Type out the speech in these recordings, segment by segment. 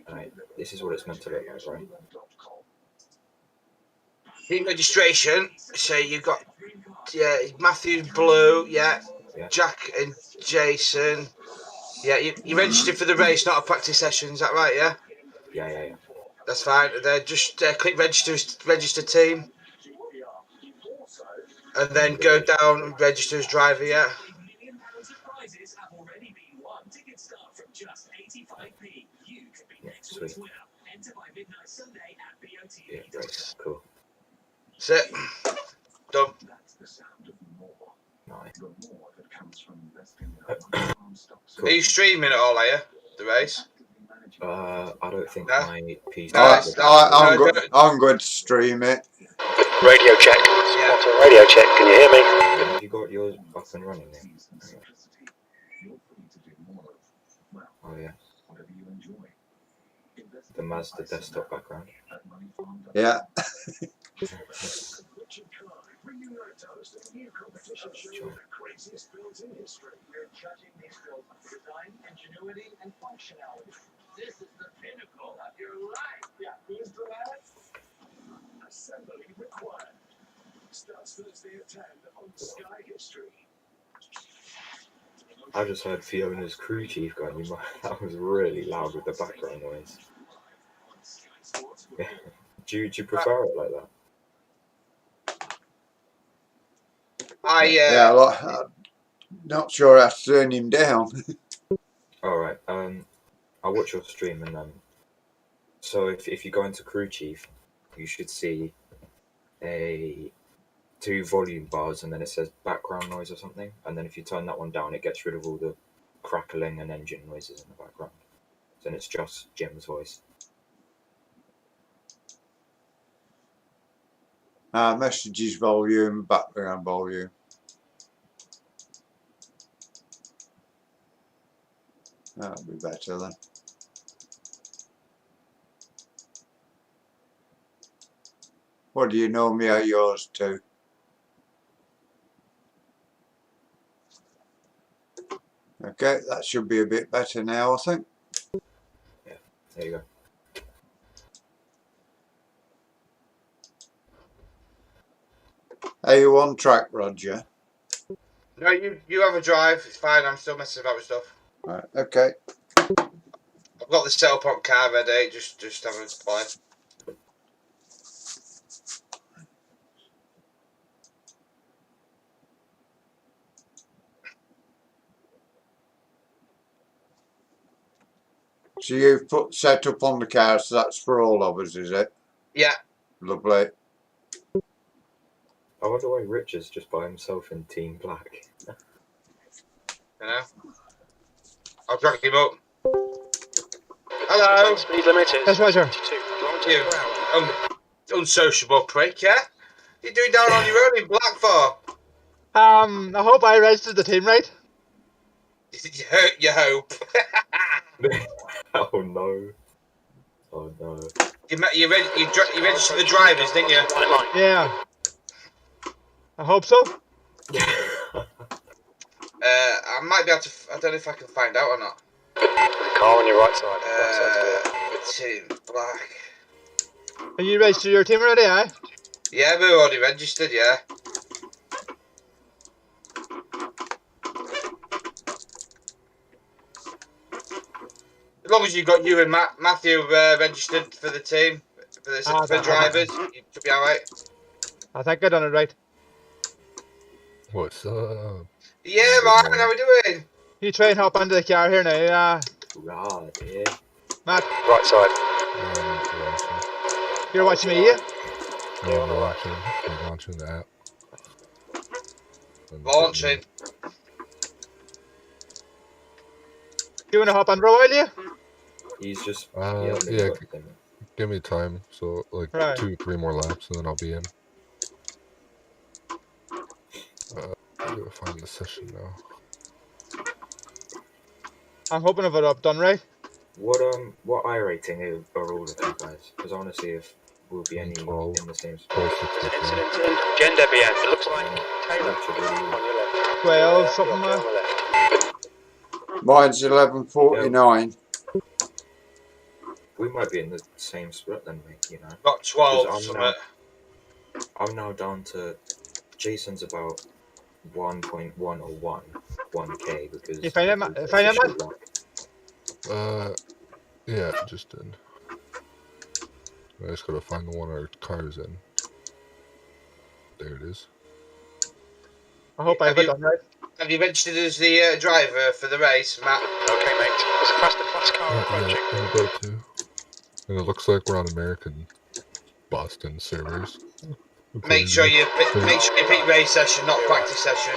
Right, this is what it's meant to look like, right? Team registration. So you got Matthew Blue, Yeah. Jack and Jason. Yeah, you registered for the race, not a practice session. Is that right? Yeah. Yeah. That's fine. Just click register team, and then go down and register as driver. Yeah. Yeah, sweet. Yeah, race, cool. That's it. Done. Nice. Are you streaming it all? Are you the race? I don't think No? my PC. I'm going to stream it. Radio check. Yeah. Radio check. Can you hear me? Have you got yours up and running then? Oh yeah. The Mazda desktop background. Yeah. Sure. I just heard Fiona's crew chief going. That was really loud with the background noise. Yeah. Do you prefer it like that? I'm not sure how to turn him down. Alright, I'll watch your stream and then. So if you go into crew chief, you should see two volume bars and then it says background noise or something. And then if you turn that one down, it gets rid of all the crackling and engine noises in the background. Then it's just Jim's voice. Messages volume, background volume. That'll be better then. What do you normally are yours to? Okay, that should be a bit better now, I think. Yeah, there you go. Are you on track, Roger? No, you have a drive. It's fine. I'm still messing about with stuff. Right, okay. I've got the setup on car ready. Just having a play. So you've put set up on the car, so that's for all of us, is it? Yeah. Lovely. I wonder why Rich is just by himself in Team Black. You know. I'll drag him up. Hello. Speed limit is Yes, Roger. 22 You unsociable prick, yeah? What are you doing down on your own in Black for? I hope I registered the team right. You hope. Oh no. Oh no. You registered the drivers, didn't you? Yeah. I hope so. I might be able to. I don't know if I can find out or not. The car on your right side. Team Black. Are you registered your team already, aye? Yeah, we're already registered. Yeah. As long as you've got you and Matthew registered for the team, for drivers, you should be alright. I think I done it right. What's up? Yeah, Mark, how we doing? You try and hop onto the car here now, Right, yeah. Matt. Right side. You're watching me, yeah? Yeah, I'm launching the app. Launching. You want to hop on for a while, yeah? He's just. Yeah, give me time. So, like, right. 2-3 more laps, and then I'll be in. I gotta find the session now. I'm hoping if I've done right. What iracing are all of you guys? Because I want to see if we'll be any 12, in the same spot. 12, 16, incident in Gender BN. It looks like Taylor on your left. 12 something. Block on the left. Mine's 11:49. We might be in the same split then, mate, you know. Got 12 I'm something. now- I'm now down to... Jason's about 1.1 or 1k because... You find him, of the find him, official man? block. Yeah, just did. I just gotta find the one our car's in. There it is. I hope I have it done right. Have you registered as the driver for the race, Matt? Okay, mate. There's a fast car approaching. Yeah, I'm about to. And it looks like we're on American Boston servers. Make sure you pick race session, not practice session.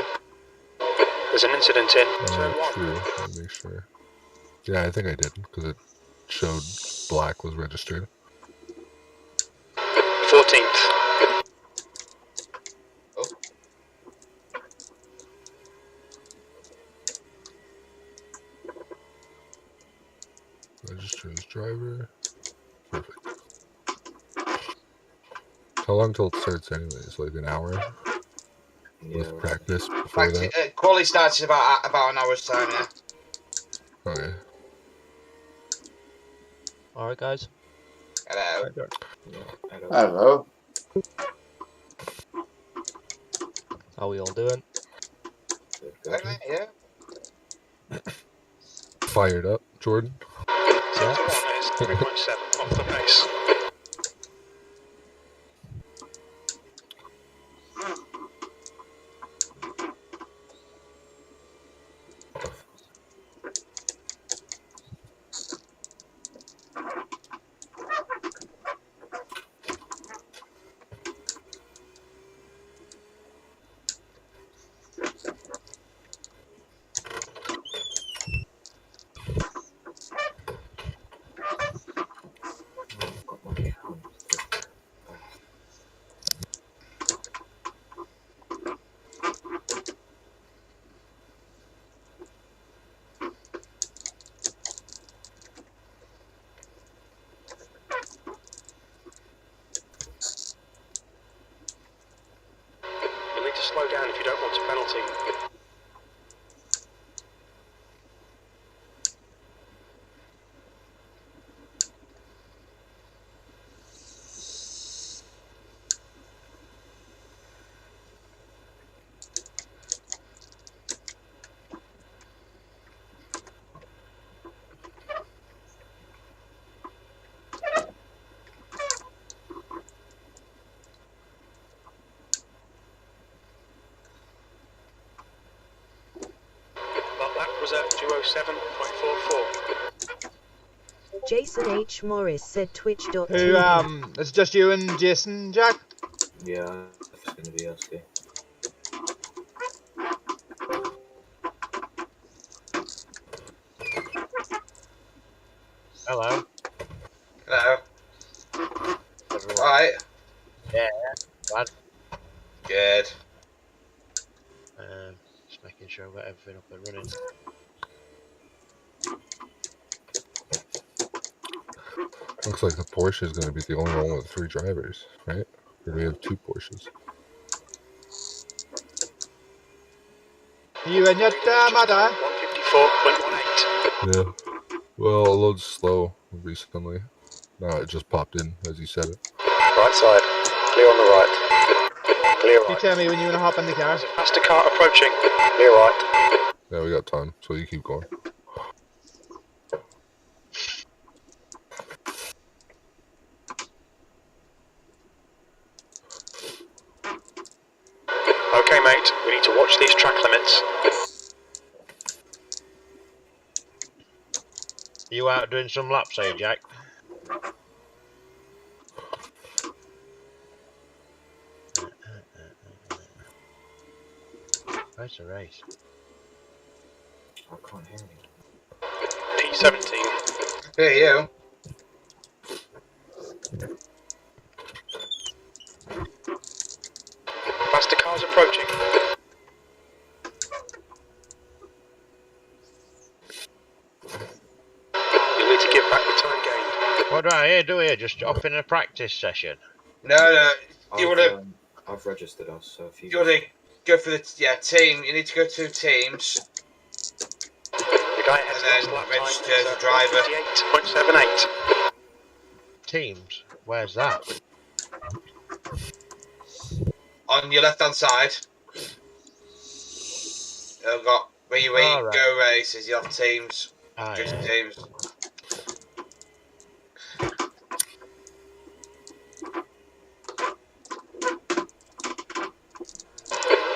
There's an incident in turn 1. True. Let me make sure. Yeah, I think I did because it showed black was registered. 14th. Register as driver. Perfect. How long till it starts anyways? Like an hour? Yeah, With right. practice before that? Quali starts in about an hour's time, yeah. Okay. Alright, guys. Hello. Yeah, I don't- Hello. How we all doing? Good, good. Okay, yeah. Fired up, Jordan. Yeah. 3.7 off the pace. I've got my account. You'll need to slow down if you don't want a penalty. That lap was at 207.44. Jason H. Morris said Who, Twitch.tv. it's just you and Jason, Jack? Yeah, it's gonna be us two. Hello. Hello. Everyone. Right. Yeah, lad. Good. Just making sure I've got everything up and running. Looks like the Porsche is going to be the only one with 3 drivers, right? Or do we have 2 Porsches? You in yet, Matt? 154.18. Yeah. Well, a load's slow recently. No, it just popped in as you said it. Right side. Clear on the right. Clear You right. tell me when you want to hop in the car. There's a faster car approaching. Clear right. Yeah, we got time, so you keep going. Okay, mate. We need to watch these track limits. You out doing some laps, eh, Jack? Where's the race? I can't hear you. P17. Here you. Faster cars approaching. You'll need to give back the time gained. What do I do here? Just hop in a practice session. No, no. You wanna I've registered us, so if you... go go for the team. You need to go to teams. The guy has And then lap register time as a driver. 58.78. Teams? Where's that? On your left hand side. You've got where you All right. go races. You have teams. Ah, Just yeah. teams.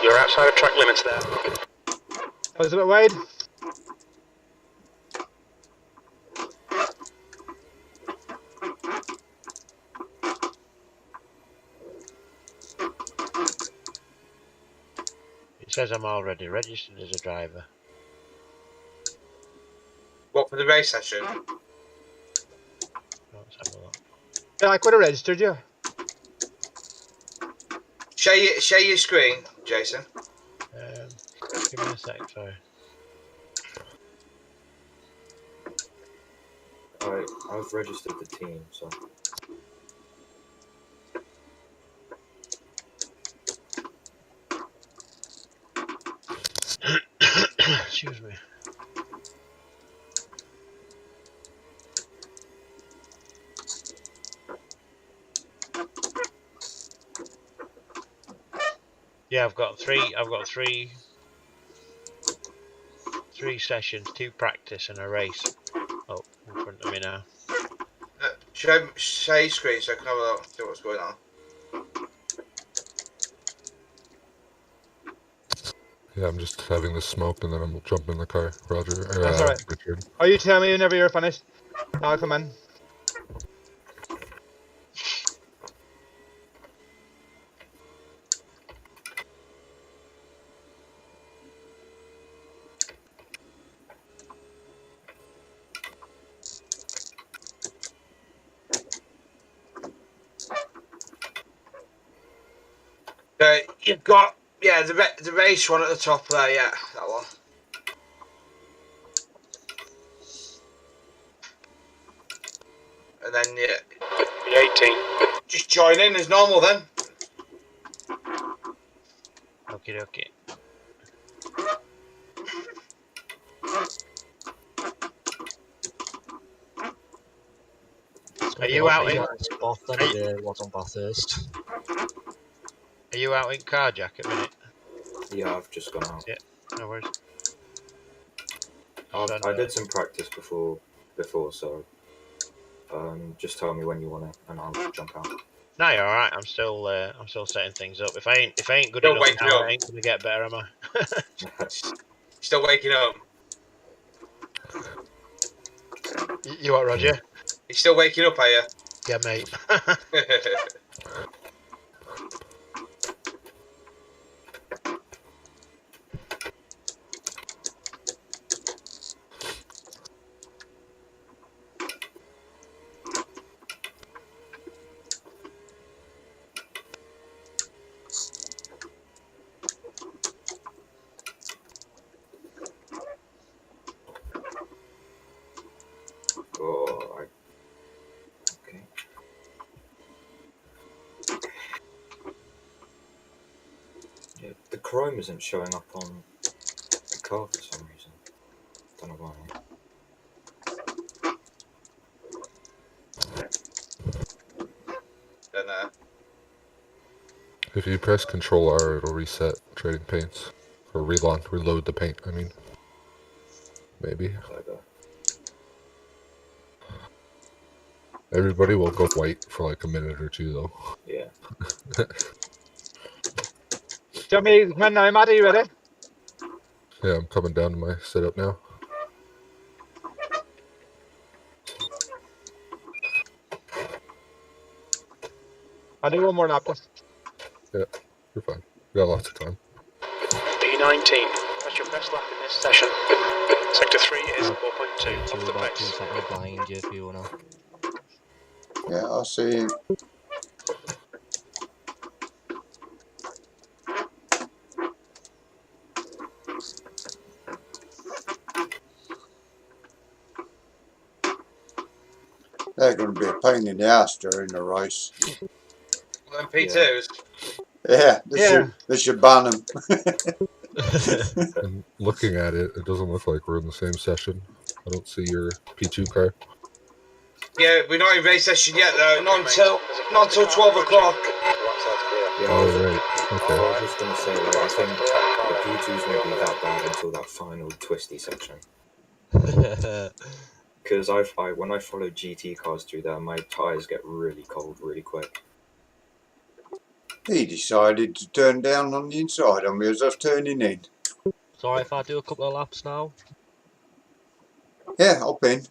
You're outside of track limits there. I was a bit wide. It says I'm already registered as a driver. What for the race session? Let's have a look. Yeah, I could have registered you. Share your screen, Jason. Give me a sec, sorry. I've registered the team, so Excuse me. Yeah, I've got three sessions, 2 practice and a race. Oh, in front of me now. Share your screen so I can have a look, see what's going on. Yeah, I'm just having this smoke and then I'm jump in the car. Roger. That's alright. Richard. Oh, you tell me whenever you're finished. I'll come in. You've got the race one at the top there, yeah, that one. And then The 18. just join in as normal then. Okay, okay. Are you out in? Spot than it was on Bathurst. Are you out in Carjack at the minute? yeah, I've just gone out. Yeah, no worries. I did some practice before, so just tell me when you want it, and I'll jump out. No, you're all right. I'm still setting things up. If I ain't good Don't enough wake me now, up. I ain't gonna get better, am I? Still waking up. You what, Roger? You still waking up, are you? Yeah, mate. Okay. Yeah, the chrome isn't showing up on the car for some reason. Don't know why. Then If you press Control R, it'll reset trading paints. Or reload the paint, I mean. Maybe. There we go. Everybody will go white for like a minute or two, though. Yeah. Tell me, come in now, Matt, are you ready? Yeah, I'm coming down to my setup now. I'll do one more lap. Just. Yeah, you're fine. We got lots of time. P19. That's your best lap in this session. Sector 3 is 4.2 off the About 2 pace. seconds behind you if you wanna. Yeah, I see him. They're going to be a pain in the ass during the race. P2s. Yeah, they should ban them. And looking at it, it doesn't look like we're in the same session. I don't see your P2 car. Yeah, we're not in race session yet though. Not until 12 o'clock. Yeah, Oh, right. Okay. I was just gonna say, like, I think the P2s won't be that bad until that final twisty section. Because when I follow GT cars through there, my tyres get really cold really quick. He decided to turn down on the inside on me as I was turning in. Sorry if I do a couple of laps now. Yeah, hop in.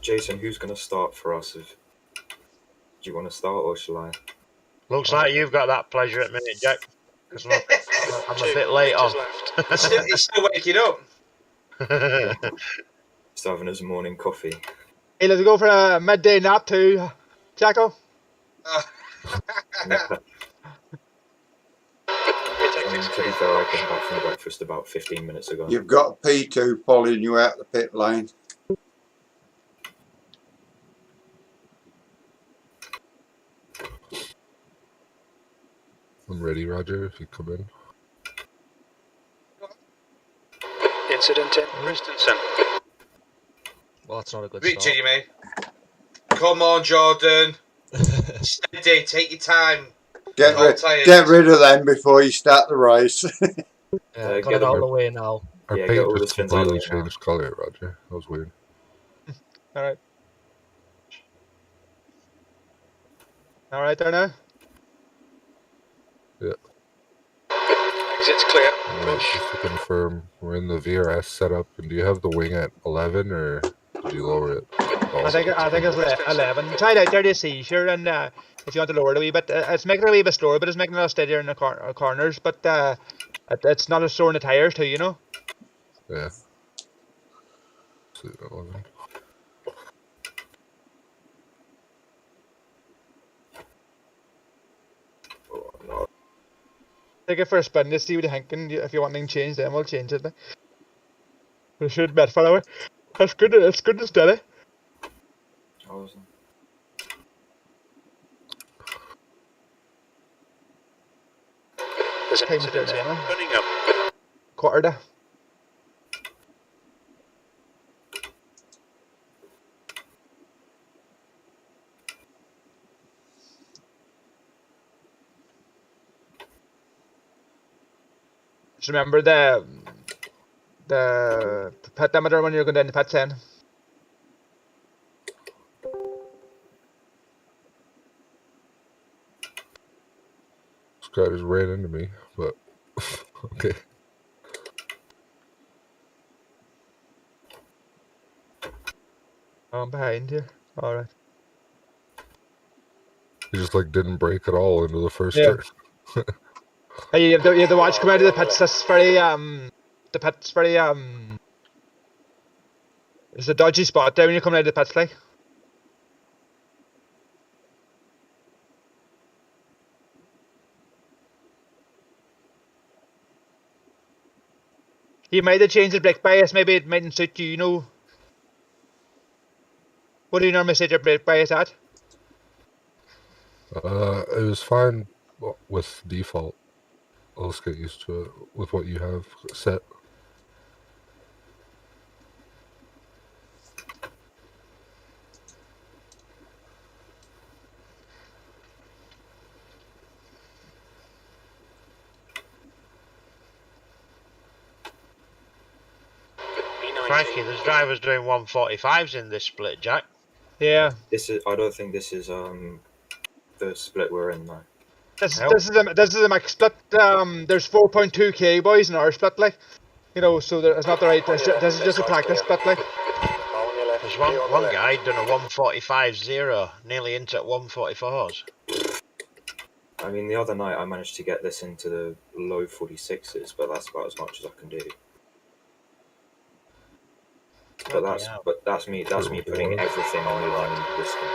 Jason, who's gonna start for us? Do you want to start or shall I? Looks like you've got that pleasure at minute, Jack. Because I'm a bit late on. He's still waking up. Still having his morning coffee. Hey, let's go for a midday nap too, Jacko. To be fair, I came back from breakfast about 15 minutes ago. You've got a P2 following you out the pit lane. I'm ready, Roger, if you come in. Incident in Christensen. Well, that's not a good Reach start. you, mate. Come on, Jordan. Steady, take your time. Get rid of them before you start the race. Yeah, got it out of the way now. Our Yeah, get paint all the just skins out of completely the way now. changed color, Roger. That was weird. Alright. Alright there now? Yeah. Exit's clear. Right, just to confirm, we're in the VRS setup. And do you have the wing at 11 or did you lower it? I think it's 11. Try it out there to see, sure, and if you want to lower it a wee bit, it's making it a wee bit slower, but it's making it a lot steadier in the corners, but it's not as sore in the tyres too, you know? Yeah. So, 11. Oh, no. Take it for a spin to see what you think, and if you want anything changed, then we'll change it. But it should be for hour. It's good and steady. Awesome. There's an Time incident is in there, Cunningham. Quarter to. Just remember the pit limiter when you're going down the pit lane. This guy just ran into me, but okay. I'm behind you. Alright. He just like didn't brake at all into the first Yeah. turn. Hey, you have to watch come out of the pits. That's very the pit's very It's a dodgy spot there when you come out of the pits, like. You might have changed the brake bias. Maybe it mightn't suit you. You know. What do you normally set your brake bias at? It was fine with default. I'll just get used to it with what you have set. Crikey, there's drivers doing 145s in this split, Jack. Yeah. I don't think this is the split we're in now. This is a mixed split. There's 4.2k boys in our split, like. You know, so it's not the right. This is just a practice split, like. There's one guy done a 145.0, nearly into 144s. I mean, the other night I managed to get this into the low 46s, but that's about as much as I can do. But that's me putting everything on the line with spin.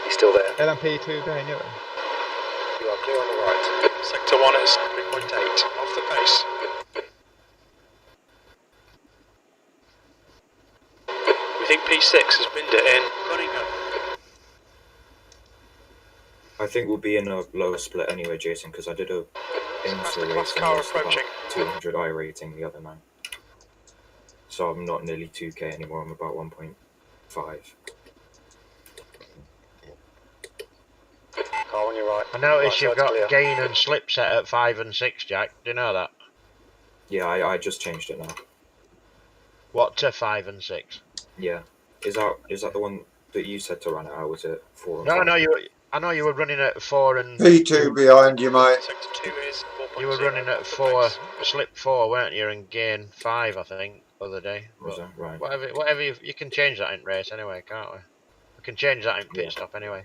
He's still there. LMP2 behind you. You are clear on the right. Sector 1 is 3.8. Off the pace. think P6 has binned it in. I think we'll be in a lower split anyway, Jason, because I did a install Masterclass race and car lost about approaching. 200 I rating the other night. So I'm not nearly 2k anymore, I'm about 1.5. Car on your right. I noticed Right you've side's got clear. gain and slip set at 5 and 6, Jack. Do you know that? Yeah, I just changed it now. What to 5 and 6? Yeah. Is that the one that you said to run it out? Was it 4 and No, 5? no, I know you were running at 4 and... P2 behind you, mate. Sector 2 is 4.0. You were running at off the 4, pace. slip 4, weren't you, and gain 5, I think, the other day. Was But that right? whatever you can change that in race anyway, can't we? We can change that in pit Yeah. stop anyway.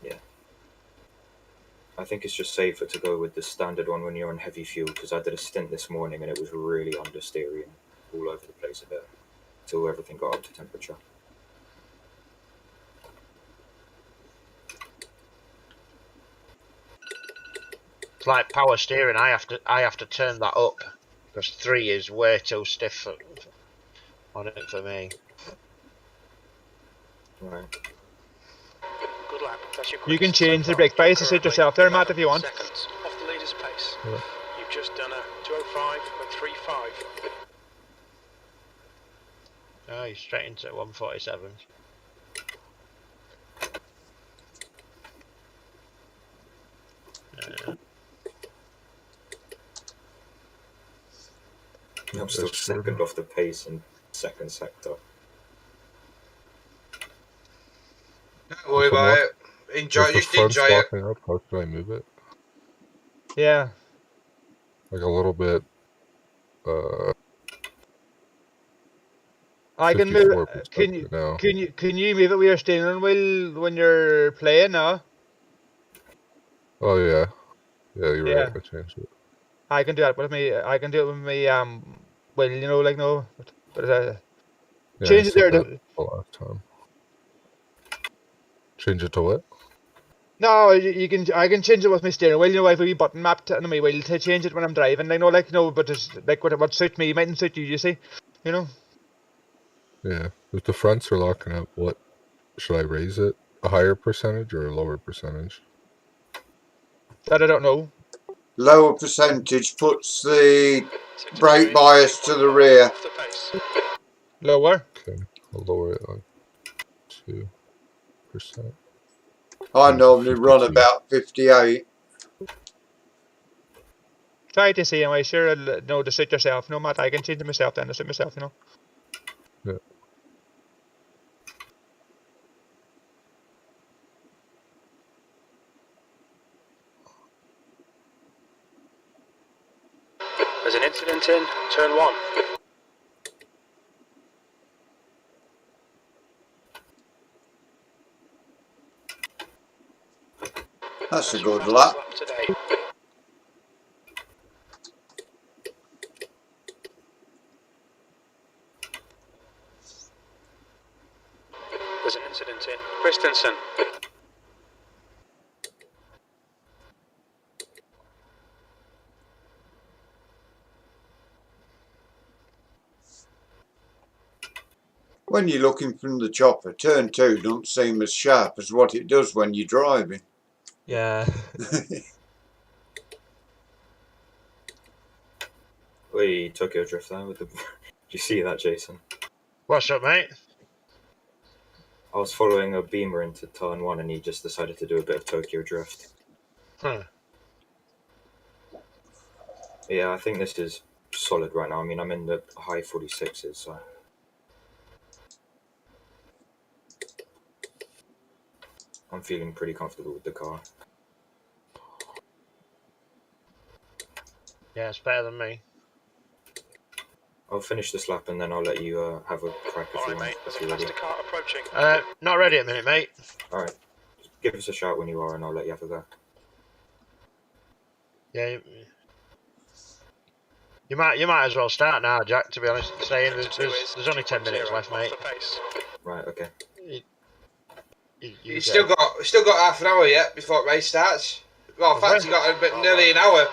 Yeah. I think it's just safer to go with the standard one when you're on heavy fuel, because I did a stint this morning and it was really understeering all over the place a bit until everything got up to temperature. It's like power steering. I have to turn that up because 3 is way too stiff on it for me. Right. Good lap. That's your You can quickest so change the far. brake bias to Currently suit yourself there, Matt, if you want. seconds off the leader's pace. Yeah. You've just done a 2:05.35. Oh, he's straight into 147. I'm still second off the pace in second sector. Don't worry about it. Enjoy, If the just front's enjoy it. locking up, how should I move it? Yeah. Like a little bit. I can move. 54% Can you now. can you move it with your steering wheel when you're playing now? Oh yeah, yeah, you're Yeah. right. I changed it. I can do that with me. I can do it with me. Well, you know, like no, but Yeah, change I it said there. that the last time. Change it to what? No, you can. I can change it with my steering wheel. You know, I have a wee button mapped on my wheel to change it when I'm driving. Like no, like no, but it's like what suits me mightn't suit you. You see, you know. Yeah, if the fronts are locking up, what should I raise it? A higher percentage or a lower percentage? That I don't know. Lower percentage puts the Sector brake 2 is bias to the 3.5 rear. off the pace. Lower. Okay, I'll lower it like 2%. I Maybe normally run 52. about 58. Try to see. Am I sure? No, to suit yourself. No, Matt. I can change it myself then to suit myself. You know. Yeah. There's an incident in turn 1. That's a That's your good fastest lap. lap today. There's an incident in Christensen. When you're looking from the chopper, turn 2 don't seem as sharp as what it does when you're driving. Yeah. We Tokyo drift there with the. Did you see that, Jason? What's up, mate? I was following a Beamer into turn 1 and he just decided to do a bit of Tokyo drift. Huh. Yeah, I think this is solid right now. I mean, I'm in the high 46s, so. I'm feeling pretty comfortable with the car. Yeah, it's better than me. I'll finish this lap and then I'll let you have a crack if you Alright, want. mate. There's If a you're ready. faster car approaching. Not ready at the minute, mate. Alright. Give us a shout when you are and I'll let you have a go. Yeah. You might as well start now, Jack. To be honest, saying there's only 10 minutes left, mate. Off the pace. Right, okay. You still got half an hour yet before race starts. Well, in fact, you got a bit nearly an hour.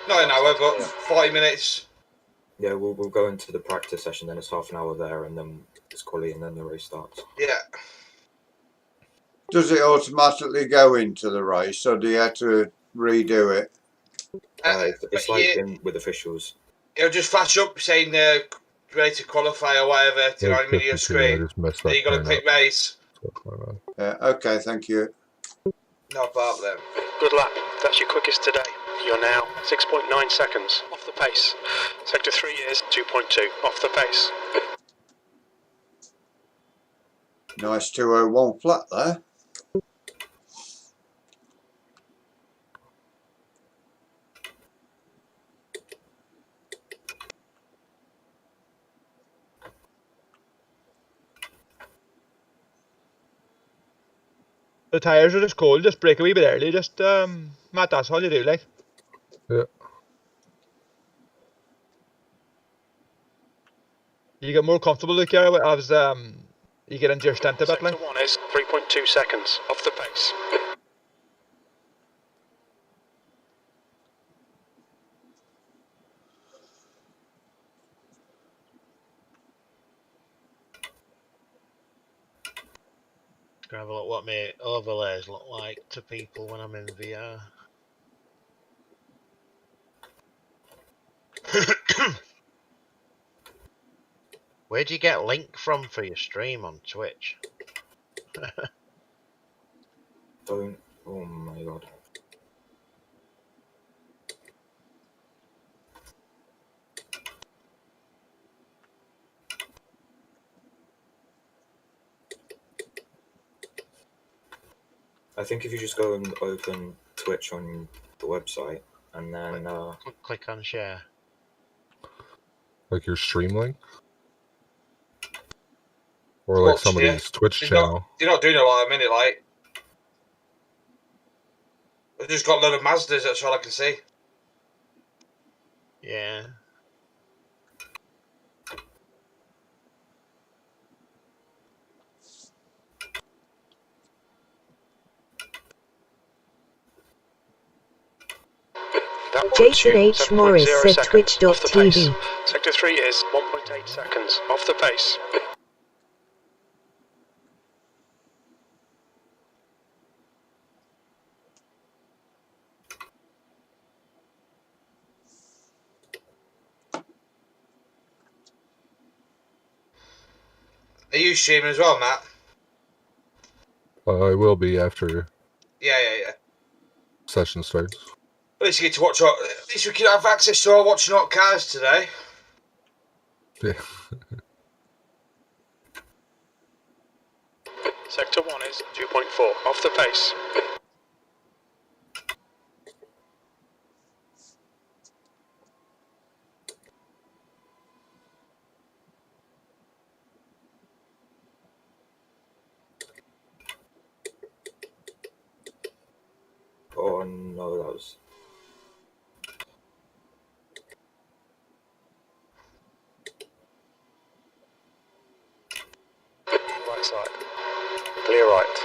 Not an hour, but 40 minutes. Yeah, we'll go into the practice session then. It's half an hour there and then this quality, and then the race starts. Yeah. Does it automatically go into the race, or do you have to redo it? It's like with officials. It'll just flash up saying ready to qualify or whatever. Do you know what I mean? On your screen. I just messed Then that you got to turn click up. race. Okay, thank you. No problem. Good lap. That's your quickest today. You're now 6.9 seconds off the pace. Sector 3 is 2.2 off the pace. Nice 201 flat there. The tyres are just cold, just break a wee bit early, just, Matt, that's all you do, like. Yeah. You get more comfortable, like, as, you get into your stint a bit, like. Sector 1 is 3.2 seconds off the pace. Can have a look what my overlays look like to people when I'm in VR. Where do you get link from for your stream on Twitch? Don't. Oh my god. I think if you just go and open Twitch on the website and then click on share. Like your stream link? Or like somebody's Twitch channel. You're not doing a lot at the minute, like. We've just got a load of Mazdas, that's all I can see. Yeah. Jason H. Morris said twitch.tv. Sector 3 is 1.8 seconds off the pace. Are you streaming as well, Matt? I will be after Yeah. session starts. At least you get to watch. At least we can have access to our watching hot cars today. Yeah. Sector 1 is 2.4 off the pace. oh no, that was. Right side. Clear right.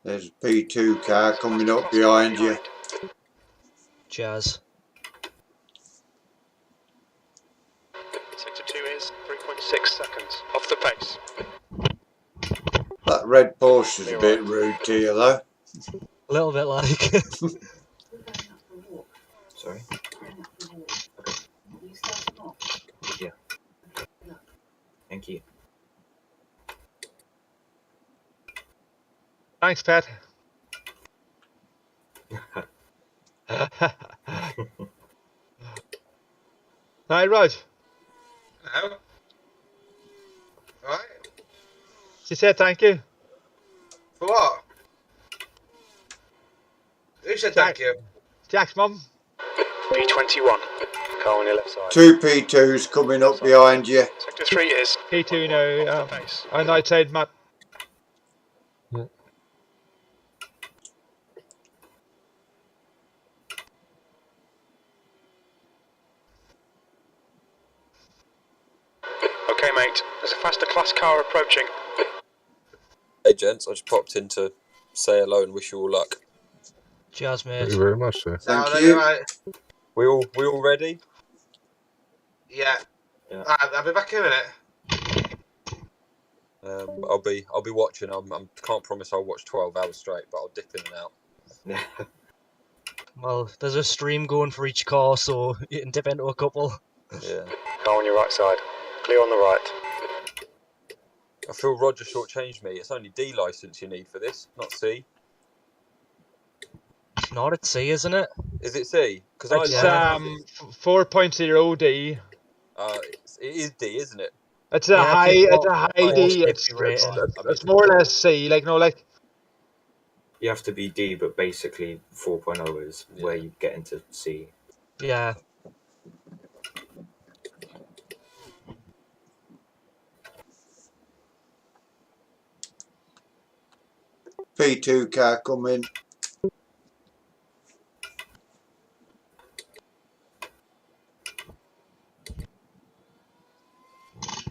There's a P2 car coming up behind you. Jazz. Sector 2 is 3.6 seconds off the pace. That red Porsche is a bit rude to you, though. A little bit like. Sorry. Okay. Yeah. Thank you. Thanks, Pat. Hi, Rog. Hello. Right. She said thank you. For what? Who said thank you? Jack's mum. P21. Car on your left side. 2 P2s coming up behind you. Sector 3 is P2 now. On the outside, Matt. Okay, mate. There's a faster class car approaching. Hey, gents. I just popped in to say hello and wish you all luck. Jazz, mate. Thank you very much, sir. Thank you. Right. We all ready? Yeah. Yeah. I'll be back in a minute. I'll be watching. Can't promise I'll watch 12 hours straight, but I'll dip in and out. Yeah. Well, there's a stream going for each car, so you can dip into a couple. Yeah. Car on your right side. Clear on the right. I feel Roger shortchanged me. It's only D license you need for this, not C. It's not at sea, isn't it? Is it C? Because It's Yeah. 4.0D. it is D, isn't it? It's a Yeah, if high. you've It's got a high Oh, more D. safety rating. It's more or less C. Like no, like You have to be D, but basically 4.0 is where you get into C. Yeah. P2 car come in.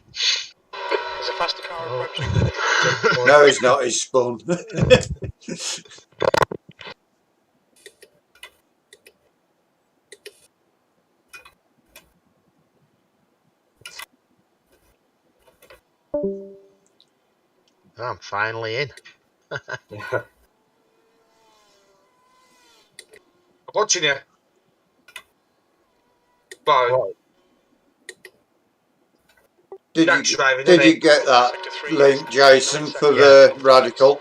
There's a faster car Oh. approaching. No, he's not. He's spun. I'm finally in. Yeah. I'm watching you. Well, Did Jack's you driving, did isn't you get that Sector 3 link, Jason, for Yeah. the radical?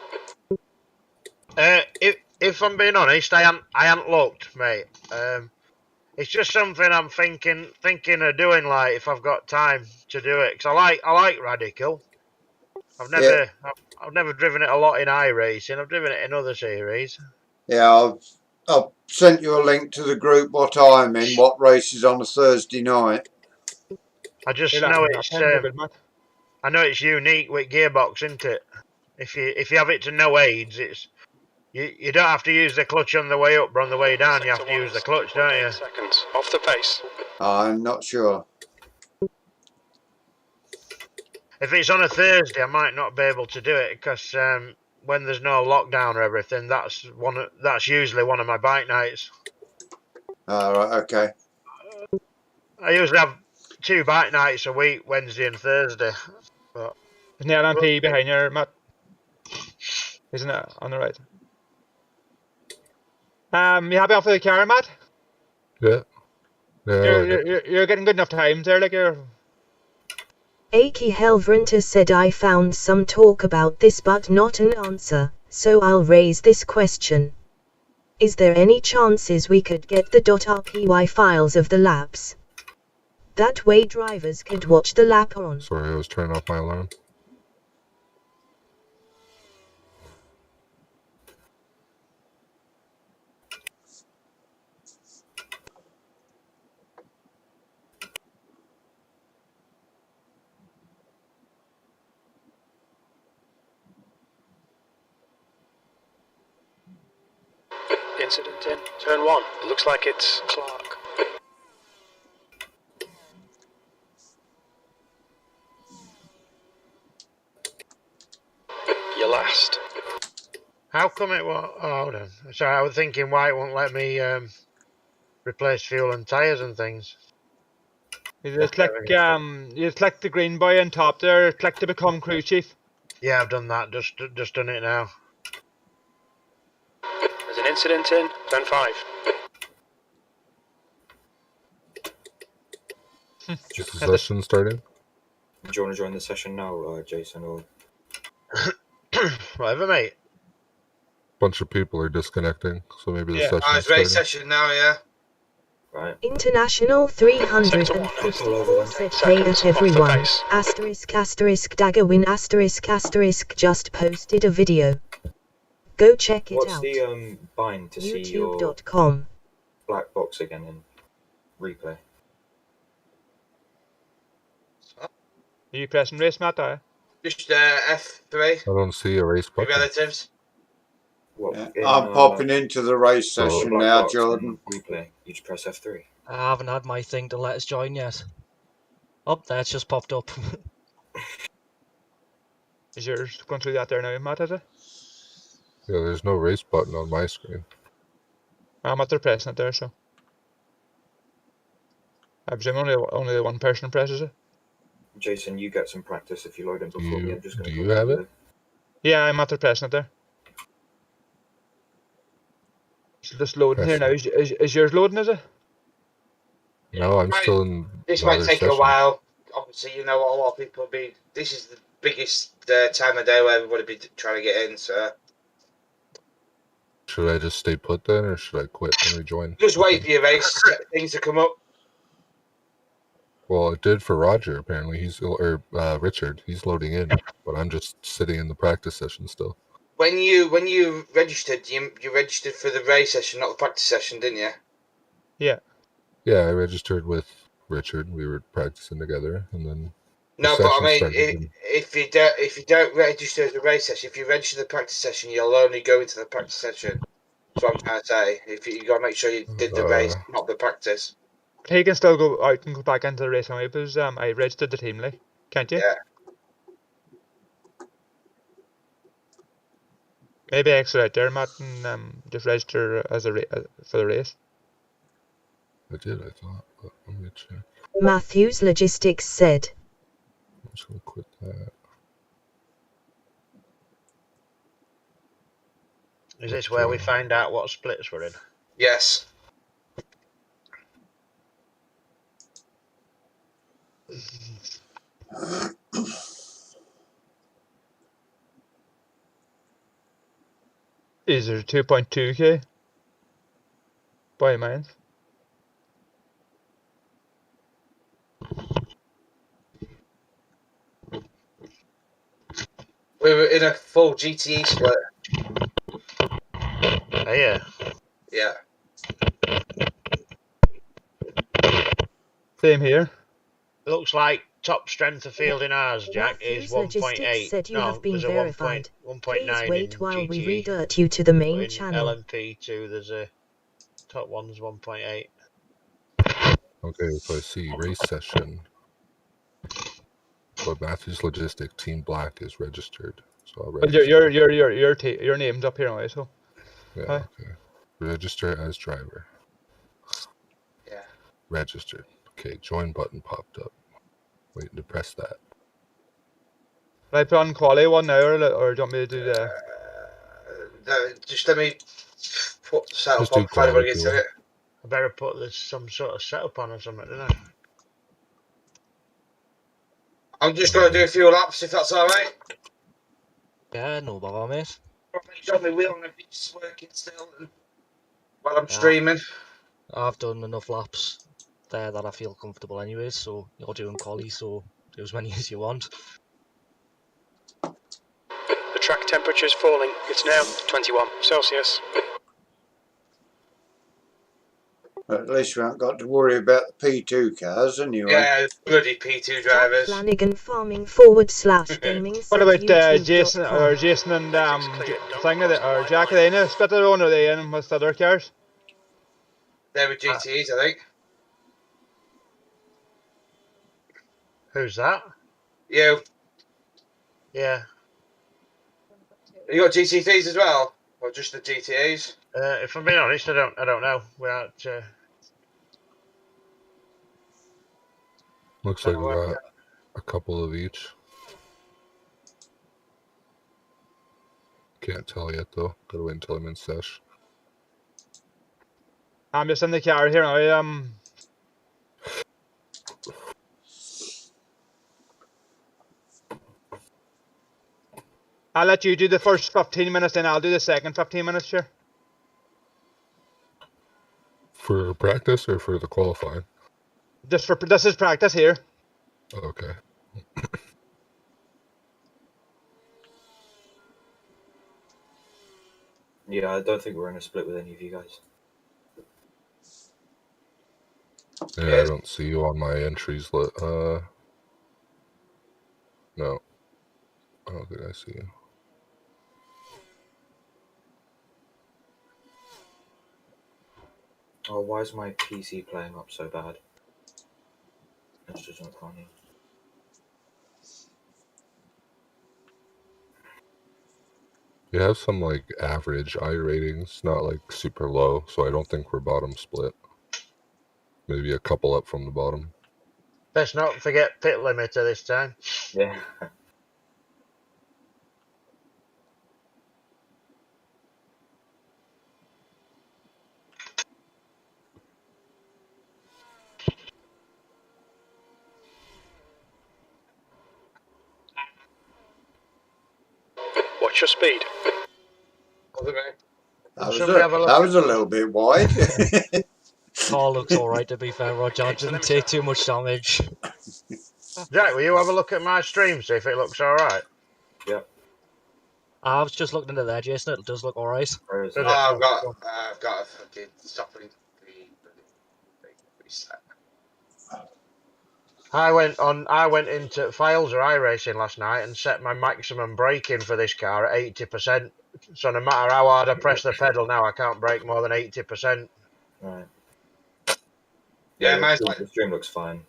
If I'm being honest, I haven't looked, mate. It's just something I'm thinking of doing. Like if I've got time to do it, because I like Radical. I've Yeah, never driven it a lot in iRacing. I've driven it in other series. yeah. I've sent you a link to the group. What I'm in. What race is on a Thursday night? I just you're know not it's paying for good, Matt. I know it's unique with gearbox, isn't it? If you have it to no aids, it's you don't have to use the clutch on the way up or on the way down. You have to use the clutch, don't you? Seconds. Off the pace. I'm not sure. If it's on a Thursday, I might not be able to do it because when there's no lockdown or everything, that's usually one of my bike nights. All right. Okay. I usually have 2 bike nights a week, Wednesday and Thursday. But Isn't the LMP behind you, Matt? Isn't it on the right? You happy off with the car, Matt? Yeah. Yeah. I like it. You're getting good enough times there, like you're. Aki Helvrinter said I found some talk about this but not an answer, so I'll raise this question. Is there any chances we could get the .rpy files of the laps? That way drivers could watch the lap on. Sorry, I was turning off my alarm. Incident in turn 1. It looks like it's Clark. You're last. how come it won't? Oh, hold on. Sorry, I was thinking why it won't let me replace fuel and tyres and things. You just click the green boy on top there. Click to become crew chief. Yeah, I've done that. Just done it now. There's an incident in turn 5. Is the session starting? Do you want to join the session now, Jason? Or Whatever, mate. Bunch of people are disconnecting, so maybe the Yeah. session it's is race starting. session now, yeah. right? International 354 said hey at everyone, asterisk asterisk dagger win asterisk asterisk just posted a video. Go check it What's out. the bind to see your YouTube.com. black box again in replay? Are you pressing race, Matt? Just F3, I don't see a race button. relatives. What? Yeah. In, I'm popping into the race So- the session black now, box Jordan. in replay. You just press F3. I haven't had my thing to let us join yet. Oh, that's just popped up. Is yours going through that there now, Matt? Is it? Yeah, there's no race button on my screen. I'm at the pressing it there, so. I presume only one person presses it. Jason, you get some practice if you load in before me. I'm just going Do to you have it? Yeah, I'm after pressing it there. It's just loading here now. Is yours loading, is it? No, I'm still in This the might other take a session. while. Obviously, you know what a lot of people will be. This is the biggest time of day where everybody be trying to get in. So Should I just stay put then, or should I quit and rejoin? just wait for your race things to come up. Well, it did for Roger. Apparently, Richard. He's loading in, but I'm just sitting in the practice session still. When you registered, you registered for the race session, not the practice session, didn't you? Yeah. Yeah, I registered with Richard. We were practicing together, and then No, but I mean, started. if you don't register as a race session, if you register the practice session, you'll only go into the practice session. That's what I'm trying to say. If you got to make sure you did the race, not the practice. He can still go out and go back into the race anyway, because I registered the team, like, can't you? Yeah. Maybe exit out there, Matt, and just register as for the race. I did, I thought, but let me check. Matthews Logistics said. I'm just gonna quit that. Is this where we find out what splits we're in? Yes. Is there 2.2k? By mine. We were in a full GTE split. Oh, yeah. Yeah. Same here. Looks like top strength of field in ours, Jack, is Matthews 1.8. Logistics said you have been there's a verified. 1.9 Please wait in while GTE. we revert you to the main In channel. LMP2, there's a top one's 1.8. Okay, so I see race session. But Matthews Logistic Team Black is registered. So I'll Well, register. your name's up here anyway, so. Yeah, okay. Register as driver. Yeah. Registered. Okay, join button popped up. Waiting to press that. Can I put on quali one now, or do you want me to do the... Just let me put the setup Just do on before quali I get fuel. to it. I better put this some sort of setup on or something, don't I? I'm just going to do a few laps if that's alright. Yeah, no bother, mate. Make sure my wheel and everything's working still while I'm streaming. I've done enough laps there that I feel comfortable anyway, so you're doing quali, so do as many as you want. The track temperature is falling. It's now 21 Celsius. At least we haven't got to worry about the P2 cars anyway. Yeah, bloody P2 drivers. Flanagan Farming / Gaming. What about Jason and or Jack? Are they in a split their own, or are they in with other cars? They were GTEs, I think. Who's that? You. Yeah. You got GT3s as well, or just the GTAs? If I'm being honest, I don't know. Without Looks like we got a couple of each. Can't tell yet though. Gotta wait until I'm in sesh. I'm just in the car here now. I'll let you do the first 15 minutes, then I'll do the second 15 minutes, sure. For practice or for the qualifying? Just for this is practice here. Okay. Yeah, I don't think we're in a split with any of you guys. Yeah, I don't see you on my entries. No. I don't think I see you. Oh, why is my PC playing up so bad? That's just not funny. You have some like average I ratings, not like super low, so I don't think we're bottom split. Maybe a couple up from the bottom. Best not forget pit limiter this time. Yeah. Watch your speed. That was Somebody have a look that at- was a little bit wide. Car looks alright to be fair, Roger. I didn't take too much damage. Jack, will you have a look at my stream, see if it looks alright? Yep. I was just looking into there, Jason. It does look alright. Where is Does it? it? I've got a fucking stopping. I went into Files or iRacing last night and set my maximum braking for this car at 80%. So no matter how hard I press the pedal now, I can't brake more than 80%. Right. Yeah, the mine's stream- like. the stream looks fine.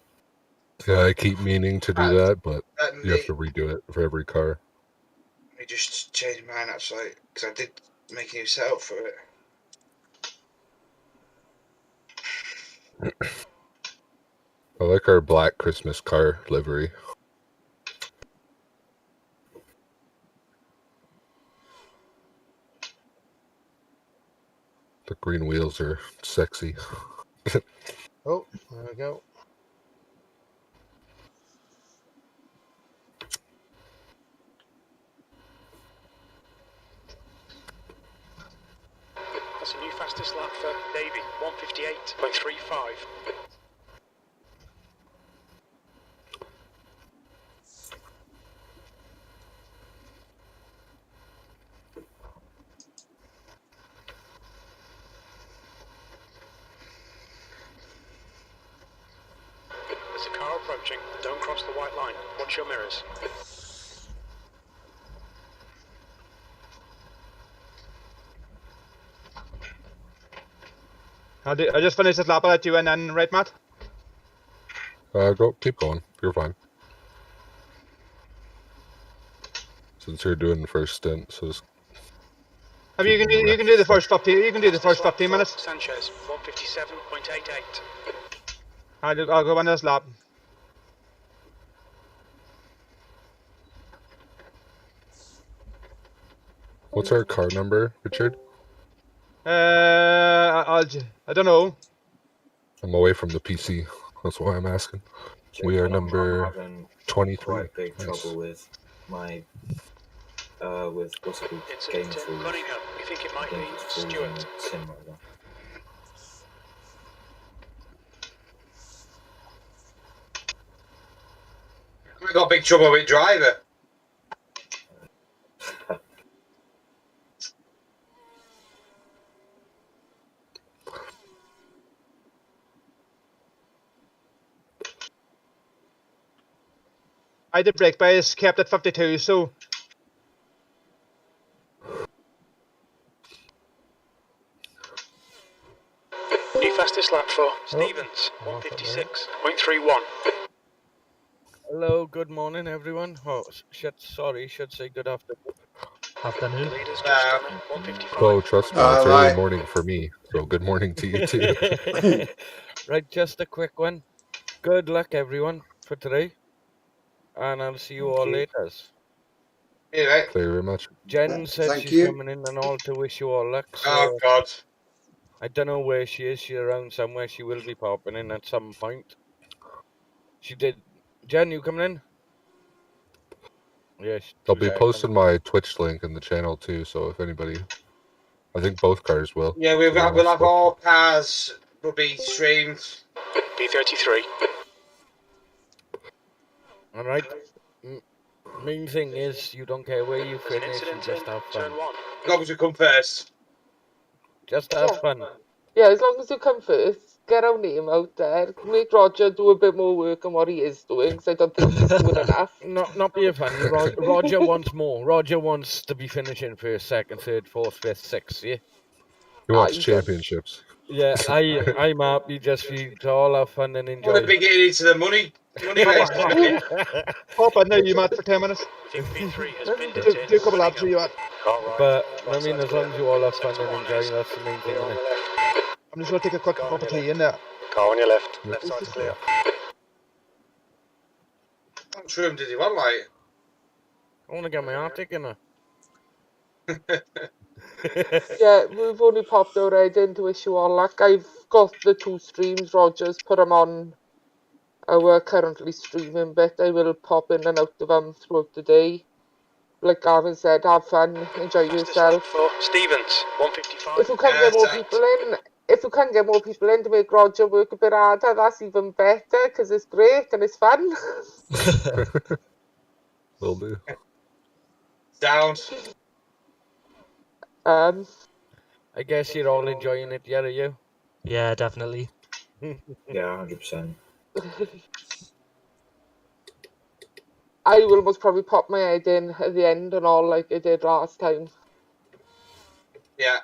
Yeah, I keep meaning to do that, but Let you have to redo it for every car. me just change mine actually, because I did make a new setup for it. I like our black Christmas car livery. The green wheels are sexy. Oh, there we go. That's a new fastest lap for Davey, 158.35. There's a car approaching. Don't cross the white line. Watch your mirrors. I just finished this lap. I'll let you in then, right, Matt? Keep going. You're fine. Since you're doing the first stint, so just I mean, you can do the first 15. You can do the first 15 minutes. Sanchez, 157.88. I'll go on this lap. What's our car number, Richard? I don't know. I'm away from the PC. That's why I'm asking. We are number I'm having 23. quite big Nice. trouble with my with what's it called? Incident Game in Falls. Cunningham. We think it might Game be Falls Stewart. and Sim rather. We got big trouble with driver. I did brake bias, kept at 52, so New fastest lap for Stevens, 156.31. Hello, good morning, everyone. Oh, should say good afternoon. Afternoon. Leaders just done it, 155. Oh, trust me, it's early Right. morning for me. So good morning to you too. Right, just a quick one. Good luck, everyone, for today. And I'll see you Thank all you. later. Yeah, right. Thank you very much. Jen said Thank she's you. coming in and all to wish you all luck. So Oh God. I don't know where she is. She's around somewhere. She will be popping in at some point. She did. Jen, you coming in? Yes. I'll be posting my Twitch link in the channel too. So if anybody, I think both cars will. Yeah, to be we'll honest, have but- all cars will be streamed. B33. All right. Main thing is you don't care where you There's an finish. You incident just in have fun. turn 1. As long as we come first. Just have fun. Yeah, as long as you come first, get our name out there. Make Roger do a bit more work on what he is doing, because I don't think he's doing enough. Not being funny. Roger wants more. Roger wants to be finishing first, second, third, fourth, fifth, sixth. Yeah. He wants he does. championships. Yeah, I'm happy just for you to all have fun and I enjoy. want to be getting into the money race. hop in there, you Matt, for 10 minutes. We think B3 has pinned Do, it in. do a couple laps, you Matt. But I mean, as long as you all have fun and enjoy, that's the main thing. Clear on Innit? the left. I'm just going to take a quick cup of tea in there. Car on your left. Left side's clear. How much room did he want, like? I want to get my Arctic in her. Yeah, we've only popped our head into issue all like I've got the 2 streams, Roger's put them on our currently streaming bit. I will pop in and out of them throughout the day. Like Gavin said, have fun, enjoy yourself. For Stevens, 155. If you can get more people in, if you can get more people in to make Roger work a bit harder, that's even better because it's great and it's fun. Will do. Sounds. I guess you're all enjoying it, yeah, are you? Yeah, definitely. Yeah, 100%. I will most probably pop my head in at the end and all like I did last time. Yeah.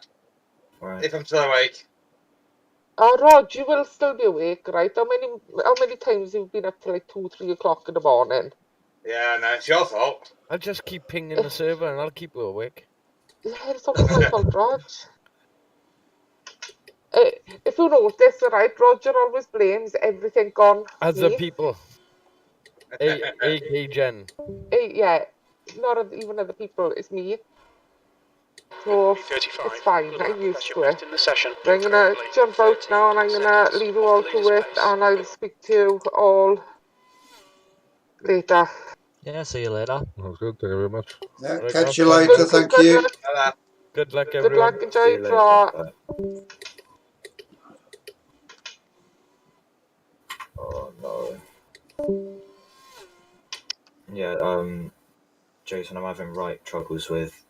Right. If I'm still awake. Oh, Rog, you will still be awake, right? How many times have you been up till like 2, 3 o'clock in the morning? Yeah, no, it's your fault. I'll just keep pinging the server and I'll keep you awake. Yeah, it's always my fault, Rog. If you notice, right, Roger always blames everything on Other me. people. A.K. Jen. Yeah, not even other people, it's me. So it's fine, I'm used to it. In the session. I'm gonna jump out now and I'm gonna leave you all to it and I'll speak to you all later. Yeah, see you later. Sounds good. Thank you very much. Yeah, Right, catch you I'll- later. Thank you. Good luck, Good everyone. luck, enjoy later. it. Oh no. Yeah, Jason, I'm having right troubles with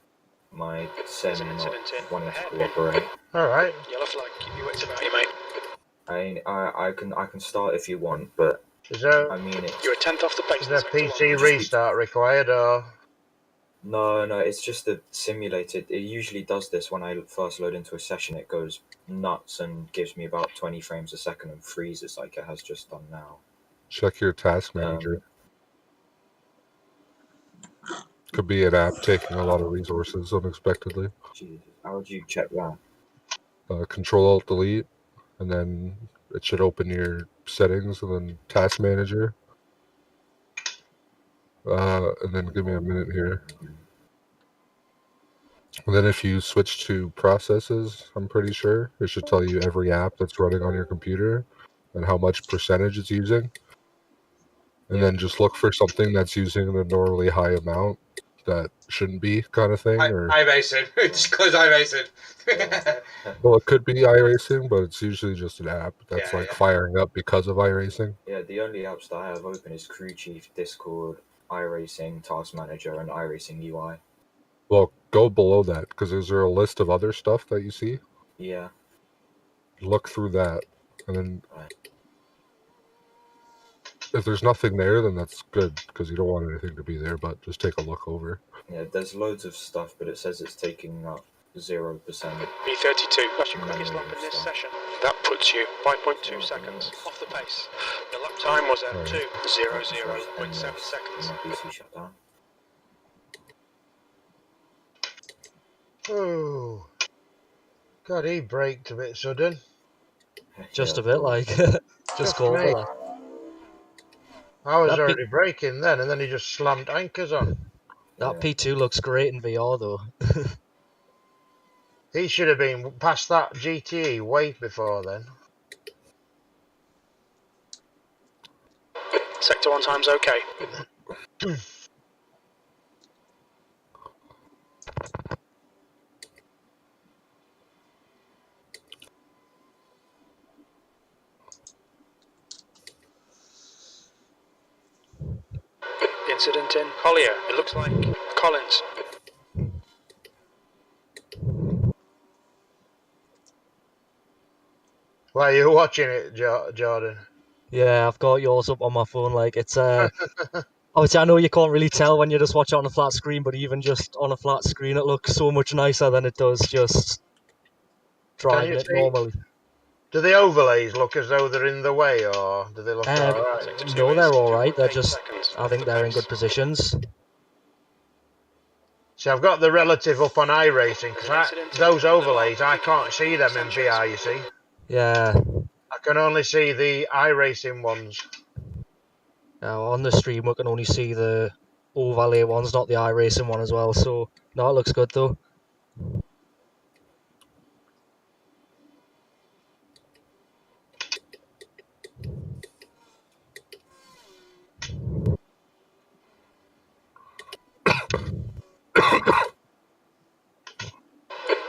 my sim not wanting to cooperate. Alright. Yellow flag, keep your wits about you, mate. I can start if you want, but Is there, I mean it. You're a 10th off the pace. is there Sector one. PC restart required or? No, it's just the simulated. It usually does this when I first load into a session. It goes nuts and gives me about 20 frames a second and freezes like it has just done now. Check your task manager. Could be an app taking a lot of resources unexpectedly. Jesus, how would you check that? Control-Alt-Delete, and then it should open your settings and then task manager. And then give me a minute here. And then if you switch to processes, I'm pretty sure it should tell you every app that's running on your computer and how much percentage it's using. And then just look for something that's using an abnormally high amount that shouldn't be, kind of thing. Or iRacing. Just close iRacing. well, it could be iRacing, but it's usually just an app that's firing up because of iRacing. Yeah, the only apps that I have open is Crew Chief, Discord, iRacing, Task Manager, and iRacing UI. Well, go below that, because is there a list of other stuff that you see? Yeah. Look through that, and then if there's nothing there, then that's good, because you don't want anything to be there, but just take a look over. Yeah, there's loads of stuff, but it says it's taking up 0%. B32, that's your quickest lap in this session. That puts you 5.2 seconds off the pace. The lap time was at 2:00.7 seconds. My PC shut down. Oh. God, he braked a bit sudden. Just a bit, like, just go over me. that. I was That already braking then, and then he just slammed anchors on. That P2 looks great in VR, though. He should have been past that GTE way before then. Sector 1 time's okay. Incident in Collier. It looks like Collins. Why are you watching it, Jordan? Yeah, I've got yours up on my phone. Like, it's obviously I know you can't really tell when you just watch it on a flat screen, but even just on a flat screen, it looks so much nicer than it does just driving it normally. Do the overlays look as though they're in the way, or do they look alright? No, they're alright. They're just, I think they're in good positions. See, I've got the relative up on iRacing, because those overlays, I can't see them in VR, you see. Yeah. I can only see the iRacing ones. Now on the stream we can only see the overlay ones, not the iRacing one as well. So no, it looks good though.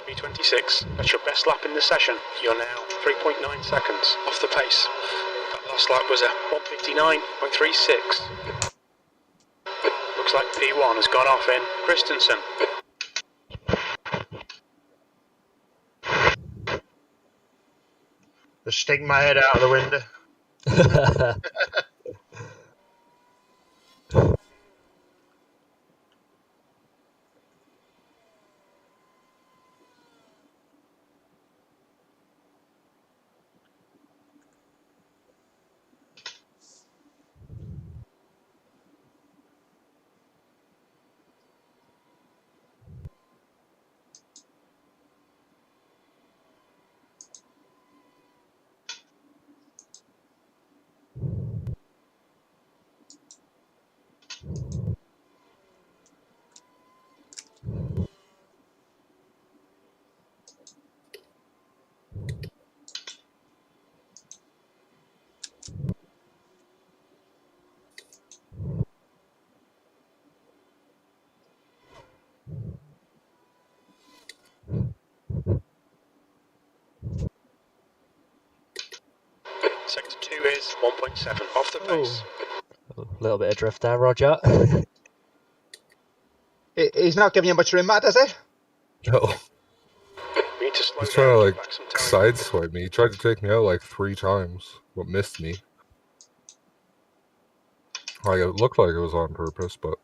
B26, that's your best lap in the session. You're now 3.9 seconds off the pace. That last lap was a 1:59.36. Looks like P1 has gone off in Christensen. Just stick my head out of the window. Sector 2 is 1.7 off the pace. A little bit of drift there, Roger. He's not giving you much room, Matt, is he? No. We need to slow He's down trying to to like get back some time. sideswipe me. He tried to take me out like 3 times, but missed me. Like it looked like it was on purpose, but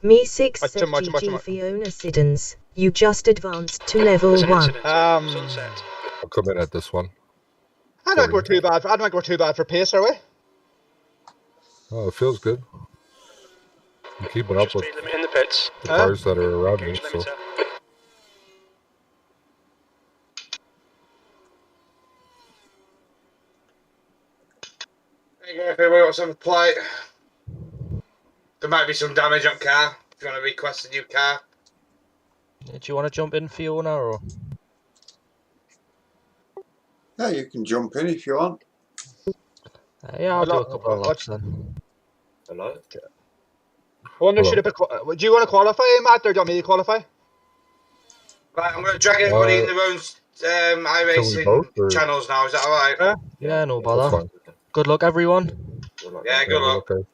Me 6 Much. GG Fiona Siddons. You just advanced to level There's an 1. incident in Sunset. I'll come in at this one. I don't think we're too bad. I don't think we're too bad for pace, are we? Oh, it feels good. I'm keeping Watch up your with speed limit in the pits. the cars that are around me, Gauge so limiter. There you go, if anybody wants to have a play. There might be some damage on car. If you want to request a new car. Do you want to jump in, Fiona, or? Yeah, you can jump in if you want. Yeah, I'll do a couple of laps then. Hello? I wonder, Hello. do you want to qualify, Matt, or do you want me to qualify? Right, I'm going to drag everybody in their own can we iRacing both, or- channels now. Is that alright? Yeah, no that's bother. fine. Good luck, everyone. Yeah, good luck. Okay.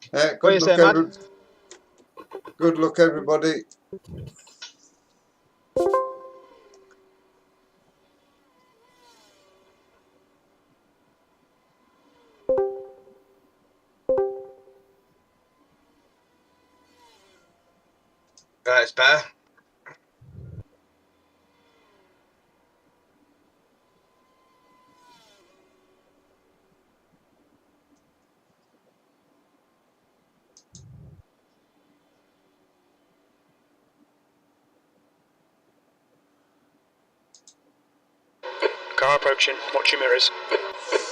What do you say, Matt? Good luck, everybody. Right, it's better. Car approaching, watch your mirrors.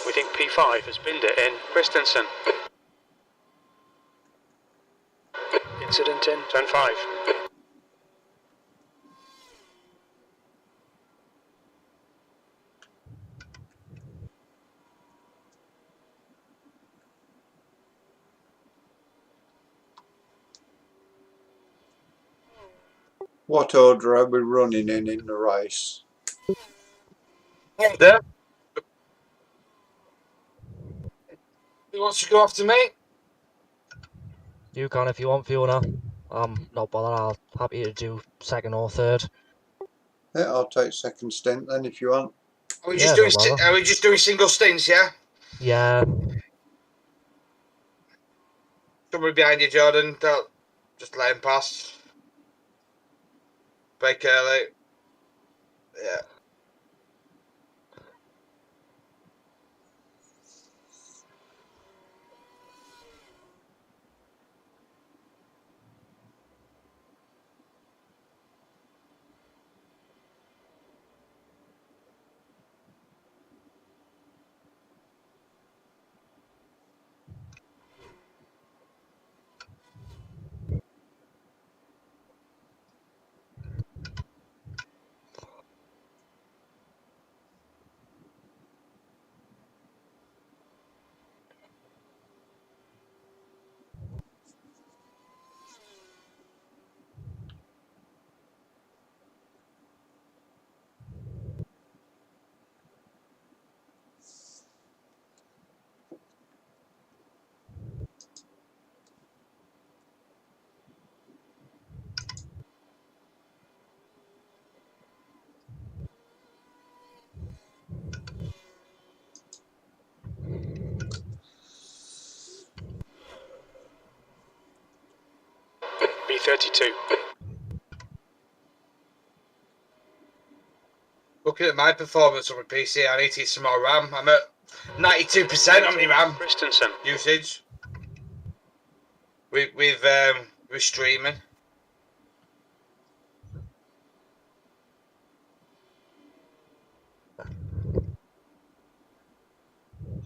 We think P5 has binned it in Christensen. Incident in turn 5. What order are we running in the race? There. Who wants to go after me? You can if you want, Fiona. I'm not bothered. I'm happy to do second or third. Yeah, I'll take second stint then if you want. Are we Yeah, just no doing? bother. Are we just doing single stints? Yeah. Yeah. Somebody behind you, Jordan. Don't just let him pass. Brake early. Yeah. B32. Looking at my performance on my PC, I need to get some more RAM. I'm at 92% on my RAM Christensen. usage. With streaming.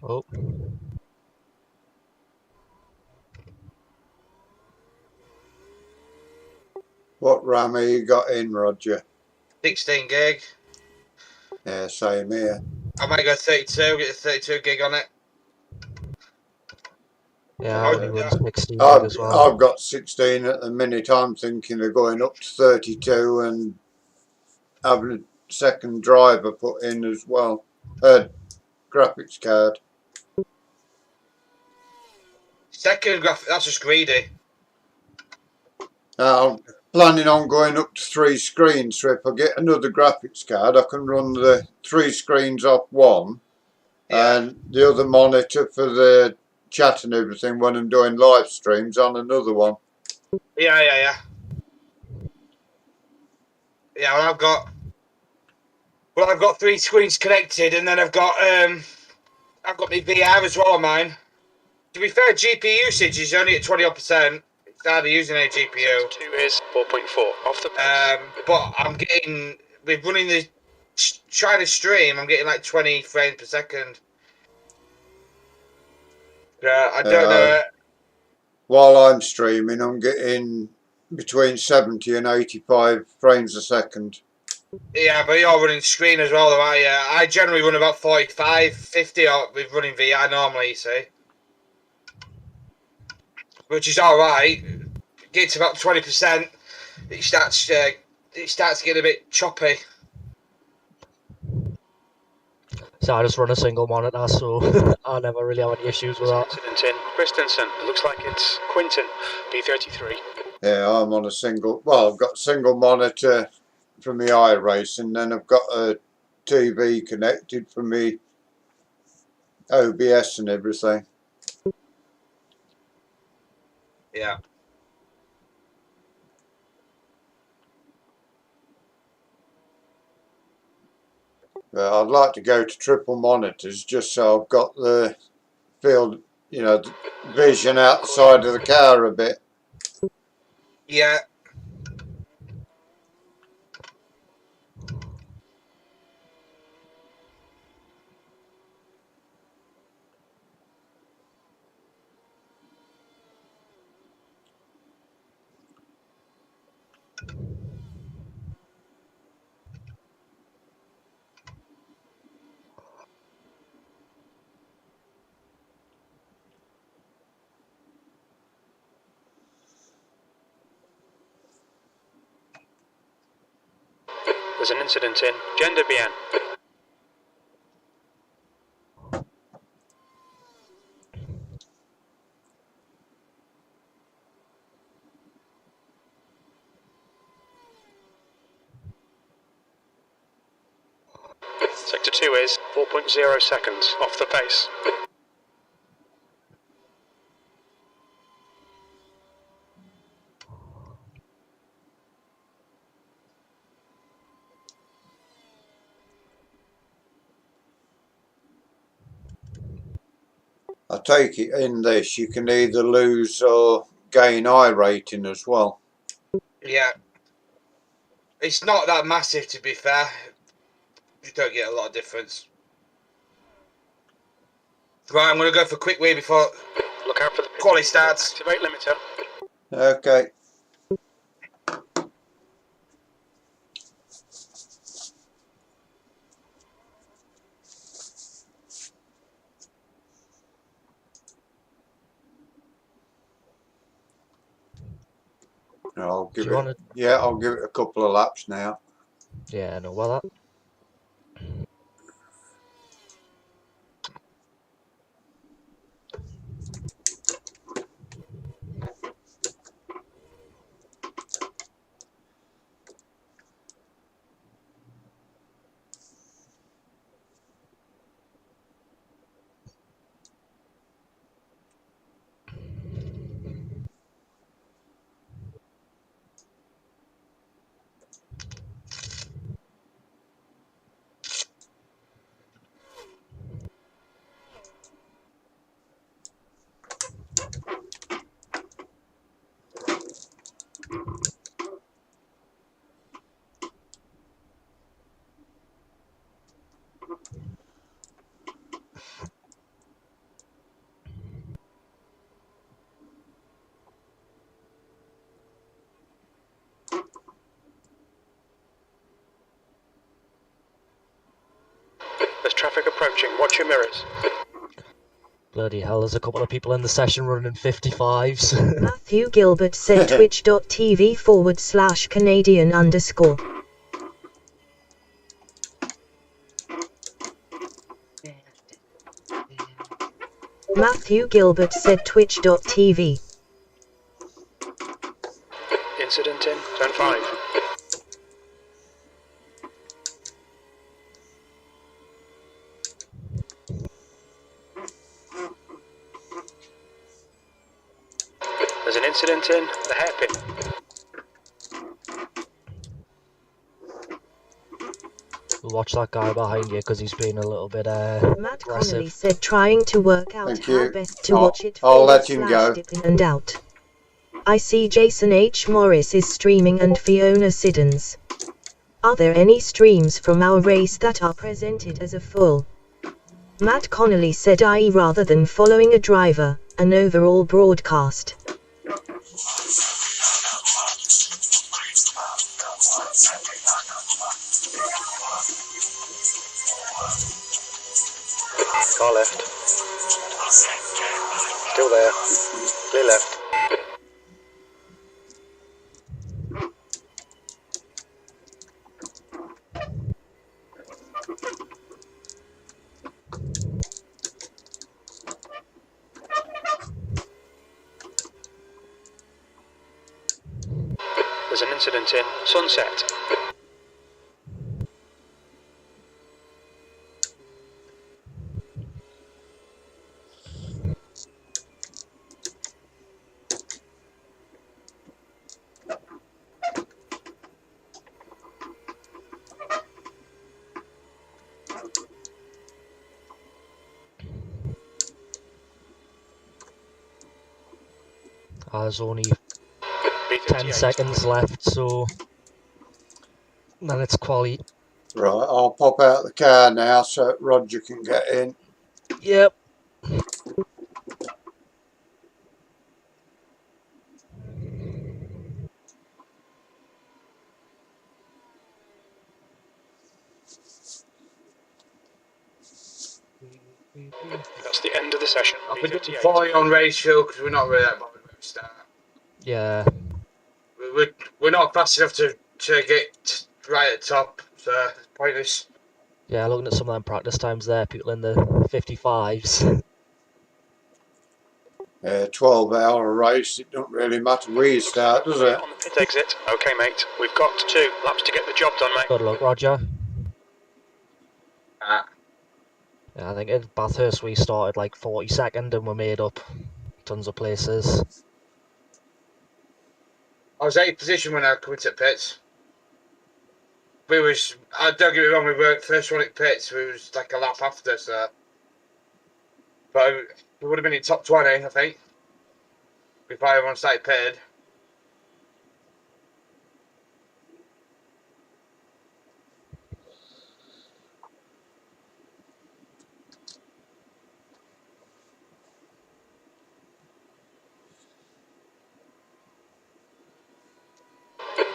Oh. What RAM have you got in, Roger? 16 gig. Yeah, same here. I might go 32, get a 32 gig on it. Yeah, I How- only run 16 gig I've, as well. I've got 16 at the minute. I'm thinking of going up to 32 and having a second driver put in as well. Graphics card. Second graphic, that's just greedy. I'm planning on going up to 3 screens, so if I get another graphics card, I can run the 3 screens off one, Yeah. and the other monitor for the chat and everything when I'm doing live streams on another one. Yeah, well, I've got 3 screens connected, and then I've got my VR as well on mine. To be fair, GPU usage is only at 20%. It's hardly using a GPU. 2 is 4.4 off the pace. But I'm getting, with running the trying to stream, I'm getting like 20 frames per second. Yeah, I don't know. While I'm streaming, I'm getting between 70 and 85 frames a second. Yeah, but you're running screen as well, though, aren't you? I generally run about 45, 50 with running VR normally, you see. Which is alright. Get to about 20%, it starts getting a bit choppy. So I just run a single monitor, so I never really have any issues with that. Incident in Christensen. It looks like it's Quinton, B33. Yeah, I'm on a single. Well, I've got a single monitor for my iracing, then I've got a TV connected for me OBS and everything. Yeah. But I'd like to go to triple monitors just so I've got the field, the vision outside of the car a bit. Yeah. There's an incident in Gender Bien. Sector 2 is 4.0 seconds off the pace. I take it in this you can either lose or gain I rating as well. Yeah. It's not that massive, to be fair. You don't get a lot of difference. Right, I'm going to go for a quick wee before Look out for the quality starts. Activate limiter. Okay. I'll give it. Yeah, I'll give it a couple of laps now. Yeah, I know about that. There's traffic approaching. Watch your mirrors. Bloody hell, there's a couple of people in the session running in 55s. Matthew Gilbert said twitch.tv/Canadian_. Matthew Gilbert said twitch.tv. Incident in Zone 5. There's an incident in the hairpin. Watch that guy behind you because he's being a little bit Matt Connolly aggressive. said trying to work out Thank how you. best to watch it I'll let him go. dip in and out. I see Jason H. Morris is streaming and Fiona Siddons. Are there any streams from our race that are presented as a full? Matt Connolly said i.e. rather than following a driver, an overall broadcast. Car left. Still there. Clear left. There's an incident in Sunset. There's only B58. 10 seconds left, so then it's quali. Right, I'll pop out the car now so Roger can get in. Yep. That's the end of the session. I've been doing B58. poorly on ratio because we're not really that bothered when we start. Yeah. We're not fast enough to get right at the top, so it's pointless. Yeah, looking at some of them practice times there, people in the 55s. 12-hour race, it don't really matter where you start, does it? On the pit exit. Okay, mate. We've got 2 laps to get the job done, mate. Good luck, Roger. Ah. Yeah, I think in Bathurst we started like 42nd and we made up tons of places. I was 8th position when I come into pits. Don't get me wrong, we weren't first one at pits, we was like a lap after, so. But we would have been in top 20, I think. Before everyone started pitted.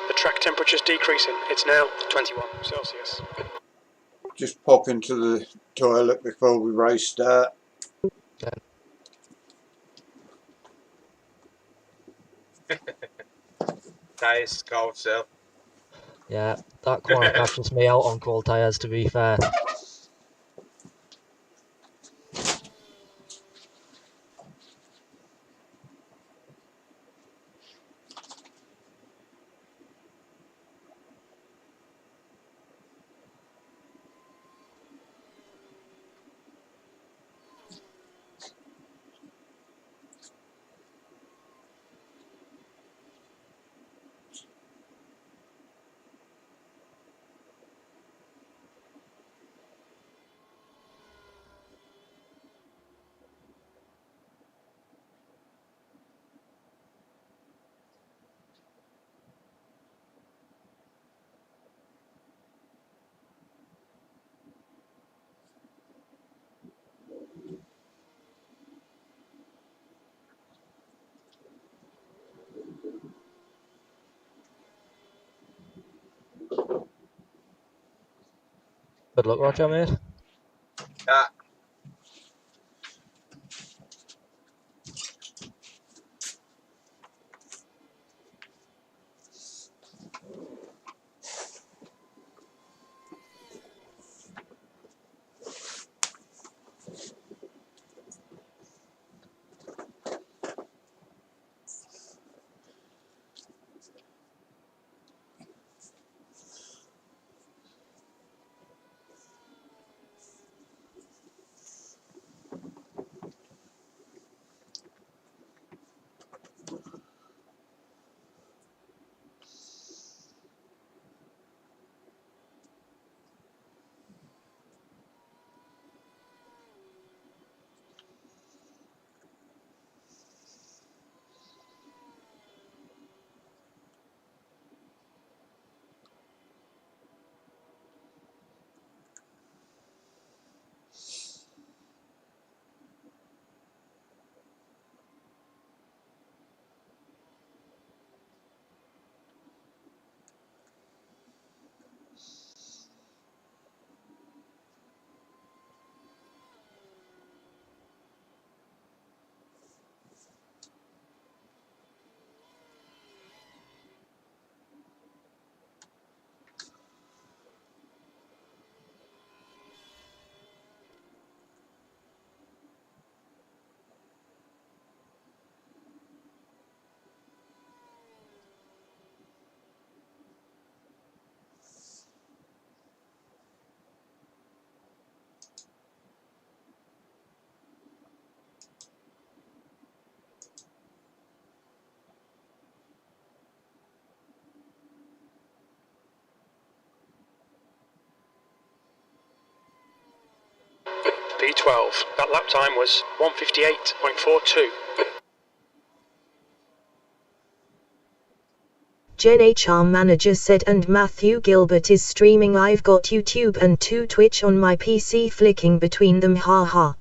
The track temperature's decreasing. It's now 21 Celsius. Just pop into the toilet before we race start. Nice, cold still. Yeah, that corner catches me out on cold tyres, to be fair. Good luck, Roger, mate. P12. That lap time was 1:58.42. Gen HR manager said, and Matthew Gilbert is streaming. I've got YouTube and 2 Twitch on my PC, flicking between them, haha.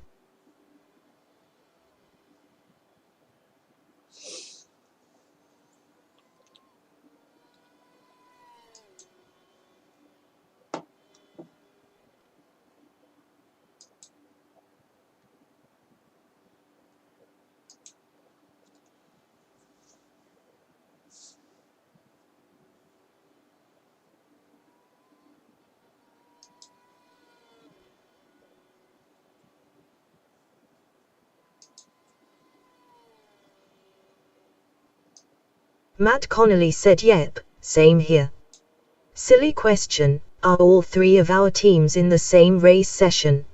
Matt Connolly said, yep, same here. Silly question, are all 3 of our teams in the same race session?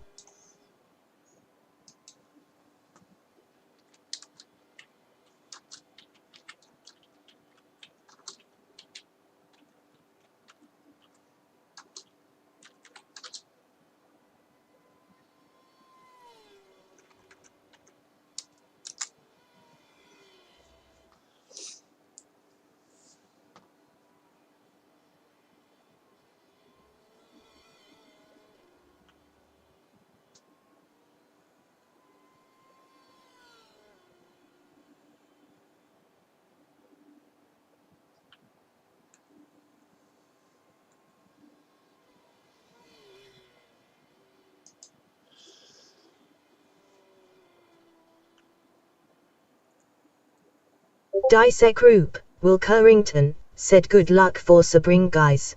Dissect Group, Will Currington, said good luck for sebering, guys.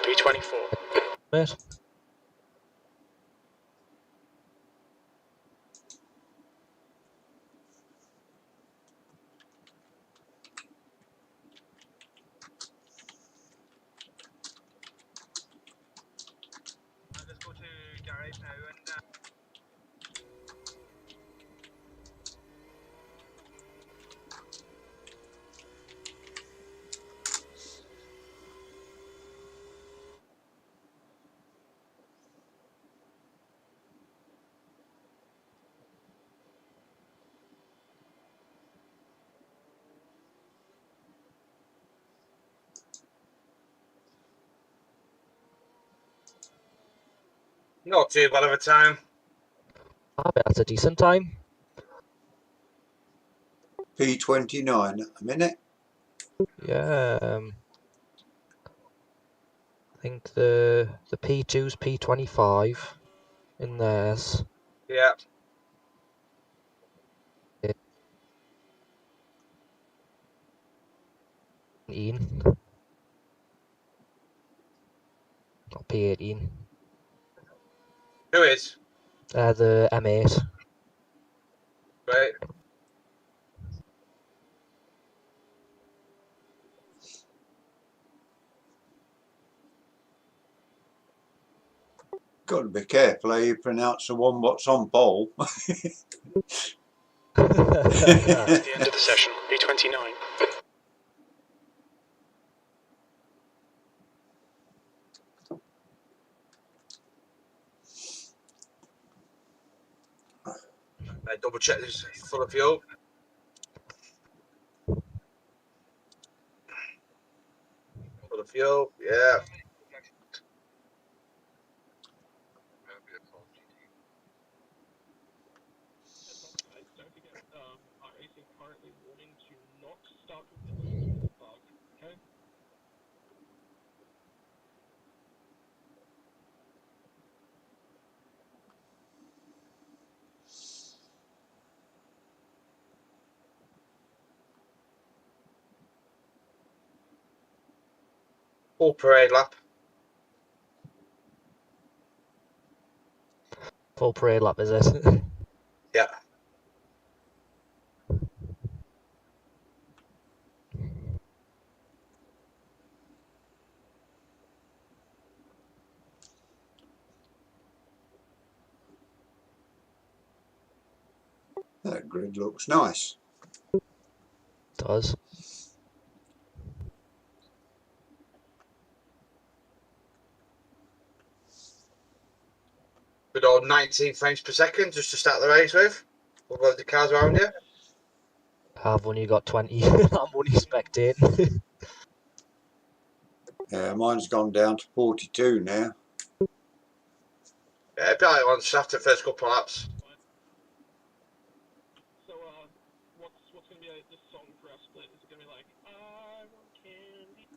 P24. Mate. Let's go to garage now and Not too bad of a time. I bet that's a decent time. P29 a minute. Yeah. I think the P2's P25 in theirs. Yeah. Or P18. Who is? The M8. Right. Got to be careful how you pronounce the one what's on pole. That's the end of the session. P29. Double check this full of fuel. Full of fuel, yeah. don't forget, iracing currently warning to not start with the default bug, okay? Full parade lap. Full parade lap, is it? Yeah. That grid looks nice. Does. about 19 frames per second just to start the race with. We'll go the cars around you. I've only got 20. I'm only spectating. Yeah, mine's gone down to 42 now. Yeah, it'd be like once after the first couple of laps. So, what's gonna be the song for our split? Is it gonna be like, I want candy?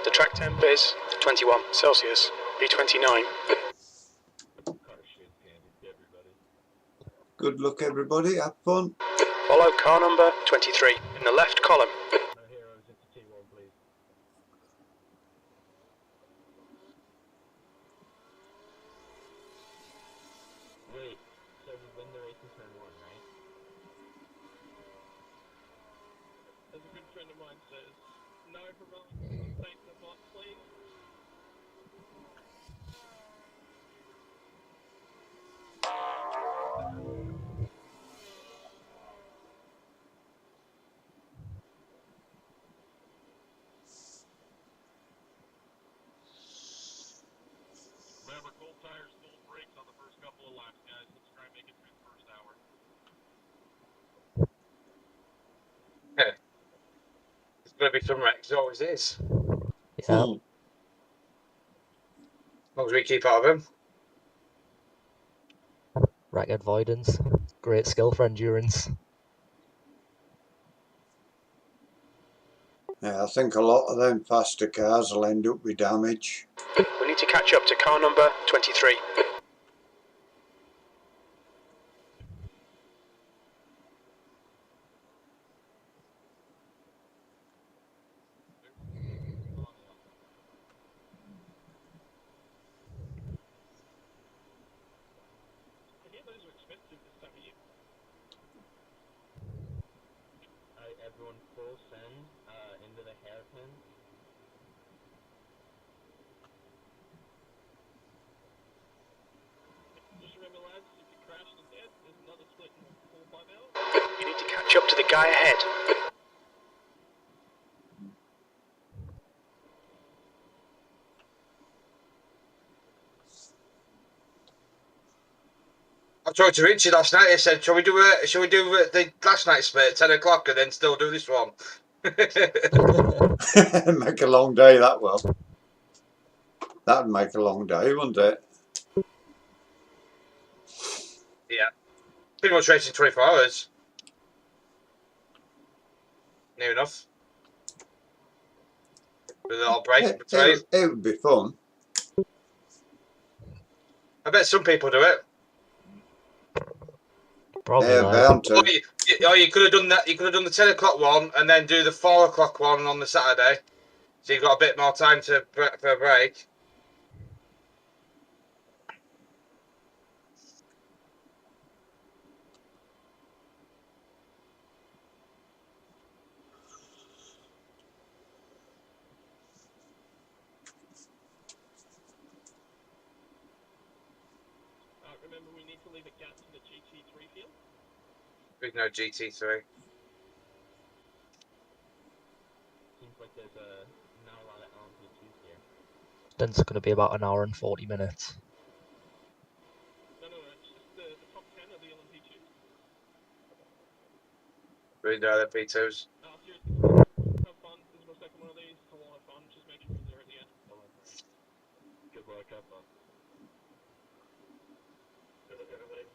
The track temp is 21 Celsius, B29. Good luck, everybody. Have fun. Follow car number 23 in the left column. Wait, so we win the race in turn 1, right? As a good friend of mine says, no promotion, take the bot, please. Remember, cold tires, cold brakes on the first couple of laps, guys. Let's try and make it through the first hour. There's going to be some wrecks, there always is. Yeah. As long as we keep out of them. Wreck avoidance. Great skill for endurance. Yeah, I think a lot of them faster cars will end up with damage. We need to catch up to car number 23. I hear those are expensive this time of year. Everyone full send into the hairpin. Just remember, lads, if you crash and dead, there's another split in 4 or 5 hours. You need to catch up to the guy ahead. I talked to Richie last night. He said, "Shall we do the last night's split at 10 o'clock and then still do this one?" Make a long day, that will. That'd make a long day, wouldn't it? Yeah. Pretty much racing 24 hours. Near enough. With a little break in between. It would be fun. I bet some people do it. Probably They're bound to. Or you could have done that. You could have done the 10 o'clock one and then do the 4 o'clock one on the Saturday. So you've got a bit more time for a break. Remember, we need to leave a gap to the GT3 field. There's no GT3. Seems like there's not a lot of LMP2s here. Then it's going to be about an hour and 40 minutes. No, it's just the top 10 of the LMP2s. Really no other P2s. Seriously, have fun. This is my second one of these. It's a lot of fun. Just make sure you're there at the end. Good luck, have fun. Good luck, everybody.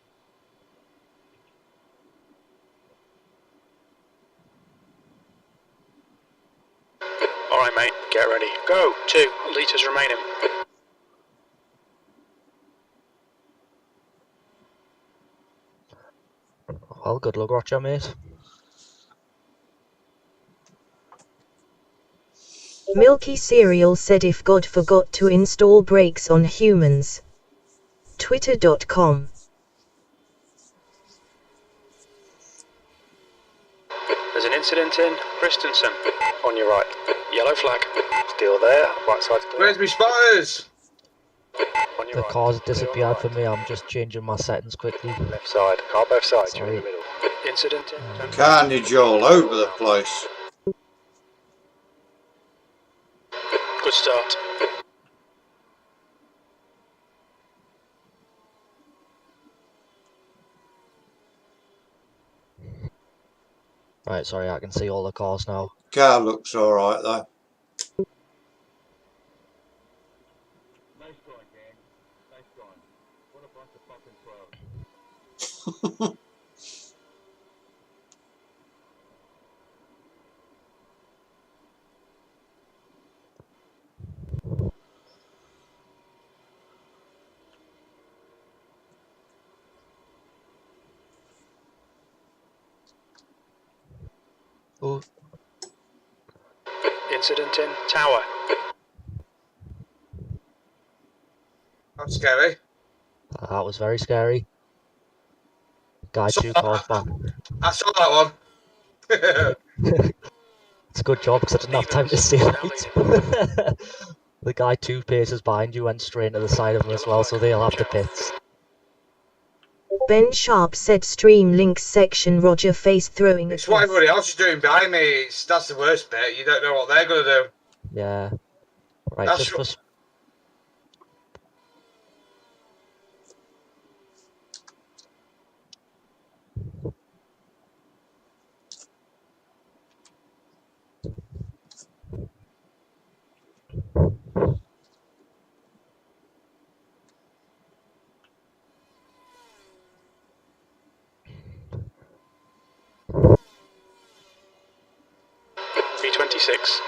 Alright mate, get ready. Go! 2 litres remaining. Well, good luck, Roger, mate. Milky Cereal said if God forgot to install brakes on humans. Twitter.com. There's an incident in Christensen. On your right. Yellow flag. Still there. Right side clear. Where's my spotters? On your The right. car's Clear on disappeared the for right. me. I'm just changing my settings quickly. Left side. Car both sides. You're in Sorry. the middle. Incident in 10 Carnage all over the place. Good start. Right, sorry, I can see all the cars now. Car looks alright though. Nice going, gang. Nice going. What a bunch of fucking pros. Oh, Incident in Tower. That's scary. that was very scary. Guy So 2 cars back. I saw that one. It's a good job because I didn't have time to see it. The guy 2 paces behind you went straight into the side of him as well, so they'll have the pits. Ben Sharp said stream links section Roger face throwing It's what across. everybody else is doing behind me. That's the worst bit. You don't know what they're going to do. Yeah. Right, That's just for... B26.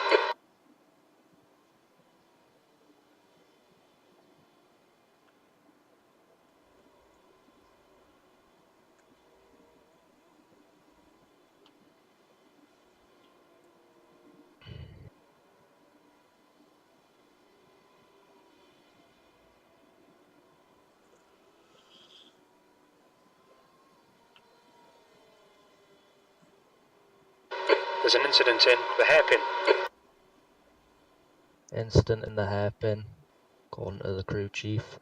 There's an incident in the hairpin. Incident in the hairpin. According to the crew chief.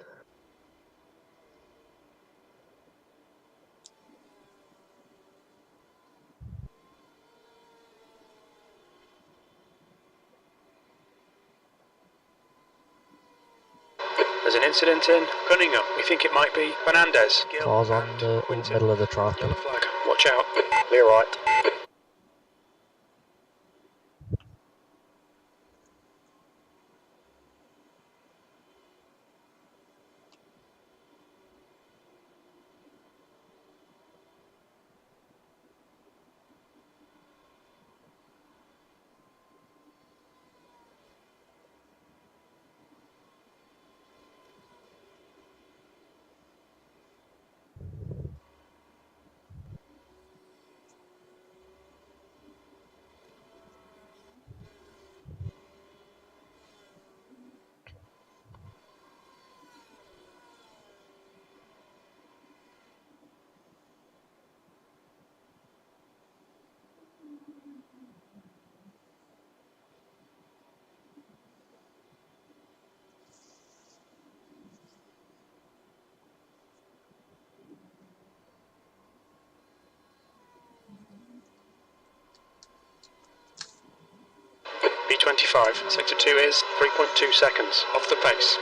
There's an incident in Cunningham. We think it might be Fernandez. Gill Cars on and the Quinton. middle of the track. Yellow flag. Watch out. Clear right. B25. Sector 2 is 3.2 seconds off the pace.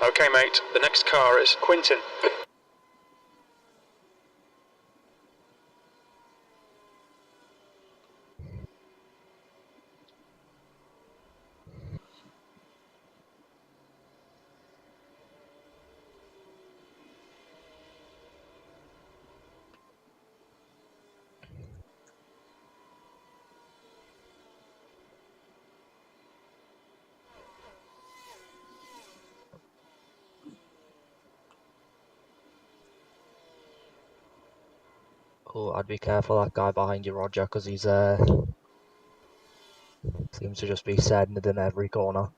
Okay, mate. The next car is Quinton. Oh, I'd be careful that guy behind you, Roger, because he's seems to just be setting it in every corner.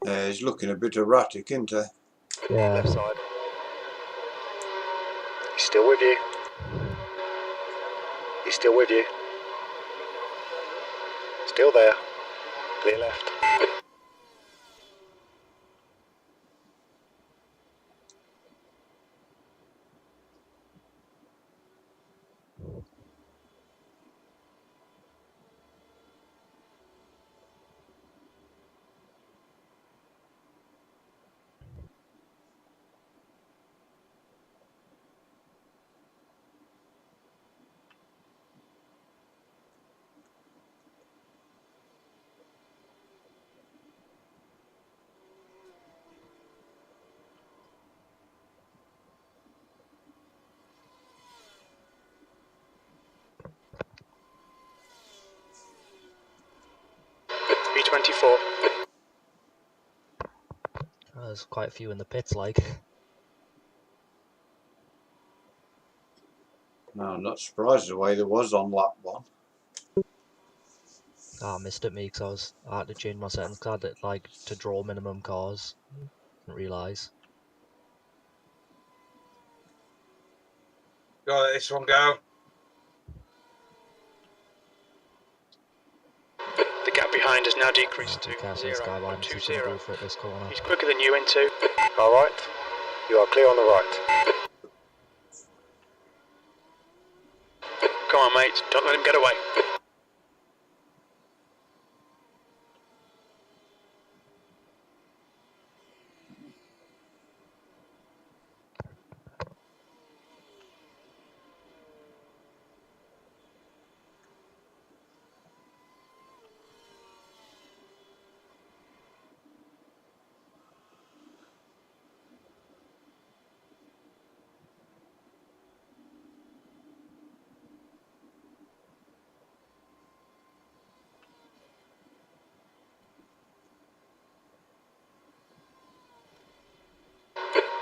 Yeah, he's looking a bit erratic, isn't he? Yeah. Left side. He's still with you. Still with you. Still there. Clear left. B24. There's quite a few in the pits, like. No, I'm not surprised the way there was on lap 1. I missed it, me, because I had to change my settings, because I had to, like, to draw minimum cars. Didn't realise. Go let this one go. The gap behind has now decreased to Careful, this guy behind us, he's going to 0.20. go for it this corner. He's quicker than you into. Alright. You are clear on the right. Come on, mate. Don't let him get away.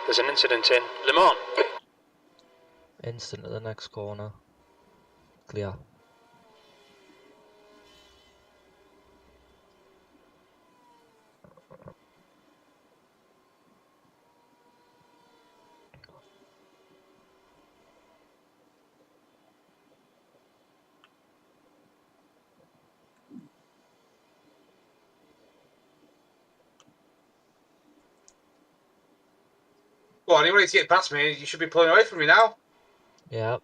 There's an incident in Le Mans. Instant at the next corner. Clear. Go on, you want to get past me? You should be pulling away from me now. Yeah.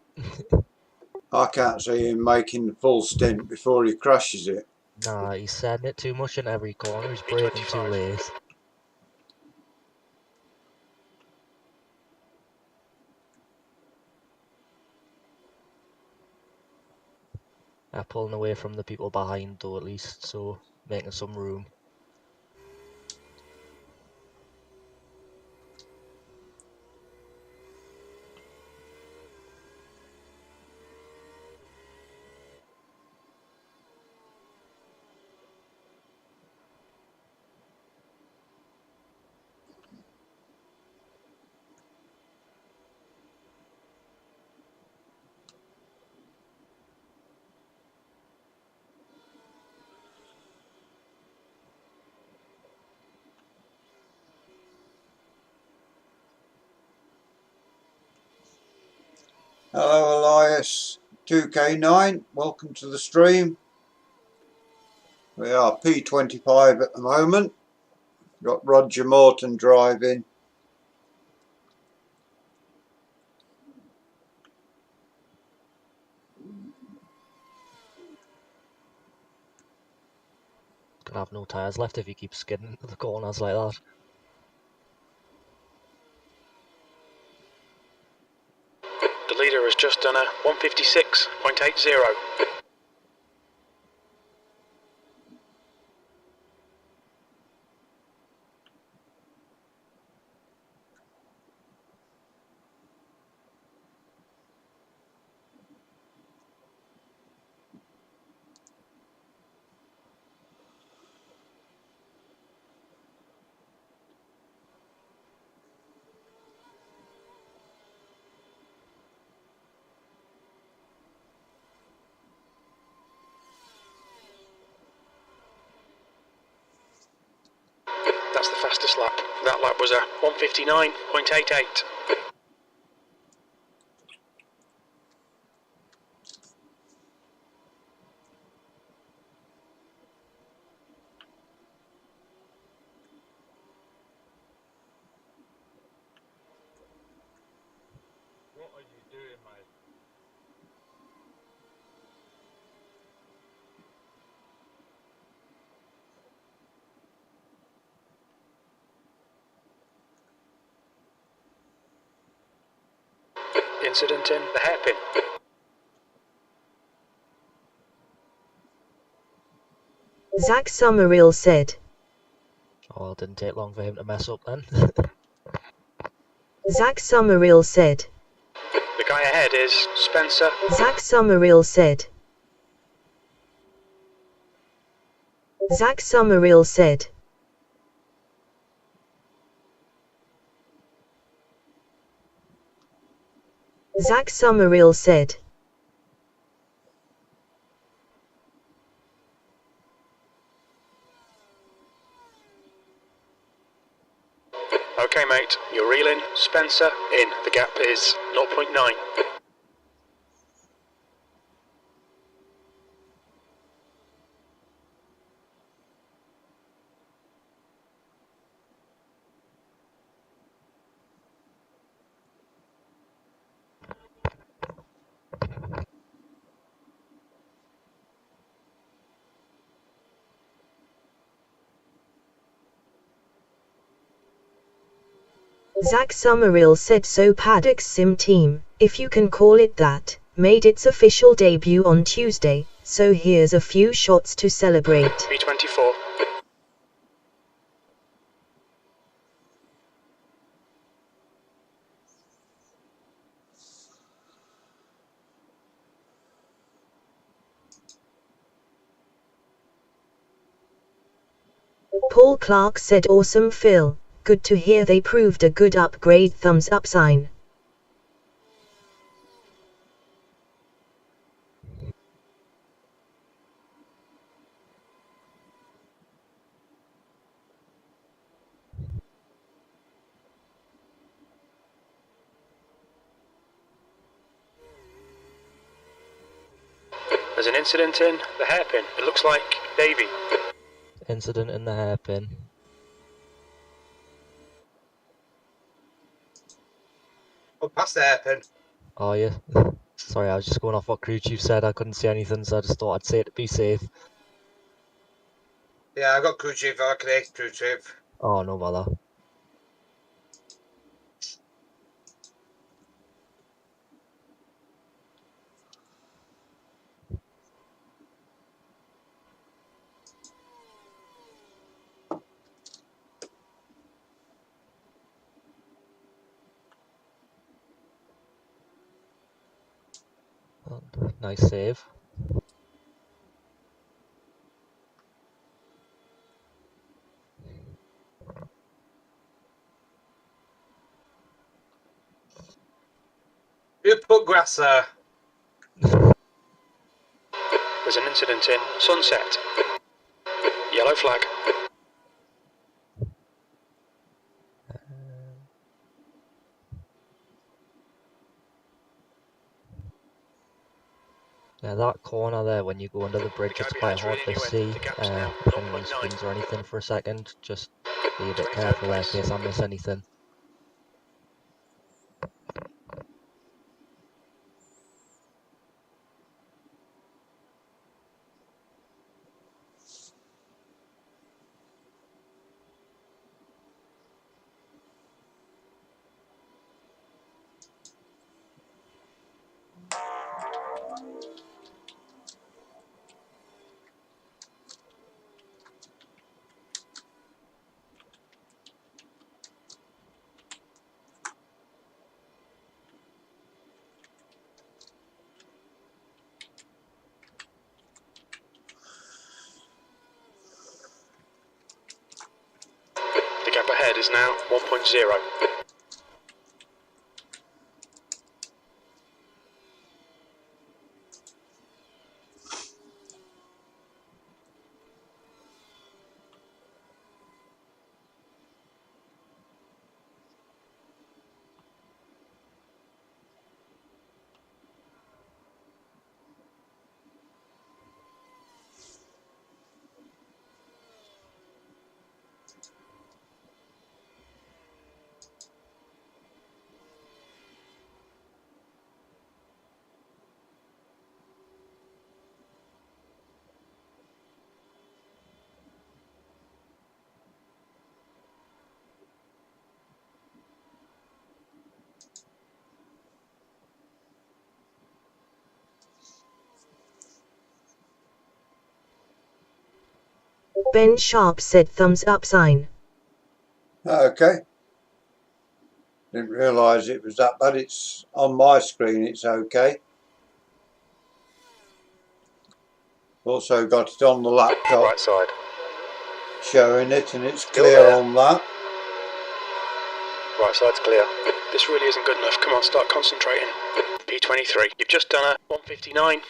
I can't see him making the full stint before he crashes it. Nah, he's setting it too much in every corner, he's braking too late. Pulling away from the people behind though, at least, so making some room. Hello Elias 2K9, welcome to the stream. We are P25 at the moment. Got Roger Morton driving. Gonna have no tyres left if he keeps skidding into the corners like that. The leader has just done a 156.80. That's the fastest lap. That lap was a 159.88. Incident in the hairpin. Zach Summerall said. Oh, well, it didn't take long for him to mess up then. Zach Summerall said. The guy ahead is Spencer. Zach Summerall said. Zach Summerall said. Zach Summerall said. Okay, mate, you're reeling. Spencer in. The gap is 0.9. Zach Summerall said so. Paddock's sim team, if you can call it that, made its official debut on Tuesday, so here's a few shots to celebrate. B24. Paul Clark said awesome Phil, good to hear they proved a good upgrade. Thumbs up sign. There's an incident in the hairpin. It looks like Davey. Incident in the hairpin. Oh, past the hairpin. Oh yeah. Sorry, I was just going off what crew chief said. I couldn't see anything, so I just thought I'd say it to be safe. Yeah, I got crew chief. I can hate crew chief. Oh, no bother. Nice save. Who put grass there? There's an incident in Sunset. Yellow flag. Yeah, that corner there, when you go under the bridge, it's quite hard to see if anyone spins or anything for a second. Just be a bit careful there in case I miss anything. The gap ahead is now 1.0. Ben Sharp said thumbs up sign. Okay. Didn't realise it was that bad. It's on my screen, it's okay. Also got it on the laptop. Right side. Showing it, and it's Still clear there. on that. Right side's clear. This really isn't good enough. Come on, start concentrating. P23. You've just done a 159.20.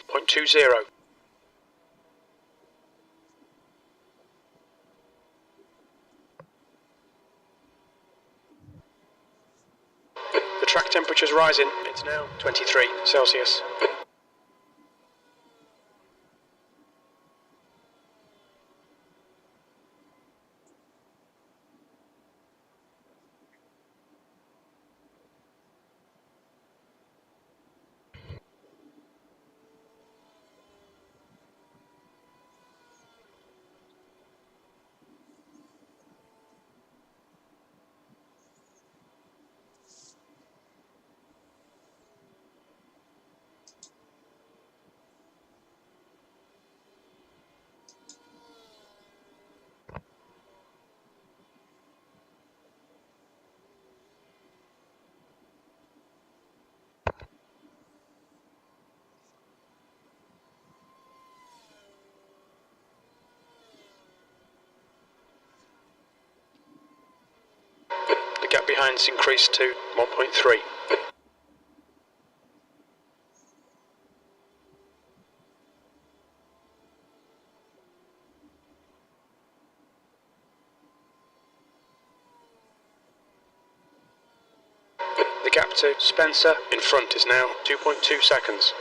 The track temperature's rising. It's now 23 Celsius. The gap behind's increased to 1.3. The gap to Spencer in front is now 2.2 seconds.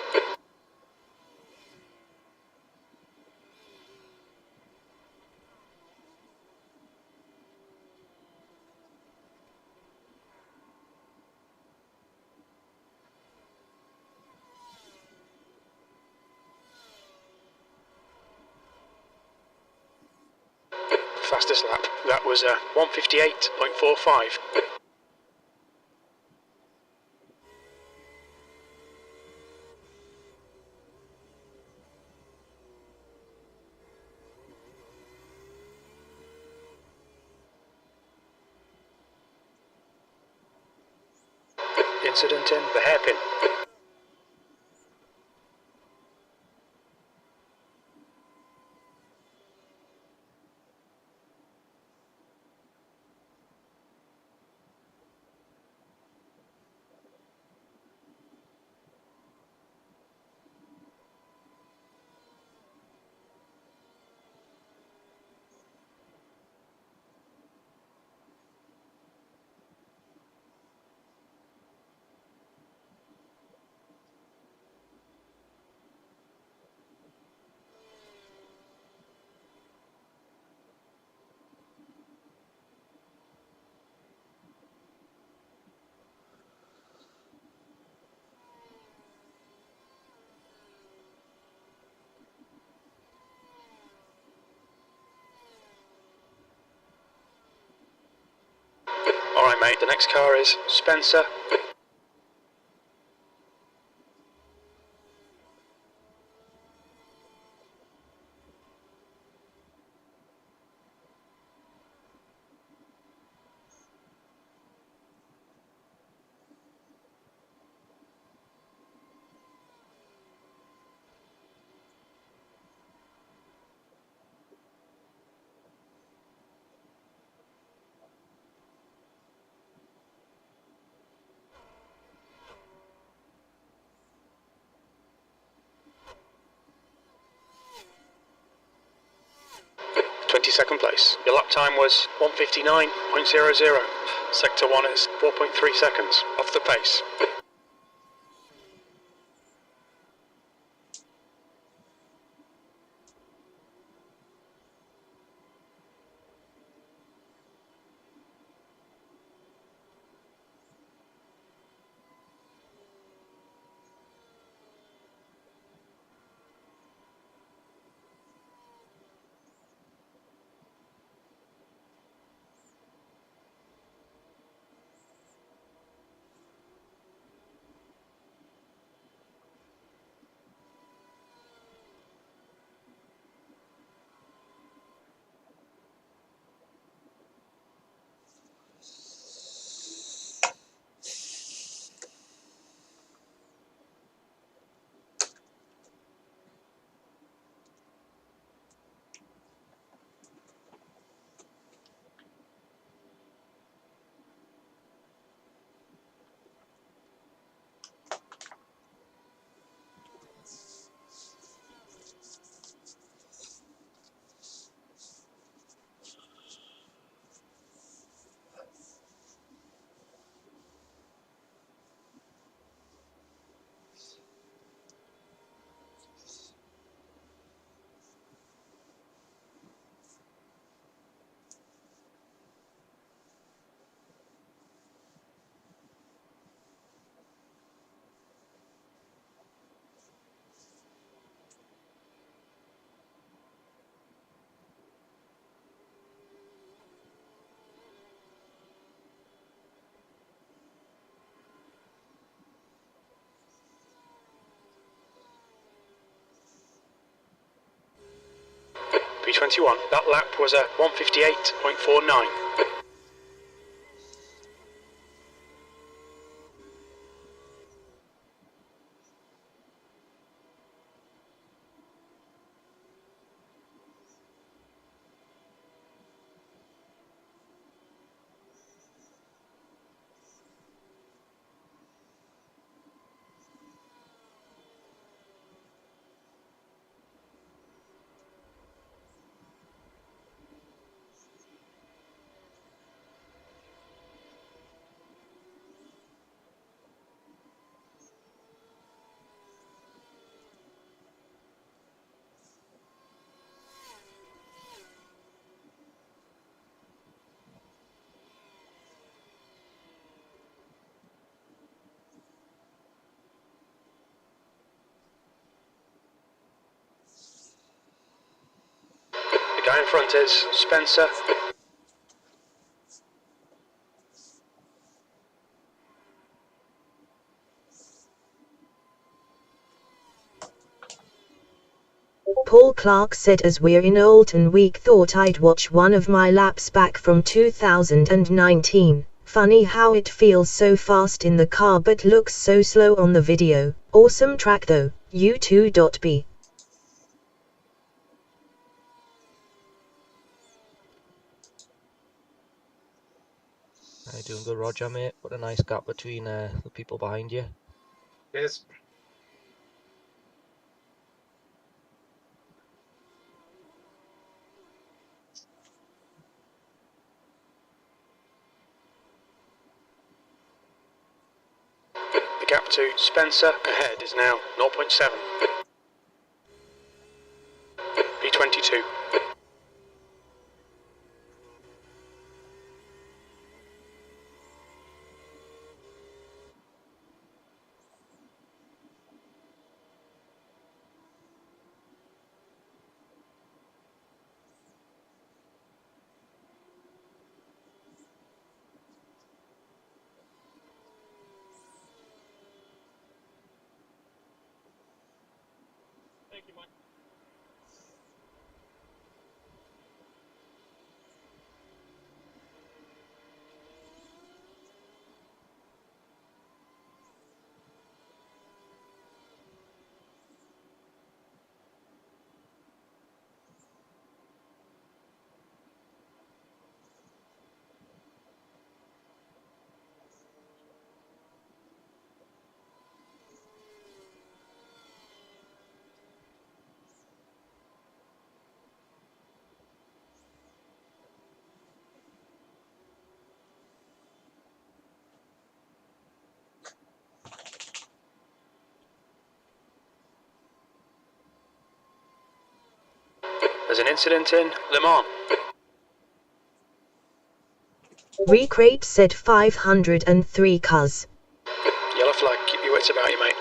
Fastest lap. That was a 158.45. Incident in the hairpin. Alright mate, the next car is Spencer. Second place. Your lap time was 159.00. Sector 1 is 4.3 seconds off the pace. B21. That lap was a 158.49. The guy in front is Spencer. Paul Clark said, as we're in Oulton Week, thought I'd watch one of my laps back from 2019. Funny how it feels so fast in the car but looks so slow on the video. Awesome track though. U2.B. Doing good, Roger, mate. Put a nice gap between the people behind you. Yes. The gap to Spencer ahead is now 0.7. B22. Thank you, Mike. There's an incident in Le Mans. Recrate said 503 cuz. Yellow flag, keep your wits about you, mate.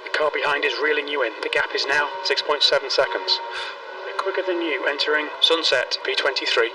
The car behind is reeling you in. The gap is now 6.7 seconds. A bit quicker than you entering Sunset, P23.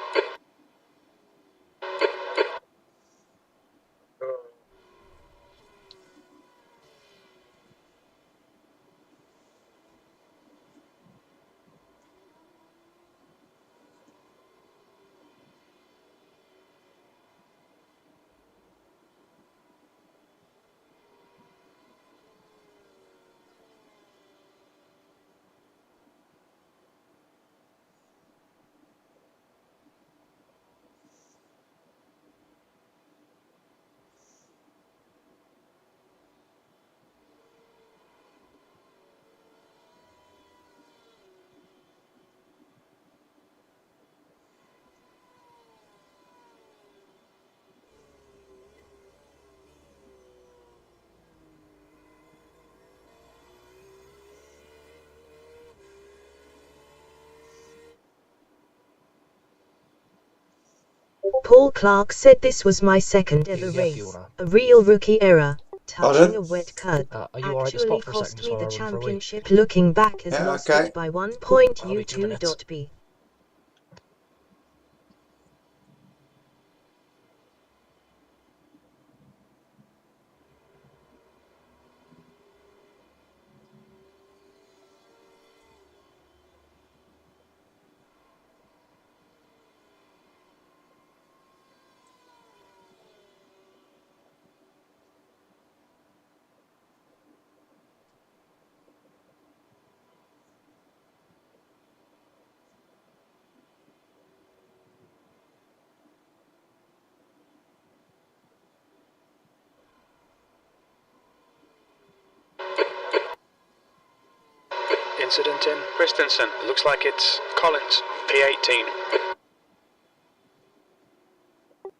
Paul Clark said this was my second ever Yeah, race. Fiona. A real rookie error. Touching Pardon? a wet curb. Are you alright to Actually stop for a cost second me so I the run for a wee? championship. Looking back has Yeah, lost okay. it by 1 point. That'll be 2 minutes. U2.B. Incident in Christensen. It looks like it's Collins, P18.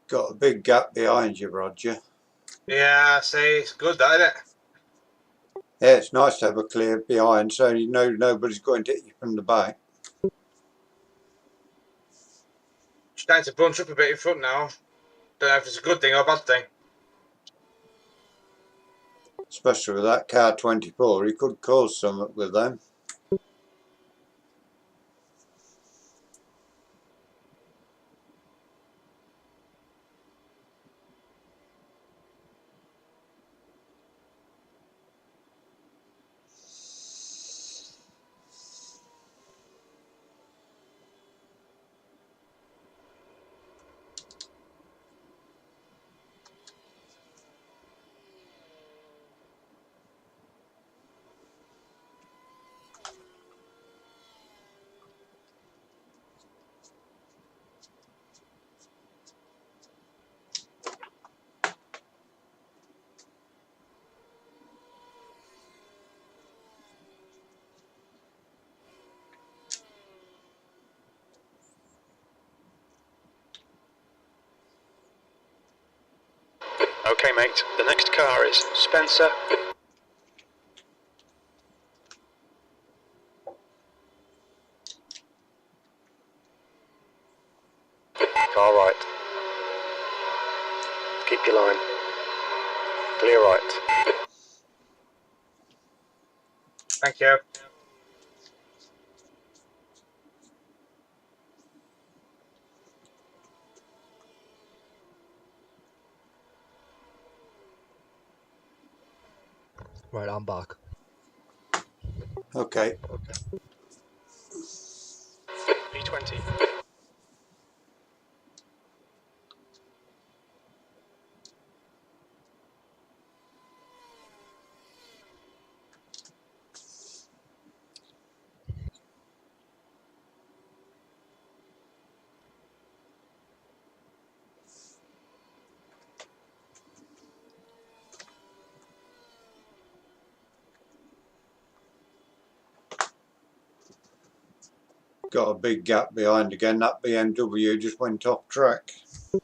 Got a big gap behind you, Roger. Yeah, see, it's good, that, isn't it? Yeah, it's nice to have a clear behind so you know nobody's going to hit you from the back. Starting to bunch up a bit in front now. Don't know if it's a good thing or a bad thing. Especially with that car 24, he could cause something with them. Okay, mate. The next car is Spencer. Car right. Keep your line. Clear right. Thank you. Right, I'm back. Okay. P20. Got a big gap behind again. That BMW just went off track. That's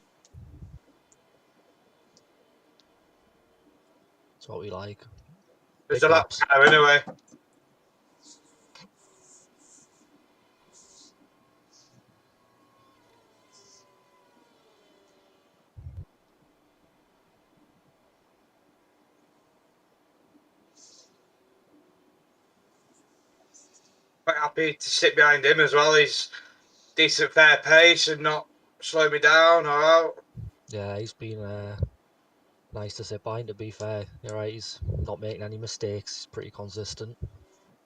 what we like. There's Big a lap gaps. car anyway. Quite happy to sit behind him as well. He's decent fair pace and not slow me down or out. Yeah, he's been nice to sit behind, to be fair. You're right, he's not making any mistakes. He's pretty consistent.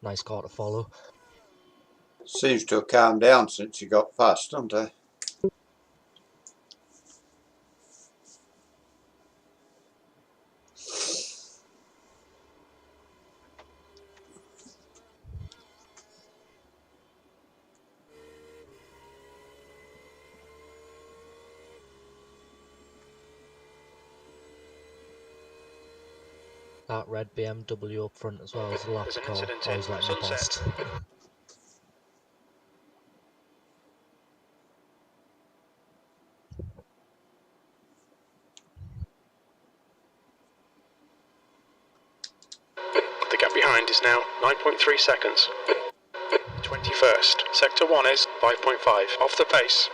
Nice car to follow. Seems to have calmed down since he got past, doesn't he? That red BMW up front as well as the lap There's an car. incident Always in letting you Sunset. past. The gap behind is now 9.3 seconds. 21st. Sector 1 is 5.5. Off the pace.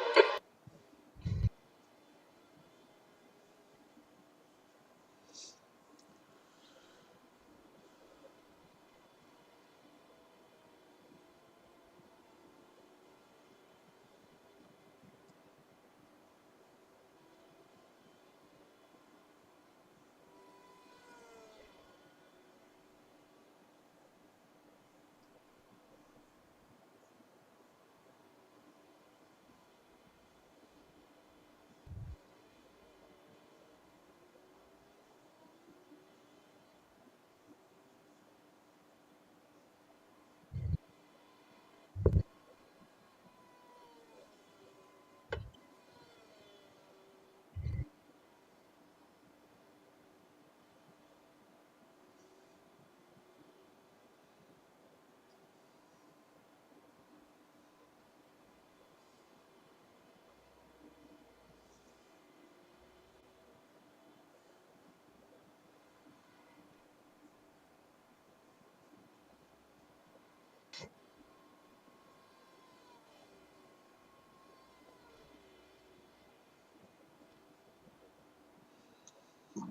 The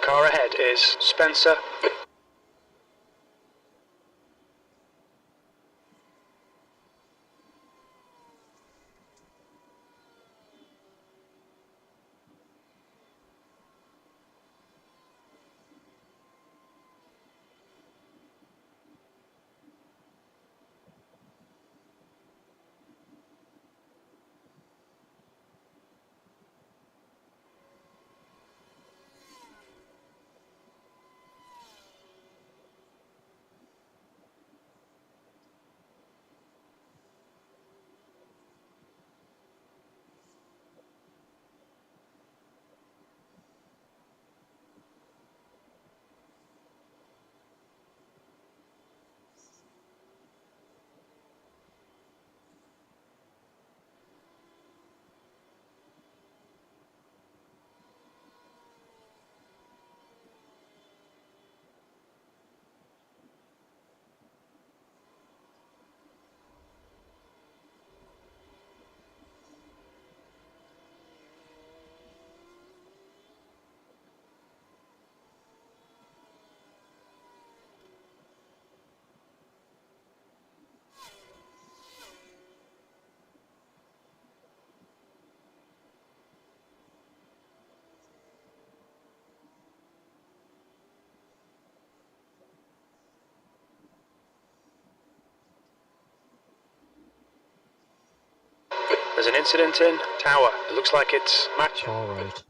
car ahead is Spencer. There's an incident in Tower. It looks like it's matching. All right.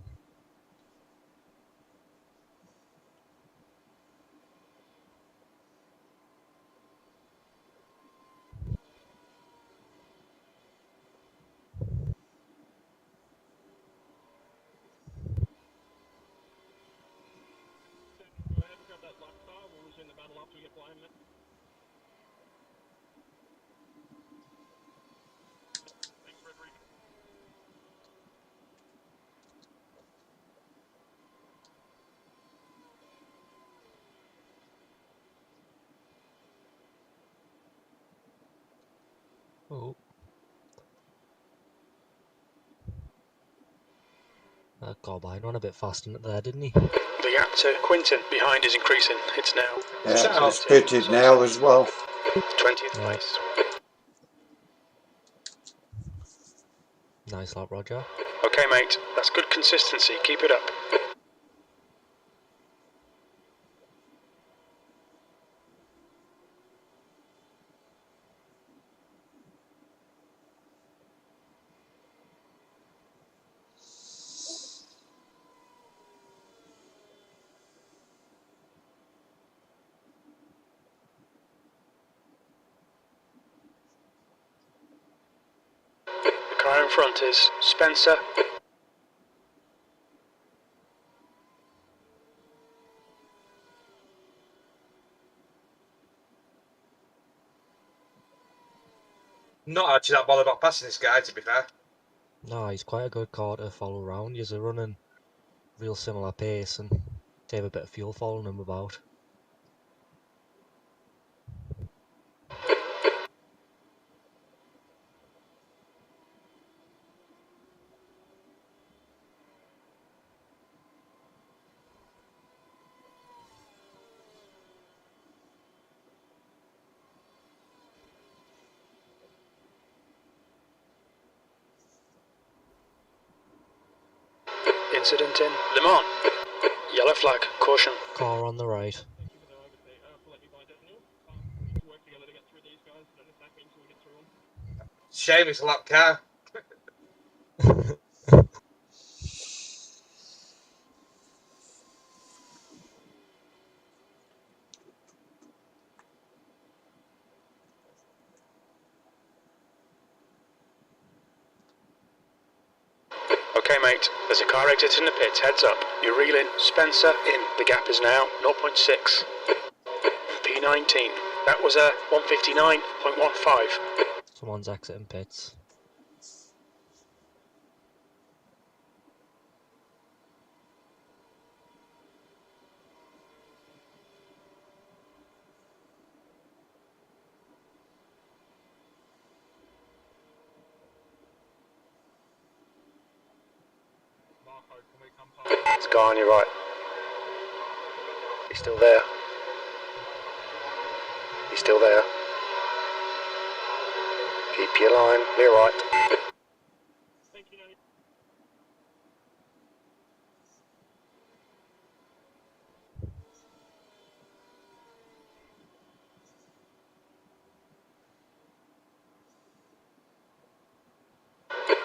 Go ahead and grab that lap star. We'll resume the battle after we get flying it. Thanks, Frederick. Oh. That got by on a bit fast there, didn't he? The gap to Quinton behind is increasing. It's now Yeah, it's pitted now as well. 20th Yeah. place. Nice lap, Roger. Okay, mate. That's good consistency. Keep it up. The car in front is Spencer. Not actually that bothered about passing this guy, to be fair. No, he's quite a good car to follow around. You're running real similar pace and save a bit of fuel following him about. Incident in Le Mans. Yellow flag. Caution. Car on the right. Thank you for the overtake. For letting me by Daniel. We need to work together to get through these guys. Then attack me until we get through them. Shame it's a lap car. Okay, mate. There's a car exiting the pits. Heads up. You're reeling. Spencer in. The gap is now 0.6. P19. That was a 159.15. Someone's exiting pits. Mark There's a guy on your right. He's still there. He's still there. Keep your line, clear right.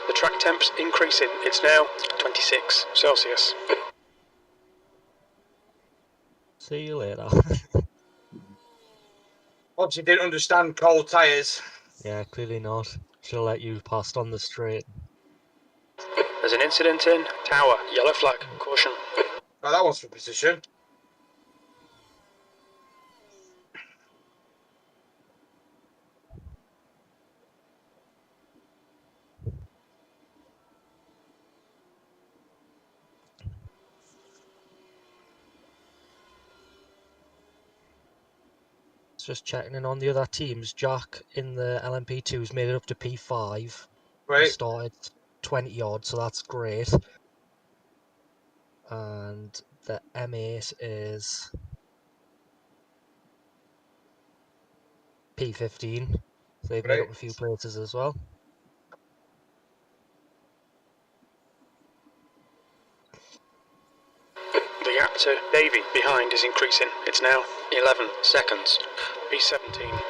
The track temp's increasing. It's now 26 Celsius. See you later. Obviously didn't understand cold tyres. Yeah, clearly not. Should have let you past on the straight. There's an incident in Tower. Yellow flag. Caution. Oh, that one's for position. Just checking in on the other teams. Jack in the LMP2's made it up to P5. He Right. started 20 odd, so that's great. And the M8 is P15. So they've made Right. up a few places as well. The gap to Davy behind is increasing. It's now 11 seconds. P17.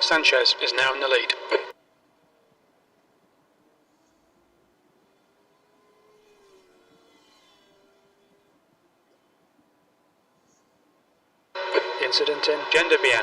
Sanchez is now in the lead. Incident in Gender Bien.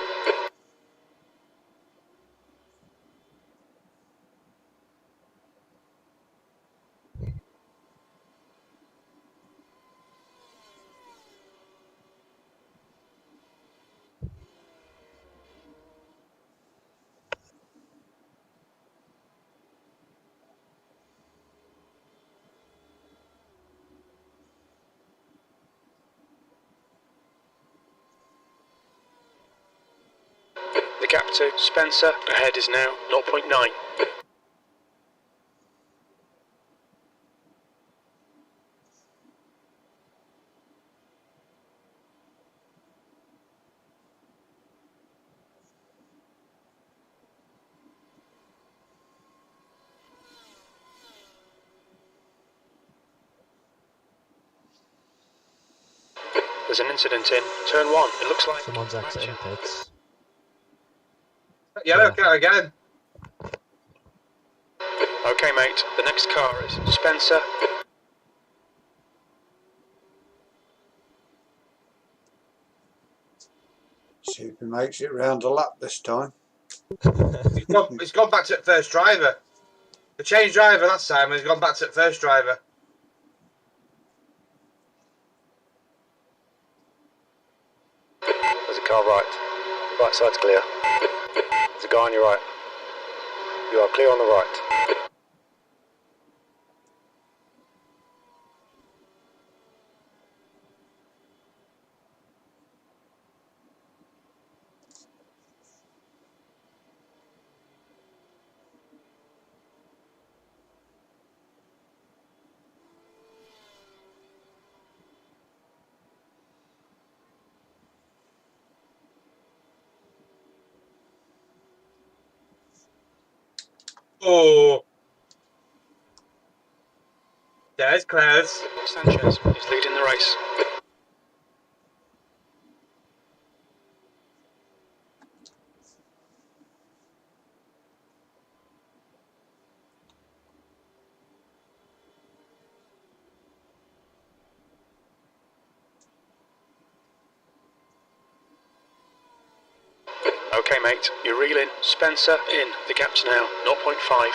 The gap to Spencer ahead is now 0.9. There's an incident in turn 1. It looks like Someone's exiting pits. Yellow Yeah. car again. Okay, mate. The next car is Spencer. See if he makes it round the lap this time. He's gone back to the first driver. They changed driver last time and he's gone back to the first driver. There's a car right. Right side's clear. There's a guy on your right. You are clear on the right. Oh. There's Claire's. Sanchez is leading the race. Okay, mate, you're reeling. Spencer in. The gap's now 0.5.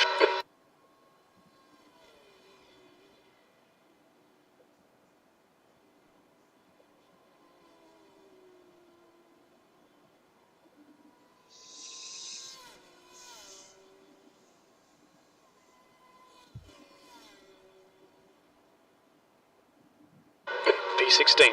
P16.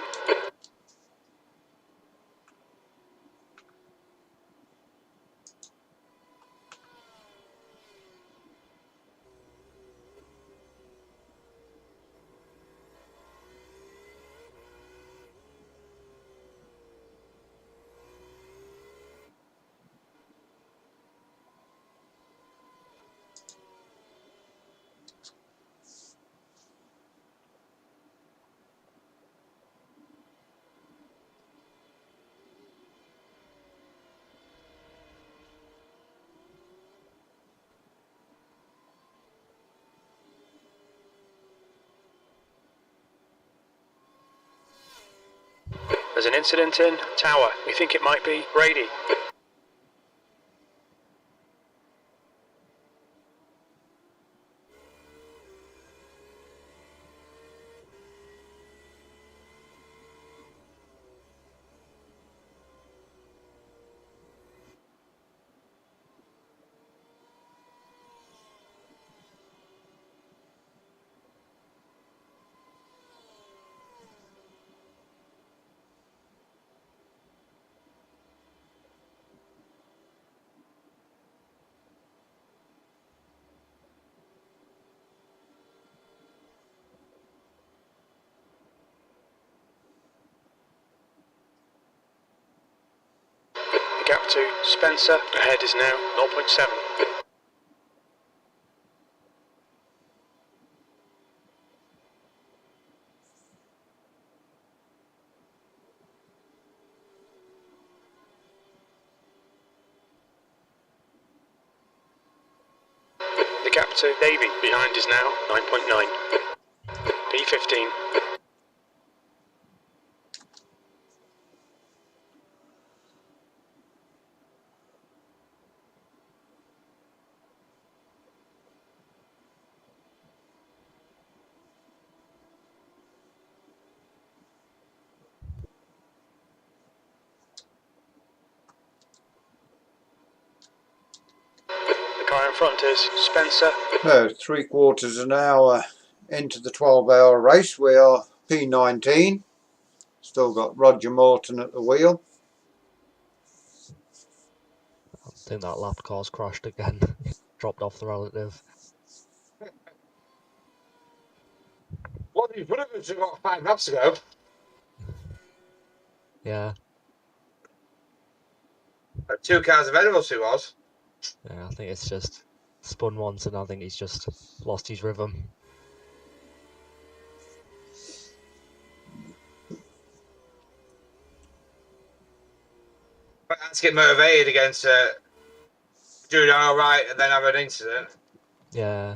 There's an incident in Tower. We think it might be Brady. The gap to Spencer ahead is now 0.7. The gap to Davey behind is now 9.9. P15. The car in front is Spencer. So 3/4 an hour into the 12-hour race. We are P19. Still got Roger Morton at the wheel. I think that lap car's crashed again. Dropped off the relative. What these brothers have got 5 laps ago. Yeah, 2 cars ahead of us, he was. yeah, I think it's just spun once and I think he's just lost his rhythm. But let's get motivated against doing all right and then have an incident. Yeah.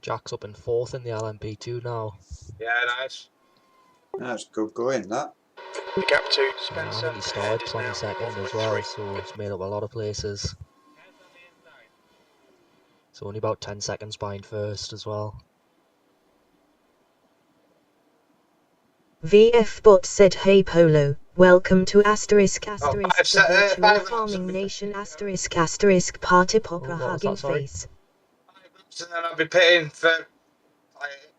Jack's up in 4th in the LMP2 now. Yeah, nice. That's good going, that. The gap to I Spencer think he ahead started is now 22nd as 0.3. well, so it's made up a lot of places. So only about 10 seconds behind first as well. VF Bot said, "Hey Polo, welcome to asterisk Oh, asterisk the 5 virtual laps farming nation asterisk asterisk party popper what was hugging that, sorry? face." 5 laps and then I'll be pitting for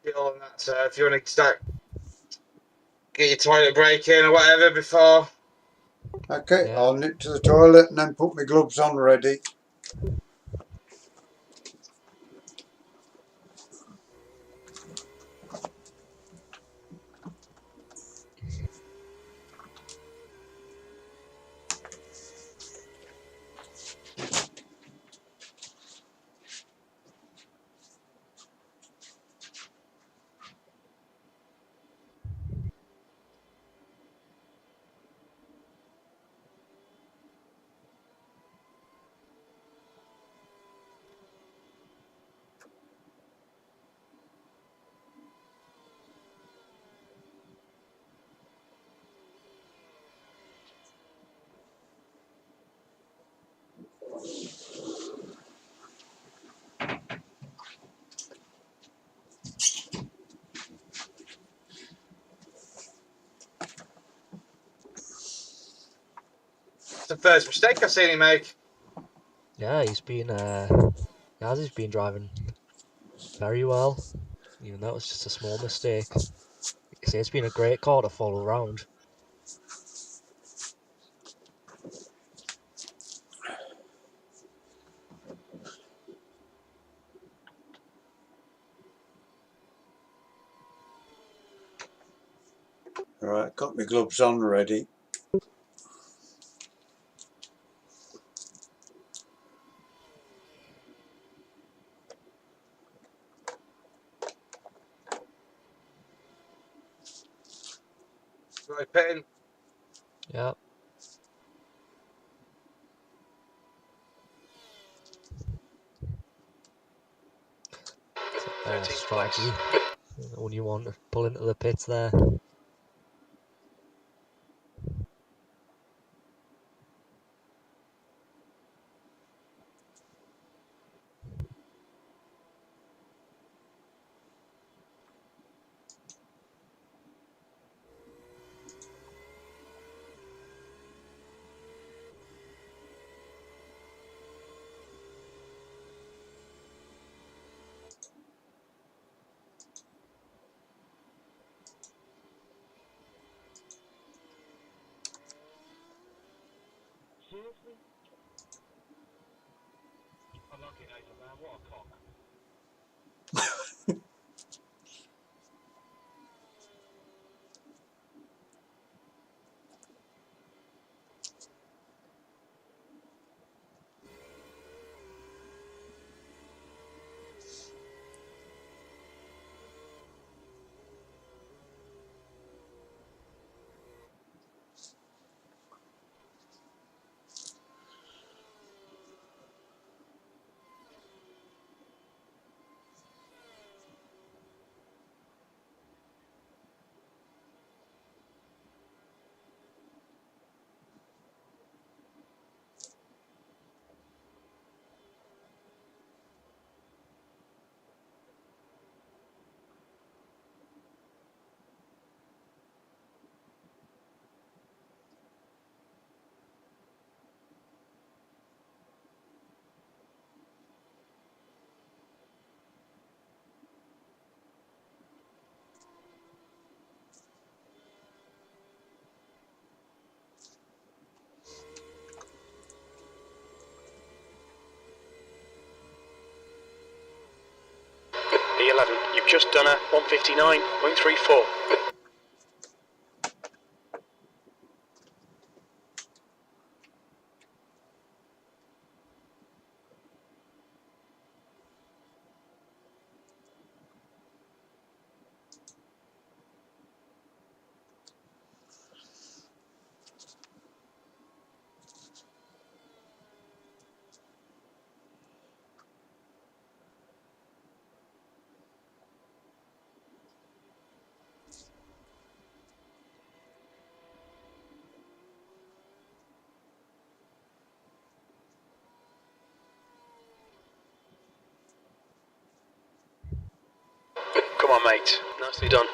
fuel and that. So if you want to start, get your toilet break in or whatever before. Okay, Yeah. I'll nip to the toilet and then put my gloves on ready. first mistake I've seen him make. Yeah, he's been he's been driving very well, even though it was just a small mistake. Like I say, it's been a great car to follow around. Right, got my gloves on ready. Right, pitting. Yeah. Strategy. Only one to pull into the pits there. Seriously? Unlucky Nathan, man. What a cock. E11, you've just done a 159.34. Come on, mate. Nicely done.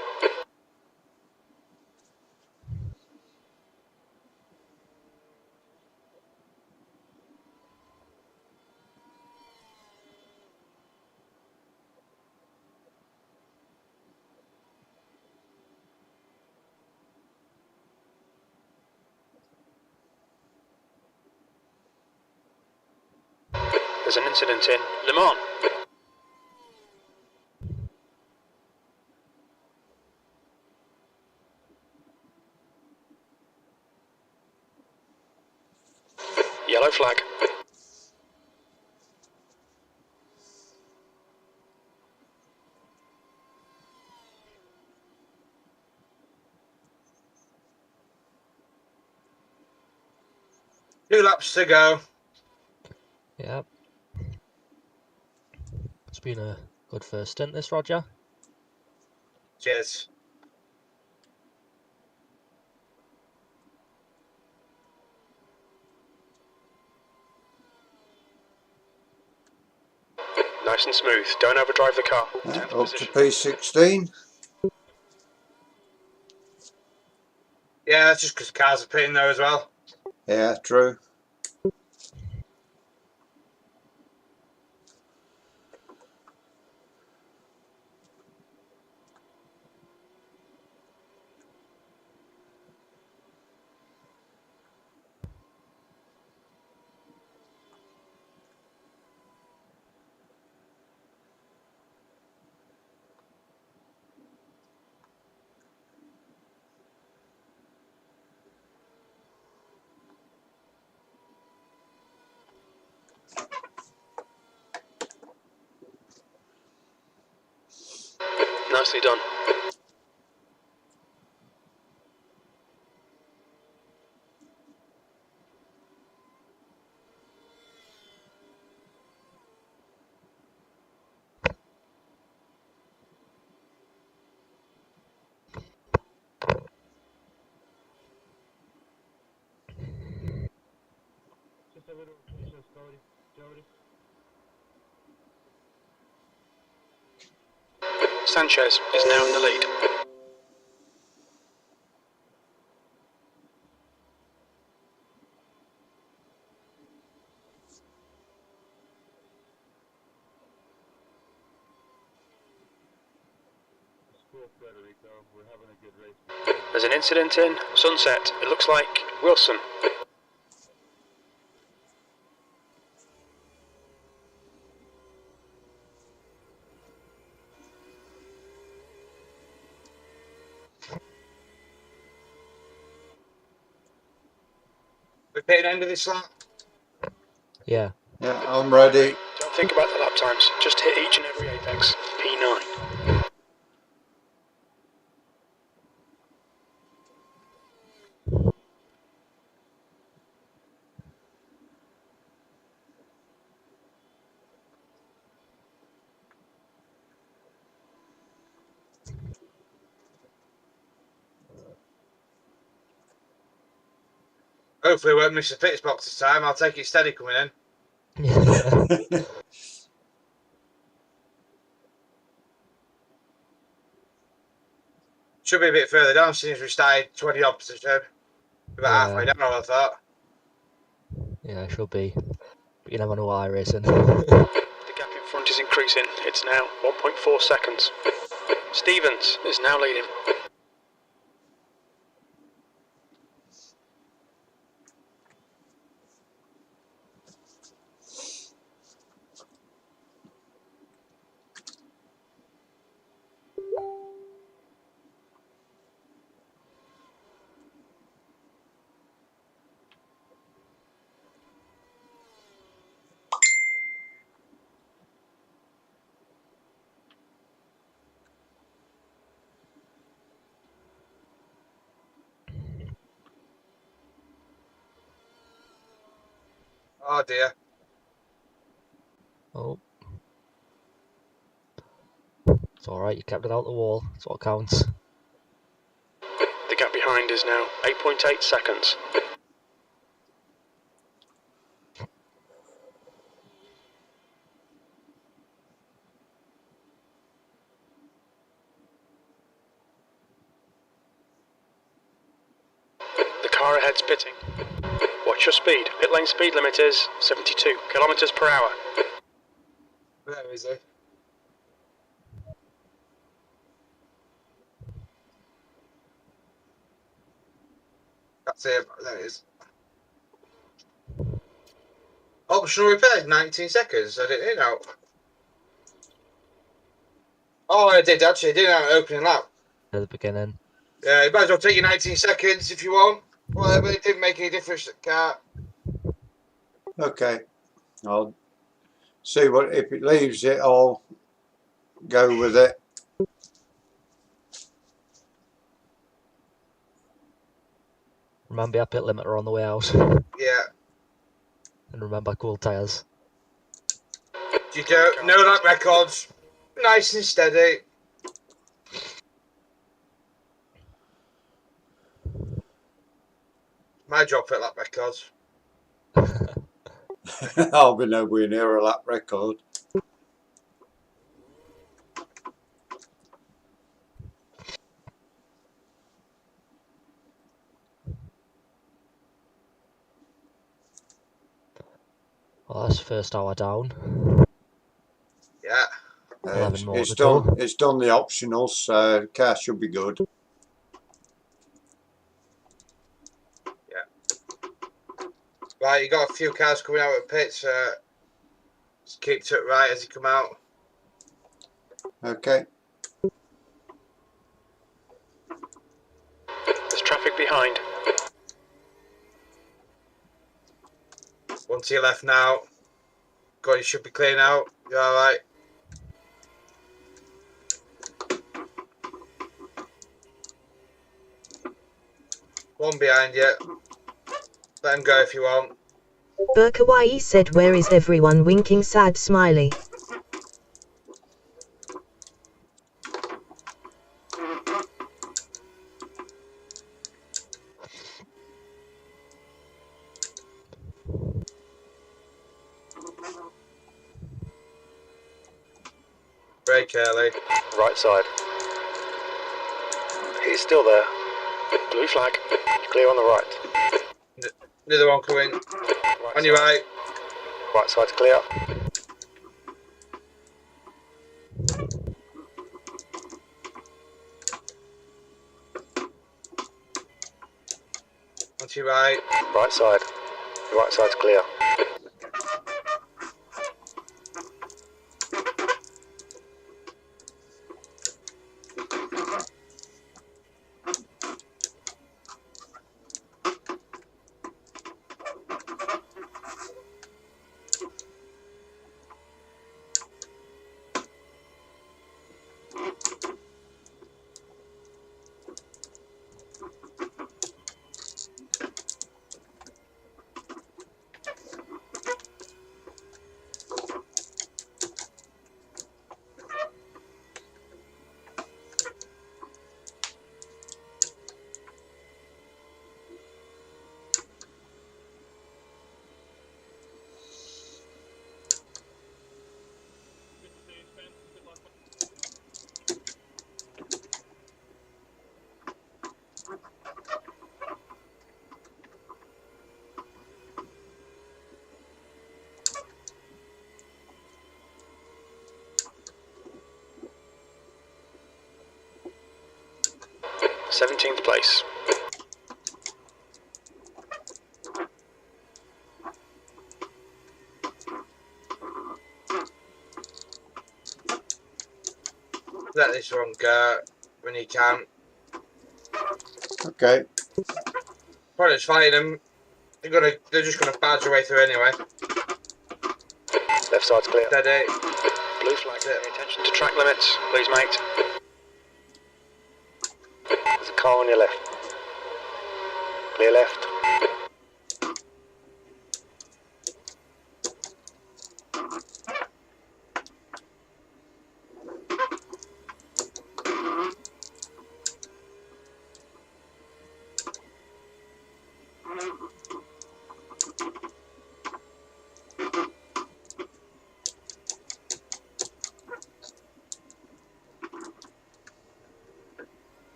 There's an incident in Le Mans. Yellow flag. Two laps to go. Yeah. It's been a good first stint, this, Roger. Cheers. Nice and smooth. Don't overdrive the car. Up to P16. Yeah, that's just because cars are pitting there as well. Yeah, true. Nicely done. Just a bit of just Cody. Jody. Sanchez is now in the lead. We're having a good race. There's an incident in Sunset. It looks like Wilson. We're pitting end of this lap. Yeah. Yeah, I'm ready. Don't think about the lap times. Just hit each and every apex. P9. Hopefully we won't miss the pits box this time. I'll take it steady coming in. Should be a bit further down since we started 20 odd position. About halfway down, I thought. Yeah, it should be. But you never know what iracing. The gap in front is increasing. It's now 1.4 seconds. Stevens is now leading. Oh dear. Oh. It's alright, you kept it out the wall. That's what counts. The gap behind is now 8.8 seconds. The car ahead's pitting. Watch your speed. Pit lane speed limit is 72 kilometers per hour. Where is he? That's it. There it is. Optional repair, 19 seconds. I didn't know. Oh, I did actually. I did have an opening lap. At the beginning. Yeah, you might as well take your 19 seconds if you want. Whatever, it didn't make any difference to the car. Okay, I'll see what if it leaves it. I'll go with it. Remember your pit limiter on the way out. Yeah. And remember cool tyres. You don't. No lap records. Nice and steady. My job for lap records. I'll be nowhere near a lap record. Well, that's first hour down. Yeah. 11 more It's to go. done. It's done the optionals, so the car should be good. Right, you got a few cars coming out of the pits. Just keep to it right as you come out. Okay. There's traffic behind. One to your left now. God, you should be clear now. You're alright. One behind you. Let him go if you want. Burkawaii said, where is everyone? Winking sad smiley. Brake early. Right side. He's still there. Blue flag. Clear on the right. Another one coming. Right On your side. right. Right side's clear. On your right. Right side. Right side's clear. Seventeenth place. Let this one go when you can. Okay. Probably just fighting them. They're just gonna barge their way through anyway. Left side's clear. Steady. Blue flag. Pay attention to track limits, please, mate. There's a car on your left. Clear left.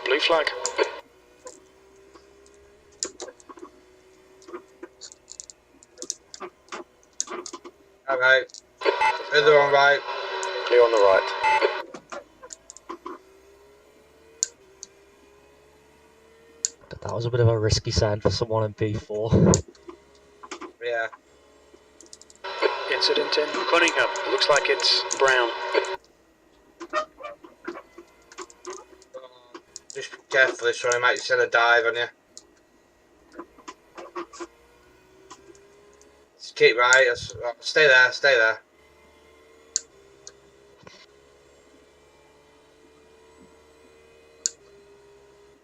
Blue flag. Okay. Other one right. Clear on the right. That was a bit of a risky send for someone in P4. Yeah. Incident in Cunningham. Looks like it's brown. Just be careful this one, he might send a dive on you. Just keep right. Stay there, stay there.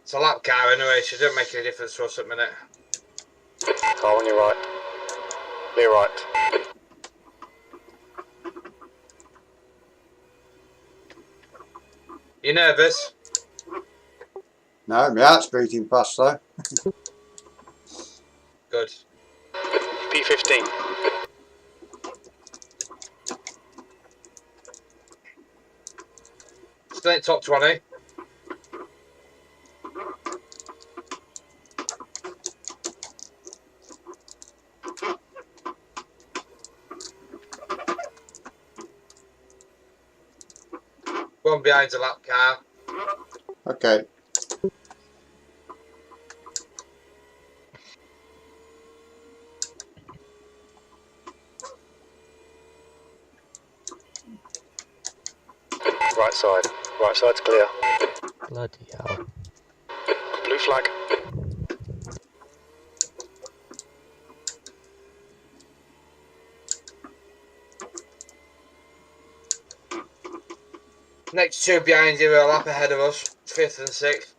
It's a lap car anyway, so it doesn't make any difference to us at the minute. Car on your right. Clear right. You nervous? No, my heart's beating fast though. Good. P15. Still in top 20. One behind the lap car. Okay. Right side. Right side's clear. Bloody hell. Blue flag. Next two behind you are a lap ahead of us. 5th and 6th.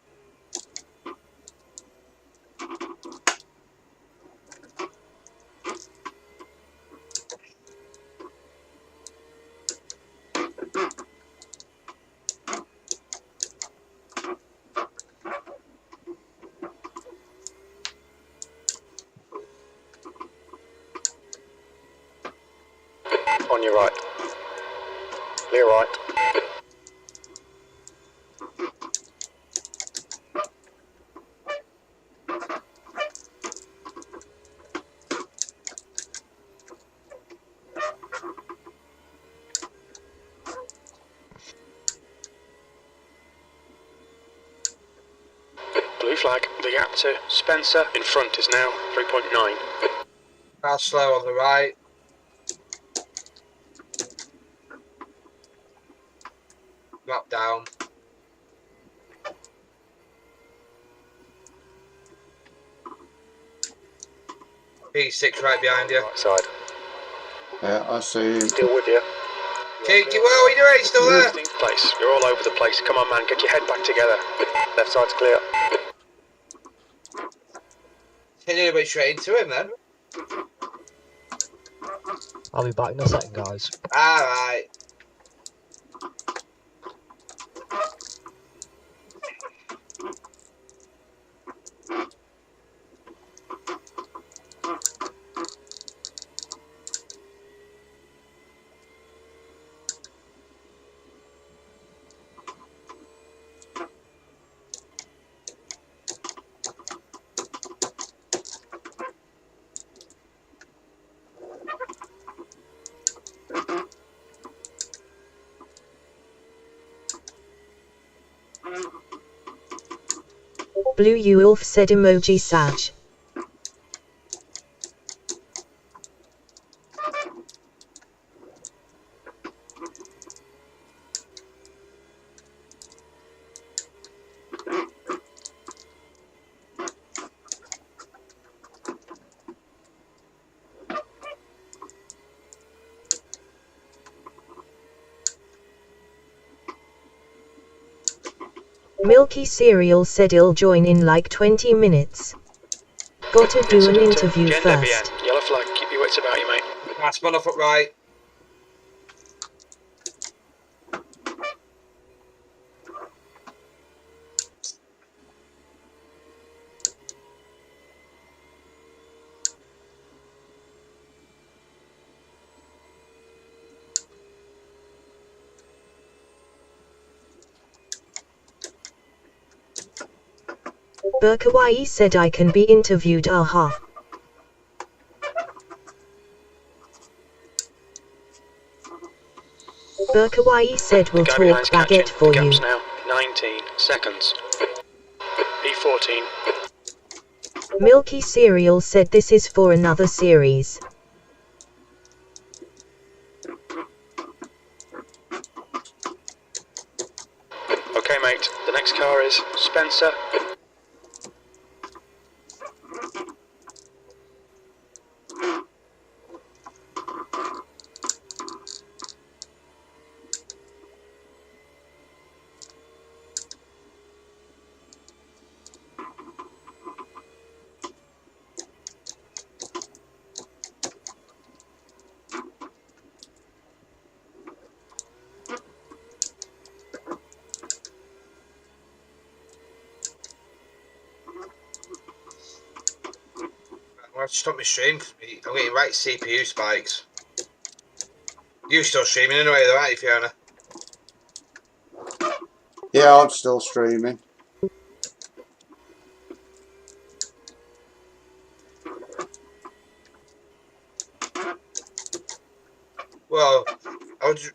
on your right. Clear right. Blue flag. The gap to Spencer in front is now 3.9. I'll slow on the right. Drop down. P6 right behind you. Right side. Yeah, I see him. Still with you. Cheeky, what are you doing? Still there? 16th place. You're all over the place. Come on, man. Get your head back together. Left side's clear. Hitting a bit straight into him then. I'll be back in a second, guys. Alright. Blue you Ulf said emoji Sag. Milky Cereal said he'll join in like 20 minutes. Gotta do an interview first. Yellow flag. Keep your wits about you, mate. Last one off up right. Burkawai said I can be interviewed, aha. Burkawai said we'll talk baguette for you. Now 19 seconds. P14. Milky Cereal said this is for another series. Okay, mate. The next car is Spencer. I'll have to stop my stream because I'm getting right CPU spikes. You still streaming anyway, though, aren't you, Fiona? Yeah, I'm still streaming. Well, I was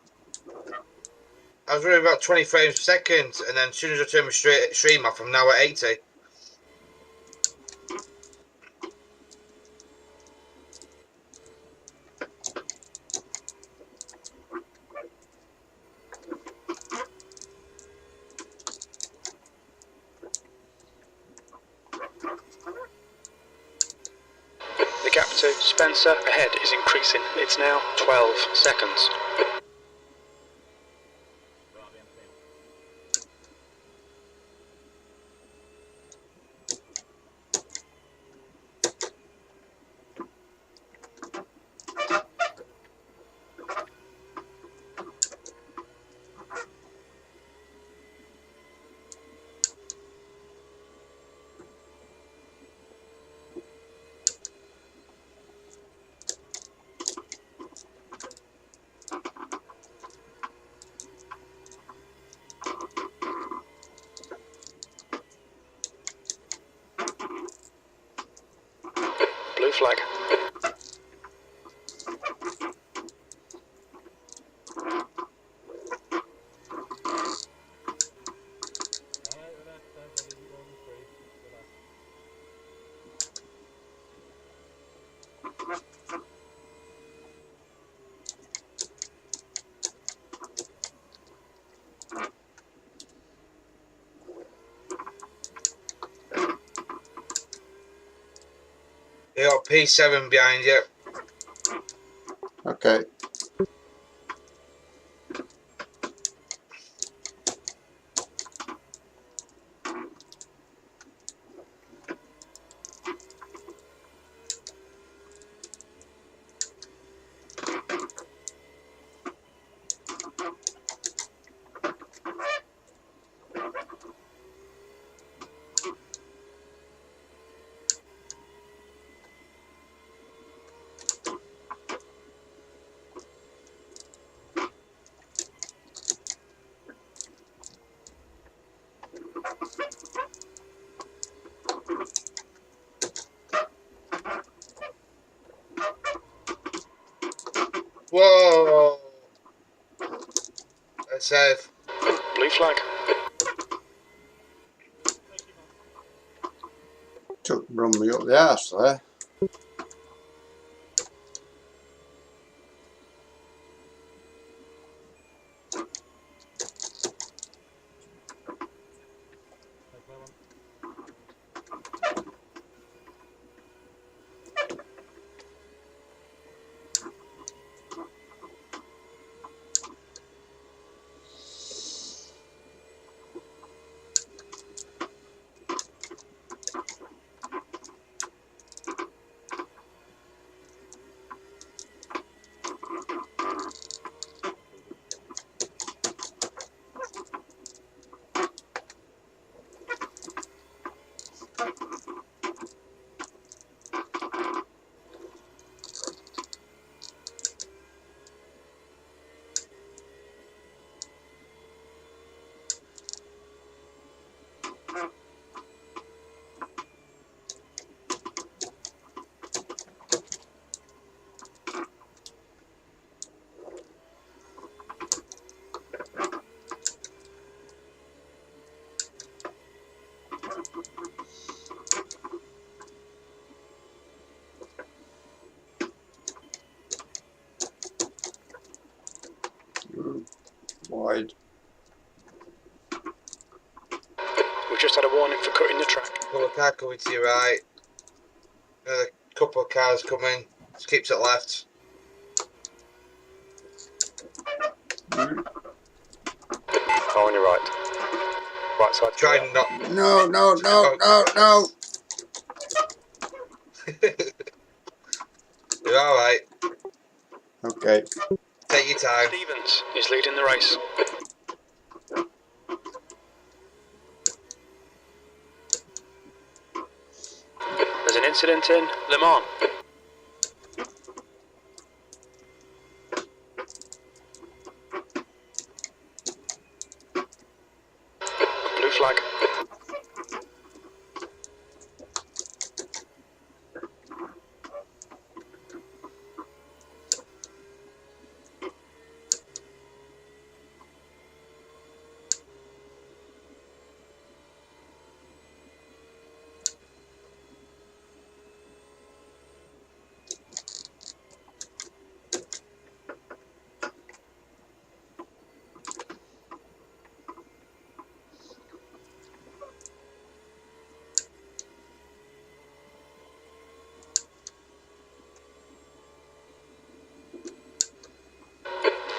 running about 20 frames per second, and then as soon as I turn my stream off, I'm now at 80. The gap to Spencer ahead is increasing. It's now 12 seconds. P7 behind you. Okay. Whoa! That's safe. Blue flag. Took run me up the arse there. Wide. We've just had a warning for cutting the track. Couple of cars coming to your right. Another couple of cars coming. Just keeps it left. Oh, on your right. Right side. Try and not. No, no, no, no, no. You're alright. Okay. Take your time. Stevens is leading the race. There's an incident in Le Mans. Blue flag.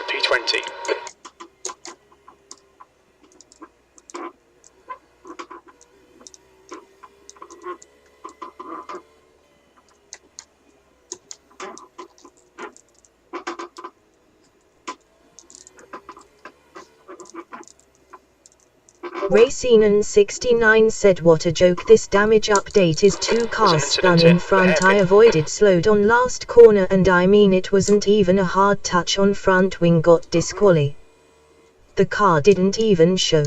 P20. Racinen69 said what a joke, this damage update is 2 cars spun in front. I avoided slowed on last corner and I mean it wasn't even a hard touch on front wing, got disquali. The car didn't even show.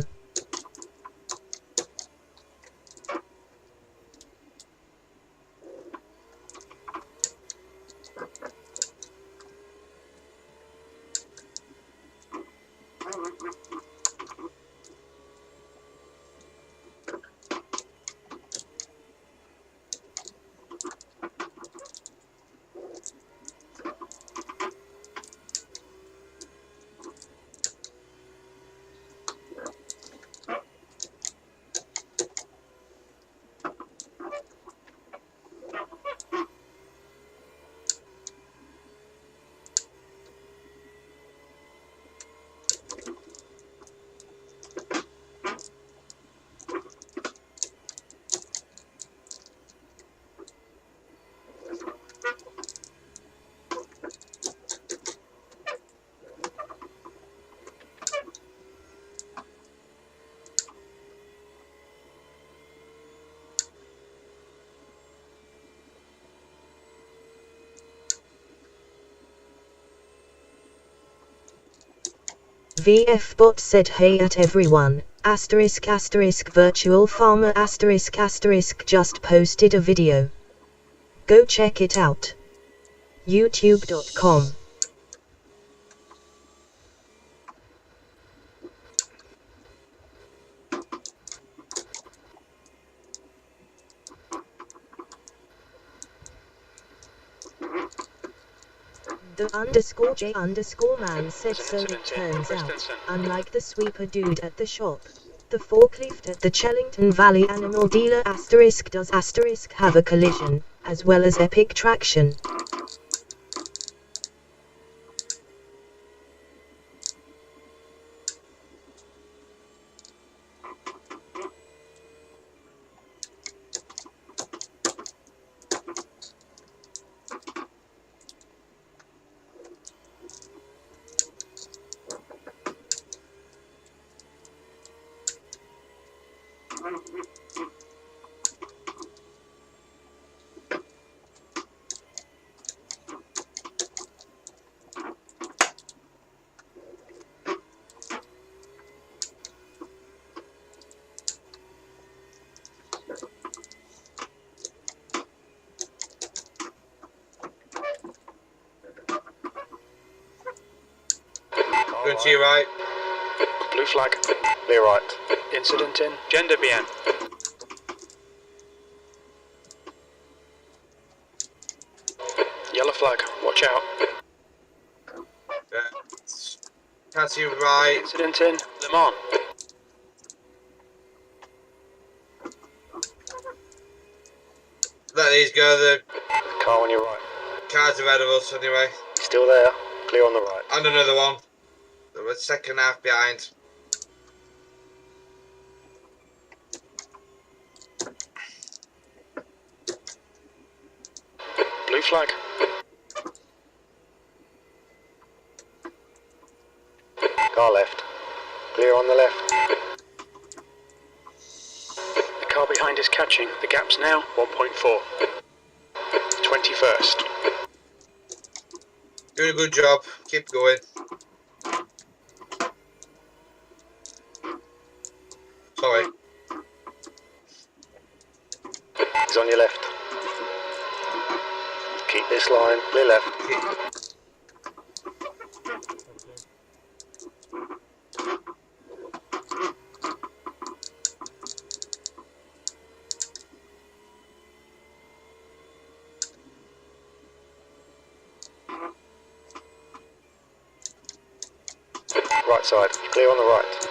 VF-bot said hey at everyone, asterisk asterisk virtual farmer asterisk asterisk just posted a video. Go check it out. youtube.com. The _J_man said so it turns out, unlike the sweeper dude at the shop, the forklift at the Chellington Valley Animal Dealer asterisk does asterisk have a collision, as well as epic traction. Good to you, right? Blue flag. Clear right. Incident in Gender BN. Yellow flag. Watch out. Can't see you right. Incident in Le Mans. Let these go. The Car on your right. cars ahead of us anyway. Still there. Clear on the right. And another one. They were second half behind. Blue flag. Car left. Clear on the left. The car behind is catching. The gap's now 1.4. 21st. Doing a good job. Keep going. Sorry. He's on your left. Keep this line. Clear left. Right side. Clear on the right.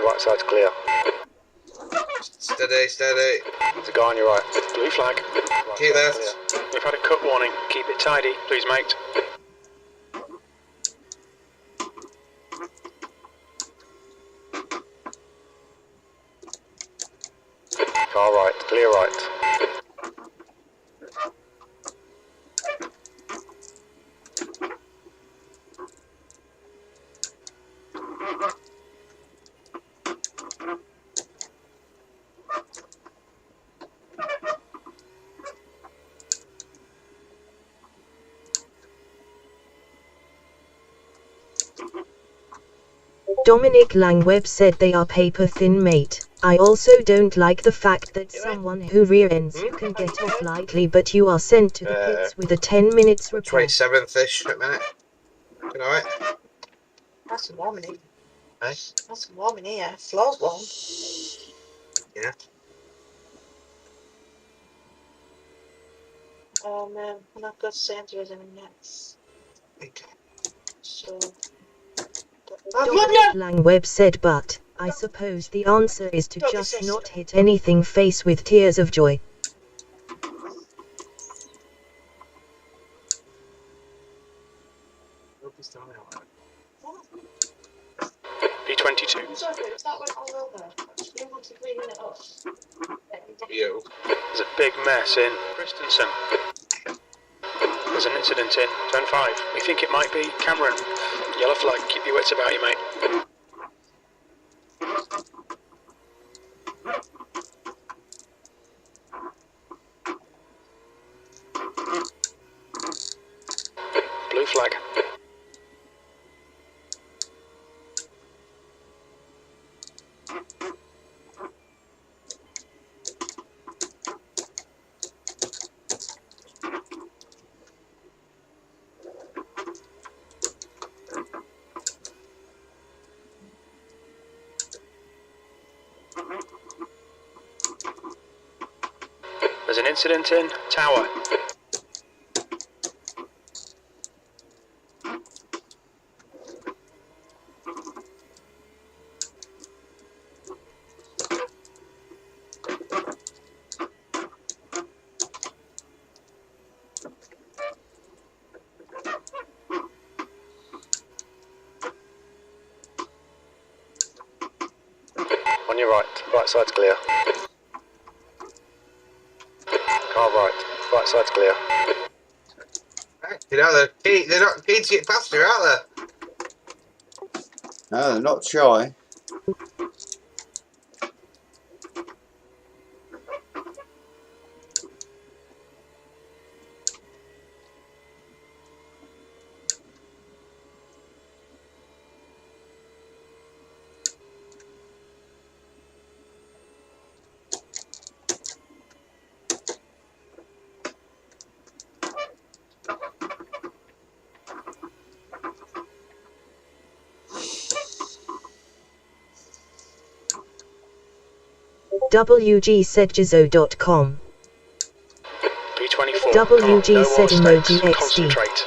Right side's clear. Steady, steady. There's a guy on your right. Blue flag. Right Keep left. clear. We've had a cut warning. Keep it tidy, please, mate. Car right. Clear right. Dominic Langweb said they are paper thin, mate. I also don't like the fact that someone who rear ends you can get off lightly, but you are sent to the pits with a 10 minutes repair. 27th-ish at a minute. You know it? That's warm in here. Eh? That's warm in here. Floor's warm. Yeah. And I've got Sandra's in next. Okay. So. Dominic Langweb said, but I suppose the answer is to just not hit anything face with tears of joy. P22. Is that went all over? You want to clean it up? You. There's a big mess in Christensen. There's an incident in Turn 5. We think it might be Cameron. Yellow flag, keep your wits about you, mate. Blue flag. Incident in Tower. On your right. Right side's clear. Car right. Right side's clear. You know, they're not keen to get past her, are they? No, they're not shy. WGSedGizzo.com. P24. WG No more said emoji mistakes. XD. Concentrate.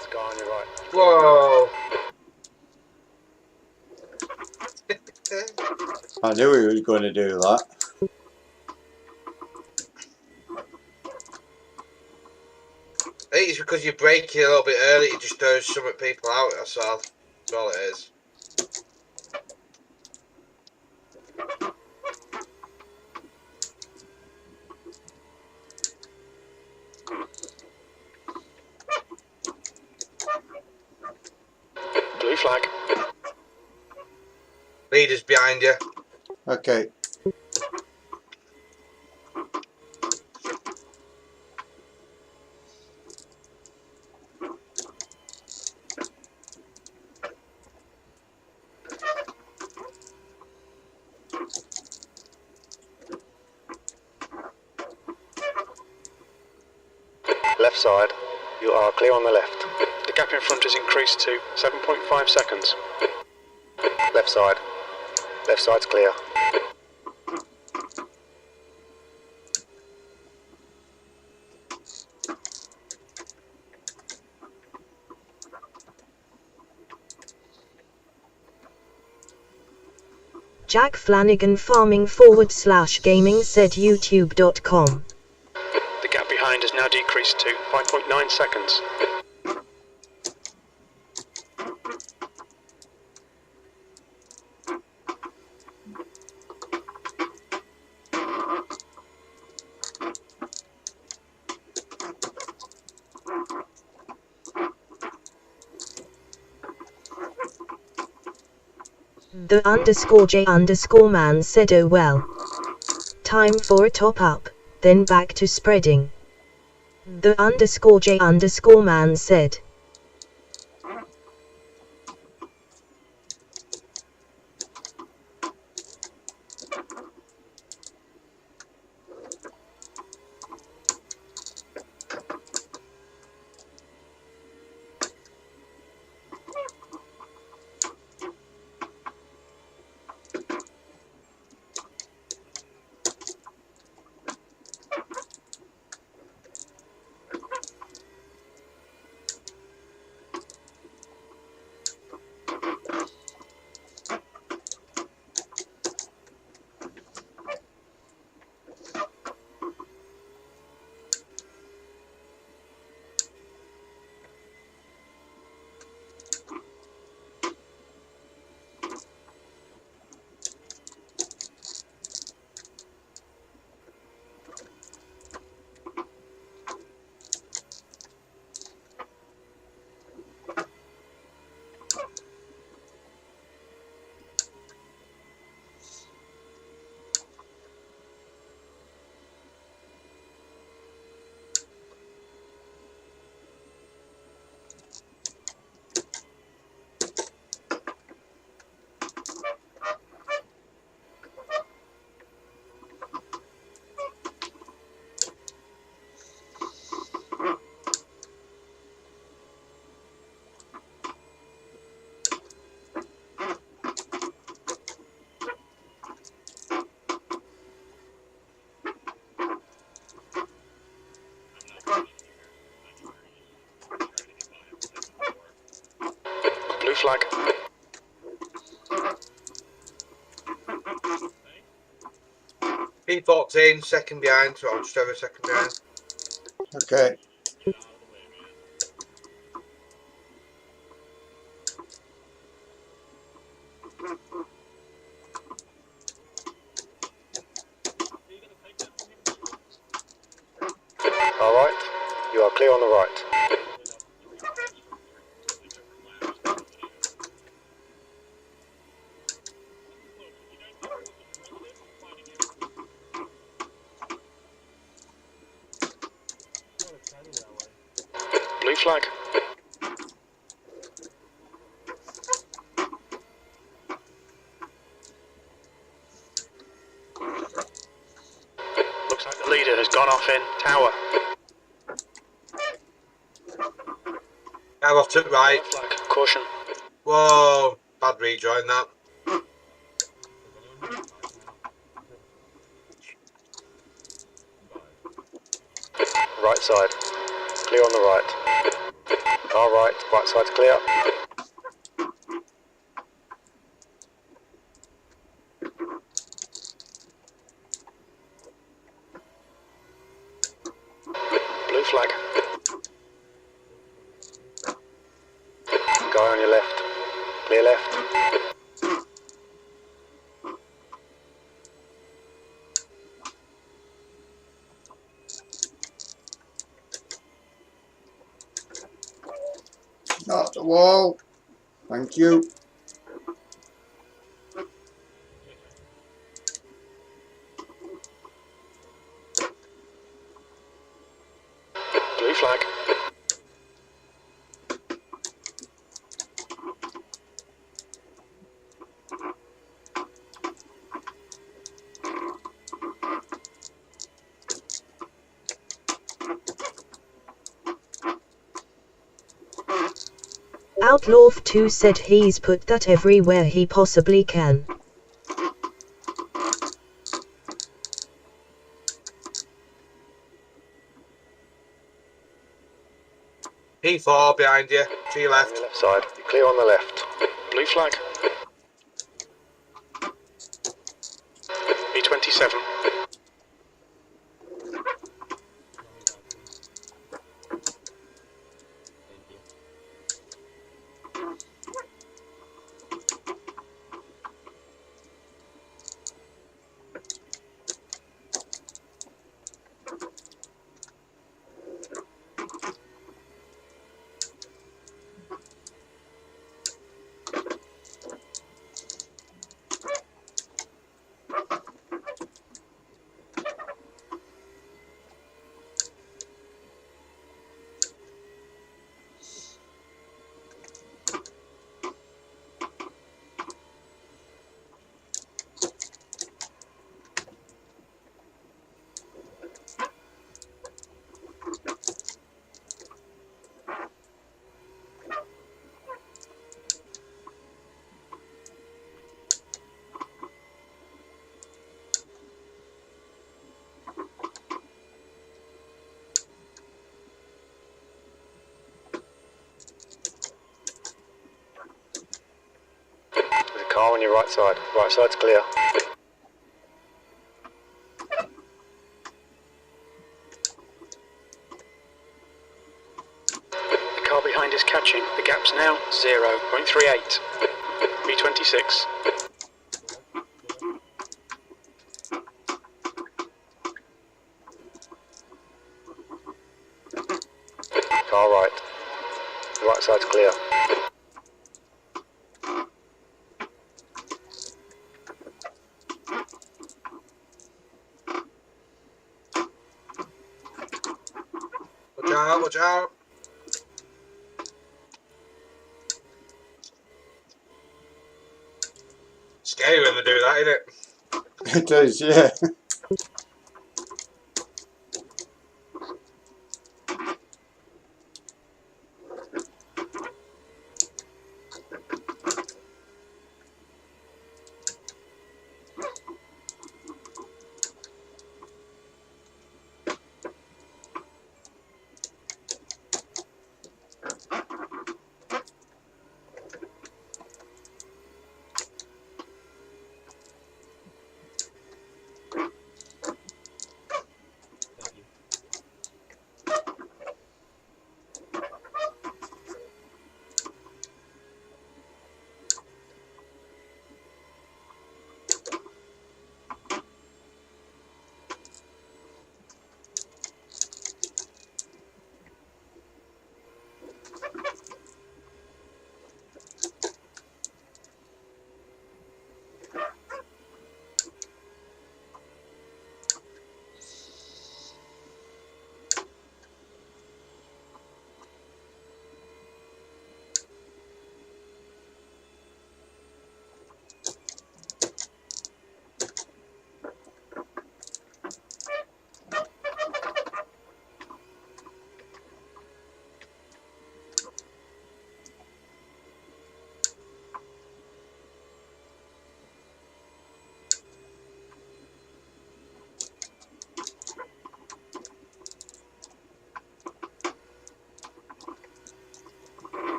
Scar on your right. Whoa. I knew he was going to do that. I think it's because you're braking a little bit early, it just throws some people out, that's all. That's all it is. Blue flag. Leaders behind you. Okay. Left side. You are clear on the left. The gap in front has increased to 7.5 seconds. Left side. Left side's clear. Jack Flanagan farming/gaming said youtube.com. The gap behind has now decreased to 5.9 seconds. The _J_man said oh well. Time for a top up, then back to spreading. The _J_man said. flag. P14, second behind, so I'll just over second behind. Okay. Alright, you are clear on the right. Blue flag. Looks like the leader has gone off in tower. I'm off to right. Flag. Caution. Whoa, bad rejoin that. Right side. Clear on the right. Alright, right side's clear. Blue flag. Guy on your left. Clear left. Not the wall. Thank you. Blue flag. Outlaw 2 said he's put that everywhere he possibly can. P4 behind you, to your left. On your left side. Clear on the left. Blue flag. B27. There's a car on your right side. Right side's clear. The car behind is catching. The gap's now 0.38. B26. Car right. The right side's clear. Watch out, watch out. Scary when they do that, isn't it? It is, yeah.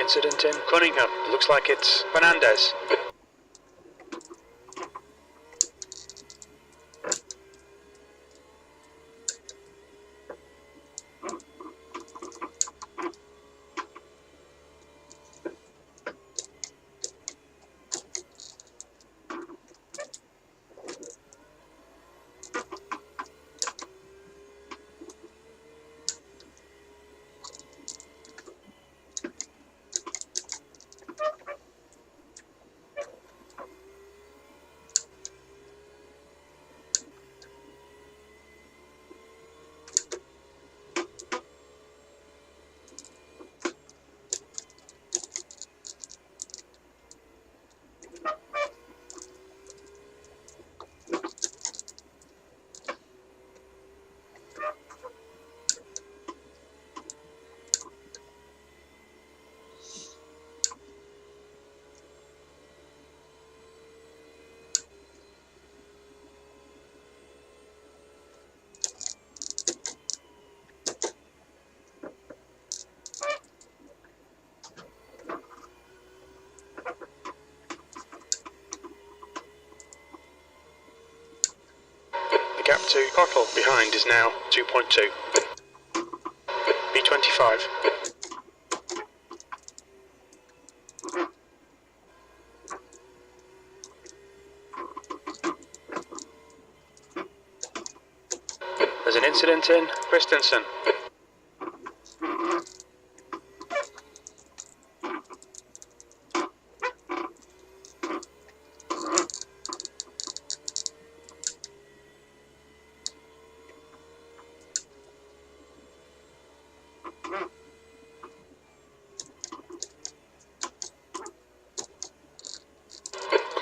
incident in Cunningham. Looks like it's Fernandez. The gap to Cottle behind is now 2.2. B25. There's an incident in Christensen.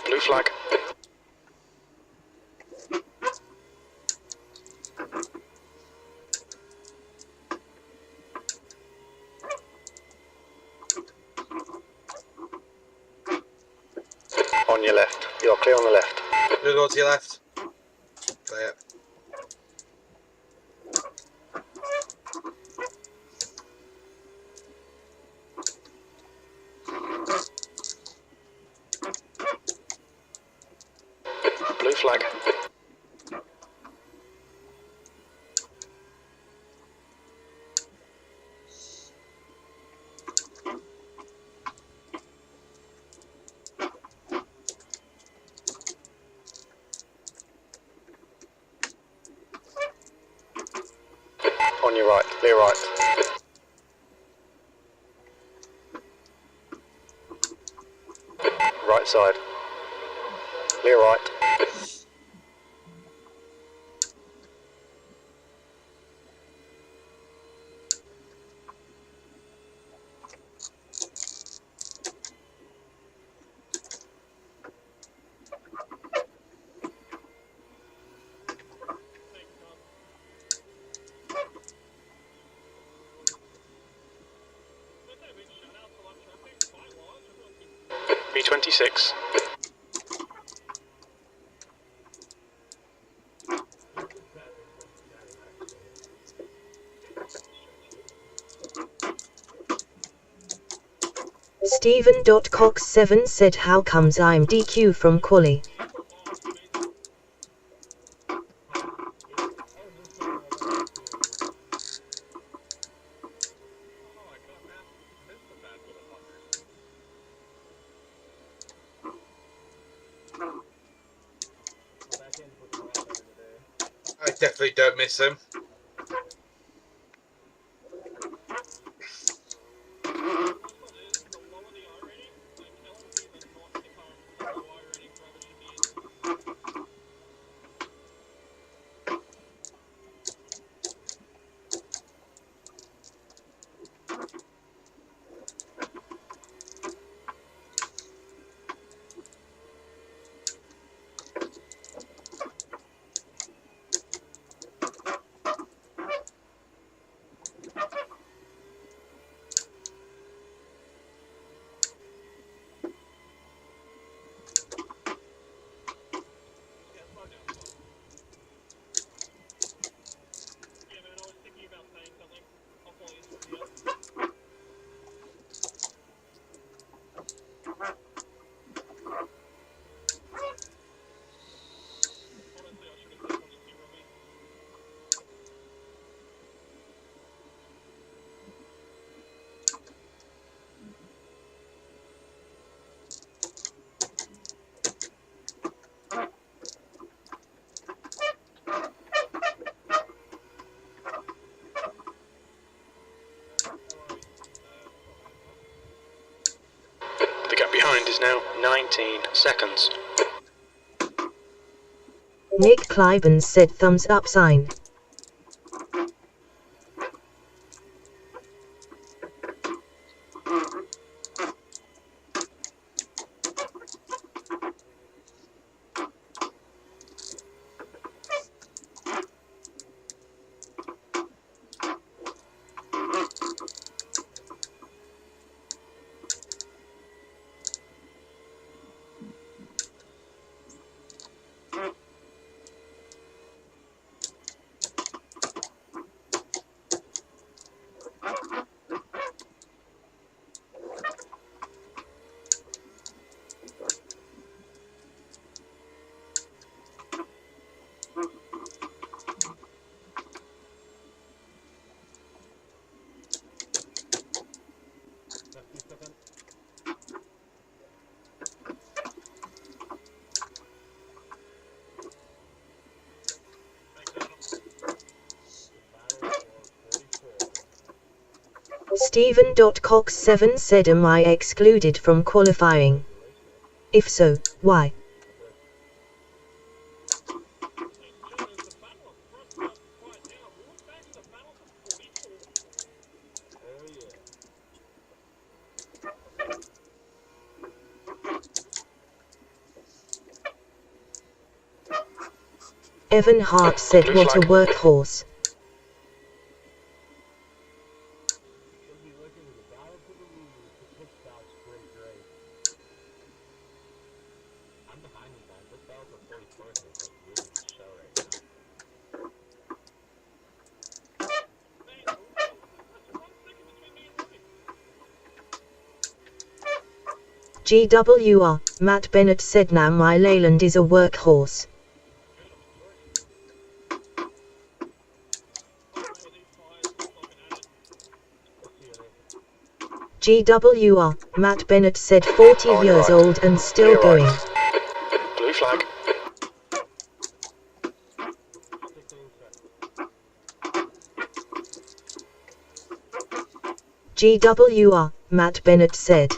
Blue flag. On your left. You're clear on the left. You'll go to your left. Clear. Blue flag. On your right, clear right. Right side. Clear right. B26. Stephen.cox7 said how comes I'm DQ from quali? I definitely don't miss him. behind is now 19 seconds. Nick Cliben said thumbs up sign. Stephen.cox7 said, am I excluded from qualifying? If so, why? Evan Hart said, Blue what a flag. workhorse. GWR, Matt Bennett said, now my Leyland is a workhorse. GWR, Matt Bennett said, 40 On your years right. old and still Clear going. right. Blue flag. GWR, Matt Bennett said.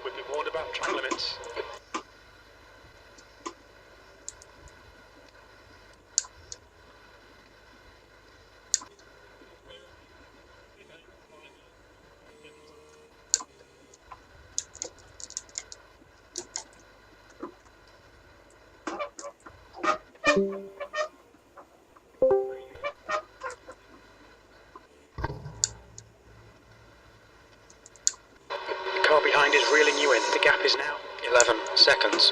We've been warned about track limits. The car behind is reeling you in. The gap is now 11 seconds.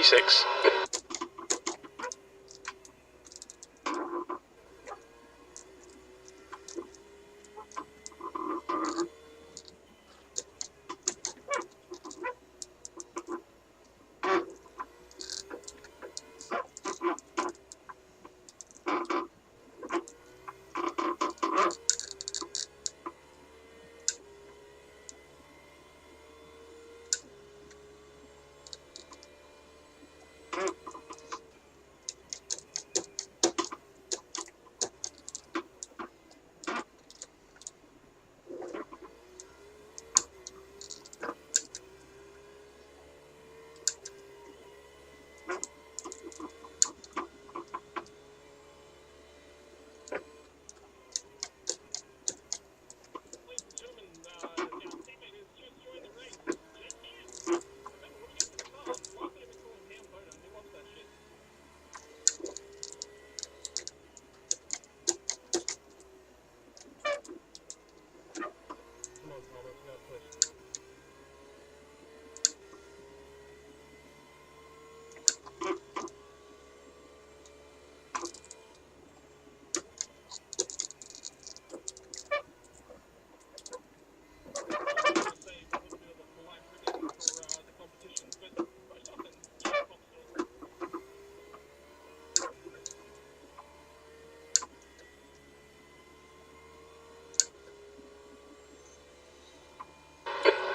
1:56.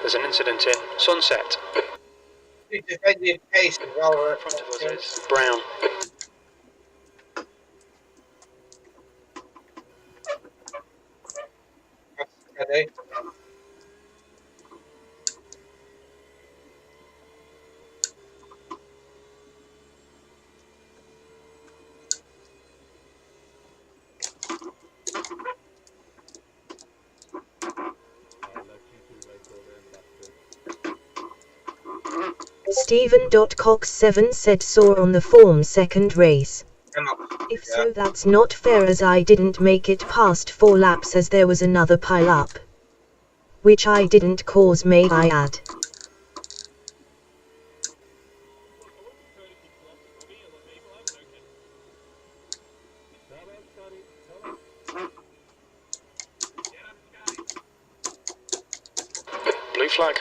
There's an incident in Sunset. You defend your pace as well. In front of us is Brown. Ready? Stephen.cox7 said saw on the form second race. If so, that's not fair, as I didn't make it past 4 laps as there was another pile up. Which I didn't cause, may I add. Blue flag.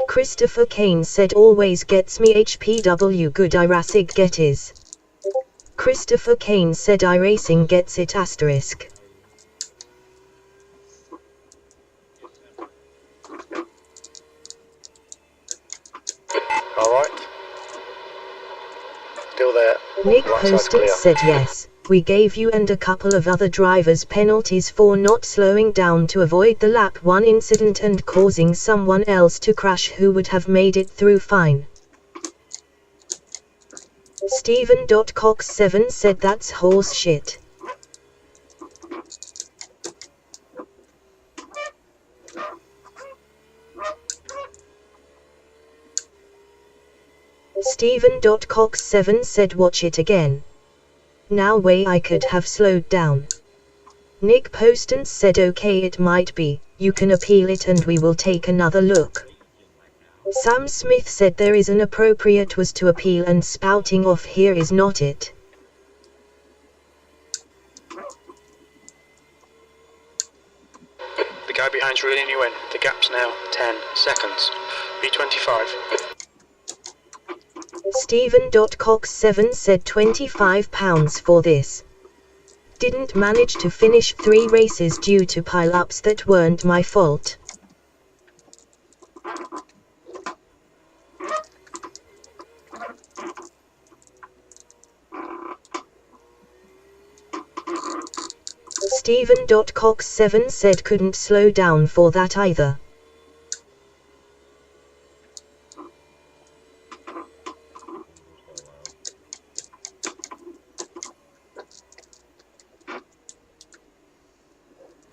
Christopher Kane said always gets me HPW good iracing get is. Christopher Kane said iracing gets it asterisk. Alright. Still there. Nick Right side's Poston clear. said yes. We gave you and a couple of other drivers penalties for not slowing down to avoid the lap 1 incident and causing someone else to crash who would have made it through fine. Stephen.cox7 said that's horse shit. Stephen.cox7 said watch it again. Now way I could have slowed down. Nick Poston said okay, it might be, you can appeal it and we will take another look. Sam Smith said there is an appropriate was to appeal and spouting off here is not it. The guy behind's reeling you in. The gap's now 10 seconds. B25. Stephen.cox7 said £25 for this. Didn't manage to finish 3 races due to pile-ups that weren't my fault. Stephen.cox7 said couldn't slow down for that either.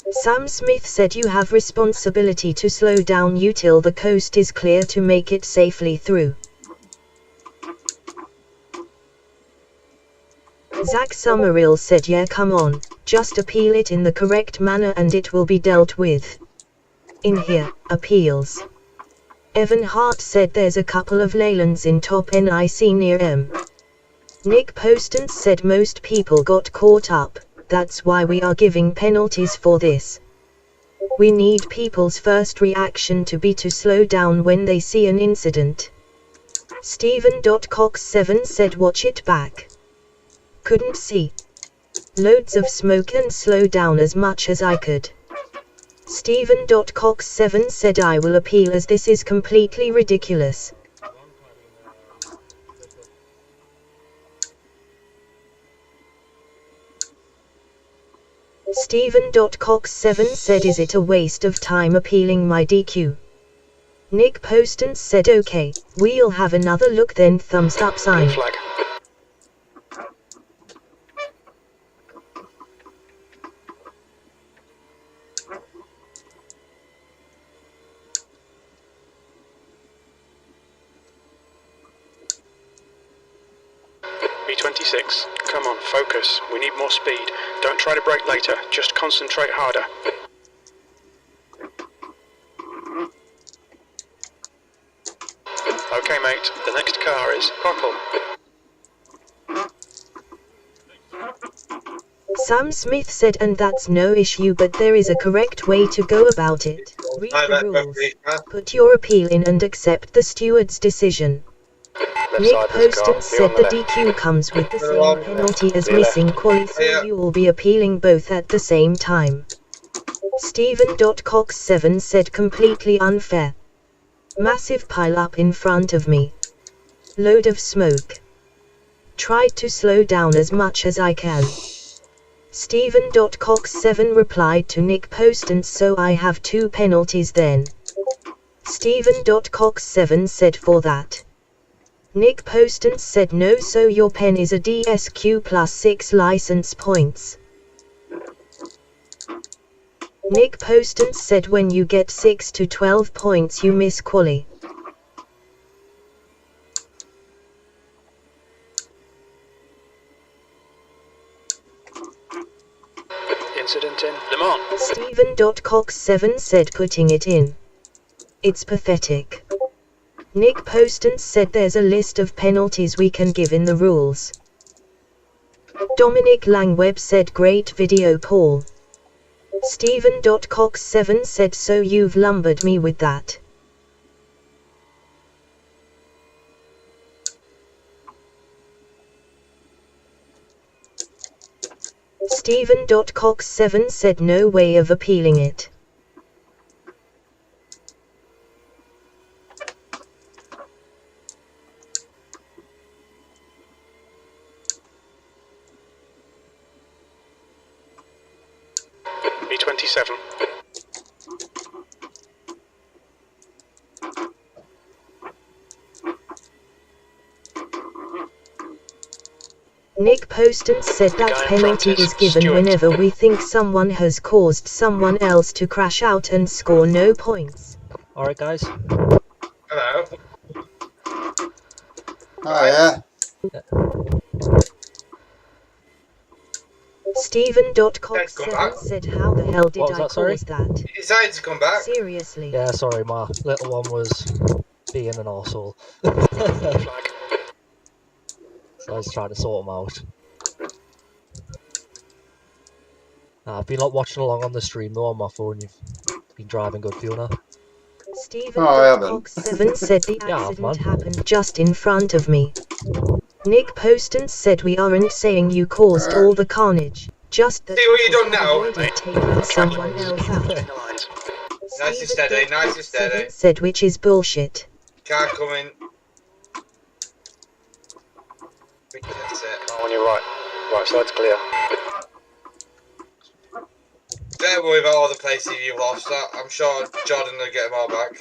Sam Smith said you have responsibility to slow down you till the coast is clear to make it safely through. Zach Summerall said, yeah, come on, just appeal it in the correct manner and it will be dealt with. In here, appeals. Evan Hart said there's a couple of Leylands in top NIC near M. Nick Poston said most people got caught up, that's why we are giving penalties for this. We need people's first reaction to be to slow down when they see an incident. Stephen.cox7 said watch it back. Couldn't see. Loads of smoke and slow down as much as I could. Stephen.cox7 said I will appeal as this is completely ridiculous. Stephen.cox7 said is it a waste of time appealing my DQ? Nick Poston said okay, we'll have another look then thumbs up sign. Flag. B26, come on, focus. We need more speed. Don't try to brake later, just concentrate harder. Okay, mate, the next car is purple. Sam Smith said and that's no issue but there is a correct way to go about it. Read the rules, put your appeal in and accept the steward's decision. Nick Poston said the DQ comes with the same penalty as missing quali, so you will be appealing both at the same time. Stephen.cox7 said completely unfair. Massive pile up in front of me. Load of smoke. Tried to slow down as much as I can. Stephen.cox7 replied to Nick Poston, so I have 2 penalties then. Stephen.cox7 said for that. Nick Poston said no, so your pen is a DSQ plus 6 license points. Nick Poston said when you get 6 to 12 points you miss quali. Incident in Le Mans. Stephen.cox7 said putting it in. It's pathetic. Nick Poston said there's a list of penalties we can give in the rules. Dominic Langweb said great video Paul. Stephen.cox7 said so you've lumbered me with that. Stephen.cox7 said no way of appealing it. B27. Nick Poston said that penalty is given whenever we think someone has caused someone else to crash out and score no points. Alright guys. Hello. Oh yeah. Stephen.cox7 said how the hell did I cause that? He decided to come back. Seriously. Yeah, sorry, my little one was being an arsehole. So I was trying to sort him out. I've been watching along on the stream though on my phone. You've been driving good, Fiona. Stephen.cox7 said the accident happened just in front of me. Nick Poston said we aren't saying you caused all the carnage, just that see what you done now, avoided taking someone else out. Nice and steady, nice and steady. Said which is bullshit. Car coming. That's it. On your right. Right side's clear. Don't worry about all the places you lost. I'm sure Jordan will get them all back.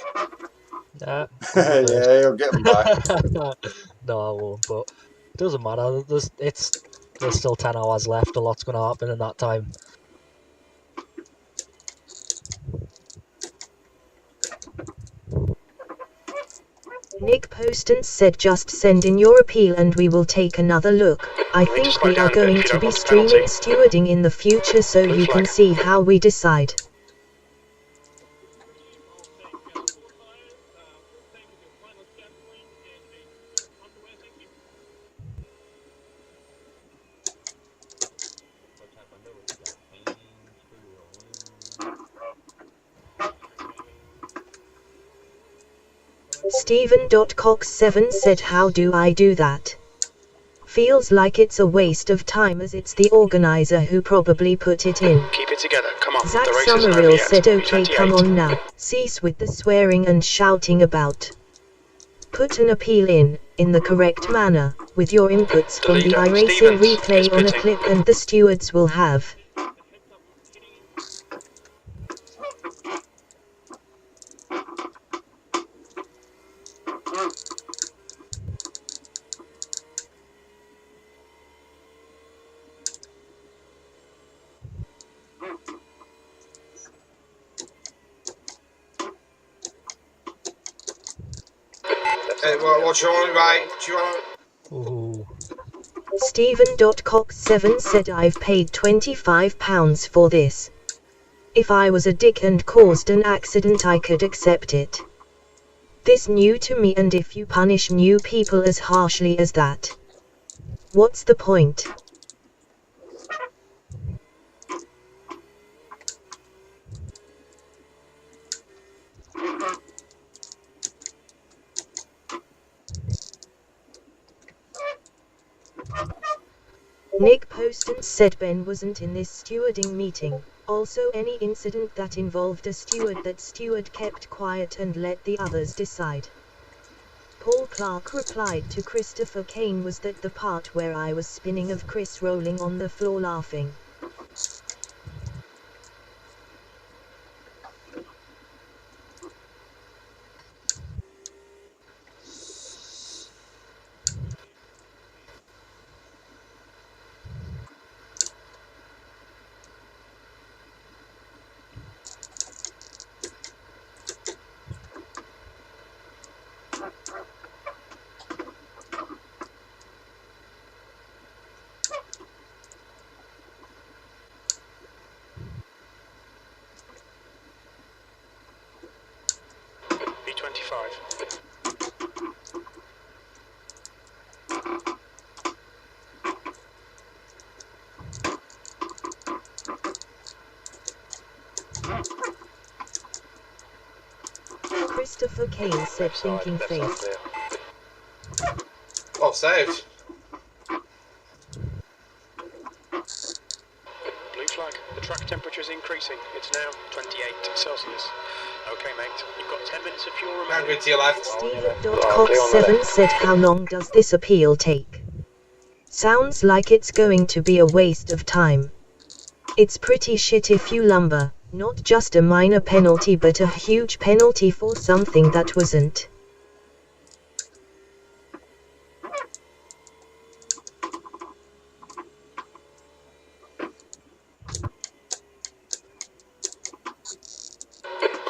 Nah. Yeah, he'll get them back. No, I won't, but it doesn't matter. There's still 10 hours left. A lot's going to happen in that time. Nick Poston said just send in your appeal and we will take another look. I You'll need to think slow we down are a bit going if you to don't be want the penalty. streaming stewarding in the future so Blue you can flag. see how we decide. I'll take full size, full tank with your final gasoline and a steward underway, thank you. What's happened there with the gasoline? Screw it all in. Stephen.cox7 said how do I do that? Feels like it's a waste of time as it's the organizer who probably put it in. Keep it together. Come on. Zach The race isn't over Summerall yet. said okay come V28. on now, cease with the swearing and shouting about. Put an appeal in the correct manner, with your inputs The from the leader, iracing Stevens, is replay on a pitting. clip and the stewards will have. Hey, what you want, right? What you want? Ooh. Stephen.cox7 said I've paid £25 for this. If I was a dick and caused an accident I could accept it. This new to me and if you punish new people as harshly as that. What's the point? Nick Poston said Ben wasn't in this stewarding meeting. Also any incident that involved a steward that steward kept quiet and let the others decide. Paul Clark replied to Christopher Kane was that the part where I was spinning of Chris rolling on the floor laughing. V25. Christopher Kane said thinking Left side face. clear. Oh, saved. Blue flag. The track temperature is increasing. It's now 28 Celsius. Okay, mate. You've got 10 minutes of fuel remaining. Angry to your left. Stephen.cox7 said how long does this appeal take? Sounds like it's going to be a waste of time. It's pretty shit if you lumber, not just a minor penalty but a huge penalty for something that wasn't.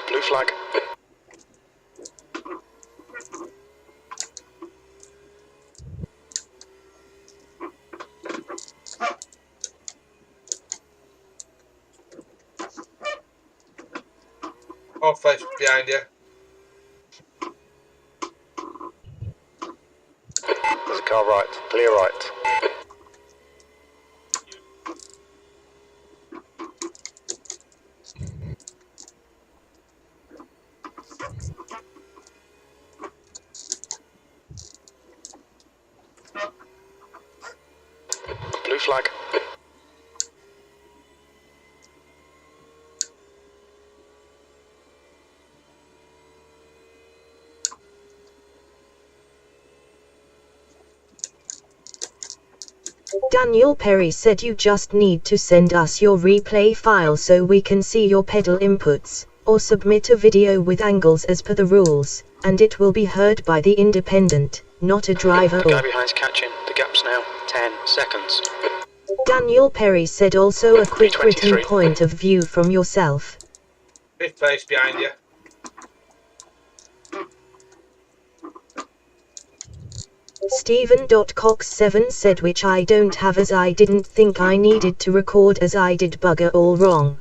Blue flag. Off face behind you. There's a car right. Clear right. Blue flag. Daniel Perry said you just need to send us your replay file so we can see your pedal inputs, or submit a video with angles as per the rules, and it will be heard by the independent, not a driver The guy or... behind's catching. The gap's now 10 seconds. Daniel Perry said also a quick written 23. point of view from yourself. Fifth face behind you. Stephen.cox7 said, which I don't have, as I didn't think I needed to record, as I did bugger all wrong.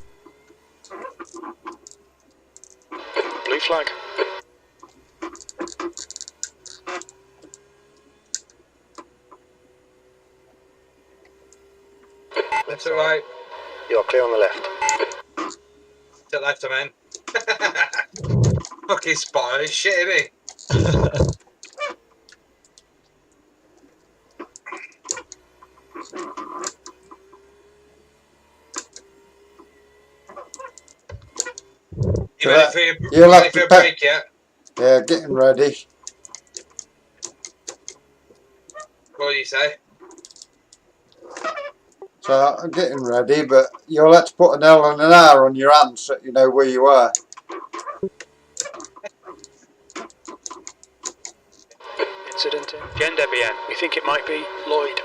Blue flag. That's all right. You're clear on the left. To the left, I'm in. Fucking spotter, he's shit, isn't he? You ready for your, You'll have ready for to a break yet? Yeah, getting ready. What do you say? So I'm getting ready, but you'll have to put an L and an R on your hand so you know where you are. Incident in Bien Debian. We think it might be Lloyd.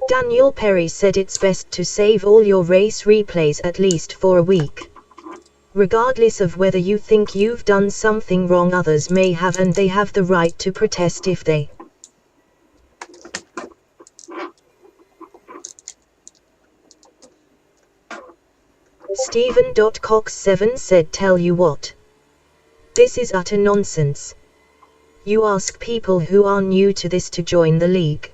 Daniel Perry said it's best to save all your race replays at least for a week. Regardless of whether you think you've done something wrong, others may have, and they have the right to protest if they. Stephen.cox7 said, tell you what. This is utter nonsense. You ask people who are new to this to join the league.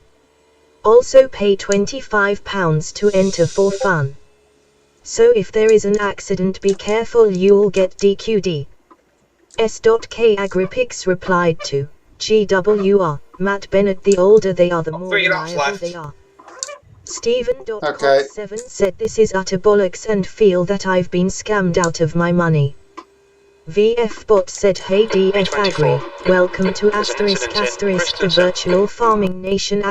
Also pay £25 to enter for fun. So if there is an accident, be careful, you'll get DQD. S.K. Agripix replied to GWR, Matt Bennett, the older they are, the more 3 laps reliable left. they are. Stephen.cox7 Okay. said, this is utter bollocks and feel that I've been scammed out of my money. VFBot said, hey DF Agri, welcome to the virtual farming nation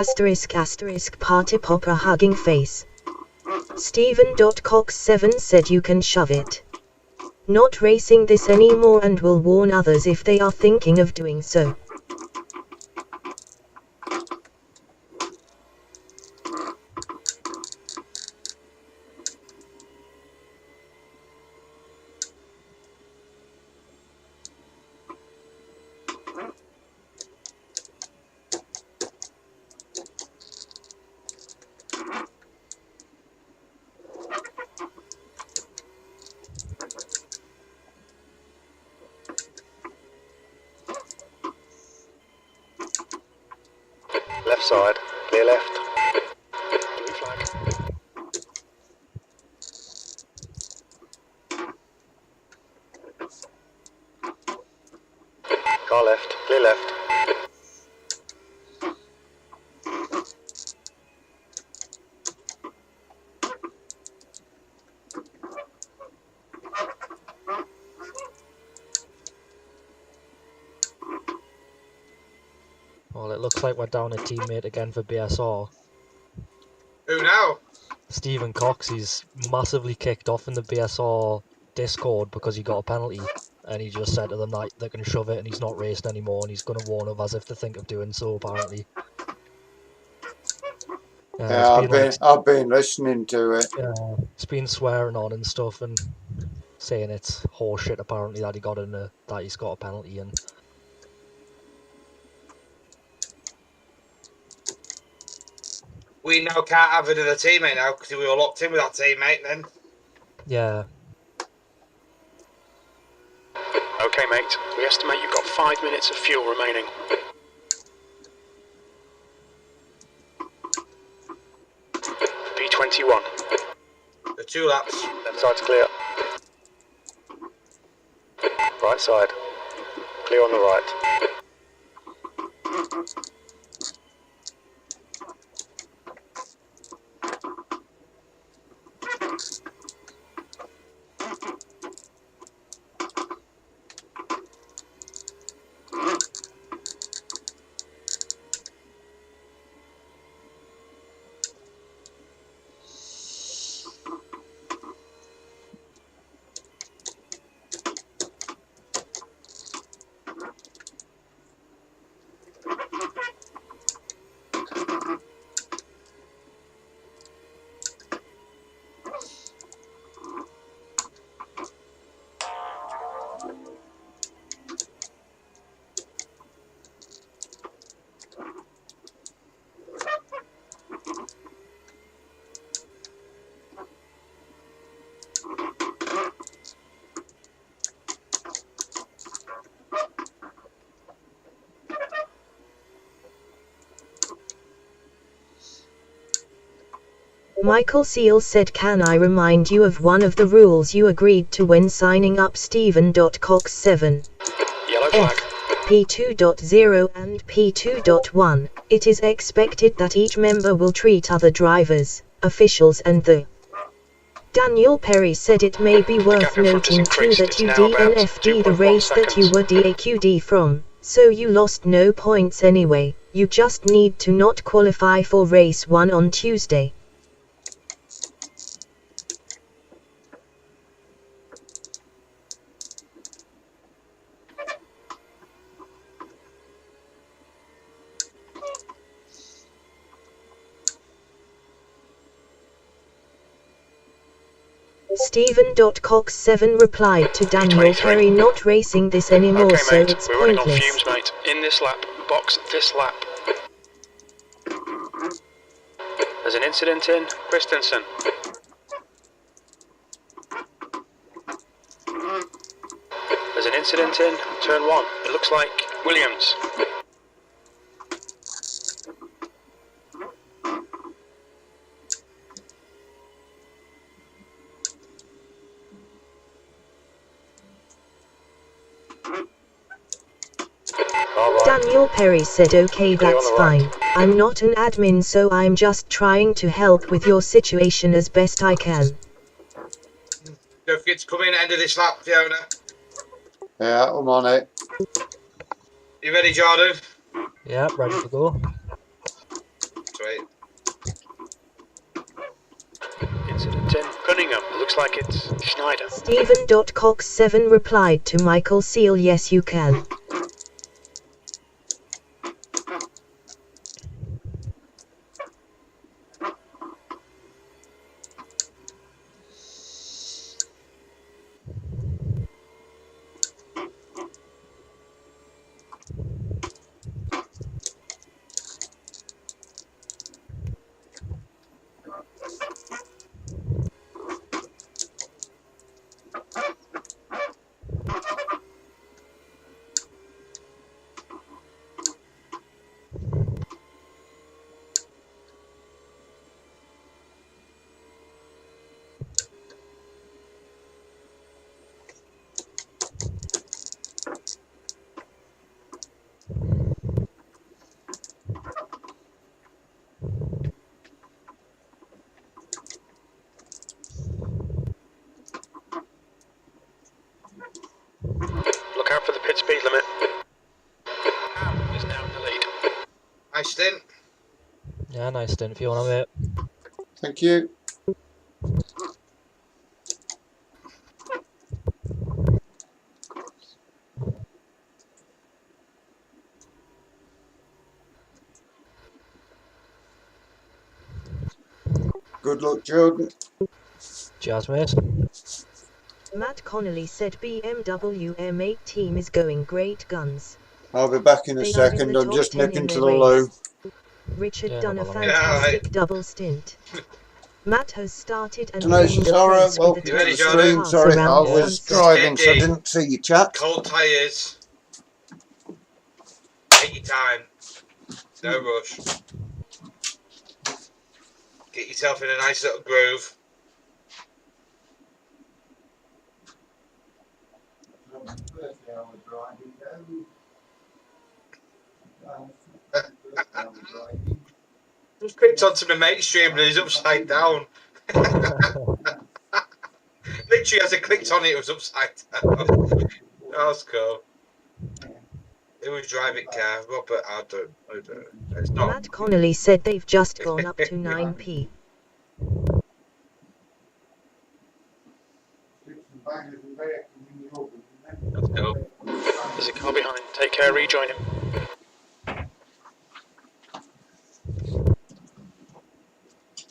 party popper hugging face. Stephen.cox7 said, you can shove it. Not racing this anymore and will warn others if they are thinking of doing so. Left side. Clear left. Blue flag. Car left. Clear left. Well, it looks like we're down a teammate again for BSR. Who now? Stephen Cox, he's massively kicked off in the BSR Discord because he got a penalty. And he just said to them that they can shove it and he's not racing anymore and he's going to warn others if they think of doing so, apparently. Yeah, I've been listening to it. It's been swearing on and stuff and saying it's horseshit, apparently, that he's got a penalty and We now can't have another teammate now because we were locked in with that teammate then. yeah. Okay, mate. We estimate you've got 5 minutes of fuel remaining. P21. The 2 laps. Left side's clear. Right side. Clear on the right. Michael Seal said, can I remind you of one of the rules you agreed to when signing up Stephen.Cox7? Yellow flag. P2.0 and P2.1, it is expected that each member will treat other drivers, officials and the Daniel Perry said it may be worth noting too that you DNF'd the race that you were DAQ'd from, so you lost no points anyway, you just need to not qualify for race 1 on Tuesday. Stephen.Cox7 replied to Daniel Perry, not racing this anymore, Okay, so mate, it's we're running on pointless. fumes, mate. In this lap, box this lap. There's an incident in Christensen. There's an incident in turn 1. It looks like Williams. Daniel Perry said, okay, that's fine. I'm not an admin, so I'm just trying to help with your situation as best I can. Don't forget to come in at the end of this lap, Fiona. Yeah, I'm on it. You ready, Jordan? Yeah, ready to go. Sweet. Incident in Cunningham. It looks like it's Schneider. Stephen.Cox7 replied to Michael Seal, yes you can. Look out for the pit speed limit. Is now in the lead. Nice stint. Yeah, nice stint, Fiona, mate. Thank you. Good luck, Jordan. Cheers, mate. Matt Connolly said BMW M8 team is going great guns. I'll be back in a They are in second. the I'm top just 10 nipping in to their the race. loo. Richard Yeah, done no a problem. fantastic double stint. Matt has started and Tonight's won the Sarah, place with welcome the You ready, to the top Jordan? stream. pass Sorry, I around was sunset. driving, so I Steady. didn't see you chat. Cold tyres. Take your time. No rush. Get yourself in a nice little groove. Just clicked onto my mate's stream and he's upside down. Literally, as I clicked on it, it was upside down. That's cool. Who was driving car? Robert, I don't. It's not. Matt Connolly said they've just gone up to 9p. Let's go. There's a car behind. Take care, rejoin him.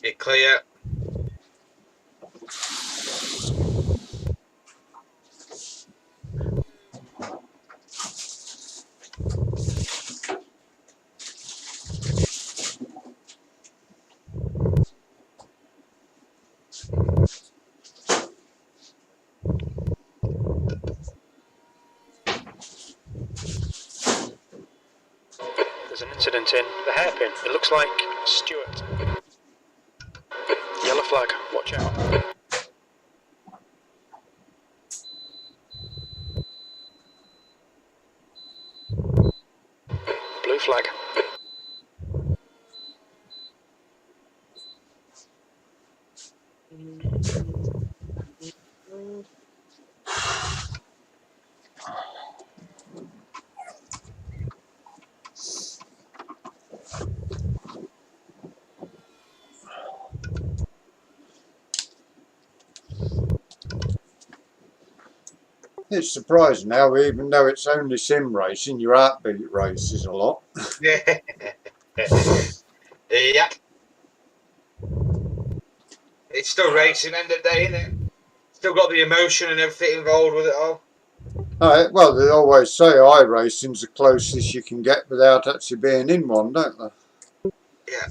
Get clear. There's an incident in the hairpin. It looks like Stewart. flag, watch out. Blue flag. It's surprising how, even though it's only sim racing, your heartbeat races a lot. Yeah. Yeah. It's still racing end of the day, isn't it? Still got the emotion and everything involved with it all. Well, they always say iRacing's the closest you can get without actually being in one, don't they? Yeah.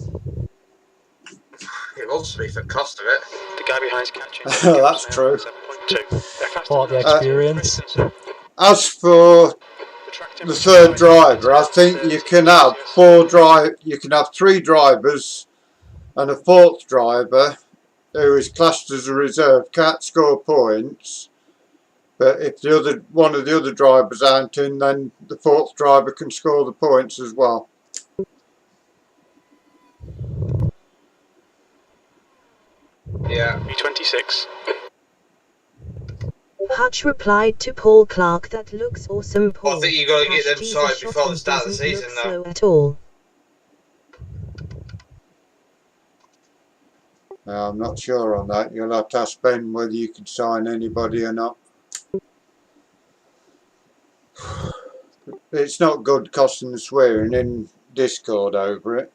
It wants to be for the cost of it. The guy behind's catching. That's true. 7.2. Part of the experience. As for the third driver, I think you can have you can have 3 drivers, and a 4th driver who is classed as a reserve can't score points. But if one of the other drivers aren't in, then the 4th driver can score the points as well. Yeah. B26. Hutch replied to Paul Clark, "That looks awesome, Paul." Well, I think you got to get them Hashtag sorted shot before the and start of the doesn't season, look though. slow at all. I'm not sure on that. You'll have to ask Ben whether you can sign anybody or not. It's not good costing the swearing in Discord over it.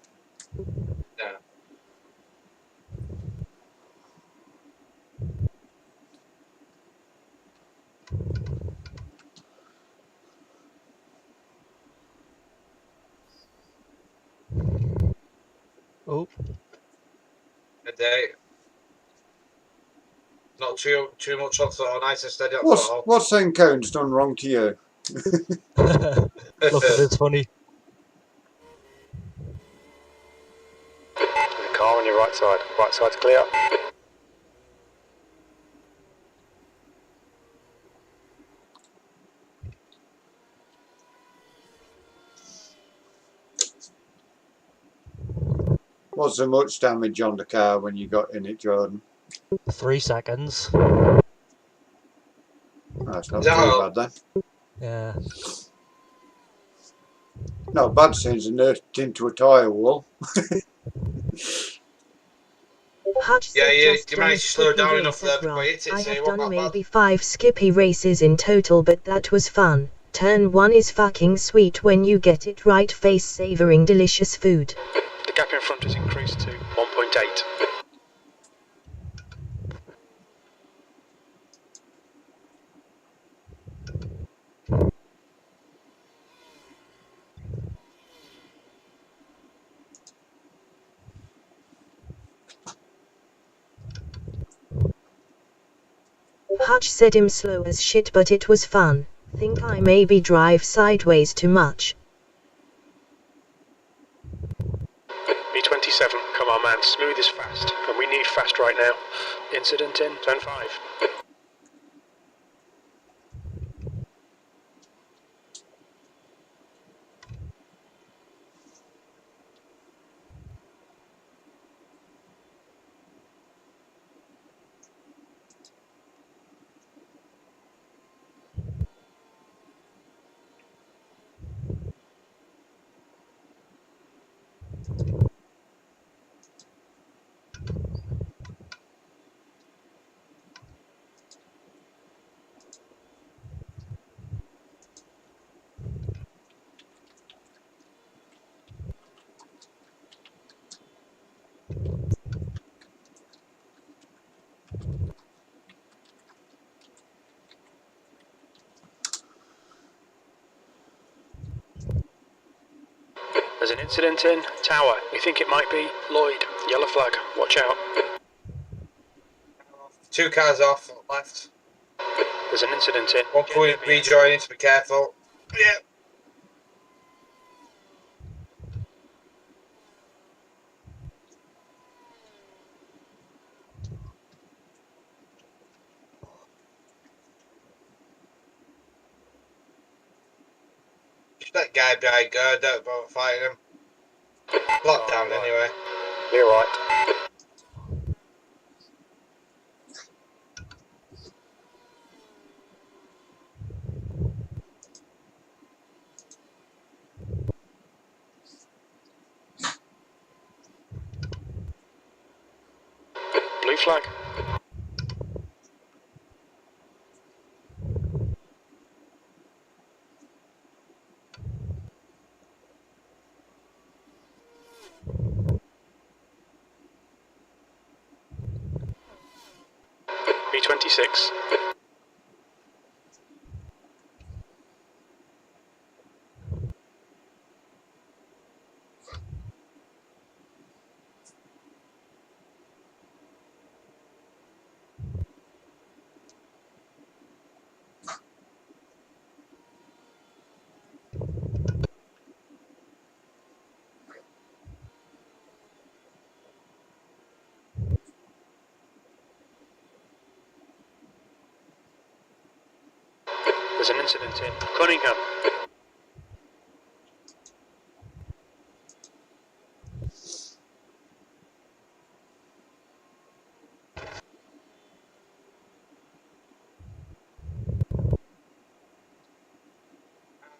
No. Oh. A day. Not too much on throttle, nice and steady on throttle. What's Encone's done wrong to you? Look, it is funny. The car on your right side. Right side's clear. Was there much damage on the car when you got in it, Jordan? 3 seconds. That's not too bad then. Yeah. Not bad since it nerded into a tyre wall. Hutch Yeah, said, you "Just done a managed to slow skippy down race enough there at before Ra. you hit it, I so have it wasn't done that bad. maybe 5 skippy races in total, but that was fun. Turn 1 is fucking sweet when you get it right, face savoring delicious food." The gap in front has increased to 1.8. Hutch said, "I'm slow as shit, but it was fun. Think I maybe drive sideways too much." B27, come on man, smooth is fast, and we need fast right now. Incident in, turn 5. There's an incident in, tower, we think it might be Lloyd, yellow flag, watch out. 2 cars off, left. There's an incident in. One coming rejoining, so be careful. Yeah. Just that guy behind go, don't bother fighting him. Locked down anyway. You're right. Blue flag. B26. There's an incident in Cunningham.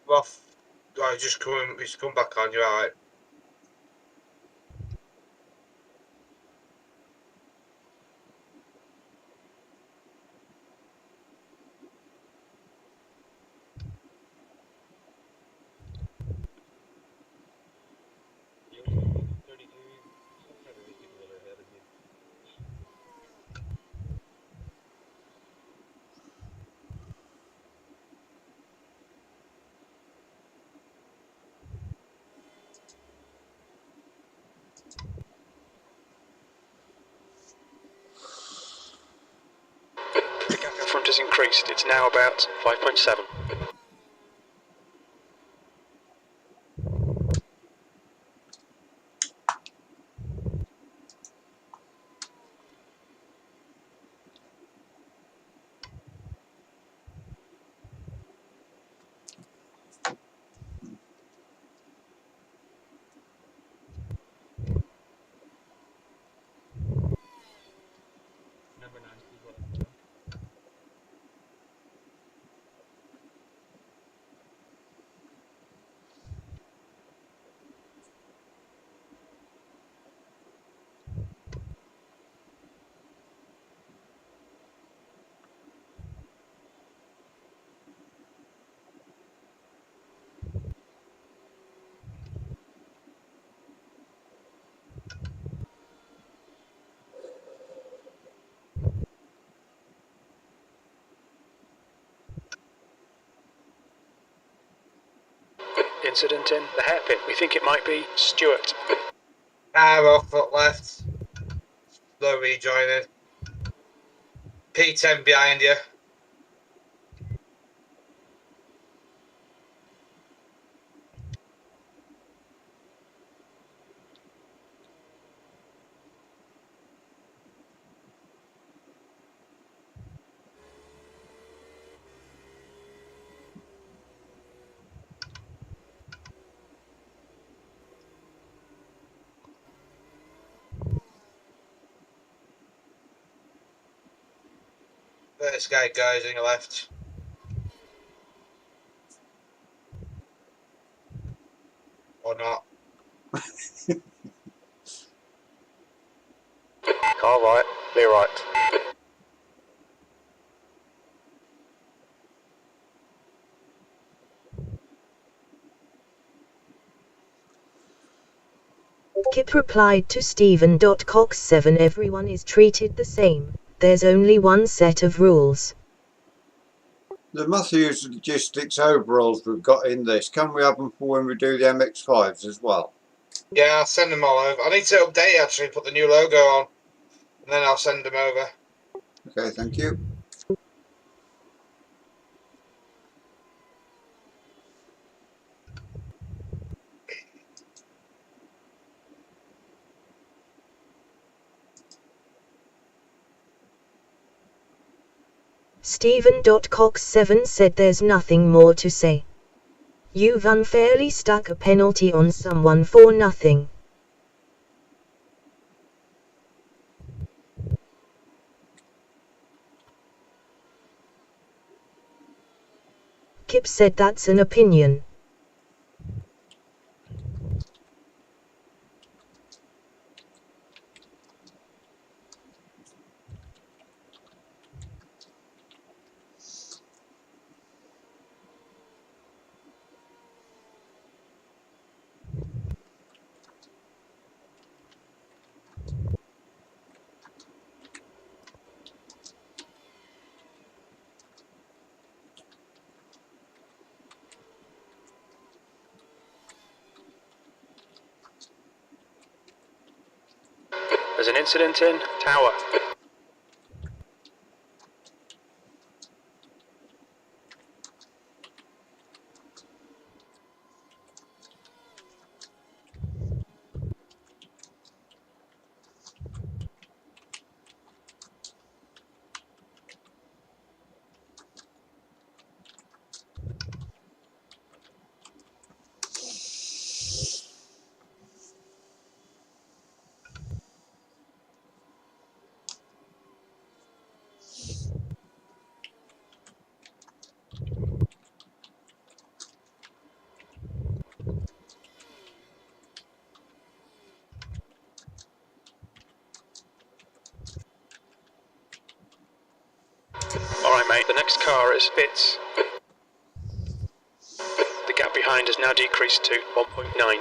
Off. Oh, he's come back on, you're alright. The gap in front has increased. It's now about 5.7. Incident in the hairpin. We think it might be Stuart. Arrow, foot left. Slow rejoining. P10 behind you. First guy goes on your left. Or not. Car right, clear right. Kip replied to Stephen.Cox7 everyone is treated the same, there's only one set of rules. The Matthews Logistics overalls we've got in this, can we have them for when we do the MX-5s as well? Yeah, I'll send them all over. I need to update actually, put the new logo on. And then I'll send them over. Okay, thank you. Stephen.Cox7 said there's nothing more to say. You've unfairly stuck a penalty on someone for nothing. Kip said that's an opinion. There's an incident in Tower. Alright mate, the next car is Fitz. The gap behind has now decreased to 1.9.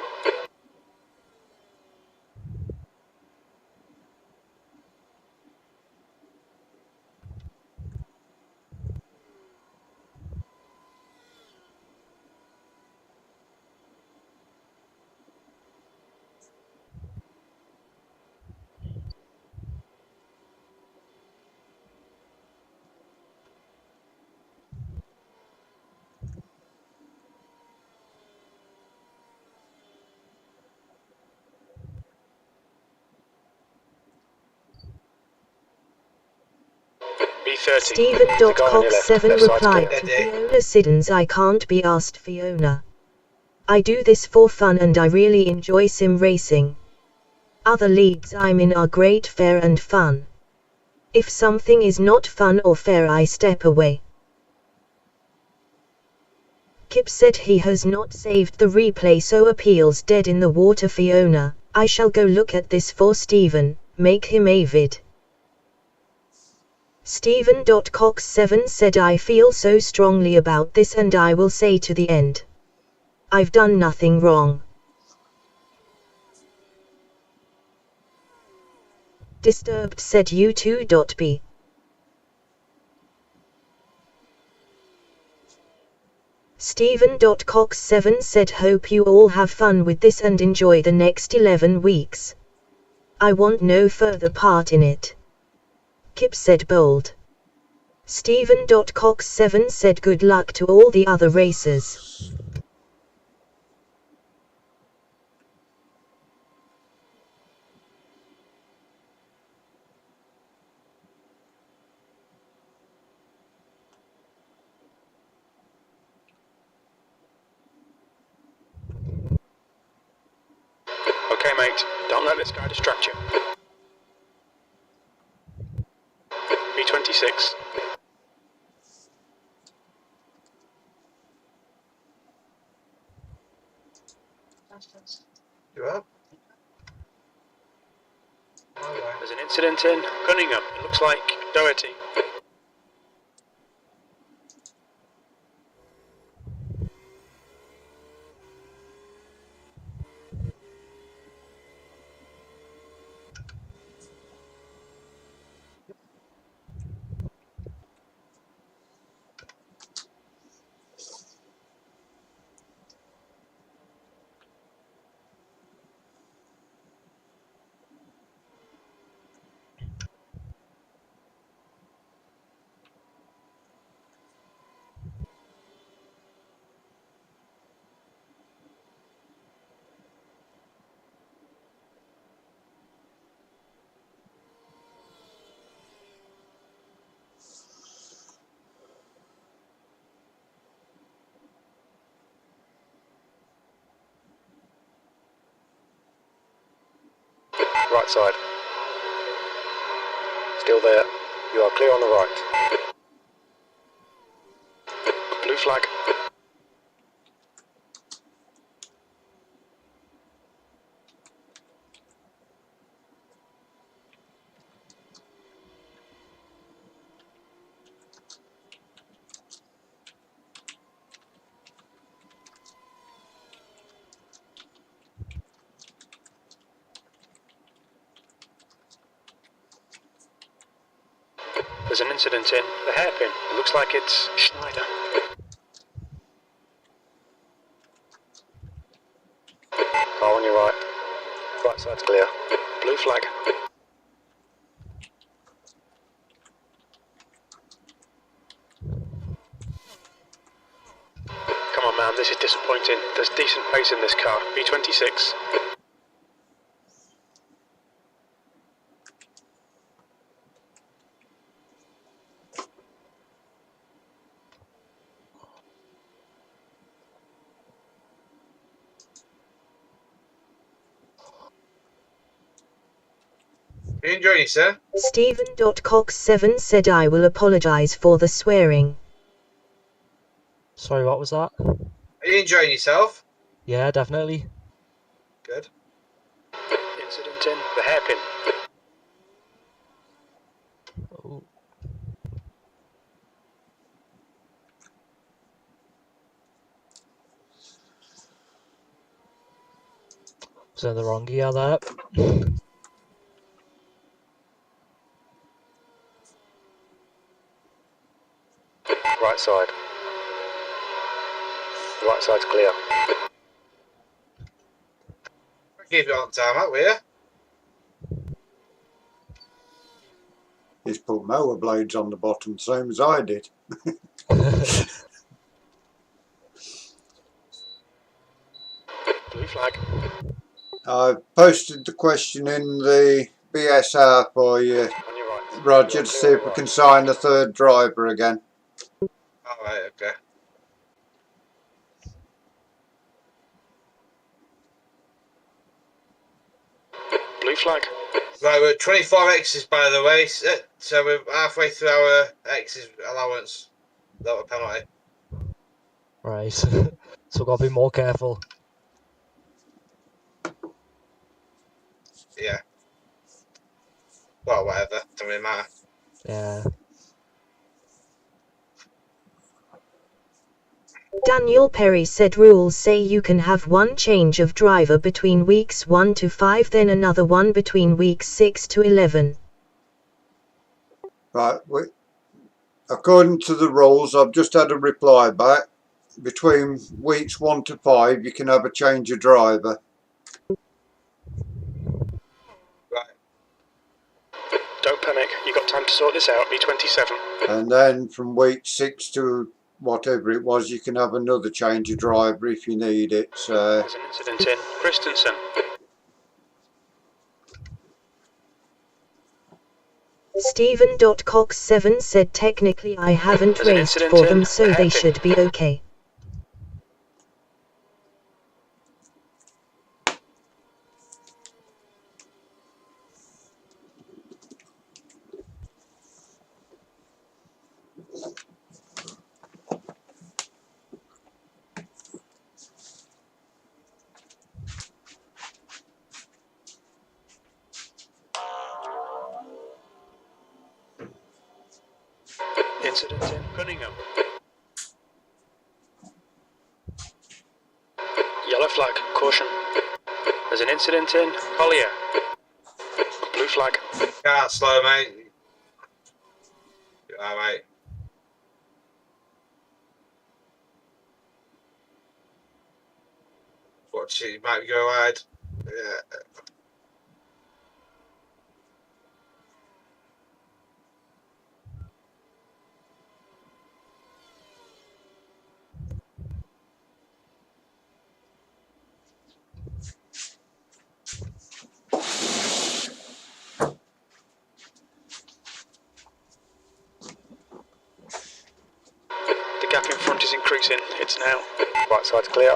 B30. Stephen.cox7 replied to Fiona Siddons, I can't be asked, Fiona. I do this for fun and I really enjoy sim racing. Other leagues I'm in are great, fair and fun. If something is not fun or fair, I step away. Kip said he has not saved the replay, so appeals dead in the water, Fiona. I shall go look at this for Stephen, make him avid. Stephen.cox7 said, I feel so strongly about this and I will say to the end. I've done nothing wrong. Disturbed said U2.B. Stephen.cox7 said, hope you all have fun with this and enjoy the next 11 weeks. I want no further part in it. Kip said bold. Stephen.cox7 said good luck to all the other racers. Okay mate, don't let this guy distract you. B26. You up? There's an incident in Cunningham. It looks like Doherty. Right side. Still there. You are clear on the right. Blue flag. There's an incident in the hairpin. It looks like it's Schneider. Car on your right. Right side's clear. Blue flag. Come on, man, this is disappointing. There's decent pace in this car. B26. You enjoying it, sir? Stephen.cox7 said I will apologise for the swearing. Sorry, what was that? Are you enjoying yourself? Yeah, definitely. Good. Incident in the hairpin. Oh. Was in the wrong gear there. Right side. Right side's clear. Keep it on time out, will you? He's put mower blades on the bottom, same as I did. Blue flag. I posted the question in the BSR for you, On your right. Roger, to see if we can sign the third driver again. Alright, okay. Blue flag. Right, we're at 24 X's by the way, so we're halfway through our X's allowance. Without a penalty. Right. So gotta be more careful. Yeah. Well, whatever. Doesn't really matter. Yeah. Daniel Perry said rules say you can have one change of driver between weeks 1 to 5, then another one between weeks 6 to 11. Right, according to the rules, I've just had a reply back. Between weeks 1 to 5, you can have a change of driver. Right. Don't panic. You got time to sort this out. B27. And then from week 6 to whatever it was, you can have another change of driver if you need it. So There's an incident in Christensen. Stephen.cox7 said technically I haven't There's an raced incident for in them, so they hairpin. should be okay. Incident in Cunningham. Yellow flag. Caution. There's an incident in Collier. Blue flag. Can't slow, mate. Alright. Watch it, you might go wide. Yeah. The gap in front is increasing. It's now. Right side's clear.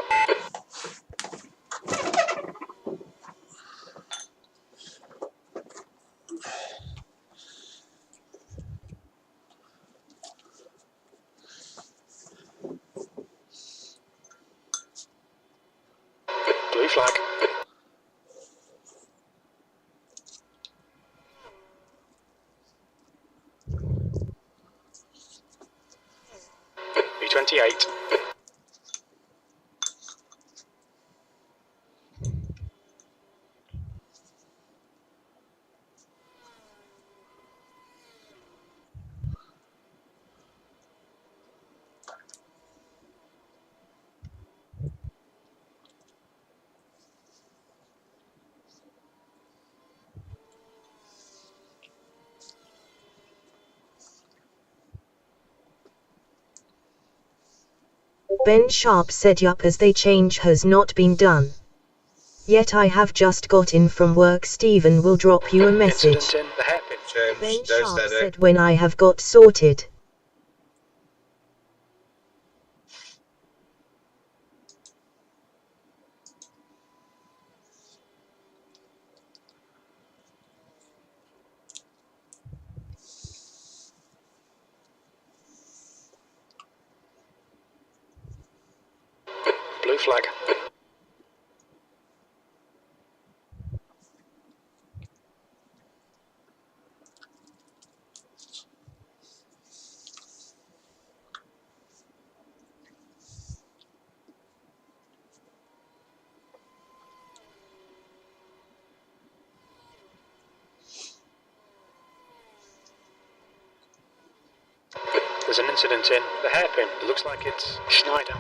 Ben Sharp said yup, as the change has not been done yet. I have just got in from work. Stephen will drop you a message. Incident in the hairpin. Ben James, there's Sharp steady. said when I have got sorted. Blue flag. There's an incident in the hairpin. It looks like it's Schneider.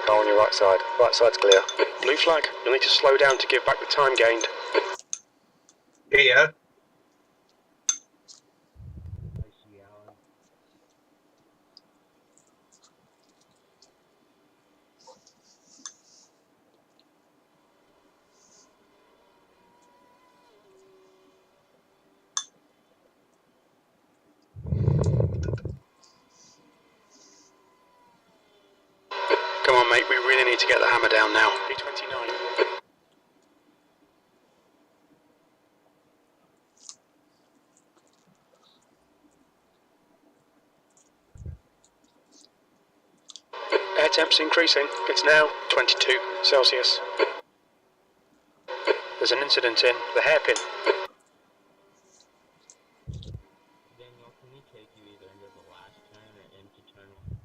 Car on your right side. Right side's clear. Blue flag. You'll need to slow down to give back the time gained. Here. Come on, mate. We really need to get the hammer down now. B29. Air temp's increasing. It's now 22 Celsius. There's an incident in the hairpin. Daniel, can we take you either into the last turn or into turn 1?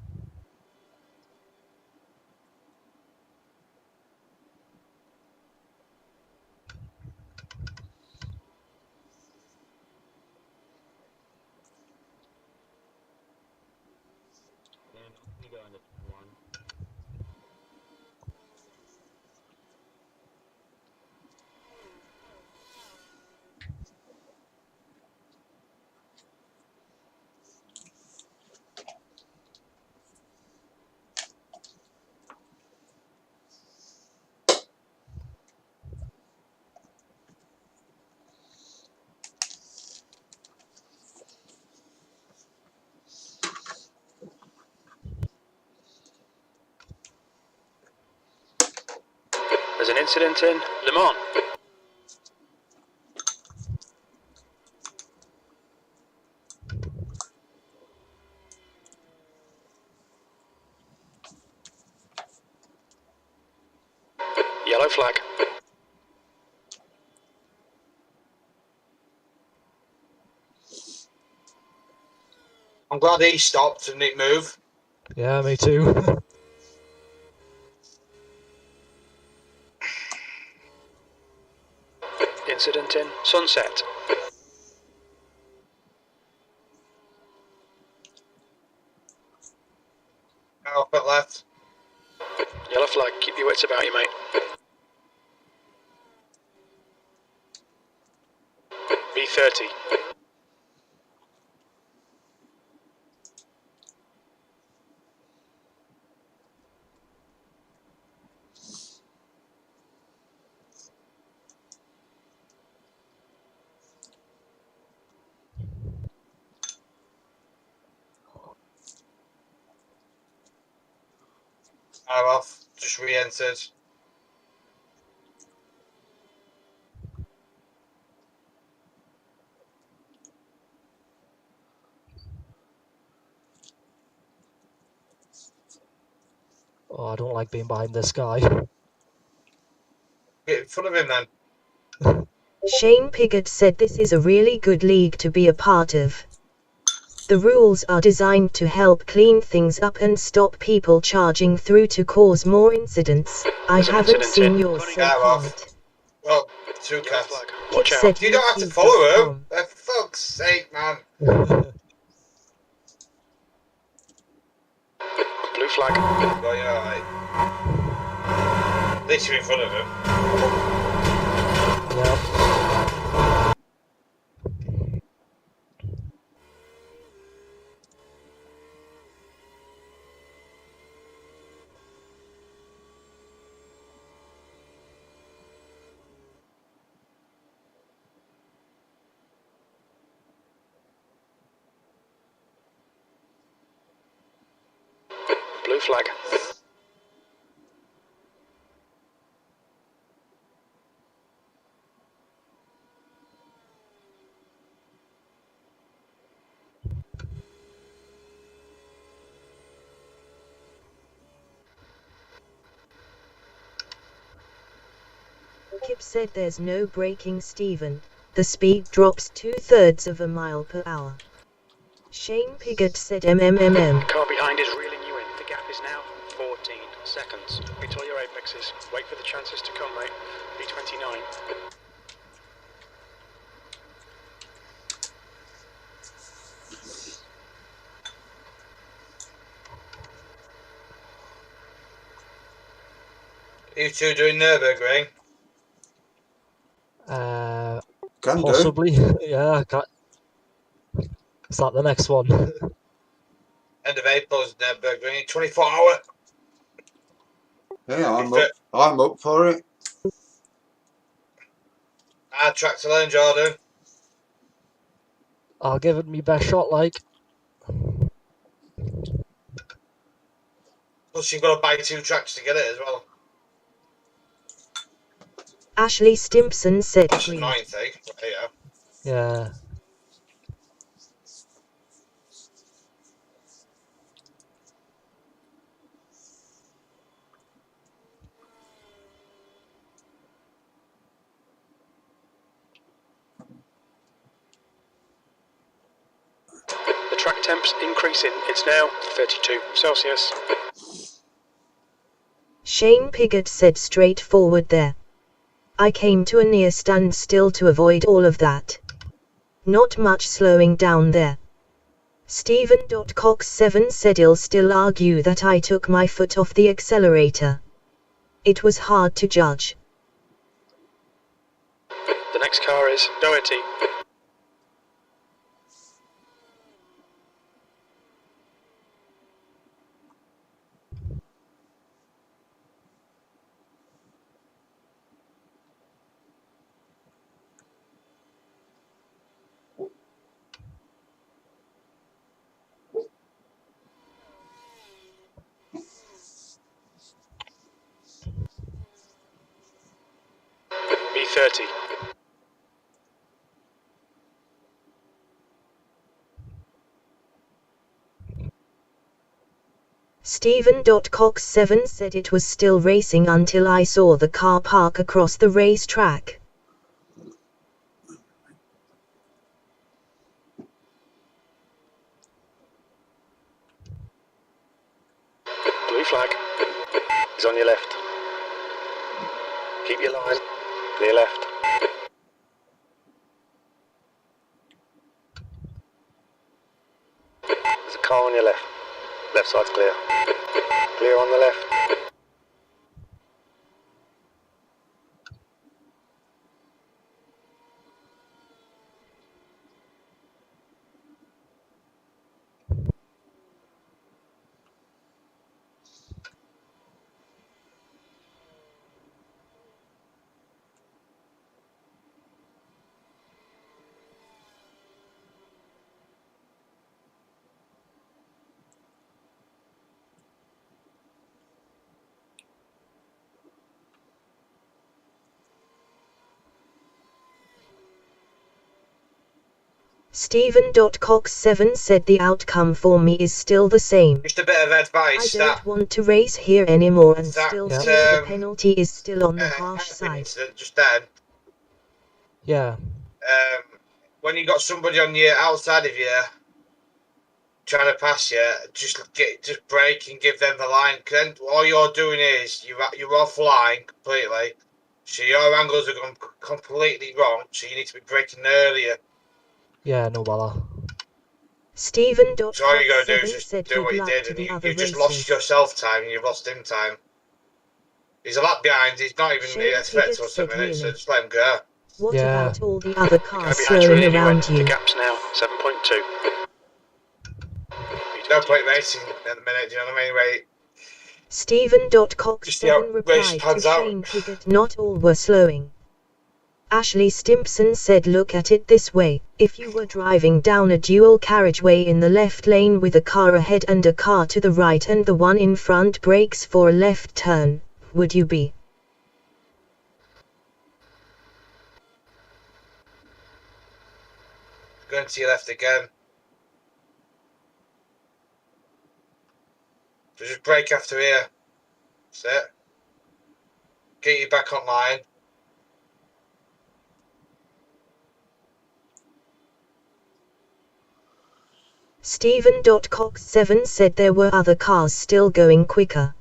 Daniel, can we go into turn 1? There's an incident in Le Mans. Yellow flag. I'm glad he stopped and didn't move. Yeah, me too. Incident in Sunset. Up at left. Yellow flag. Keep your wits about you, mate. B30. I'm off. Just re-entered. Oh, I don't like being behind this guy. Get in front of him then. Shane Piggott said this is a really good league to be a part of. The rules are designed to help clean things up and stop people charging through to cause more incidents. I haven't seen yours so hard. Well, two cats. Watch out. Said You don't have to follow him. For fuck's sake, man. Blue flag. Oh, yeah, alright. At least you're in front of him. Yeah. Blue flag. Kip said there's no braking, Stephen. The speed drops 2/3 of a mile per hour. Shane Piggott said The MMMM. car behind is reeling you in. The gap is now 14 seconds. Beat all your apexes. Wait for the chances to come, mate. B29. You two doing Nürburgring? Can do. Possibly. Yeah. Is that the next one? End of April's Nürburgring, 24-hour. Yeah, I'm up for it. Hard track to learn, Jordan. I'll give it me best shot, like. Plus, you've got to buy 2 tracks to get it as well. Ashley Stimpson said That's the agreed. annoying thing. But, yeah. Yeah. The track temp's increasing. It's now 32 Celsius. Shane Piggott said straightforward there. I came to a near standstill to avoid all of that. Not much slowing down there. Stephen.cox7 said he'll still argue that I took my foot off the accelerator. It was hard to judge. The next car is Doherty. B30. Stephen.cox7 said it was still racing until I saw the car park across the racetrack. Blue flag. He's on your left. Keep your line. Clear left. There's a car on your left. Left side's clear. Clear on the left. Stephen.cox7 said the outcome for me is still the same. Just a bit of advice. I don't want to race here anymore and that, still feel the penalty is still on the harsh side. Incident just then. Yeah. When you got somebody on your outside of you trying to pass you, just brake and give them the line. Cause then all you're doing is you're offline completely. So your angles are going completely wrong. So you need to be braking earlier. Yeah, no bother. Stephen.cox7 So all you got to do is just said do what good you luck did, to and the other you just racers. lost yourself time and you've lost him time. He's a lap behind. He's not even Shane expected Piggott us a said minute, so really. just let him go. What Yeah. about all the other The cars guy behind's slowing reeling you in. around The you? gap's now 7.2. No point racing at the minute, do you know what I mean? Wait. Just see how Stephen.cox7 race replied to pans out. Shane Piggott not all were slowing. Ashley Stimpson said look at it this way, if you were driving down a dual carriageway in the left lane with a car ahead and a car to the right and the one in front brakes for a left turn, would you be? Going to your left again. Just brake after here. That's it. Get you back online. Stephen.cox7 said there were other cars still going quicker.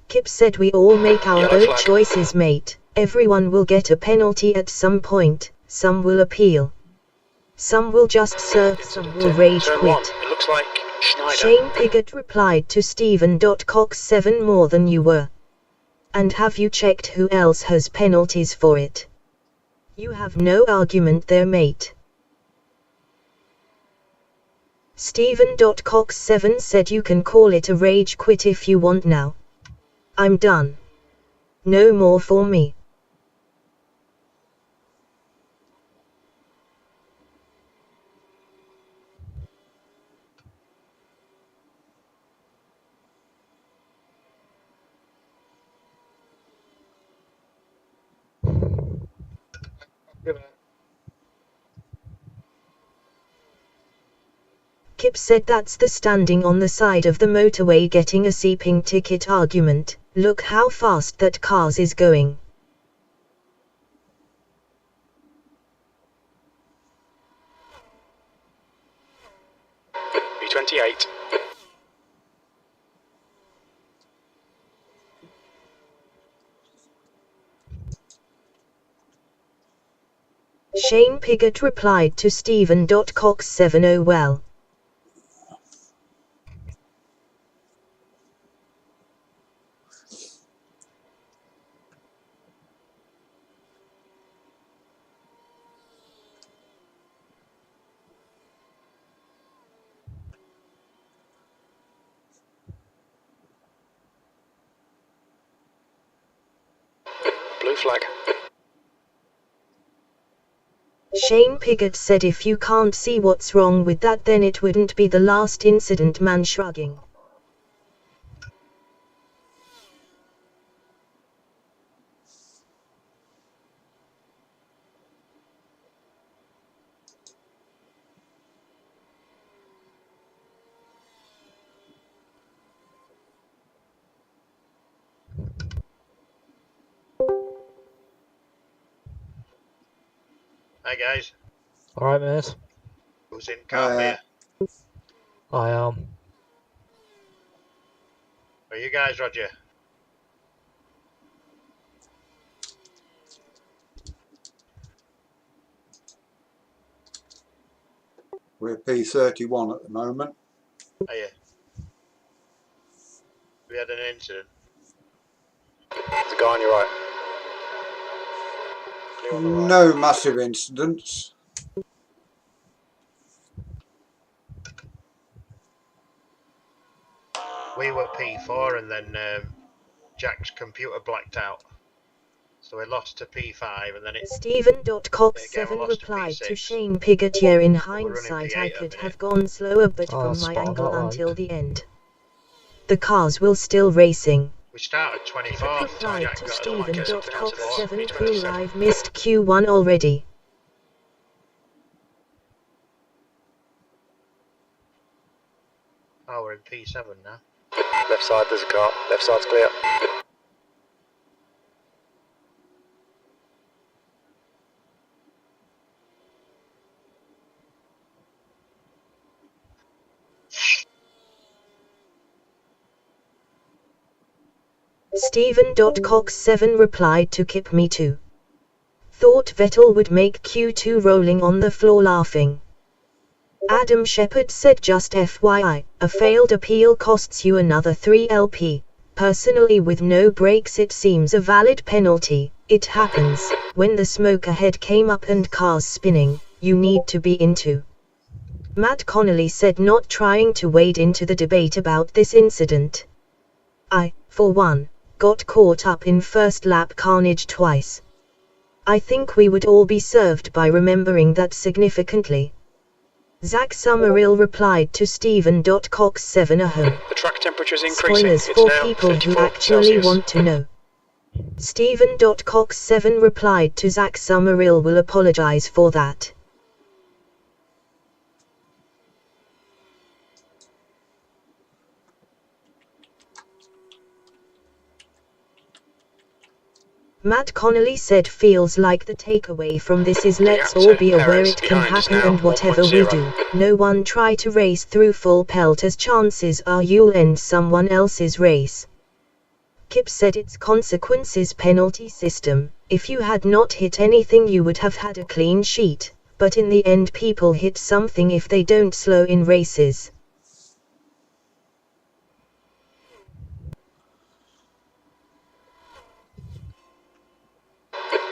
Kip said we all make our Yellow own flag. choices, mate. Everyone will get a penalty at some point, some will appeal. Some will just serve, some will rage Turn 1. quit. It looks like Schneider. Shane Piggott replied to Stephen.cox7 more than you were. And have you checked who else has penalties for it? You have no argument there, mate. Stephen.cox7 said you can call it a rage quit if you want now. I'm done. No more for me. Kip said that's the standing on the side of the motorway getting a seeping ticket argument. Look how fast that cars is going. B28. Shane Piggott replied to Stephen.cox7 oh well. Blue flag. Shane Piggott said if you can't see what's wrong with that then it wouldn't be the last incident, man shrugging. Hi guys, Alright, mate. who's in car here? I am. Are you guys, Roger? We're P31 at the moment. Are you? We had an incident. There's a guy on your right. Blue on the right. No massive incidents. We were P4 and then Jack's computer blacked out. So we lost to P5 and then it... Stephen.cox7 replied to Shane Piggott, yeah, in hindsight I could have gone slower but Oh, from that's my spot on, angle I like. until the end. The cars will still racing. We started 24th. Replied Jack to got us like Stephen.cox7 crew live missed Q1 already. Oh, we're in P7 now. Left side, there's a car. Left side's clear. Stephen.cox7 replied to Kip me too. Thought Vettel would make Q2 rolling on the floor laughing. Adam Shepard said just FYI, a failed appeal costs you another 3 LP. Personally with no brakes it seems a valid penalty. It happens, when the smoke ahead came up and cars spinning, you need to be into. Matt Connolly said not trying to wade into the debate about this incident. I, for one, got caught up in first lap carnage twice. I think we would all be served by remembering that significantly. Zach Summerhill replied to Stephen.Cox7 ahem. The track temperature's increasing. Spoilers It's for now people who 34 actually Celsius. want to know. Stephen.Cox7 replied to Zach Summerhill will apologize for that. Matt Connolly said feels like the takeaway from this is let's all be aware it can happen and whatever we do, no one try to race through full pelt as chances are you'll end someone else's race. Kip said its consequences penalty system, if you had not hit anything you would have had a clean sheet, but in the end people hit something if they don't slow in races.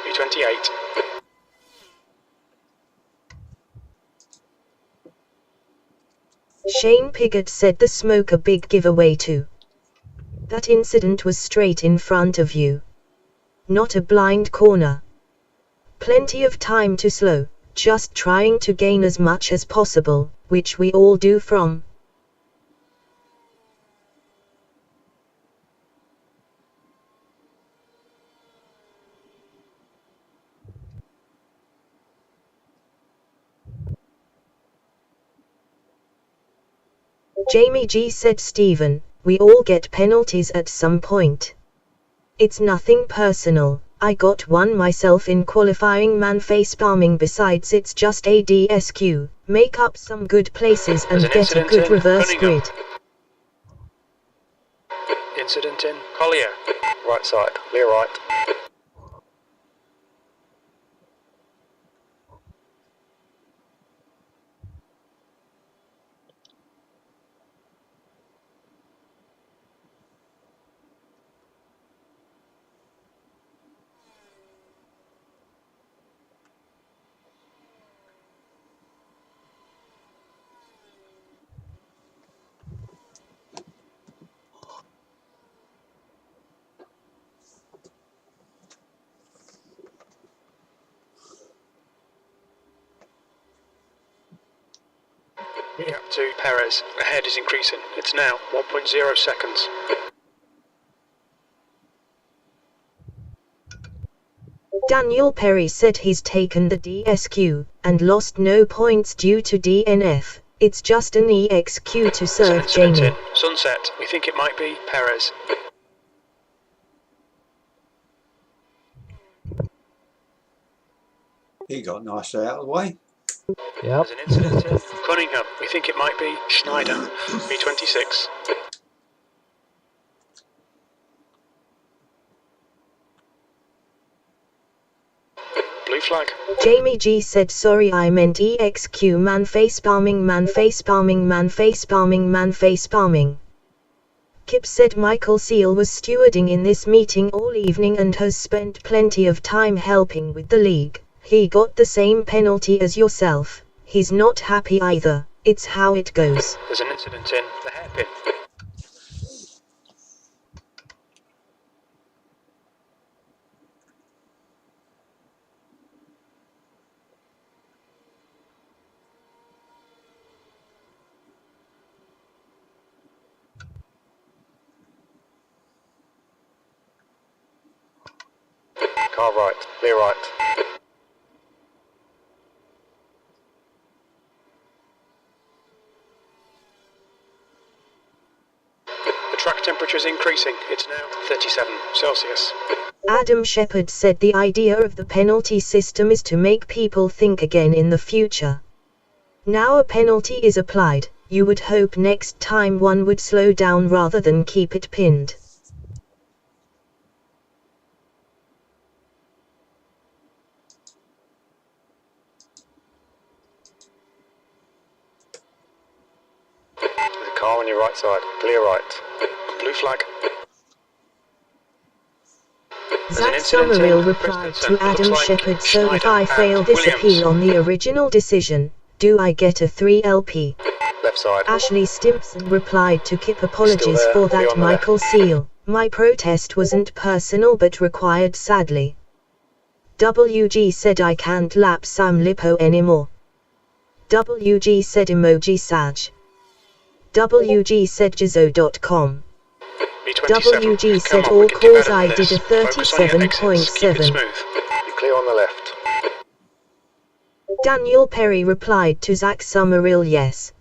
B28. Shane Piggott said the smoke a big giveaway too. That incident was straight in front of you. Not a blind corner. Plenty of time to slow, just trying to gain as much as possible, which we all do from. Jamie G said Stephen, we all get penalties at some point. It's nothing personal, I got one myself in qualifying man face palming besides it's just a DSQ, make up some good places and get a good reverse grid. Incident in Collier. Right side, clear right. Gap to Perez. Ahead is increasing. It's now 1.0 seconds. Daniel Perry said he's taken the DSQ, and lost no points due to DNF. It's just an EXQ to serve Jamie. In. Sunset. We think it might be Perez. He got nicely out of the way. Yep. There's an incident in Cunningham. We think it might be Schneider. B26. Blue flag. Jamie G said sorry I meant EXQ man face palming man face palming man face palming man face palming. Kip said Michael Seal was stewarding in this meeting all evening and has spent plenty of time helping with the league. He got the same penalty as yourself. He's not happy either. It's how it goes. There's an incident in the hairpin. Car right, clear right. The track temperature is increasing. It's now 37 Celsius. Adam Shepard said the idea of the penalty system is to make people think again in the future. Now a penalty is applied, you would hope next time one would slow down rather than keep it pinned. There's a car on your right side, clear right. Blue flag. Zach Summerhill replied to Adam Shepard, so if I fail this appeal on the original decision, do I get a 3LP? Left side. Ashley Stimpson replied to Kip apologies for that Michael Seal. My protest wasn't personal but required sadly. WG said I can't lap Sam Lipo anymore. WG said emoji sag. WG said Jizzo.com. B27. WG Come said on, we all can do calls better I than did a this. Focus on your exits. Keep it 37.7. smooth. You're clear on the left. Daniel Perry replied to Zach Summerall yes.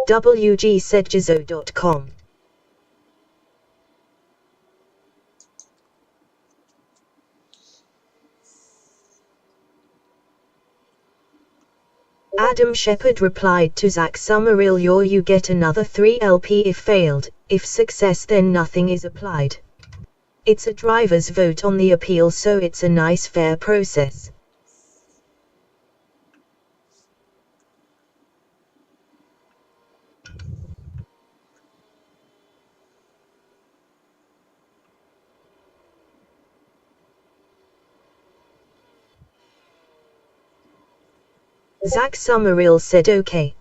WG said Jizzo.com. Adam Shepard replied to Zach Summerall you get another 3 LP if failed, if success then nothing is applied. It's a driver's vote on the appeal so it's a nice fair process. Zach Summerall said okay.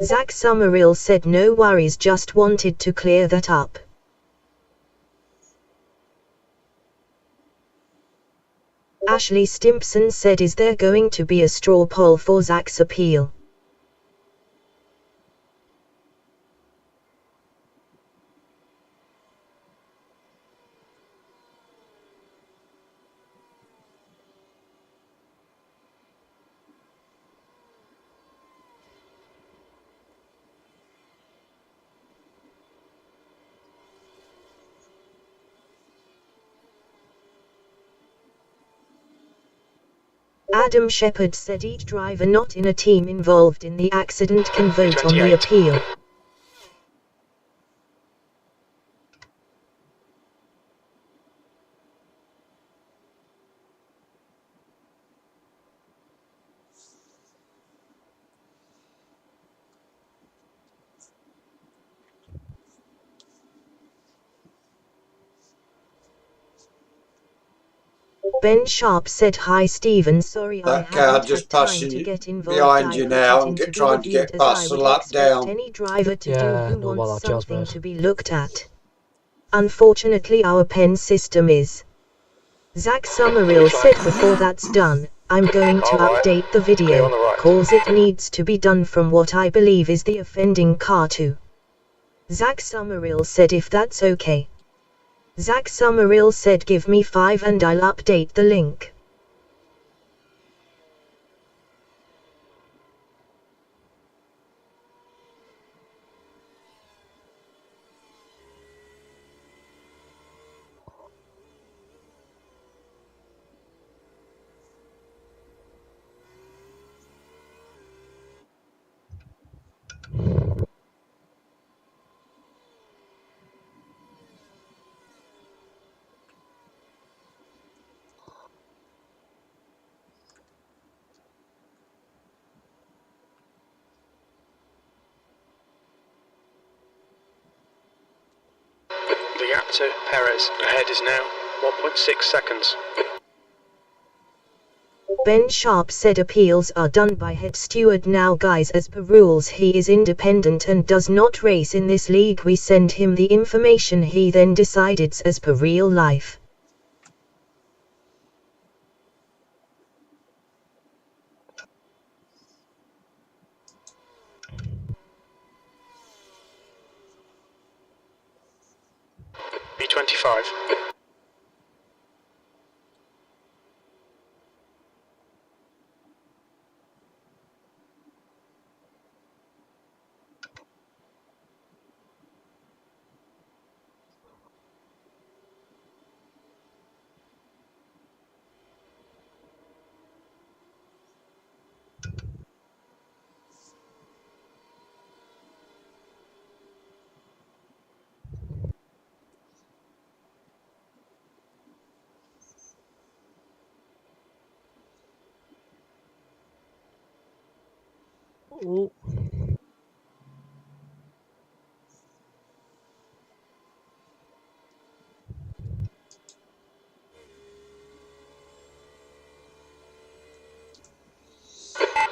Zach Summerall said no worries, just wanted to clear that up. Ashley Stimpson said is there going to be a straw poll for Zach's appeal? Adam Shepard said each driver not in a team involved in the accident can vote on the 28. appeal. Ben Sharp said hi Stephen, sorry I That car haven't just had time passing to you get involved. behind I you put now it and into be trying to reviewed get as I past the would lap expect down. any driver to do Yeah, who know about wants that, Jazz, something mate. to be looked at. Unfortunately our pen system is. Zach Summerall said before that's done, I'm going to Alright. update the Clear on video, the right. cause it needs to be done from what I believe is the offending car too. Zach Summerall said if that's okay. Zach Summerall said give me 5 and I'll update the link. The gap to Perez ahead is now 1.6 seconds. Ben Sharp said appeals are done by head steward now guys, as per rules he is independent and does not race in this league. We send him the information, he then decides as per real life. B25. Ooh.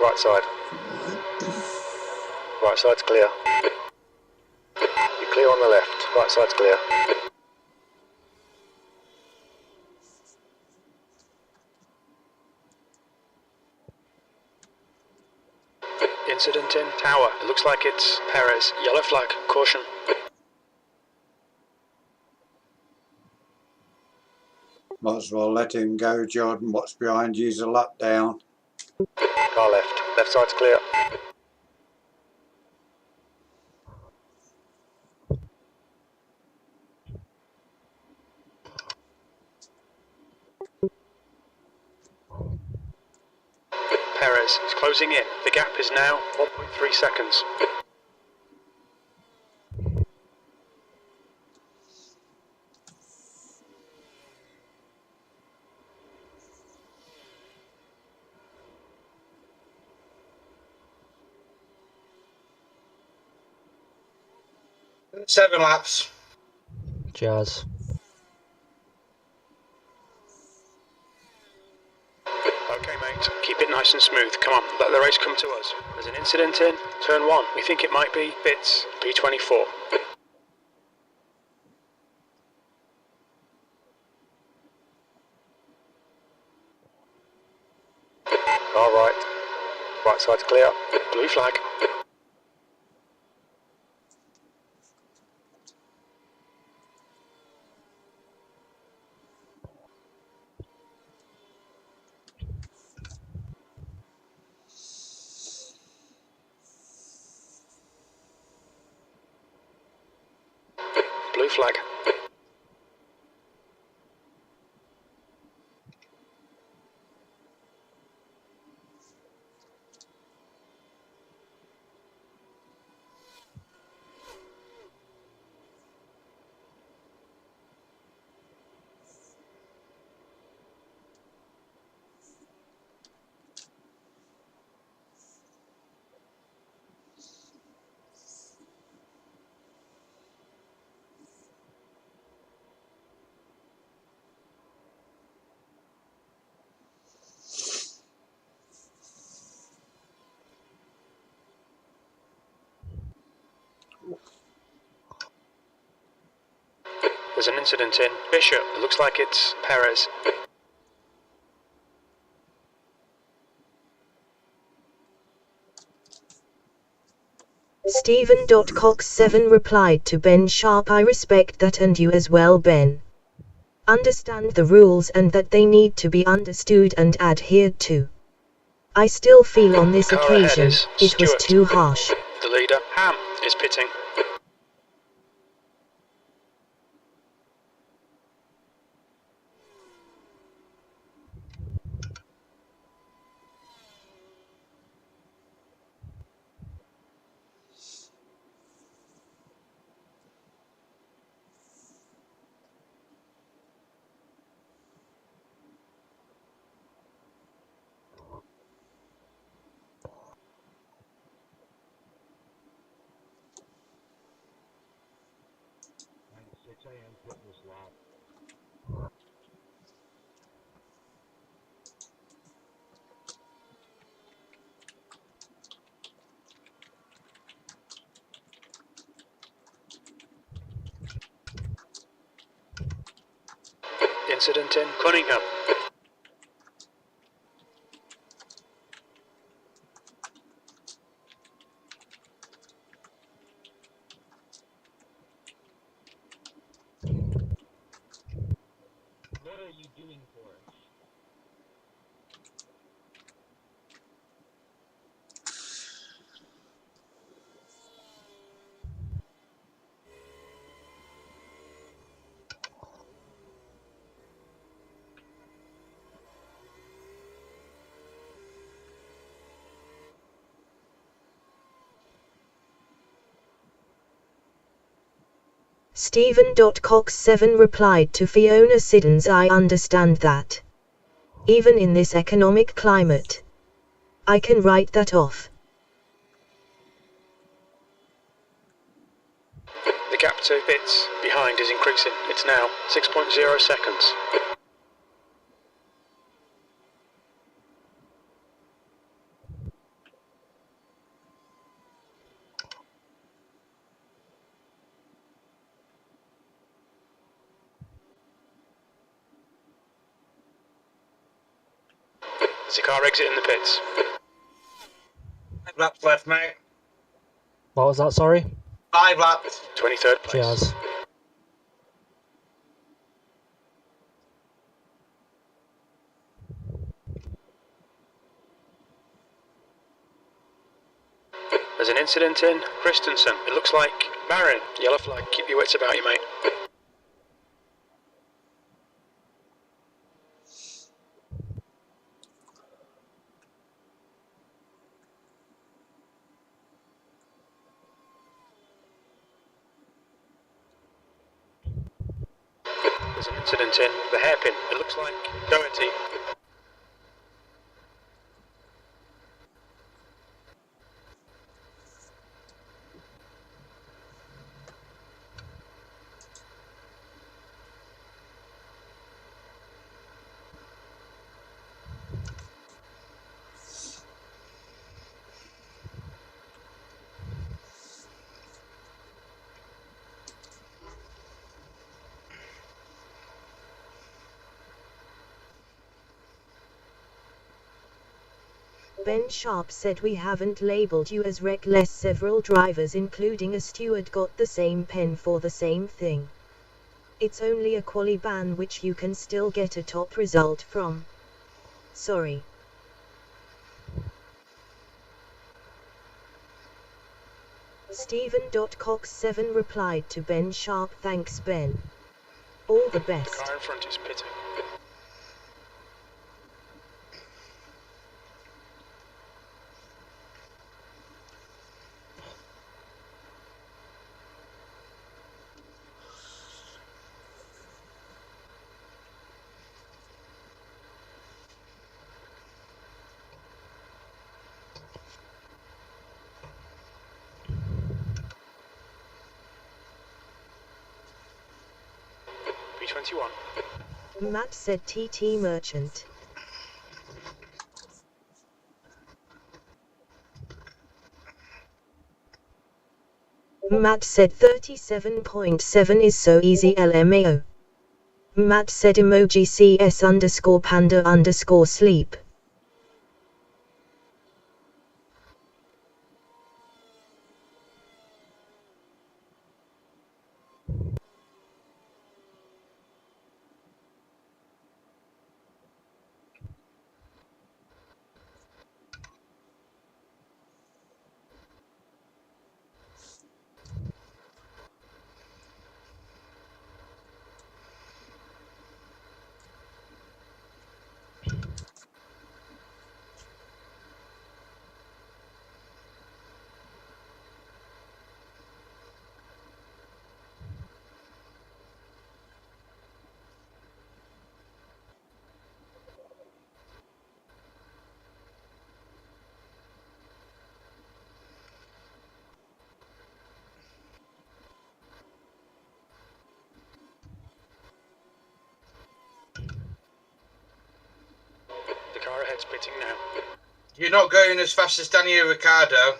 Right side. Right side's clear. You're clear on the left. Right side's clear. Incident in tower. It looks like it's Perez. Yellow flag. Caution. Might as well let him go, Jordan. What's behind you's a lap down. Car left. Left side's clear. Perez is closing in. The gap is now 1.3 seconds. Seven laps. Jazz. Okay, mate. Keep it nice and smooth. Come on, let the race come to us. There's an incident in turn 1. We think it might be Bits, P24. All right. Right side's clear. Blue flag. Blue flag. There's an incident in Bishop. It looks like it's Perez. Stephen.cox7 replied to Ben Sharp, I respect that and you as well, Ben. Understand the rules and that they need to be understood and adhered to. I still feel on this Car ahead occasion, is it was Stewart. too harsh. The leader, Ham, is pitting. Incident in Cunningham. What are you doing for us? Stephen.cox7 replied to Fiona Siddons, I understand that. Even in this economic climate. I can write that off. The gap to Bits behind is increasing. It's now 6.0 seconds. There's a car exiting the pits. Laps left, mate. What was that, sorry? 5 laps. 23rd place. Cheers. There's an incident in Christensen. It looks like Marin. Yellow flag. Keep your wits about you, mate. There's an incident in the hairpin. It looks like Doherty. Ben Sharp said we haven't labelled you as reckless. Several drivers including a steward got the same pen for the same thing. It's only a quali ban which you can still get a top result from. Sorry. Stephen.cox7 replied to Ben Sharp, thanks Ben. All the best. The car in front is pitting. P21. Matt said TT Merchant. Matt said 37.7 is so easy LMAO. Matt said emoji CS underscore panda underscore sleep. The car ahead's pitting now. You're not going as fast as Daniel Ricciardo.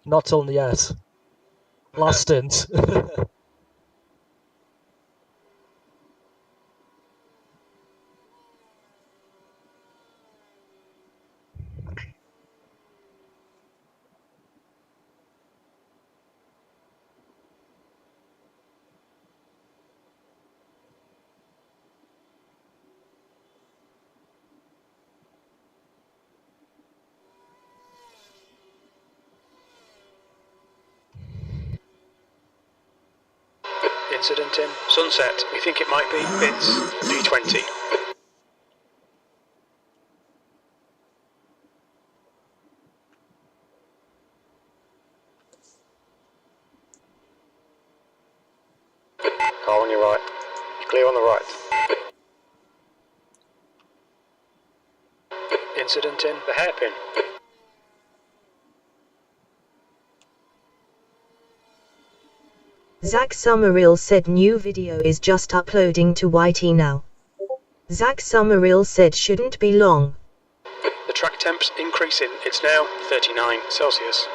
Not till the yes. Last stint. Incident in Sunset. We think it might be pits. P20. Car on your right. You're clear on the right. Incident in the hairpin. Zach Summerall said new video is just uploading to YT now. Zach Summerall said shouldn't be long. The track temp's increasing. It's now 39 Celsius.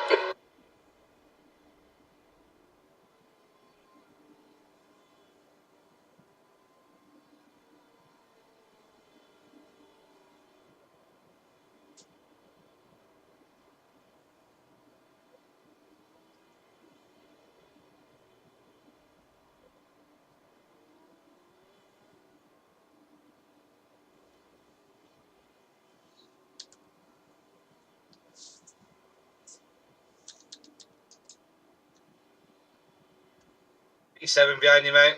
P7 behind you, mate.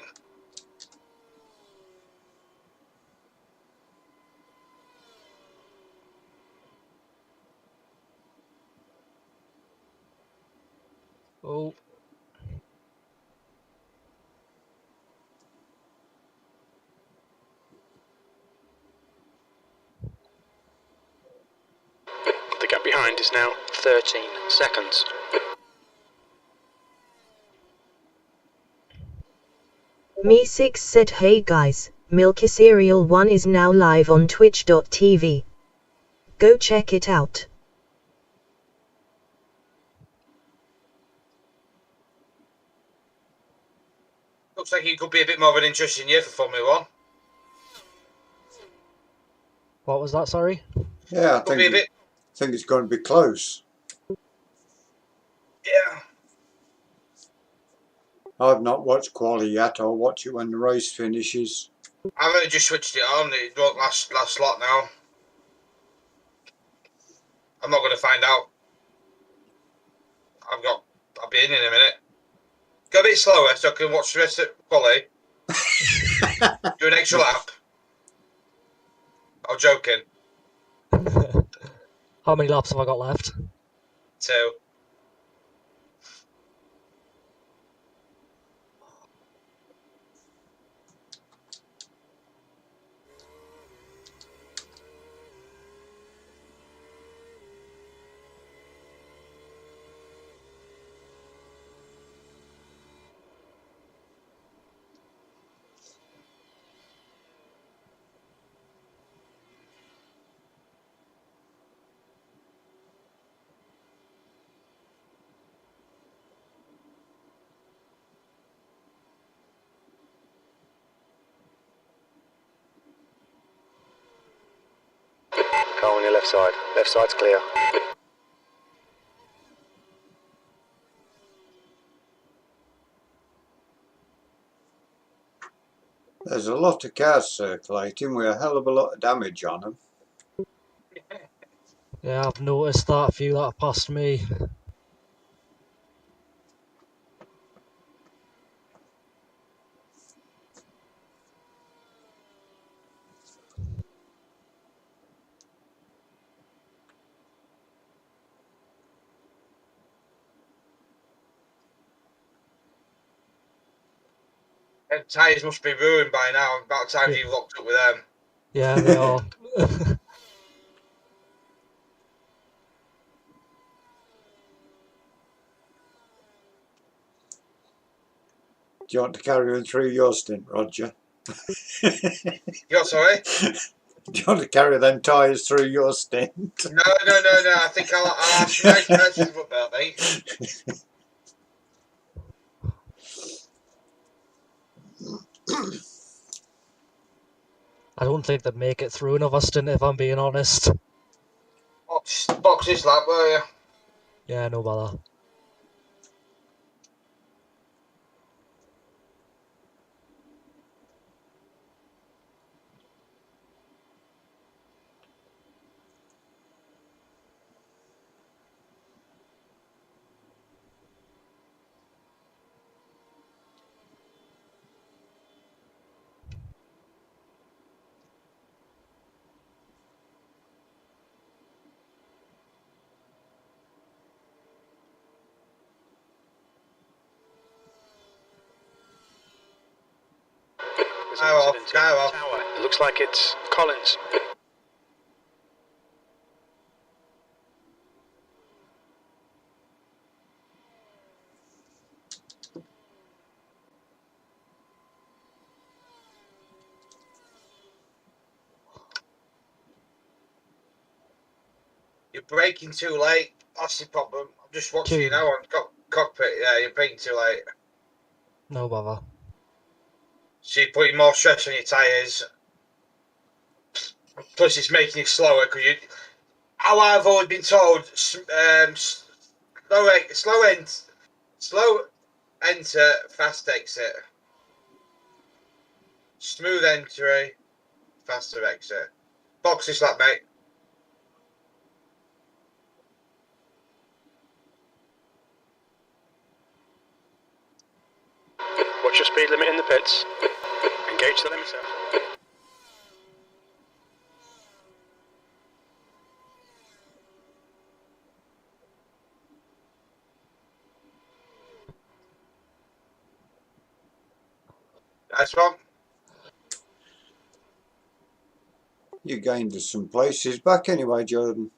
Oh. The gap behind is now 13 seconds. Me6 said, hey guys, Milky Cereal 1 is now live on twitch.tv. Go check it out. Looks like it could be a bit more of an interesting year for Formula One. What was that, sorry? Yeah, I Could be a bit. think it's going to be close. Yeah. I've not watched quali yet. I'll watch it when the race finishes. I've only just switched it on. It won't last slot now. I'm not going to find out. I'll be in a minute. Go a bit slower so I can watch the rest of quali. Do an extra lap. I'm joking. How many laps have I got left? 2. Car on your left side. Left side's clear. There's a lot of cars circulating with a hell of a lot of damage on them. Yeah, I've noticed that. A few that have passed me. Them tyres must be ruined by now. About time you locked up with them. Yeah, they are. Do you want to carry them through your stint, Roger? You're sorry? Do you want to carry them tyres through your stint? No. I think I'll ask nice questions about mate. I don't think they'd make it through another stint, if I'm being honest. Box this lap, will you? Yeah, no bother. There's an incident in the tower. It looks like it's Collins. You're braking too late. That's the problem. I'm just watching you now on cockpit. Yeah, you're braking too late. No bother. So you're putting more stress on your tyres. Plus, it's making it slower because you. How I've always been told, slow enter, fast exit. Smooth entry, faster exit. Box this lap, mate. Watch your speed limit in the pits. Engage the limiter. Nice one. You gained us some places back anyway, Jordan.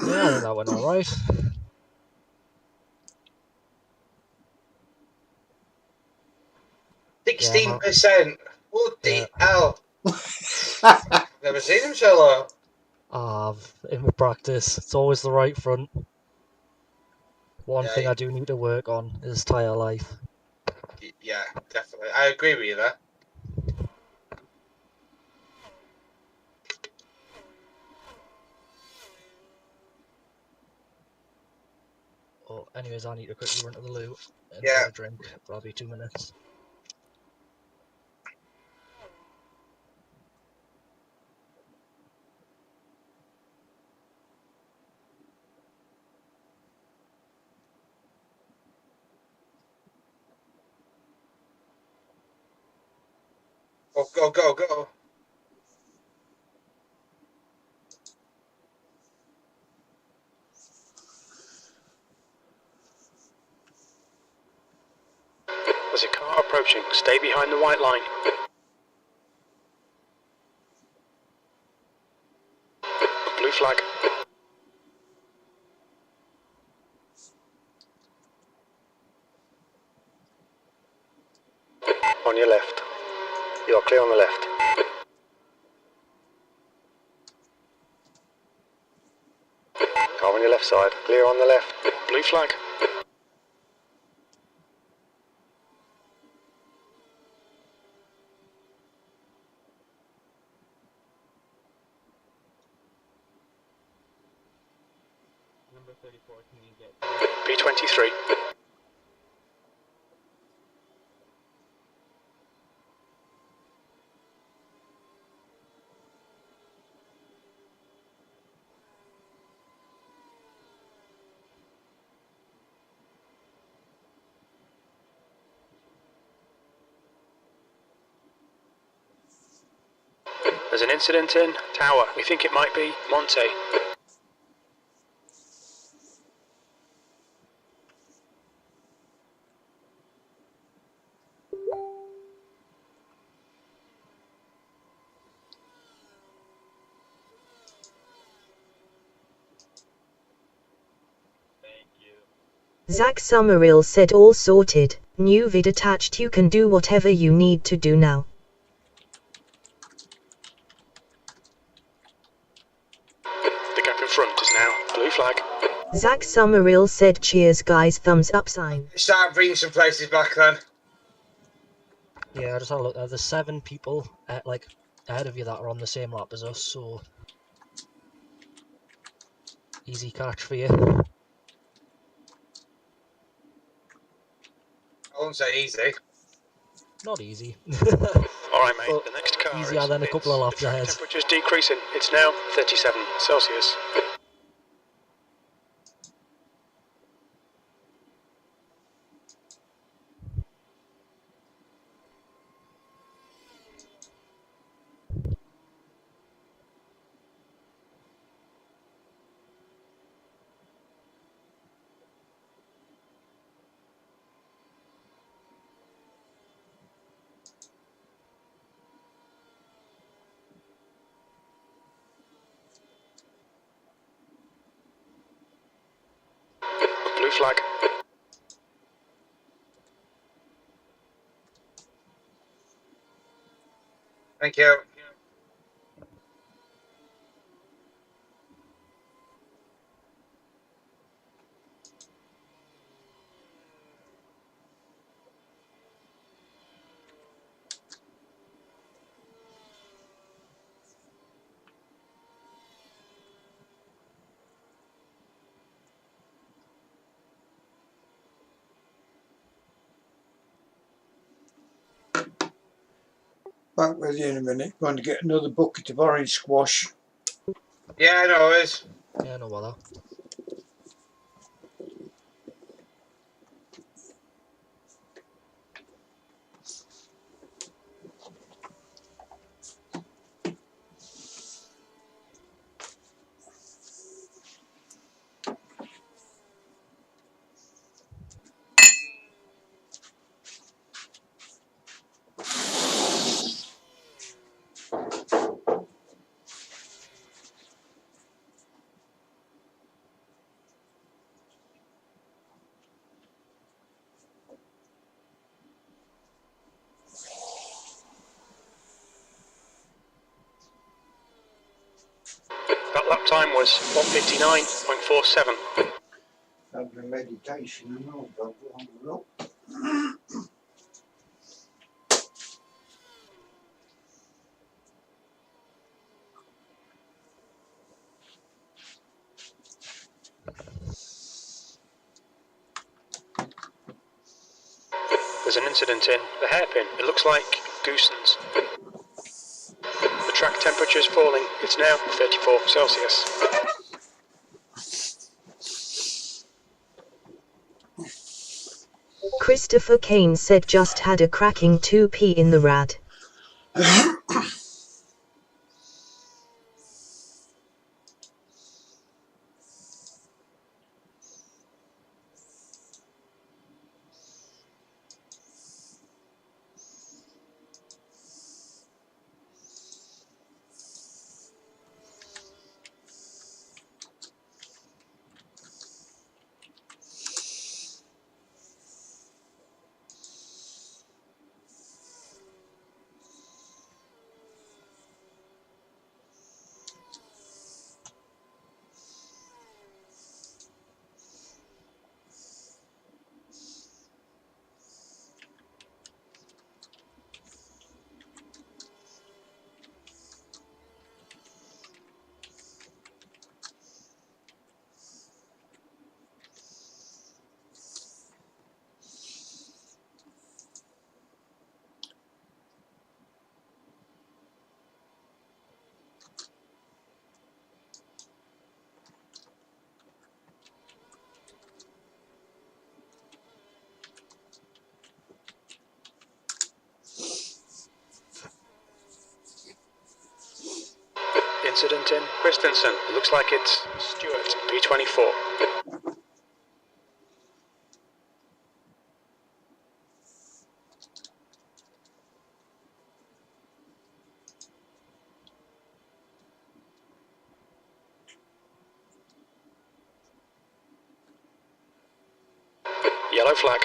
Yeah, I think that went alright. 16%. What the Yeah. hell? Never seen him so low. In practice, it's always the right front. One thing Yeah, I do need to work on is tyre life. yeah, definitely. I agree with you there. Oh, anyways, I need to quickly run to the loo and Yeah. get a drink. But I'll be 2 minutes. Oh, go, go, go. There's a car approaching. Stay behind the white line. Blue flag. On your left. You're clear on the left. Car on your left side. Clear on the left. Blue flag. Number 34, can you get B23. There's an incident in Tower. We think it might be Monte. Zach Summerall said all sorted, new vid attached, you can do whatever you need to do now. The gap in front is now blue flag. Zach Summerall said cheers guys, thumbs up sign. Start bringing some places back then. Yeah, I just had a look. There's 7 people ahead of you that are on the same lap as us, so easy catch for you. I won't say easy. Not easy. Alright mate, But the next car easier is than a couple of laps the track ahead. temperature's decreasing. It's now 37 Celsius. Blue flag. Thank you. Back with you in a minute. Going to get another bucket of orange squash. Yeah, no worries. Yeah, no bother. That lap time was 1:59.47. Having meditation and all, but look. There's an incident in the hairpin. It looks like Goosens. The track temperature is falling. It's now 34 Celsius. Christopher Kane said just had a cracking 2p in the rad. Incident in Christensen. It looks like it's Stewart, P24. Yellow flag.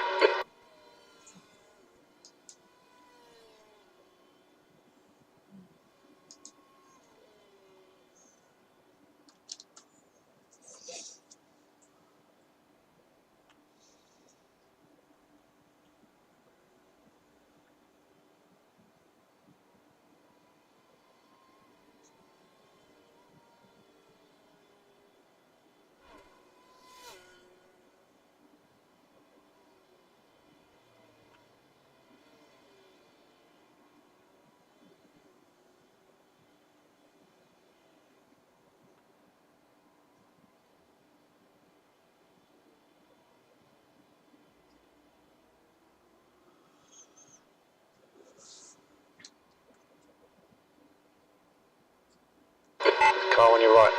Car on your right.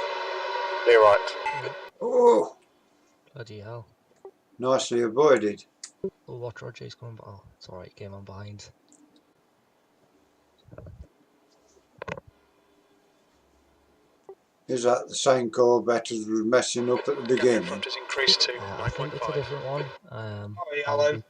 Clear right. Oh, Bloody hell. nicely avoided. Oh, watch Roger's coming back. Oh, it's alright, came on behind. Is that the same Corvette as was messing up at the Gap in beginning? front has increased to I think it's a 9.5. different one. Oh, I'll Alan. be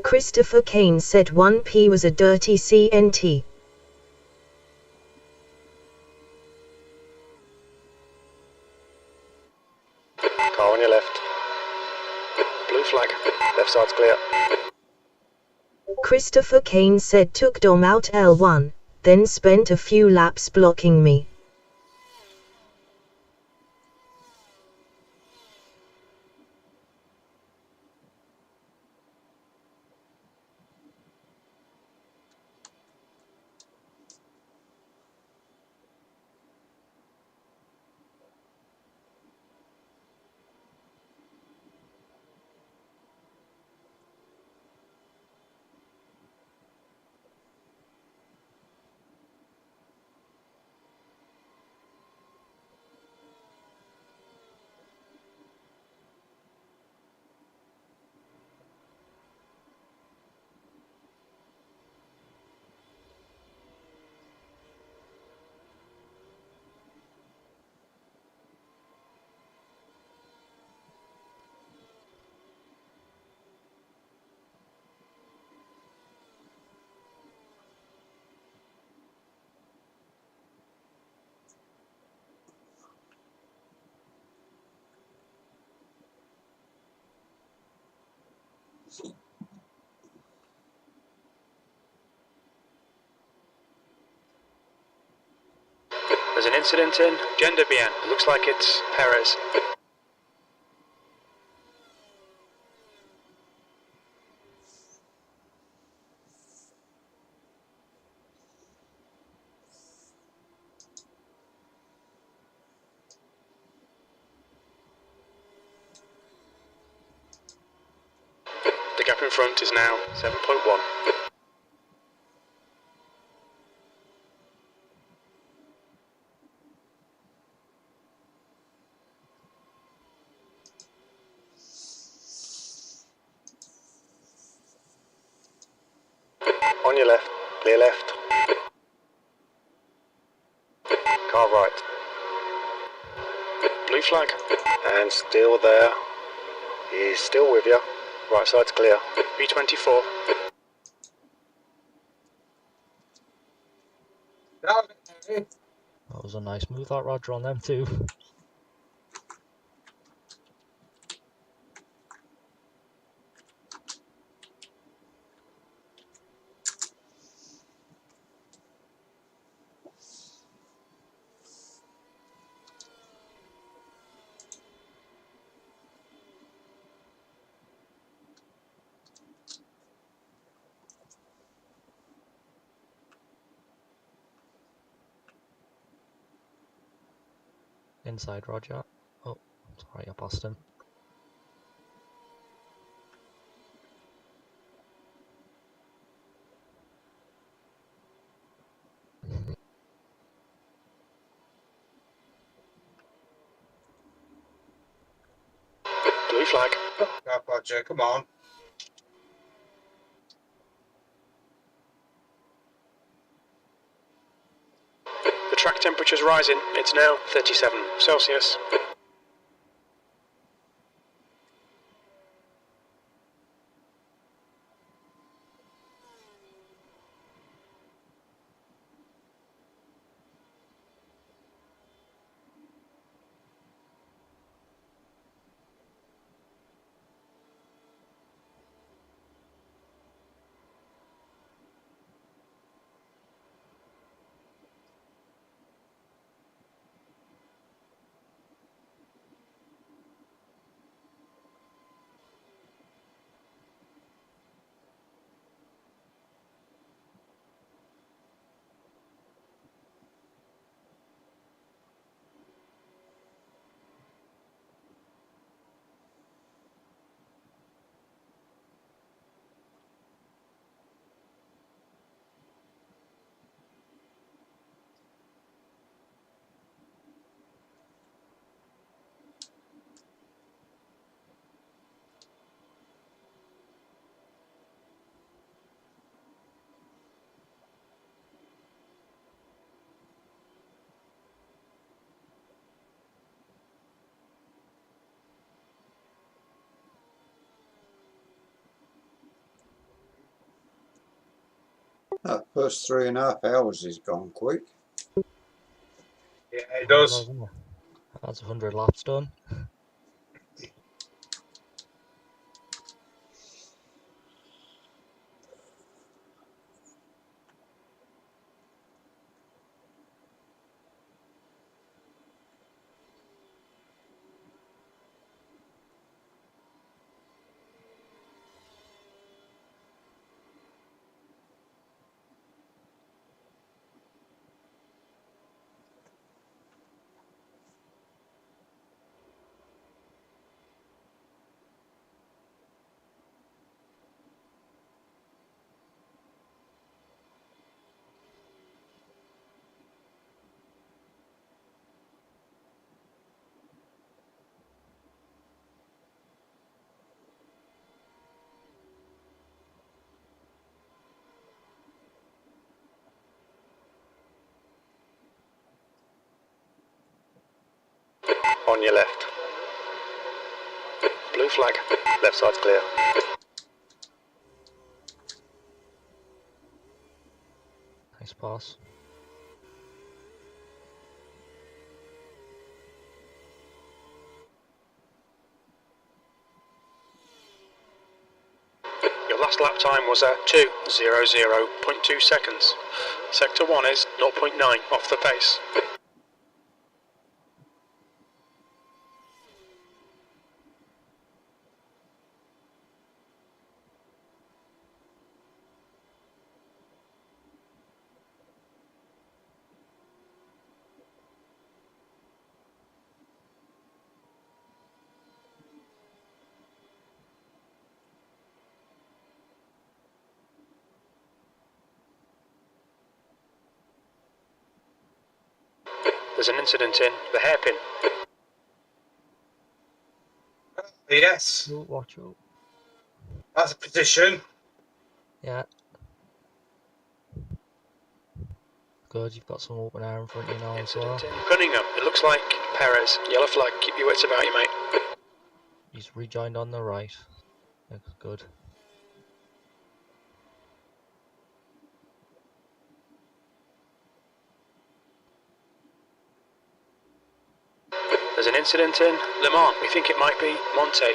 Christopher Kane said 1p was a dirty CNT. Car on your left. Blue flag. Left side's clear. Christopher Kane said took Dom out L1, then spent a few laps blocking me. There's an incident in Gender Bien. It looks like it's Perez. The gap in front is now 7.1. On your left, clear left. Car right. Blue flag. And still there. He's still with you. Right side's clear. B24. That was a nice move, that Roger, on them too. Inside, Roger. Oh, sorry, I passed him. Blue flag. Car Roger, come on. The track temperature's rising. It's now 37 Celsius. That first 3.5 hours has gone quick. Yeah, it does. That's 100 laps done. On your left. Blue flag. Left side's clear. Nice pass. Your last lap time was at 2:00.2 seconds. Sector 1 is 0.9 off the pace. There's an incident in the hairpin. Yes. Oh, watch out. That's a position. Yeah. Good, you've got some open air in front of you now as well. Incident in Cunningham. It looks like Perez. Yellow flag. Keep your wits about you, mate. He's rejoined on the right. Looks good. There's an incident in Le Mans. We think it might be Monte.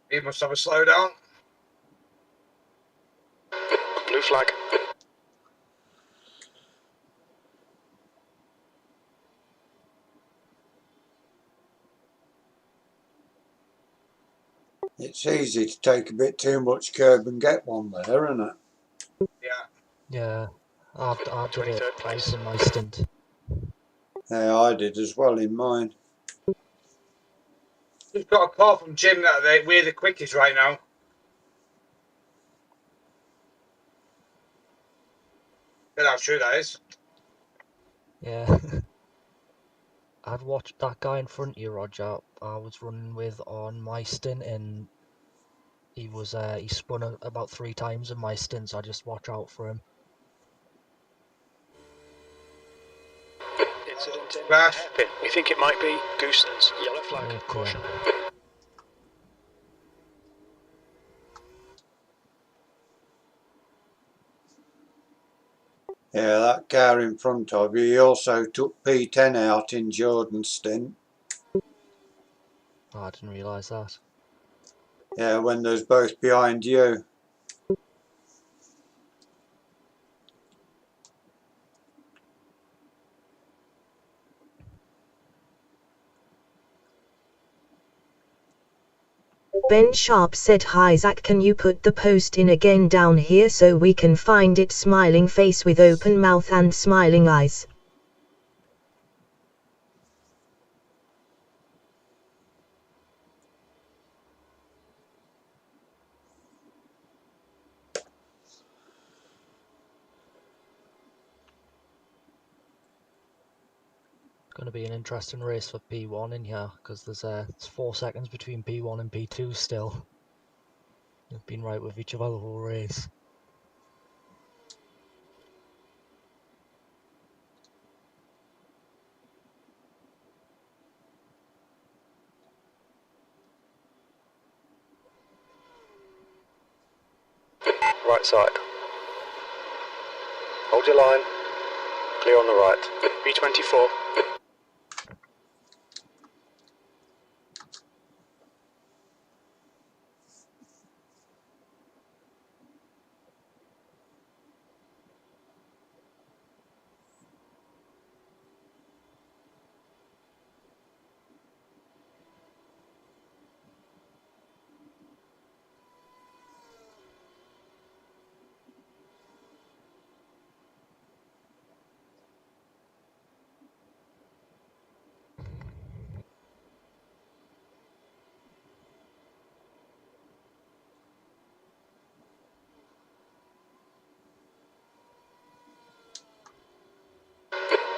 He must have a slowdown. Blue flag. It's easy to take a bit too much curb and get one there, isn't it? Yeah. Yeah. I did it 23rd twice place. in my stint. Yeah, I did as well in mine. We've got a call from Jim that we're the quickest right now. Yeah, how true that is. Yeah. I'd watched that guy in front of you, Roger. I was running with on my stint, and he spun about 3 times in my stint, so I just watch out for him. Incident in Crash. hairpin. We think it might be Goosens. Yellow flag. Oh, Caution. Yeah, that car in front of you, he also took P10 out in Jordan's stint. Oh, I didn't realise that. Yeah, when there's both behind you. Ben Sharp said, "Hi Zach, can you put the post in again down here so we can find it? Smiling face with open mouth and smiling eyes." Going to be an interesting race for P1 in here because it's 4 seconds between P1 and P2 still. They've been right with each other the whole race. Right side. Hold your line. Clear on the right. B24.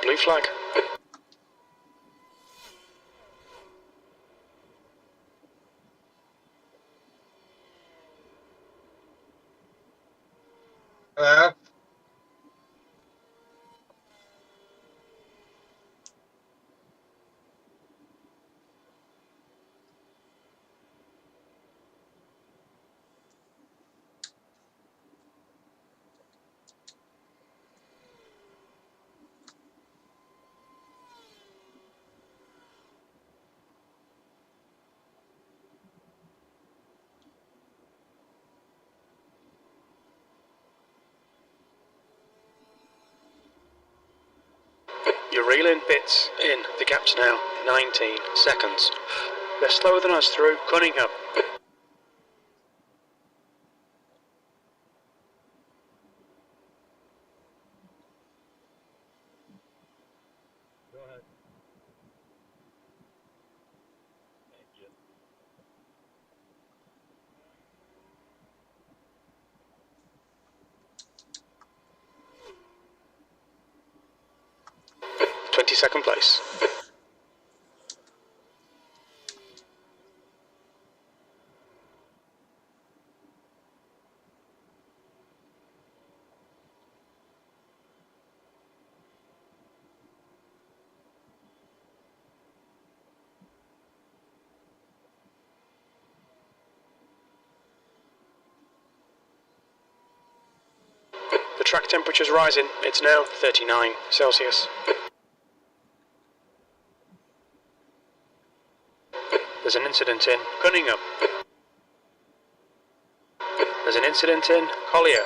Blue flag. Hello? You're reeling bits in. The gap's now 19 seconds. They're slower than us through Cunningham. Go ahead. Thank you. 22nd place. The track temperature's rising. It's now 39 Celsius. There's an incident in Cunningham. There's an incident in Collier.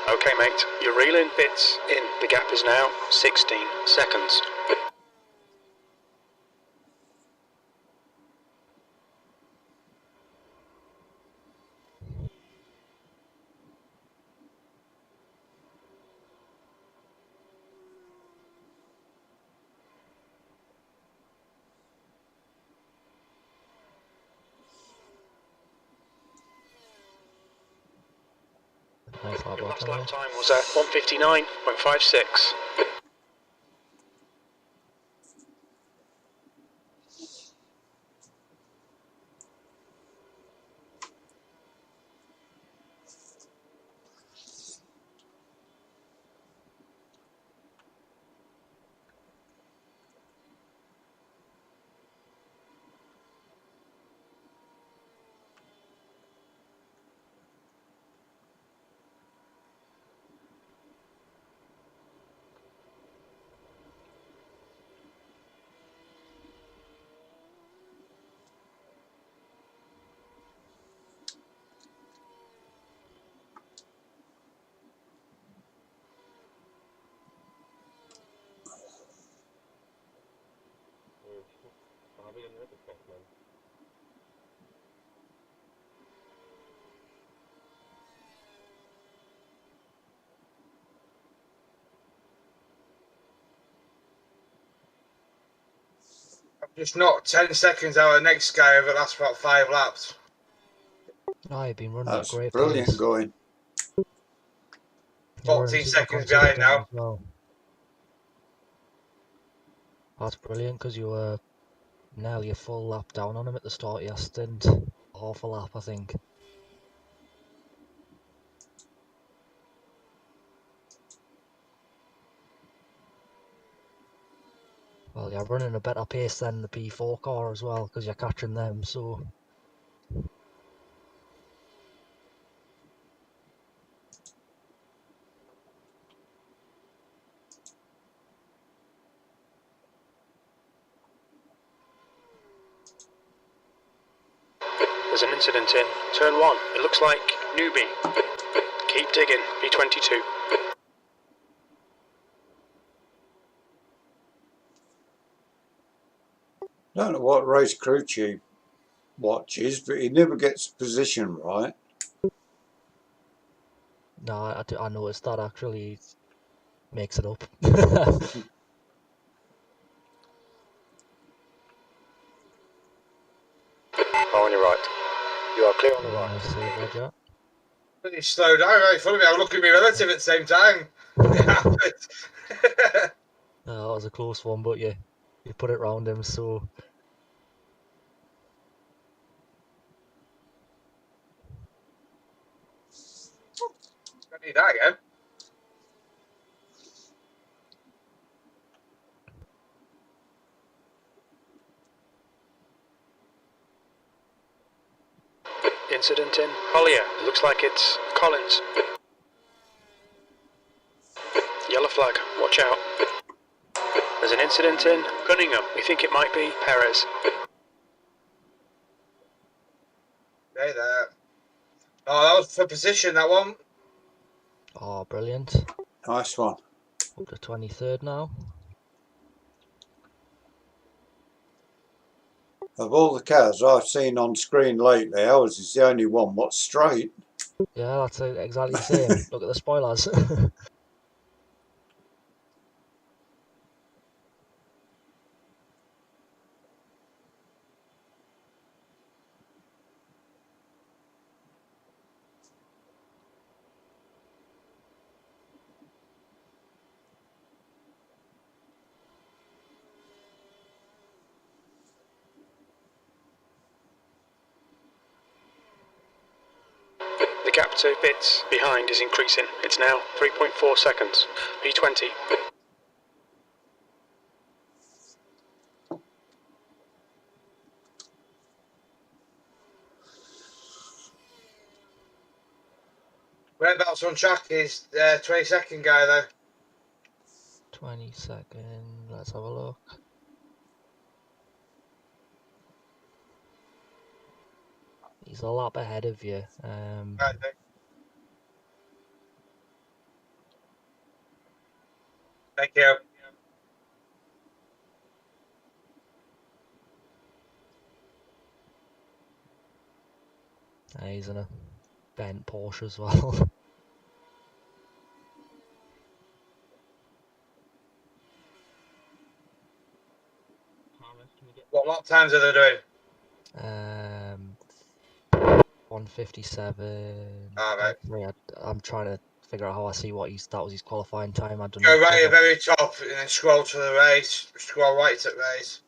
Okay, mate, you're reeling bits in. The gap is now 16 seconds. Nice hard Your work last anyway. lap time was 1:59.56. I'll be another Tottenham. I'm just not 10 seconds out of the next guy over the last about 5 laps. Oh, you've been running at a That's great brilliant pace. going. You're running 14 super seconds behind consistent now. as well. That's brilliant because you were nearly a full lap down on him at the start of your stint. Half a lap, I think. Well, you're running a better pace than the P4 car as well because you're catching them, so... There's an incident in turn 1. It looks like newbie. Keep digging, B22. Don't know what race crew chief watches, but he never gets the position right. No, I noticed that actually. It makes it up. Oh, on your right. You are clear on the right. Nice save, Roger. Pretty slow down, right? Funny, I'm looking at my relative at the same time. That was a close one, but you put it round him, so... I need that again. Incident in Collier. It looks like it's Collins. Yellow flag. Watch out. There's an incident in Cunningham. We think it might be Perez. Hey there. Oh, that was for position, that one. Oh, brilliant. Nice one. Up to 23rd now. Of all the cars I've seen on screen lately, ours is the only one what's straight. Yeah, that's exactly the same. Look at the spoilers. The gap to bits behind is increasing. It's now 3.4 seconds. P20. Whereabouts on track is the 22nd guy there? 22nd. Let's have a look. He's a lap ahead of you. Right, thank you. He's in a bent Porsche as well. Thomas, can we get... What lap times are they doing? 157. Alright. I'm trying to figure out how I see what that was his qualifying time. I don't Go know. right at the very top and then scroll to the race. Scroll right to the race.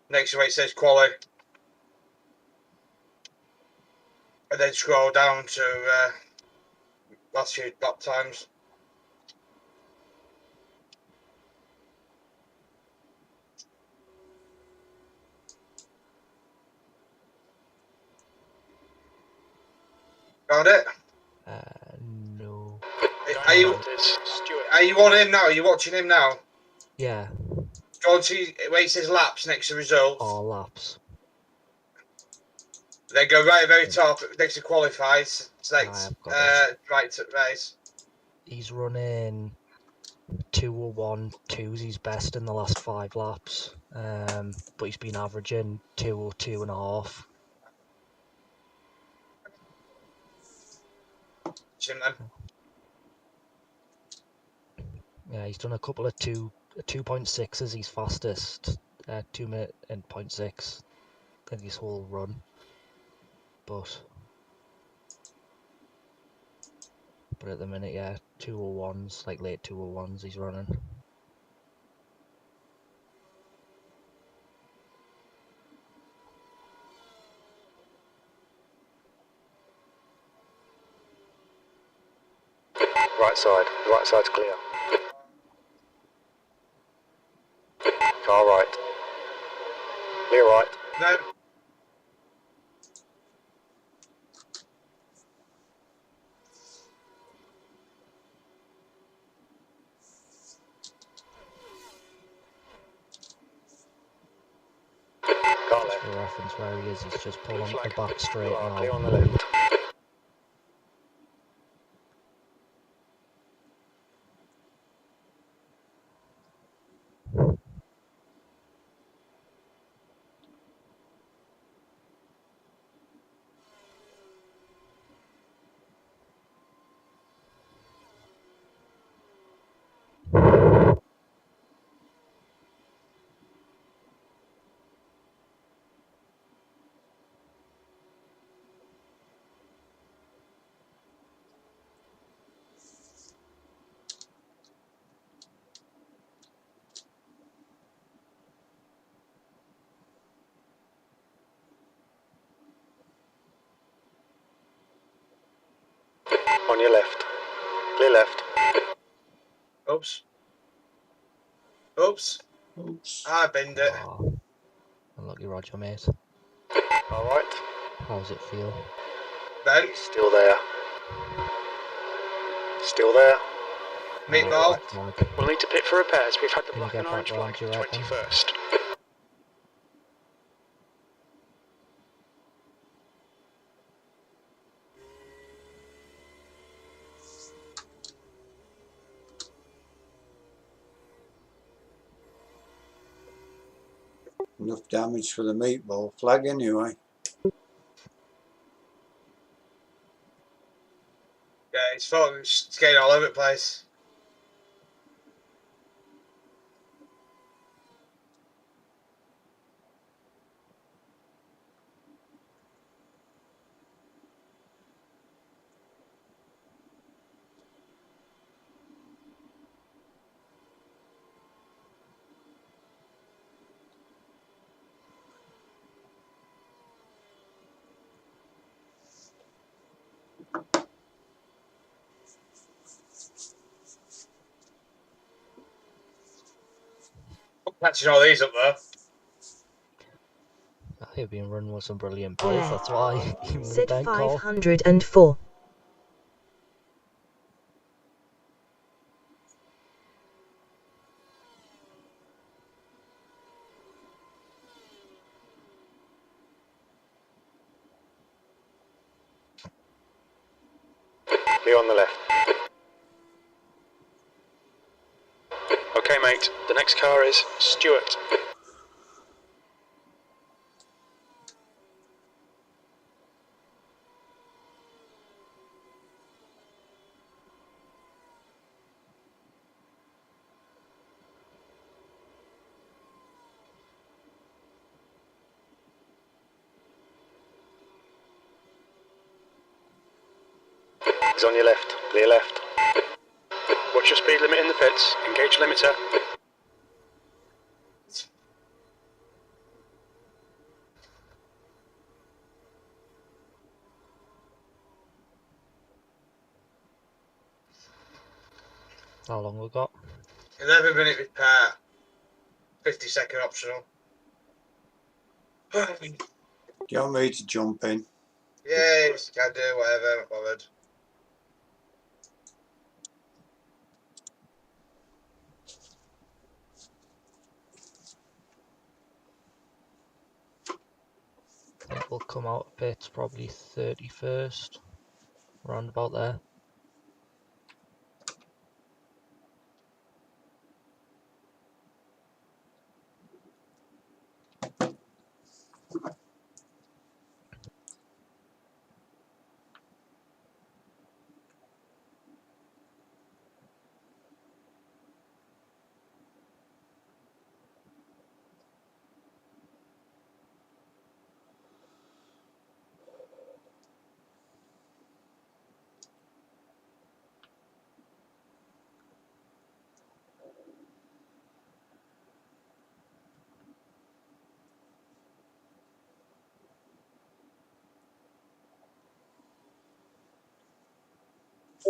Next to where it says quali. And then scroll down to last few lap times. Found it? No. Are you on him now? Are you watching him now? Yeah. Go on to where it says laps next to results. All laps. Then go right at the very top next to qualifies. Select I've got it. right to race. He's running 2:01.2's his best in the last 5 laps, but he's been averaging 2:02.5. Jim, then. Yeah, he's done a couple of 2.6 as his fastest, 2 minute and 0.6 in his whole run, but at the minute, yeah, 2:01's, like late 2:01's he's running. The right side's clear. Car right. Clear right. No. Car Just left. for reference where he is, he's just Blue pulling flag. the back You straight are now. clear on the left. On your left. Clear left. Oops. Oops. Oops. I binned it. Oh, unlucky Roger, mate. All right. How's it feel? No. Still there. Still there. Meatball. Flag. We'll need to pit for repairs. We've had the Can you black and get orange back round, flag do you reckon? 21st. Enough damage for the meatball flag anyway. Yeah, it's fucking skating all over the place. I'm catching all these up there. He'd been running with some brilliant pace, that's why he won the Set bank call. 504. Clear on the left. Okay, mate. The next car is Stuart. He's on your left. Clear left. Watch your speed limit in the pits. Engage limiter. How long we got? 11-minute repair. 50-second optional. Do you want me to jump in? Yes, can do whatever. Not bothered. I think we'll come out of pits probably 31st, around about there.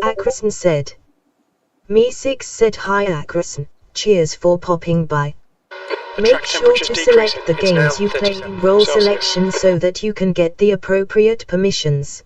Ackerson said. Me6 said hi Ackerson, cheers for popping by. The Make track sure temperature's to decreasing. select the It's now games you play 37 in role Celsius. selection so that you can get the appropriate permissions.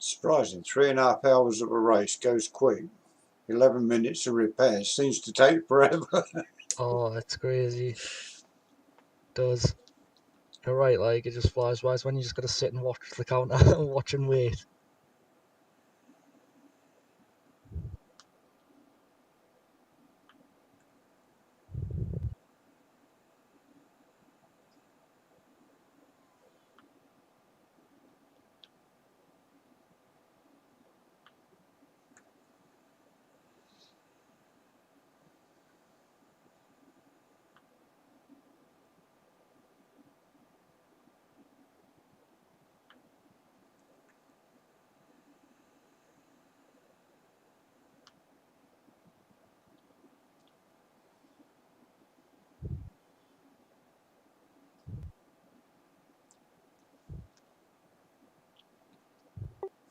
Surprising, 3.5 hours of a race goes quick. 11 minutes of repair seems to take forever. Oh, it's crazy. It does. You're right, like, it just flies by when you just gotta sit and watch the counter and watch and wait.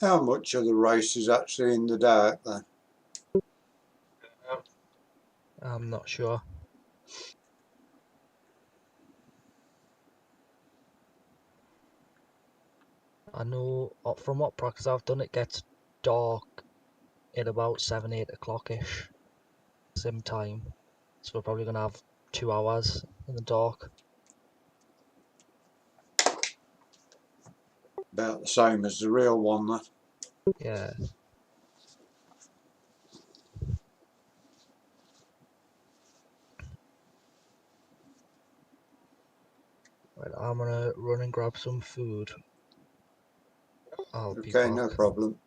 How much of the race is actually in the dark then? I'm not sure. I know from what practice I've done, it gets dark at about 7, 8 o'clock-ish. Same time. So we're probably gonna have 2 hours in the dark. About the same as the real one then. Yeah. Right, I'm gonna run and grab some food. I'll be Okay, back. no problem.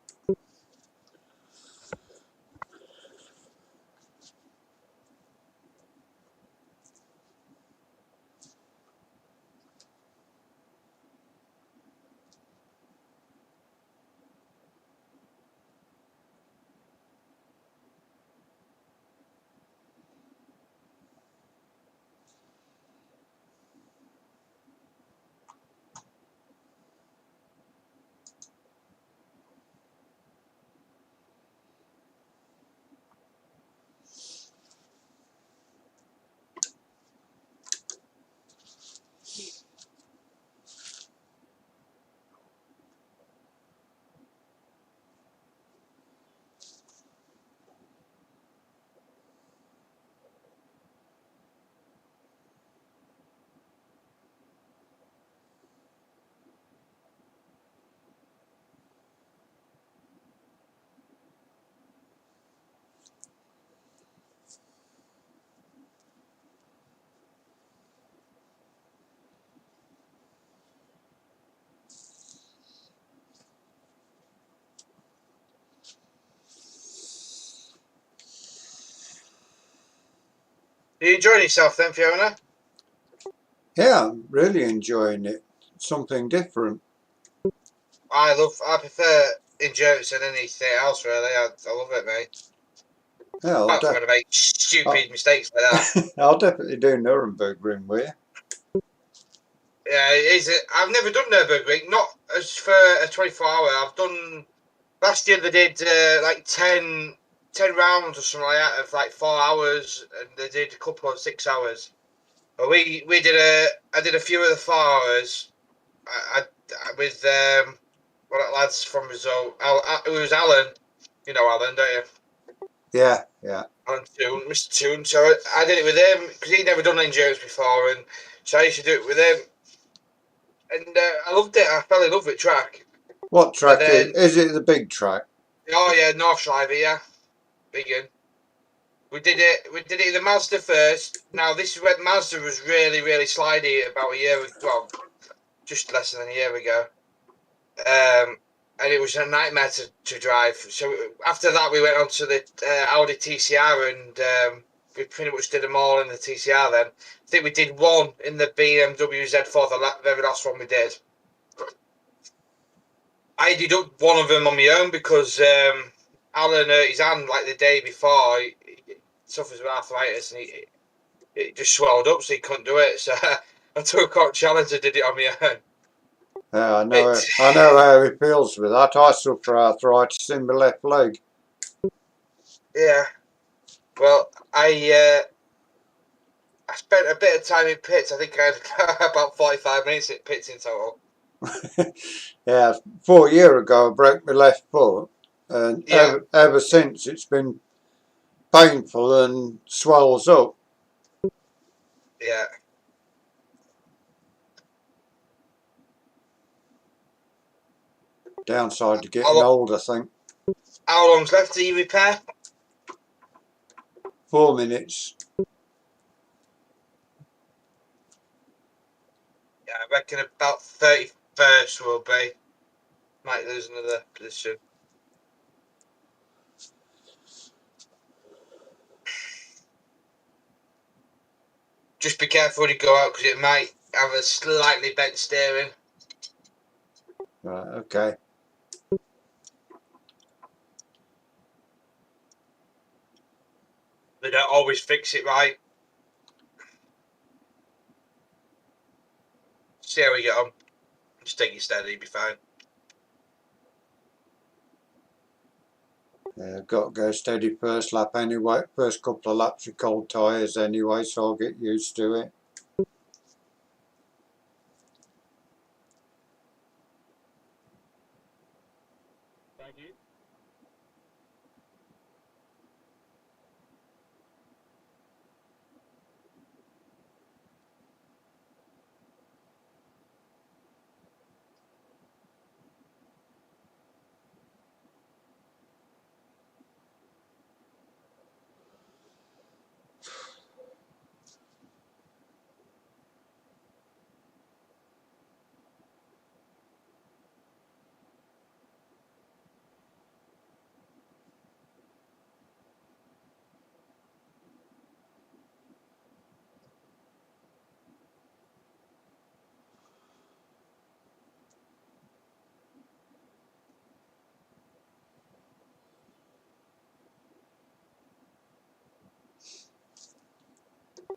Are you enjoying yourself then, Fiona? Yeah, I'm really enjoying it. Something different. I prefer endurance than anything else, really. I love it, mate. Yeah, Apart from when I make stupid mistakes like that. I'll definitely do Nuremberg with you. Yeah, I've never done Nürburgring, not as for a 24-hour. I've done last year. They did like 10 rounds or something like that of like 4 hours, and they did a couple of 6 hours. But I did a few of the 4 hours. With one of the lads from Brazil. It was Alan. You know Alan, don't you? Yeah, yeah. Alan Toon, Mr. Toon. So I did it with him because he'd never done endurance before, and so I used to do it with him. And I loved it. I fell in love with track. What And track then, is it? The big track? oh yeah, North Shriver, yeah, big one. We did it. We did it in the Mazda first. Now this is when Mazda was really, really slidey about a year. Well, just less than a year ago. And it was a nightmare to drive. So after that, we went on to the Audi TCR, and we pretty much did them all in the TCR. Then I think we did one in the BMW Z4, the very last one we did. I did up one of them on my own because Alan hurt his hand like the day before. He suffers with arthritis, and it just swelled up, so he couldn't do it. So I took a challenge and did it on my own. Yeah, I know how he feels with that. I suffer arthritis in my left leg. Yeah. Well, I spent a bit of time in pits. I think I had about 45 minutes in pits in total. Yeah, 4 years ago I broke my left foot, and Yeah. ever since it's been painful and swells up. Yeah. Downside to getting old, I think. How long's left to your repair? 4 minutes. Yeah, I reckon about 31st will be. Might lose another position. Just be careful when you go out because it might have a slightly bent steering. Right, okay. They don't always fix it right. See how we get on. Just take it steady, you'll be fine. Yeah, got to go steady first lap anyway. First couple of laps with cold tyres anyway, so I'll get used to it. Thank you.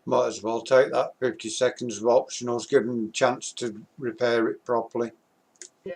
Might as well take that 50 seconds of optionals, give them a chance to repair it properly. Yeah.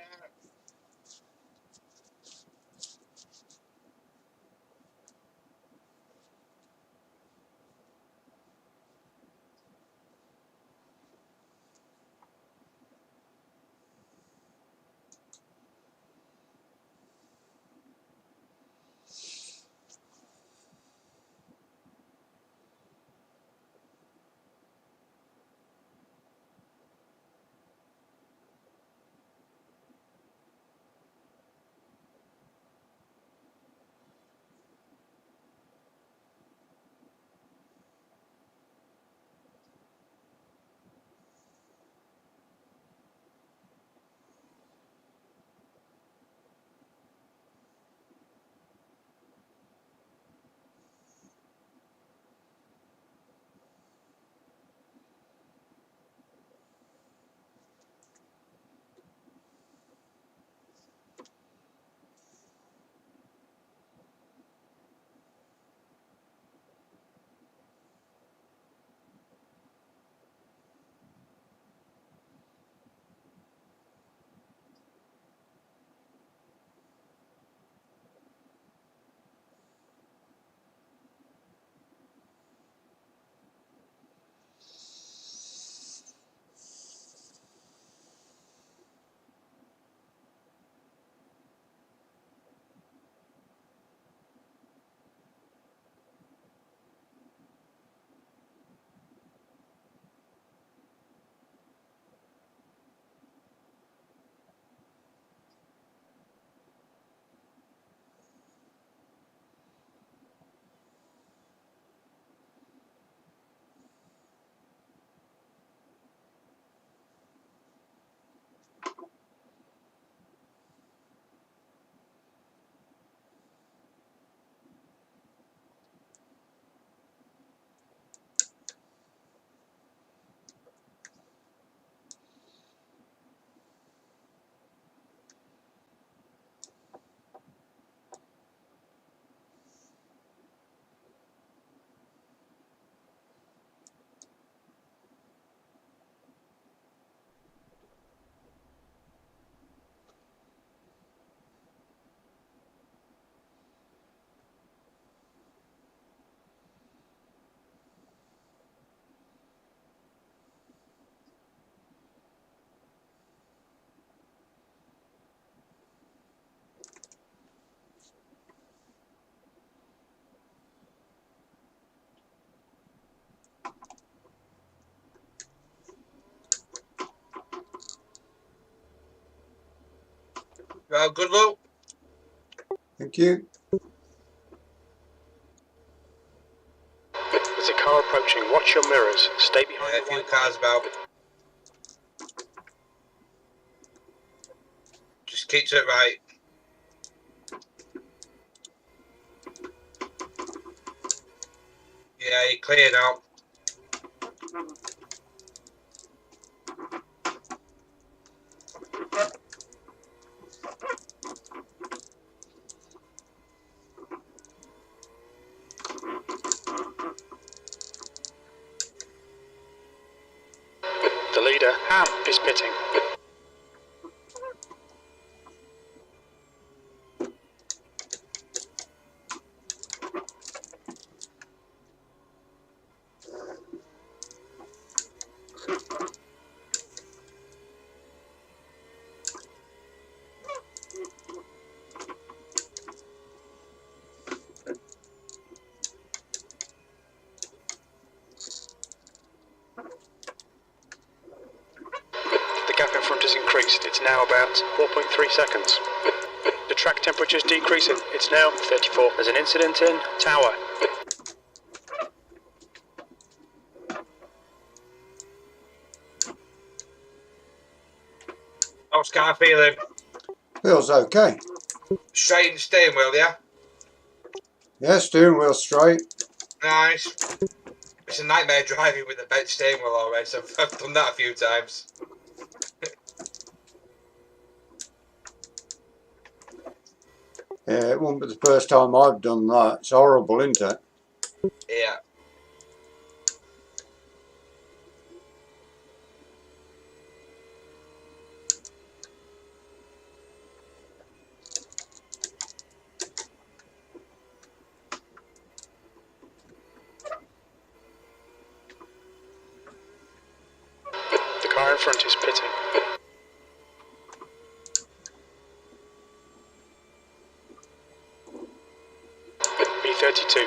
Well, good luck. Thank you. There's a car approaching. Watch your mirrors. Stay behind Yeah, a few cars about. Just keep to it right. Yeah, you're clear now. The leader, Ham, is pitting. The gap in front has increased. It's now about 4.3 seconds. The track temperature is decreasing. It's now 34. There's an incident in Tower. How's car feeling? Feels okay. Straight in the steering wheel, yeah? Yeah, steering wheel straight. Nice. It's a nightmare driving with a bent steering wheel already, so I've done that a few times. Yeah, it won't be the first time I've done that. It's horrible, isn't it? Yeah. The car in front is pitting. B32.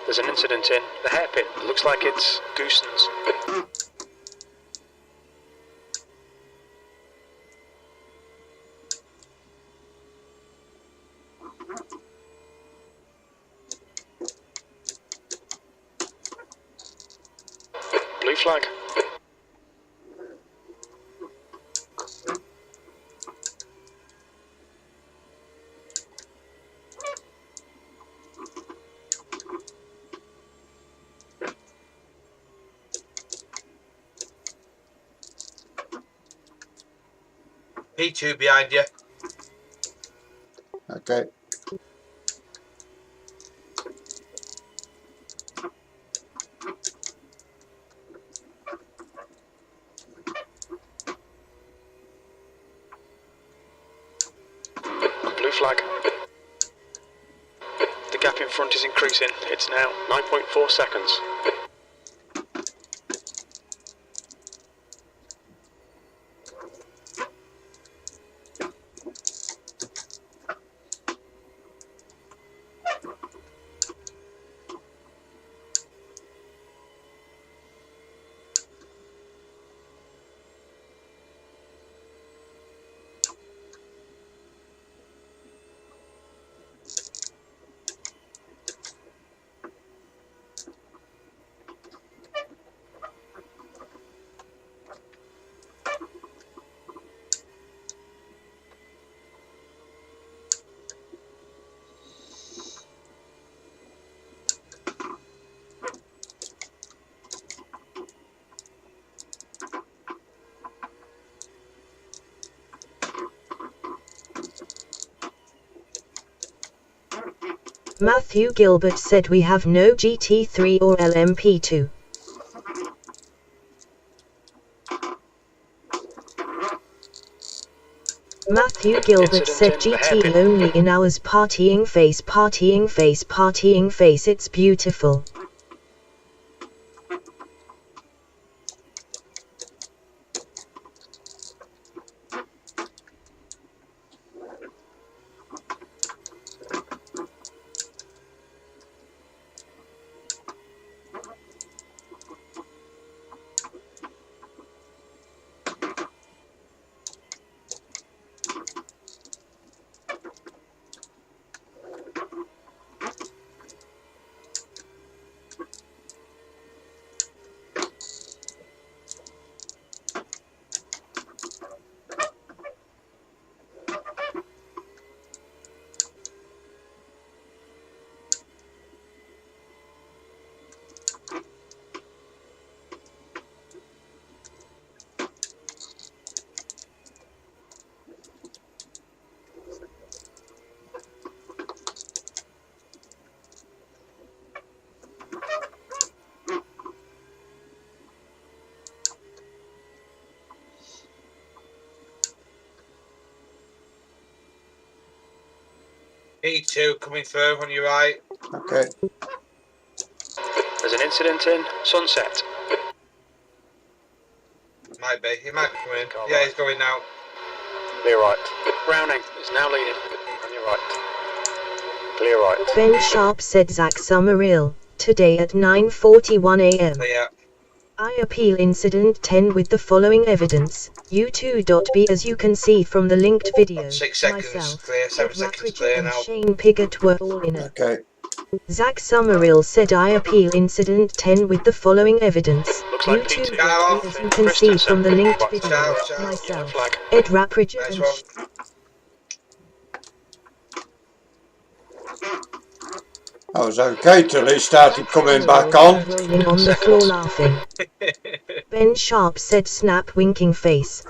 There's an incident in the hairpin. It looks like it's Goosens. Blue flag. P2 behind you. Okay. Blue flag. The gap in front is increasing. It's now 9.4 seconds. Matthew Gilbert said we have no GT3 or LMP2. Matthew Gilbert said GT only in ours. Partying face, partying face, partying face. It's beautiful. P2 coming through on your right. Okay. There's an incident in Sunset. Might be. He might be coming. Car Yeah, right. he's going now. Clear right. Browning is now leading. On your right. Clear right. Ben Sharp said Zach Summerhill, today at 9:41 a.m. Clear. I appeal incident 10 with the following evidence. U2.B as you can see from the linked video. 6 seconds Myself, clear. 7 Ed seconds Rackridge clear and now. Shane Piggott were all in it. Okay. Zach Summerhill said I appeal incident 10 with the following evidence. Looks like U2.B P2. as you can see from the linked video. Ciao, ciao. Yellow Myself, flag. Ed Rackridge Nice and one. I was okay till he started coming back on. rolling on the floor laughing. Ben Sharp said snap winking face.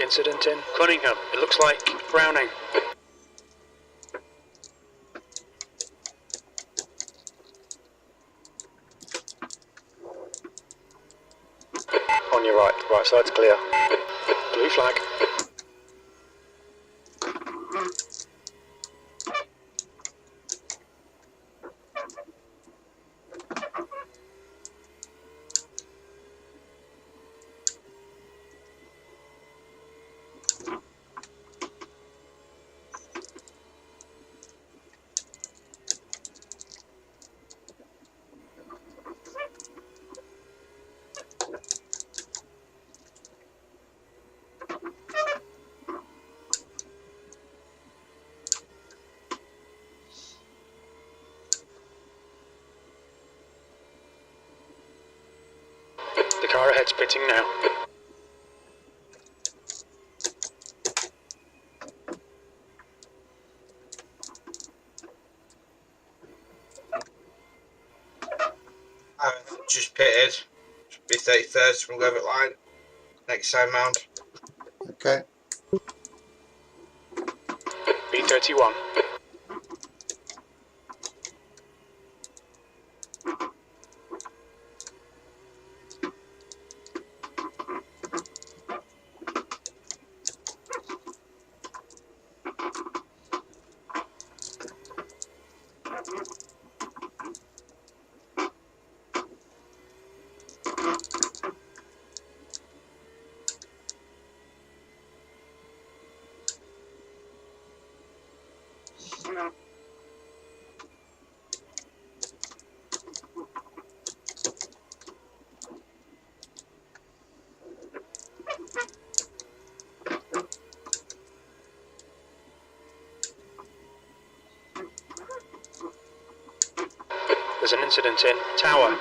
Incident in Cunningham. It looks like Browning. On your right. Right side's clear. Blue flag. The car ahead's pitting now. I've just pitted. Should be 33rd from Levitt line. Next time round. Okay. B31. There's an incident in Tower.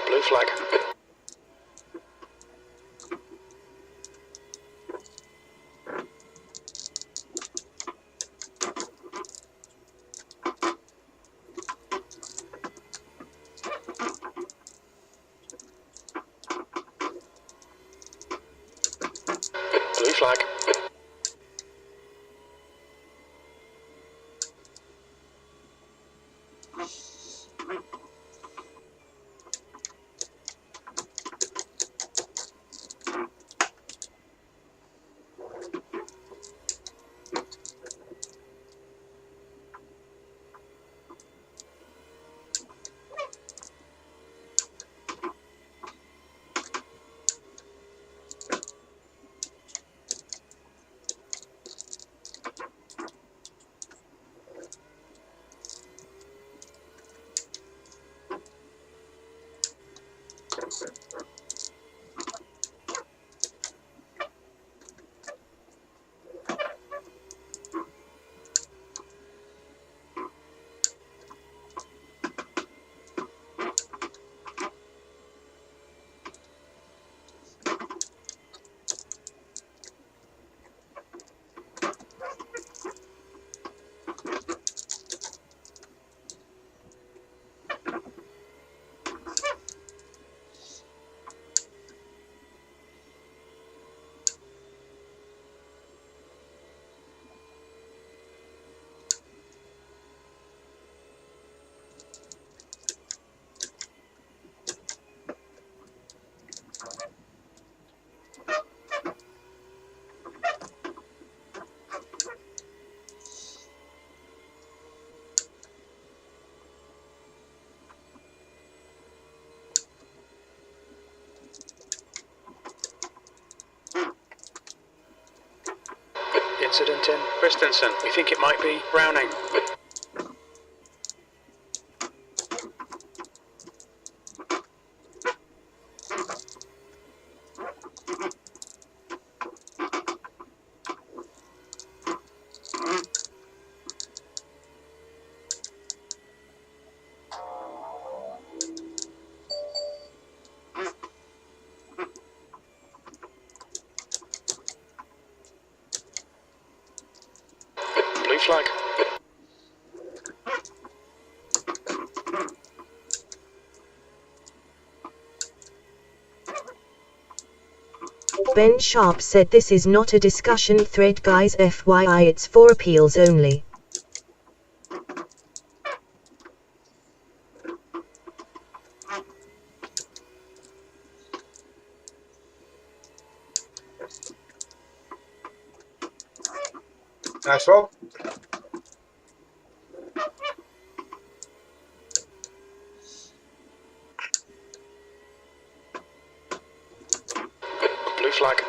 Blue flag. Blue flag. Incident in Christensen. We think it might be Browning. Blue flag. Ben Sharp said this is not a discussion thread, guys, FYI, it's for appeals only. Nice one. Blue flag.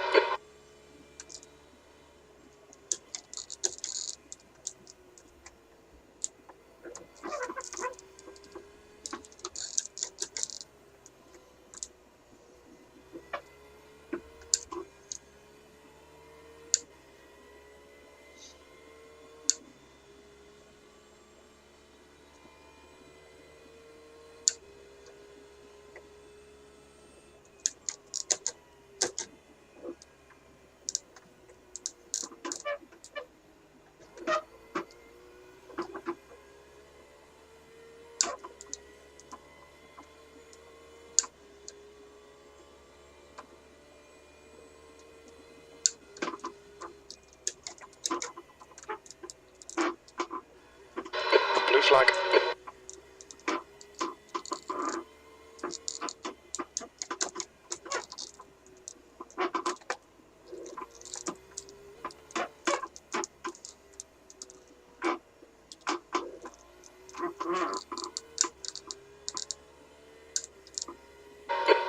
Blue flag.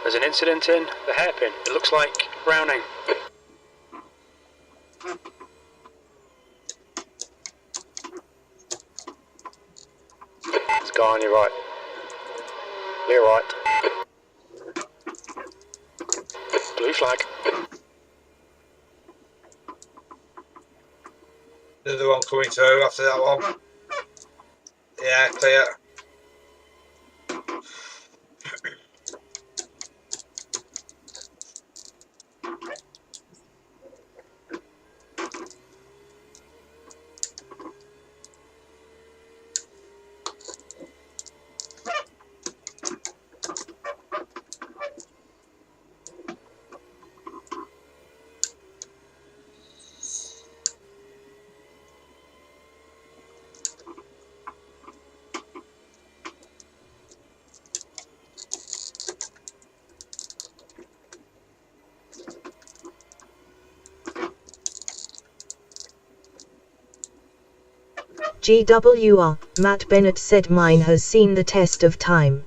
There's an incident in the hairpin. It looks like Browning. It's a guy on your right. Clear right. Blue flag. Another one coming through after that one. Yeah, clear. GWR, Matt Bennett said mine has seen the test of time.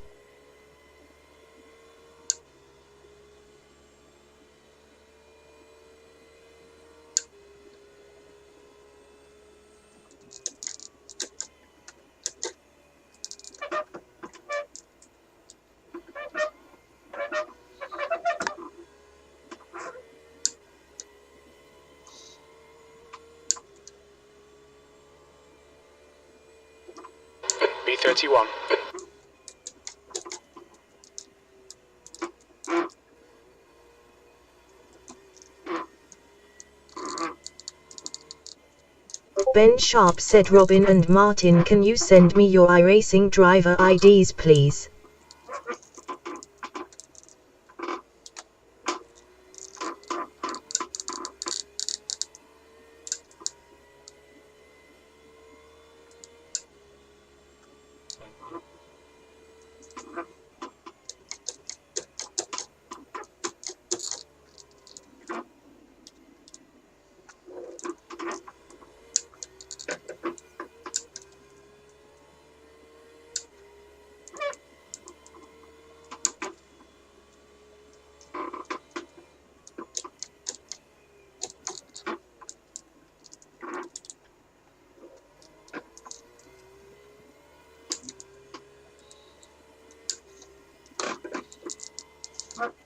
31. Ben Sharp said, Robin and Martin, can you send me your iracing driver IDs please? Thank you.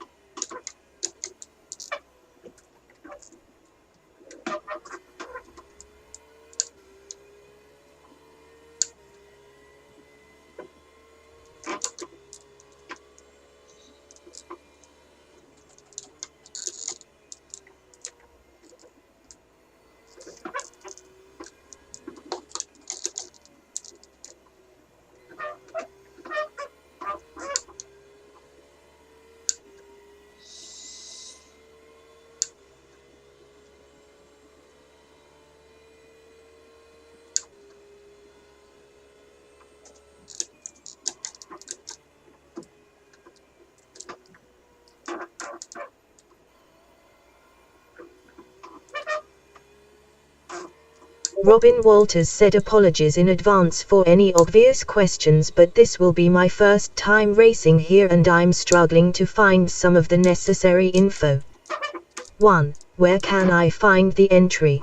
Robin Walters said, apologies in advance for any obvious questions, but this will be my first time racing here and I'm struggling to find some of the necessary info. 1. Where can I find the entry?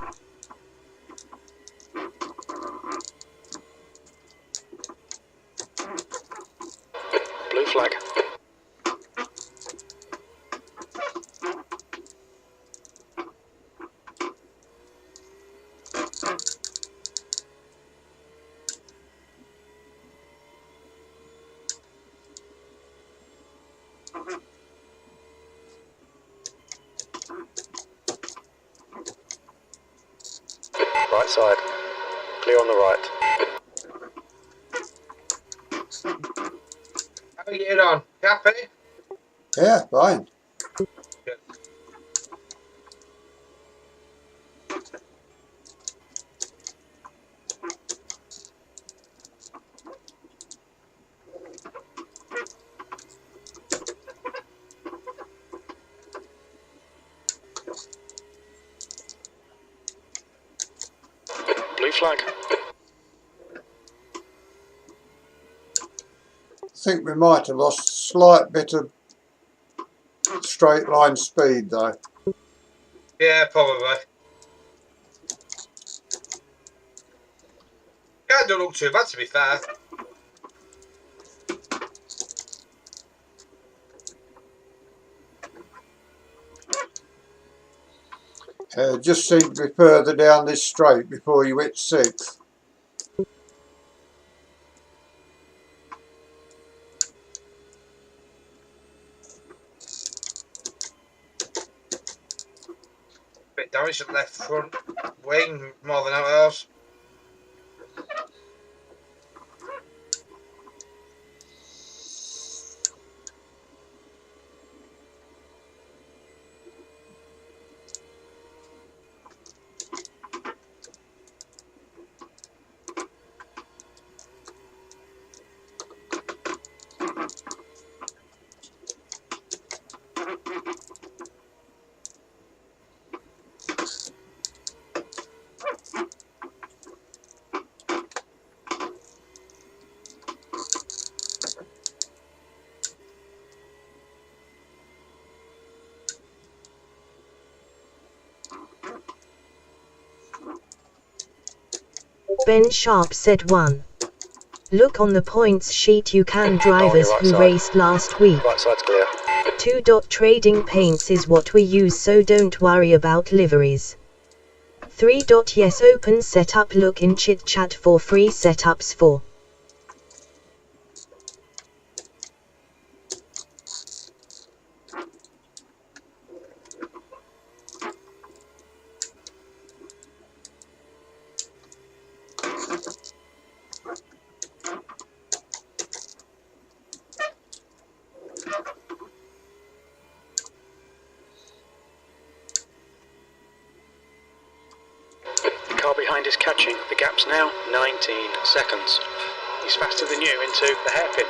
Blue flag. Right side. Clear on the right. How are you getting on? Happy? Yeah, fine. Good. Blue flag. I think we might have lost a slight bit of straight line speed though. Yeah, probably. Can't do look too bad, to be fair. Just seemed to be further down this straight before you hit 6th. Bit damage at left front wing more than else. Ben Sharp said, 1. Look on the points sheet, you can drivers right who side. raced last week. Right side's clear. 2. Trading paints is what we use, so don't worry about liveries. 3. Yes, open setup, look in chit chat for free setups for is catching. The gap's now 19 seconds. He's faster than you into the hairpin.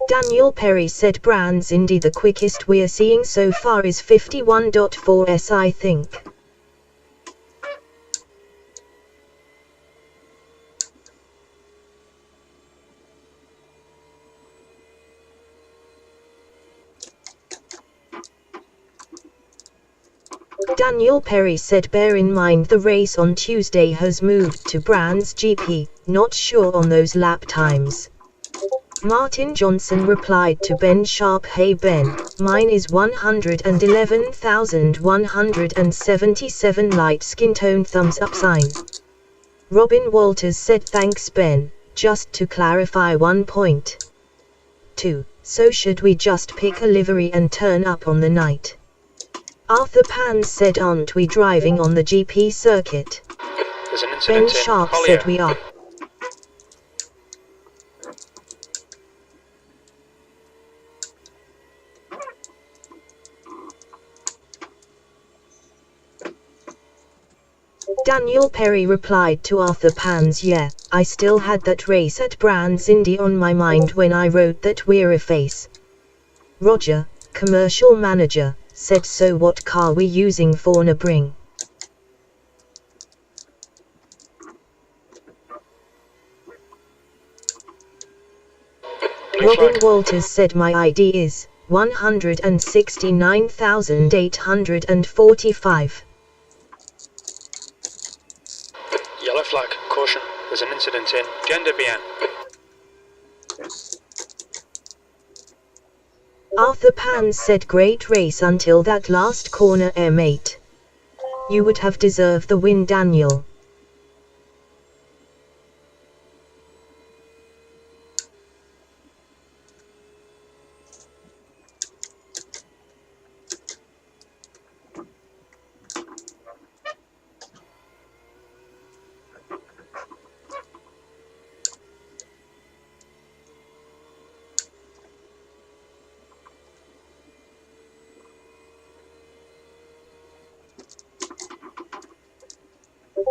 Daniel Perry said Brands Indy the quickest we're seeing so far is 51.4s I think. Daniel Perry said bear in mind the race on Tuesday has moved to Brands GP, not sure on those lap times. Martin Johnson replied to Ben Sharp, hey Ben, mine is 111,177 light skin tone thumbs up sign. Robin Walters said thanks Ben, just to clarify 1 point. 2. So should we just pick a livery and turn up on the night? Arthur Pans said aren't we driving on the GP circuit? There's an incident Ben in Sharp Collier. said we are. Daniel Perry replied to Arthur Pans, yeah, I still had that race at Brands Indy on my mind when I wrote that we're a face. Roger, commercial manager, said so what car we using for Nürburgring? Robin Walters said my ID is 169,845. Yellow flag, caution. There's an incident in Gender Bien. Arthur Pans said great race until that last corner mate. You would have deserved the win Daniel.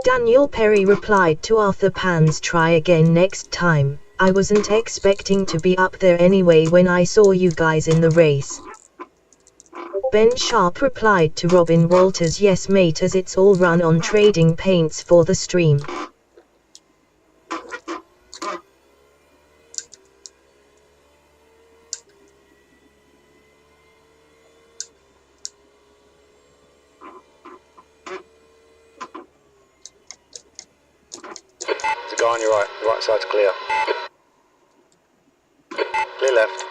Daniel Perry replied to Arthur Pans try again next time, I wasn't expecting to be up there anyway when I saw you guys in the race. Ben Sharp replied to Robin Walters yes mate as it's all run on trading paints for the stream. The guy on your right side's clear. Clear left.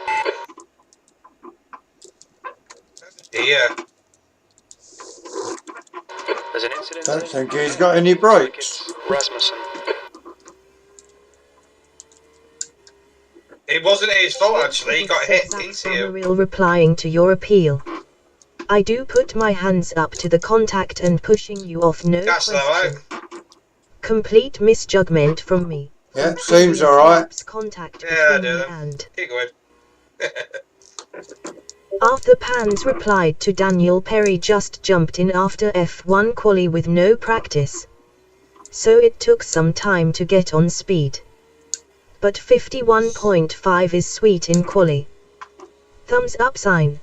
Yeah. There's an incident. Don't think he's got any brakes. Rasmussen. It wasn't his fault actually, he got hit into you. Samuel replying to your appeal. I do put my hands up to the contact and pushing you off no That's question. alright. Complete misjudgment from me. Yeah, seems alright. Contact Yeah, I between do me them. and Keep going. Arthur Pans replied to Daniel Perry just jumped in after F1 quali with no practice. So it took some time to get on speed. But 51.5 is sweet in quali. Thumbs up sign.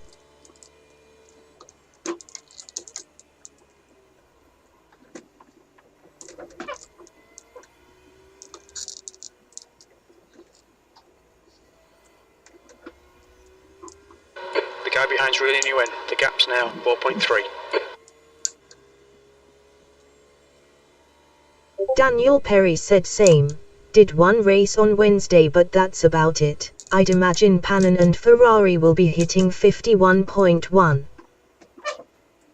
The guy behind's reeling you in. The gap's now 4.3. Daniel Perry said same. Did one race on Wednesday but that's about it. I'd imagine Panon and Ferrari will be hitting 51.1.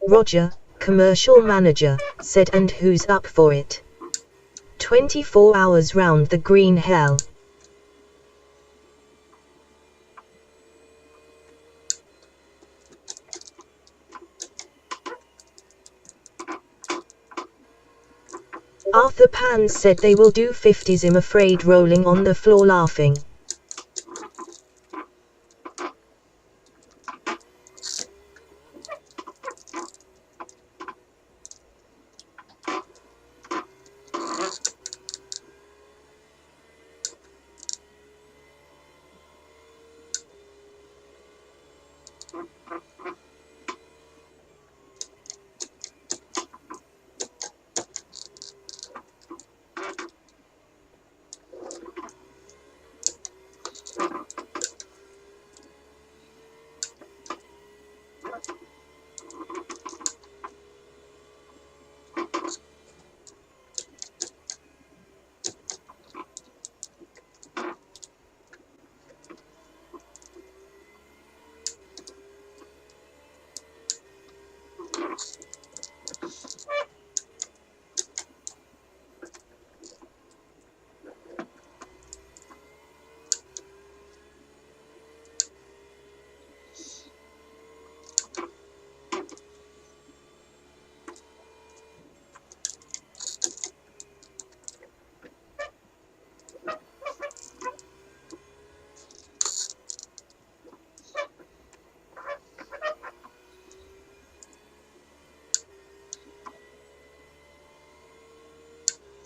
Roger, commercial manager, said and who's up for it? 24 hours round the green hell. Arthur Pan said they will do 50s. I'm afraid, rolling on the floor laughing.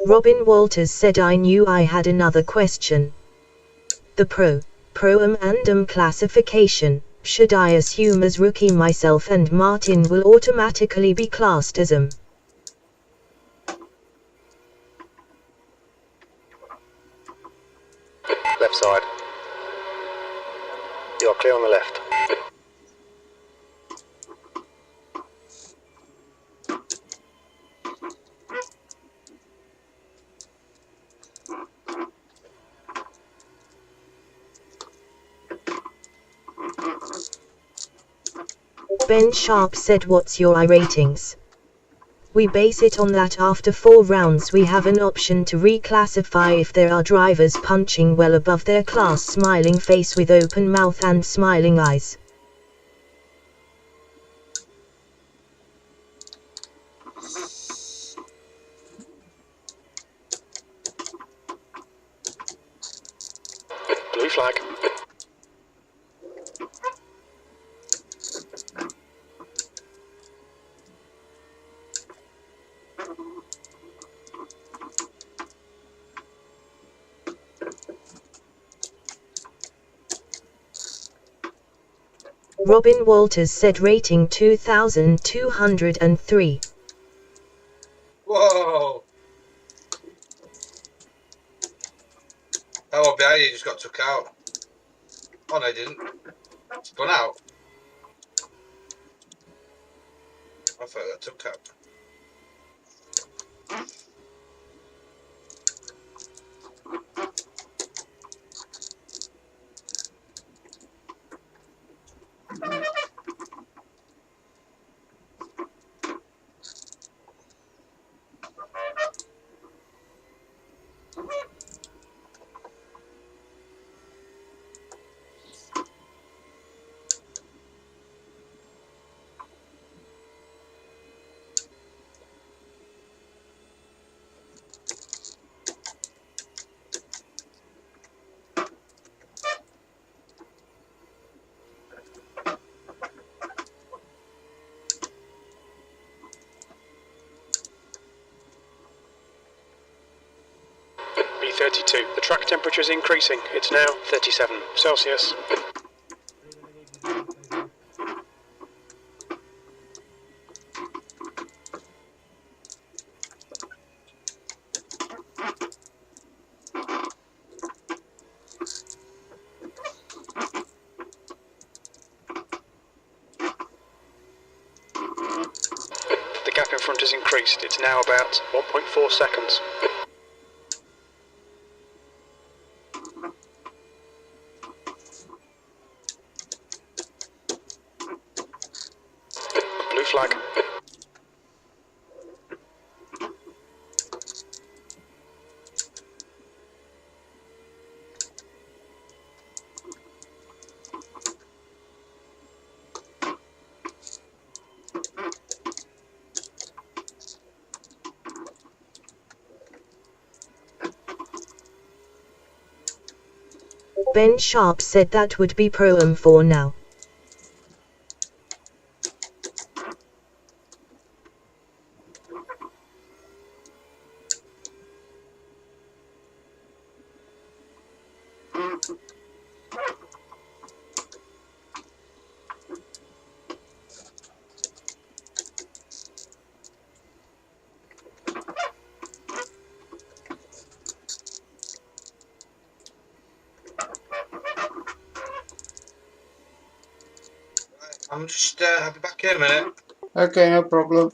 Robin Walters said I knew I had another question. The Pro-Am and Am classification, should I assume as rookie myself and Martin will automatically be classed as Am? Left side. You're clear on the left. Ben Sharp said what's your I ratings? We base it on that after 4 rounds we have an option to reclassify if there are drivers punching well above their class, smiling face with open mouth and smiling eyes. Blue flag. Robin Walters said rating 2203. Whoa! That one behind you just got took out. Oh no, it didn't. It's gone out. I thought that took out. B32. The track temperature is increasing. It's now 37 Celsius. The gap in front has increased. It's now about 1.4 seconds. Blue flag. Ben Sharp said that would be Pro M4 now. I'm just, I'll be back in a minute. Okay, no problem.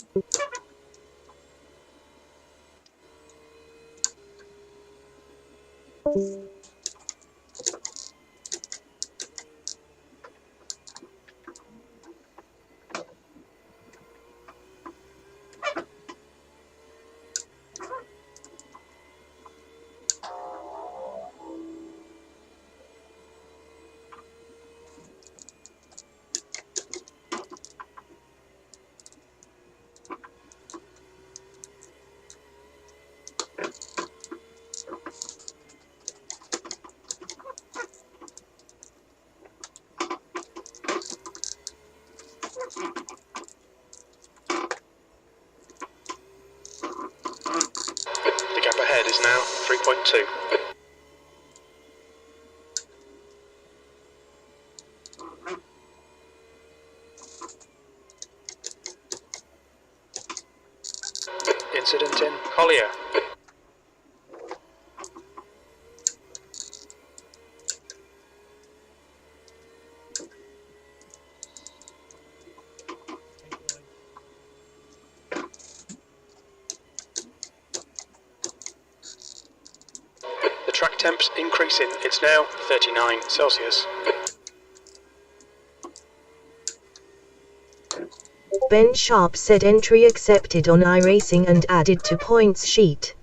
The gap ahead is now 3.2. Incident in Collier. The track temp's increasing. It's now 39 Celsius. Ben Sharp said entry accepted on iracing and added to points sheet.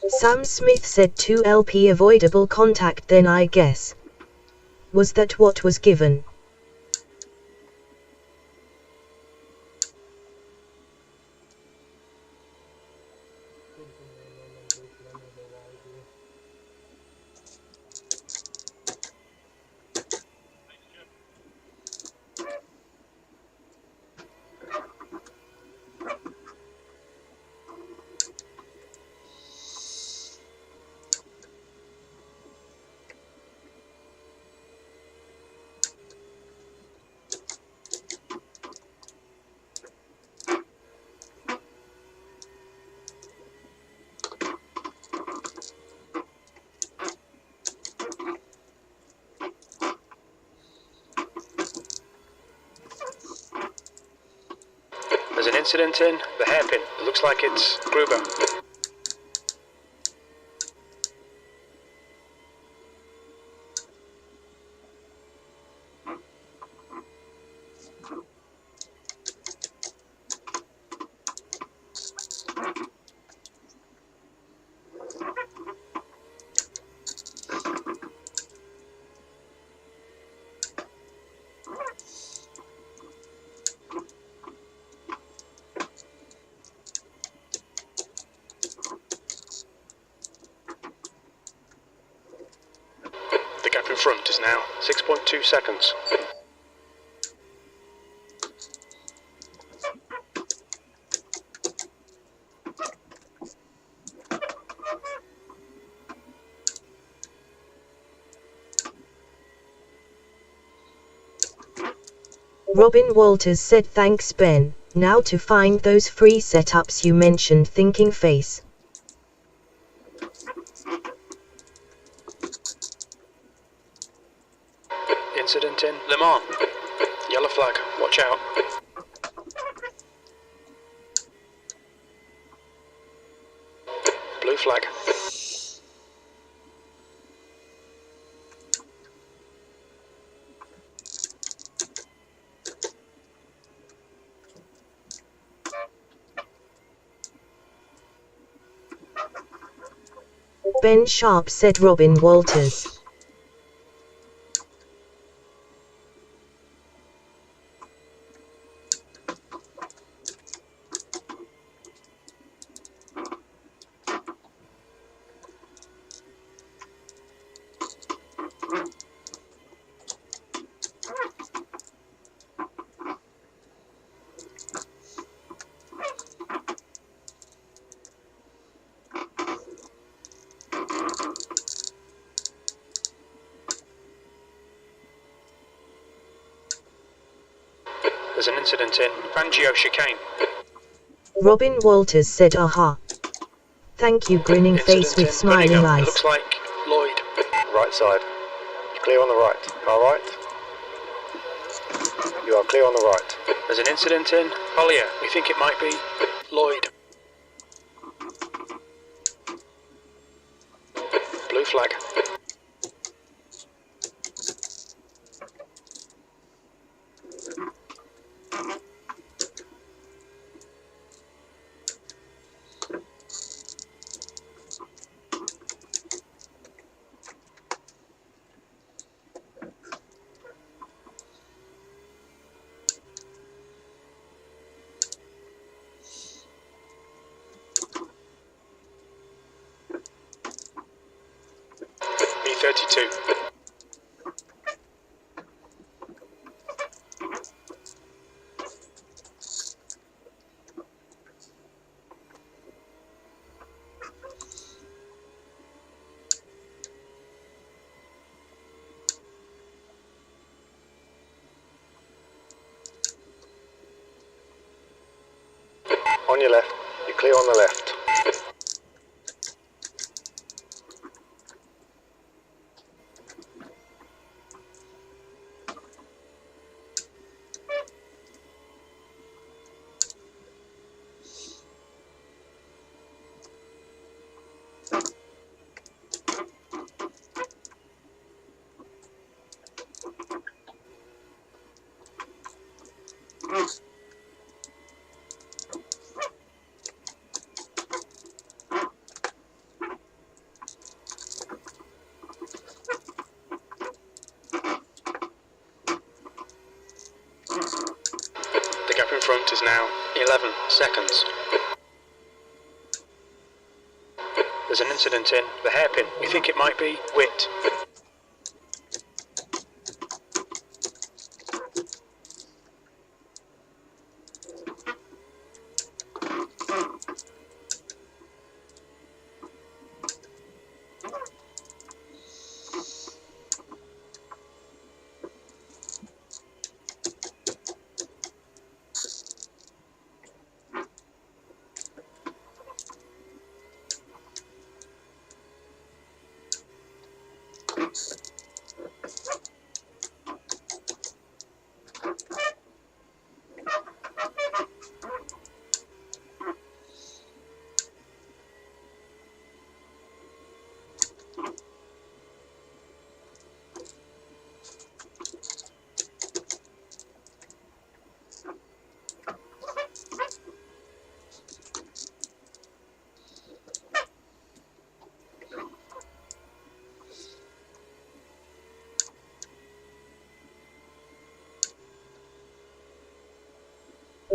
Sam Smith said 2LP avoidable contact then I guess. Was that what was given? There's an incident in the hairpin. It looks like it's Gruber. The gap in front is now 6.2 seconds. Robin Walters said thanks Ben, now to find those free setups you mentioned thinking face. Incident in Le Mans. Yellow flag, watch out. Blue flag. Ben Sharp, said Robin Walters. There's an incident in Fangio chicane. Robin Walters said aha. Thank you, grinning face Incident with in smiling Cunningham. It eyes. looks like Lloyd. Right side. Clear on the right. Car right. You are clear on the right. There's an incident in Collier. We think it might be Lloyd. Blue flag. B32. On your left. You're clear on the left. The gap in front is now 11 seconds. There's an incident in the hairpin. We think it might be Witt.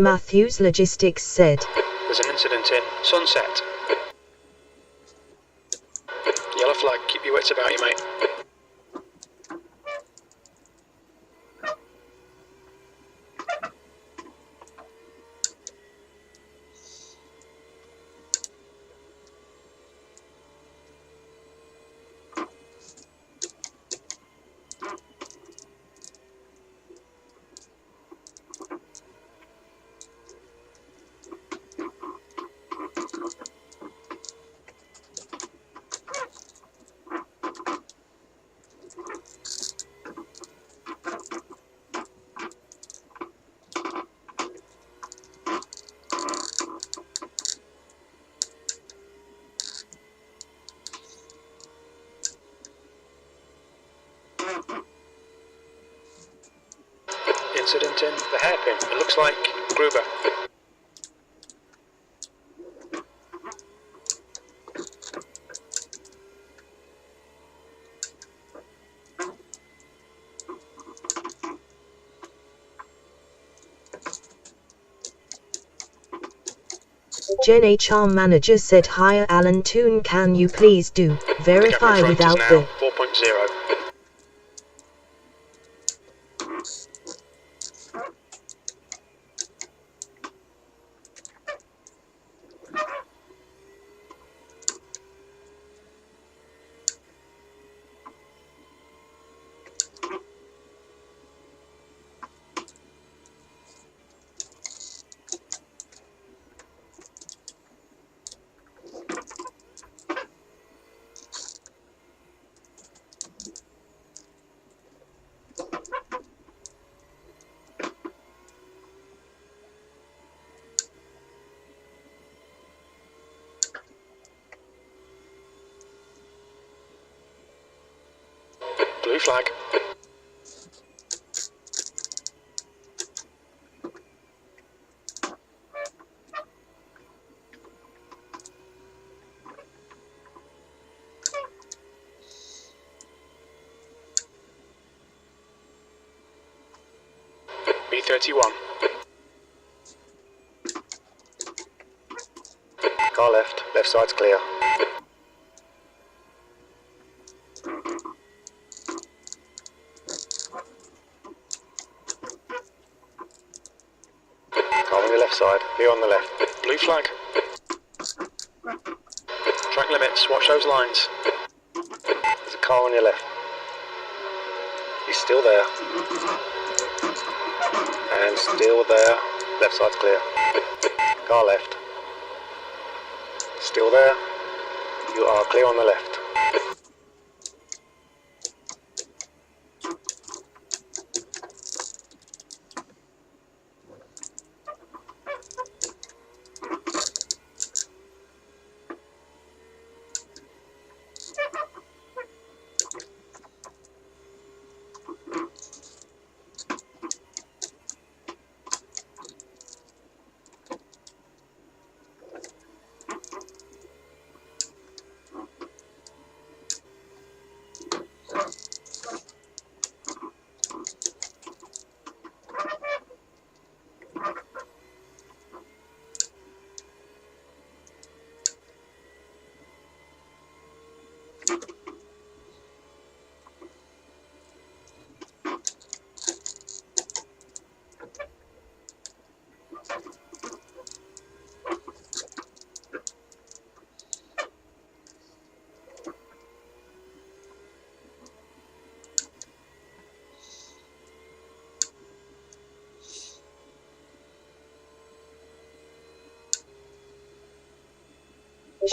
Matthews Logistics said. There's an incident in Sunset. Yellow flag, keep your wits about you, mate. Incident in the hairpin. It looks like Gruber. Gen HR manager said hire Alan Toon, can you please do verify without now the 4.0. Blue flag. B31. Car left side's clear. Car on your left side, clear on the left. Blue flag. Track limits, watch those lines. There's a car on your left. He's still there. And still there. Left side's clear. Car left. Still there. You are clear on the left.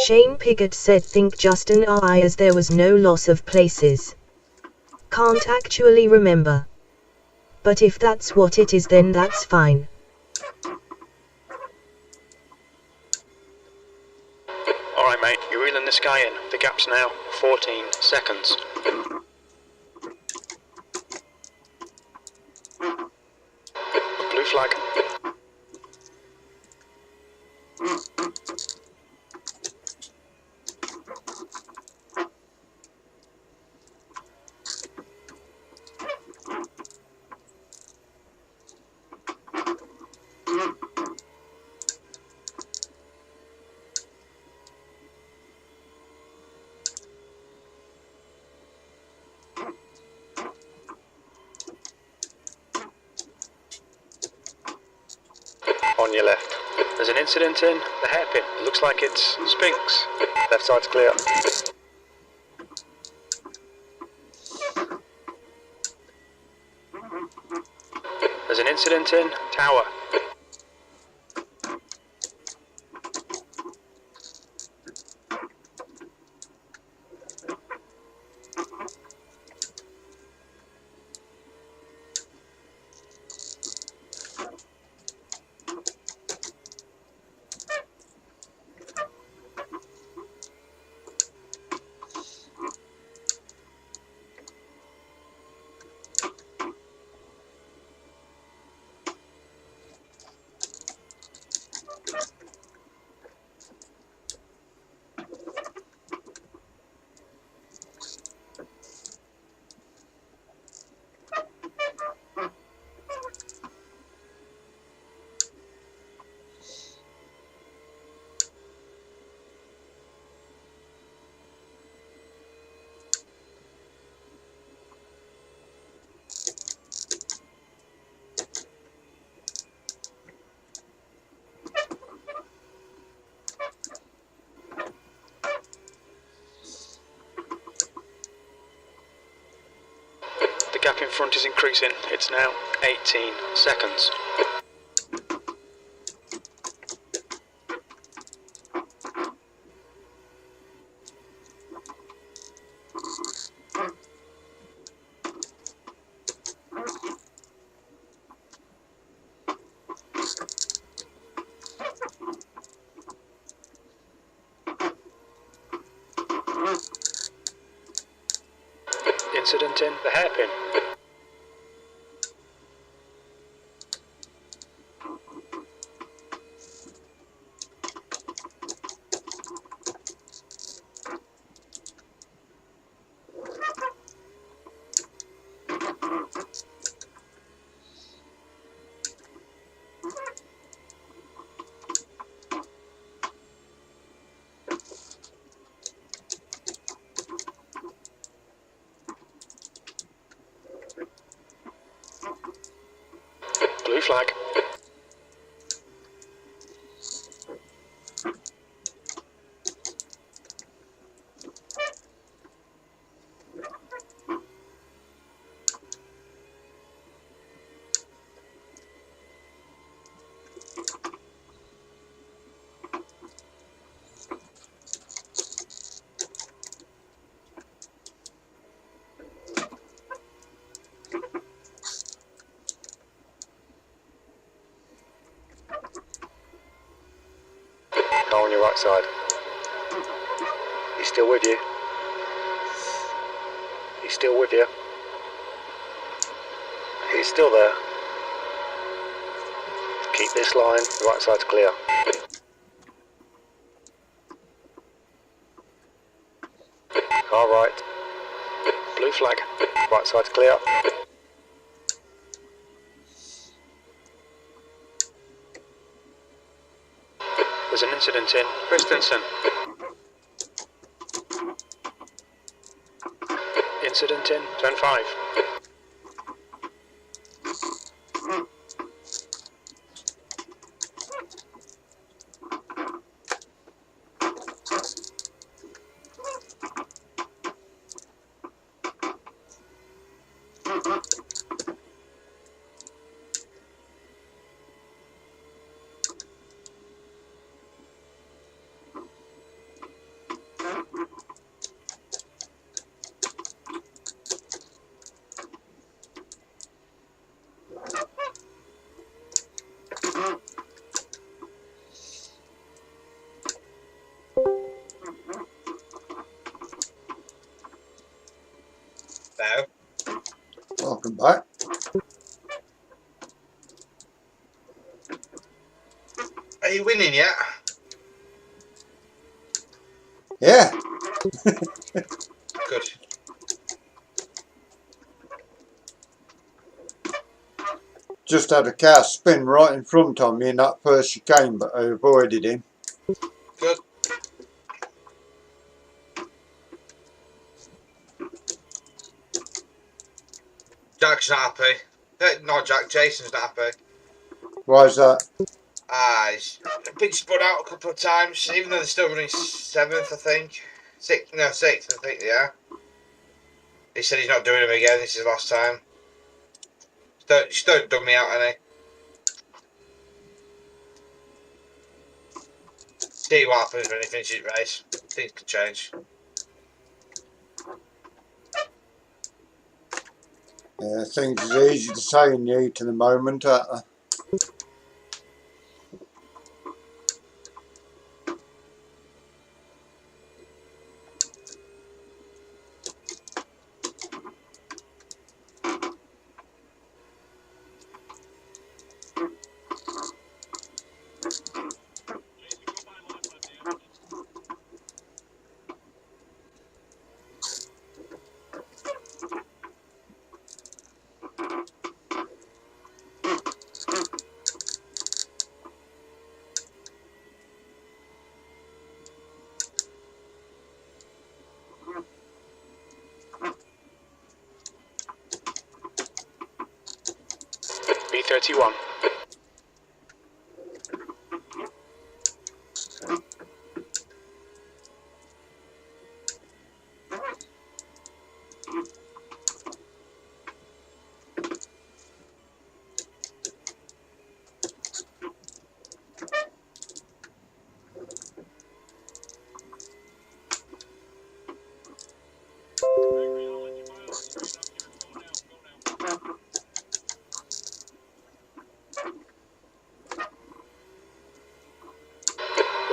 Shane Piggott said think just an eye as there was no loss of places. Can't actually remember. But if that's what it is then that's fine. Alright mate, you're reeling this guy in. The gap's now 14 seconds. Blue flag. On your left. There's an incident in the hairpin. It looks like it's Spinks. Left side's clear. There's an incident in Tower. gap in front is increasing. It's now 18 seconds. Incident in the hairpin. Blue flag. Car on your right side. He's still with you. He's still with you. He's still there. Keep this line, the right side's clear. Car right. Blue flag. Right side's clear. There's an incident in Christensen. Incident in turn 5. No. Welcome back. Are you winning yet? Yeah. Good. Just had a car spin right in front of me in that first chicane, but I avoided him. Good. Jack's not happy. No, Jack, Jason's not happy. Why is that? He's been spun out a couple of times, even though they're still running 7th, I think. 6th, I think, yeah. He said he's not doing them again, this is his last time. Just don't dub me out, any. See what happens when he finishes the race. Things can change. Things is easy to say in the heat at the moment, aren't they? B31.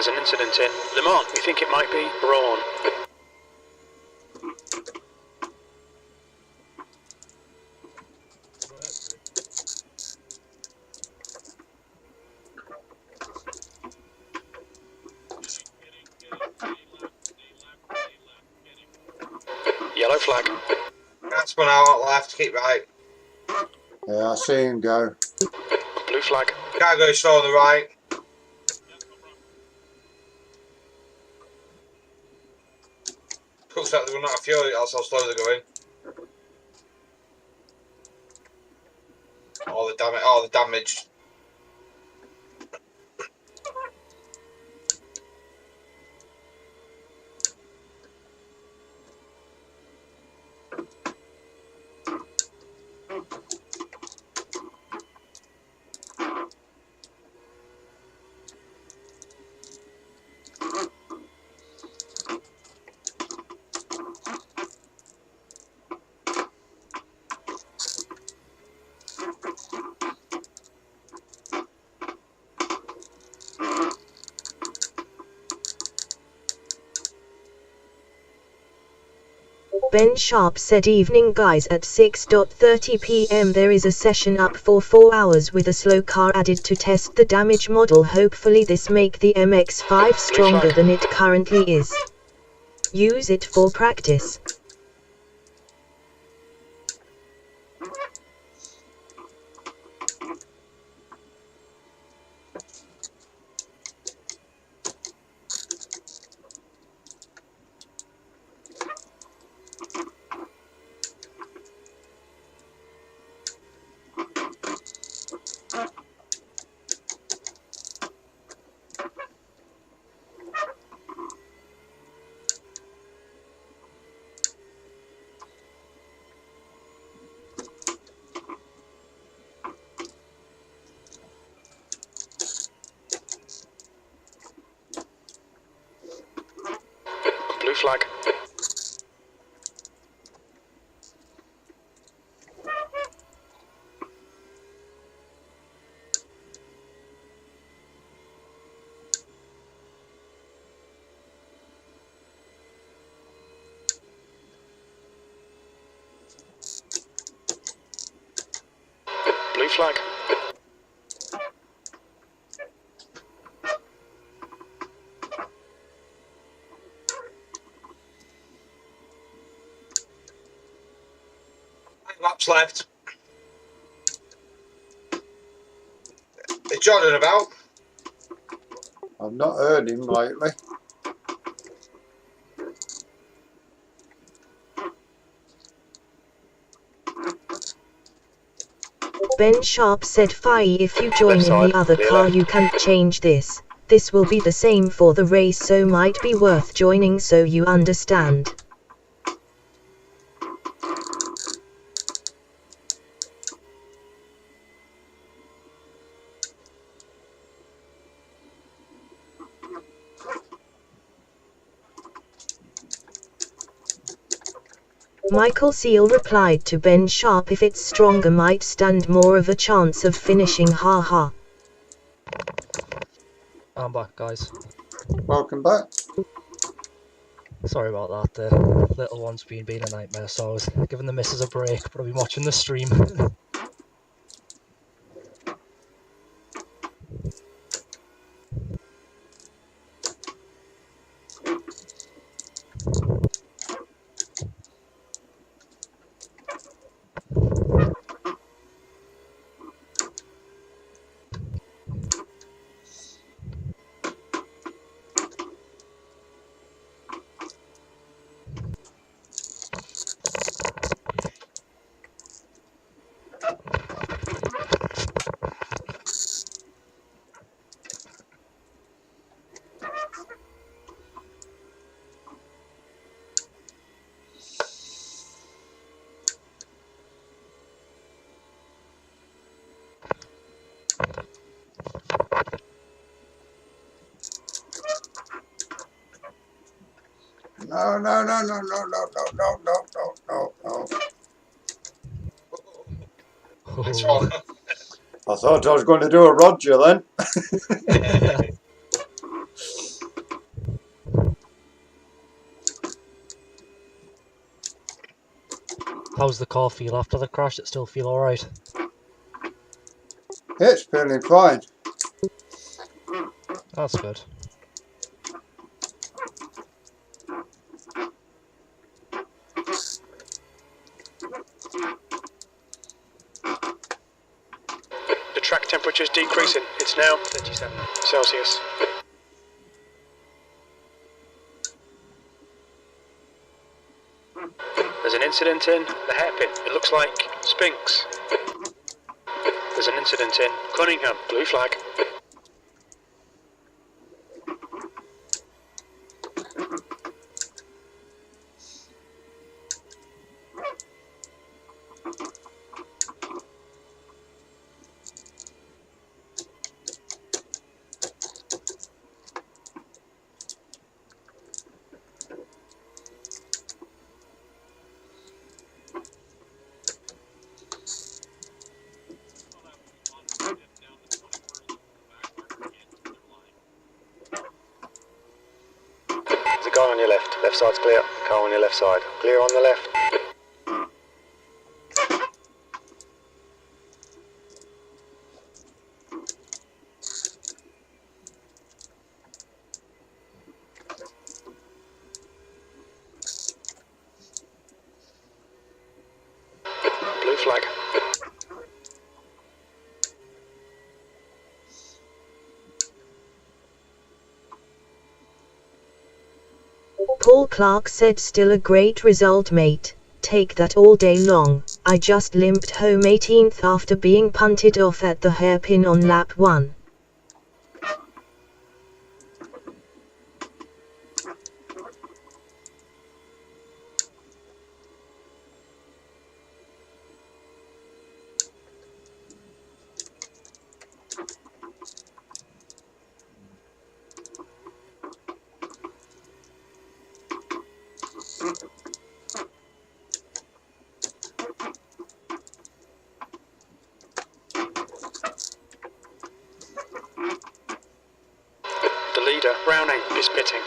there's an incident in Le Mans. We think it might be Brawn. Yellow flag. That's one out left, keep right. Yeah, I see him go. Blue flag. Can't go slow on the right. Looks like they're running out of fuel, that's how slow they're going. All the damage. Ben Sharp said, evening guys, at 6:30 p.m. there is a session up for 4 hours with a slow car added to test the damage model. Hopefully this make the MX-5 stronger than it currently is. Use it for practice. Blue flag. Blue flag. Laps left. Is Jordan about? I've not heard him lately. Ben Sharp said, "Fi, if you join in the other car you can change this. This will be the same for the race, so might be worth joining so you understand." Michael Seal replied to Ben Sharp, "If it's stronger might stand more of a chance of finishing, haha." I'm back, guys. Welcome back. Sorry about that. The little one's been a nightmare, so I was giving the missus a break, but I've been watching the stream. No, no, no, no, no, no, no, no, no, no, no, no. That's one. I thought I was going to do a Roger then. How's the car feel after the crash? It still feel alright? It's feeling fine. That's good. The track temperature's decreasing. It's now 37 Celsius. There's an incident in the hairpin. It looks like Spinks. There's an incident in Cunningham. Blue flag. There's a guy on your left. Left side's clear. Car on your left side. Clear on the left. Blue flag. Paul Clark said, still a great result, mate. Take that all day long. I just limped home 18th after being punted off at the hairpin on lap 1. The leader, Browning, is pitting.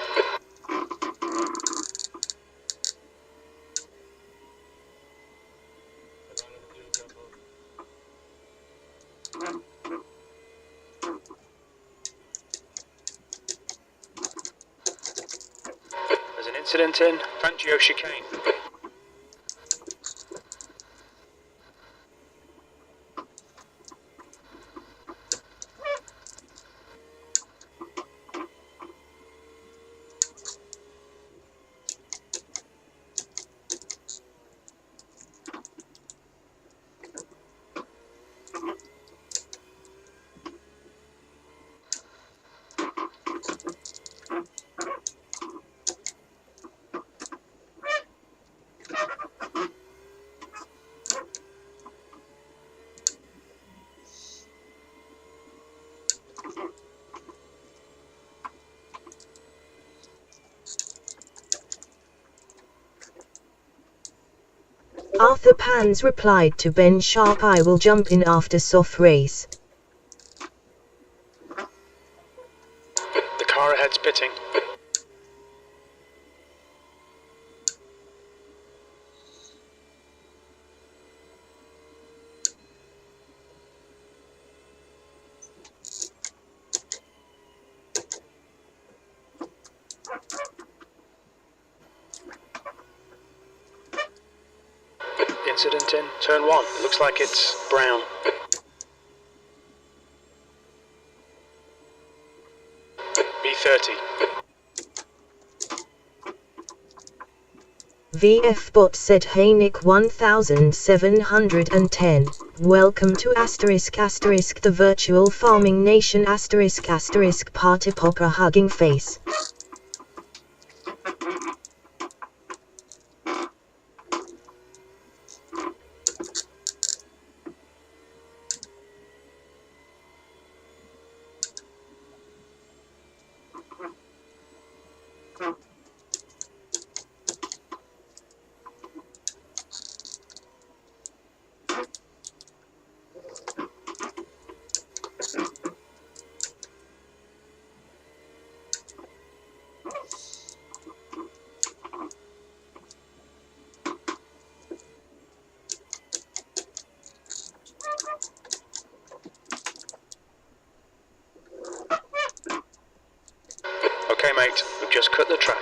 There's an incident in Fangio chicane. Arthur Pans replied to Ben Sharp, I will jump in after soft race. The car ahead's pitting. Incident in turn 1. It looks like it's Brown. B30. VF Bot said, hey Nick 1710, welcome to the virtual farming nation party popper hugging face. Okay, mate, we've just cut the track.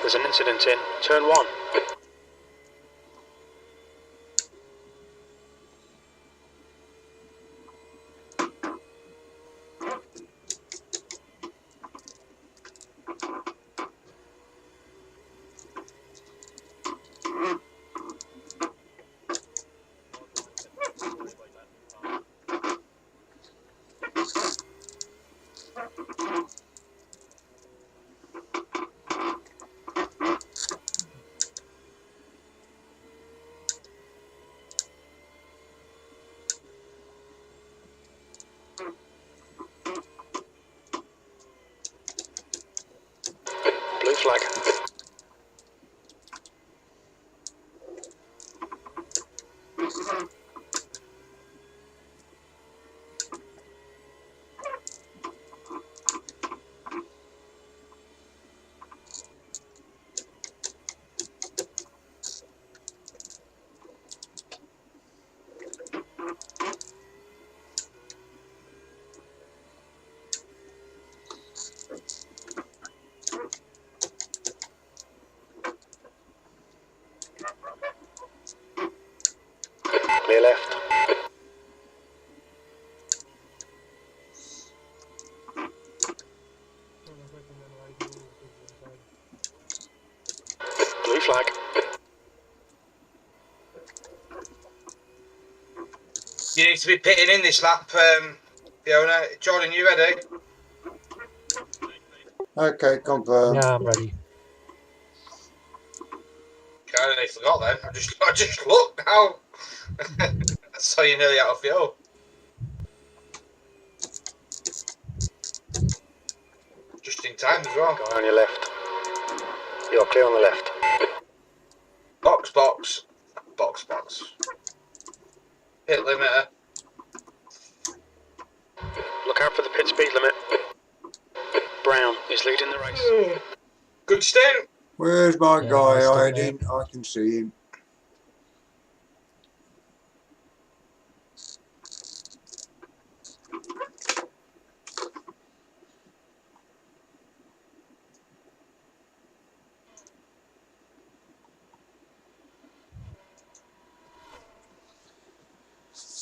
There's an incident in turn 1. Blue flag. Clear left. Blue flag. You need to be pitting in this lap, Fiona. Jordan, you ready? Okay, confirmed. Yeah, I'm ready. I nearly forgot then. I just looked now. I saw you nearly out of fuel. Just in time as well. Guy on your left. You're clear on the left. Box. Pit limiter. Look out for the pit speed limit. Brown is leading the race. Good stint. Where's my Yeah, guy nice stint, hiding? I can see him.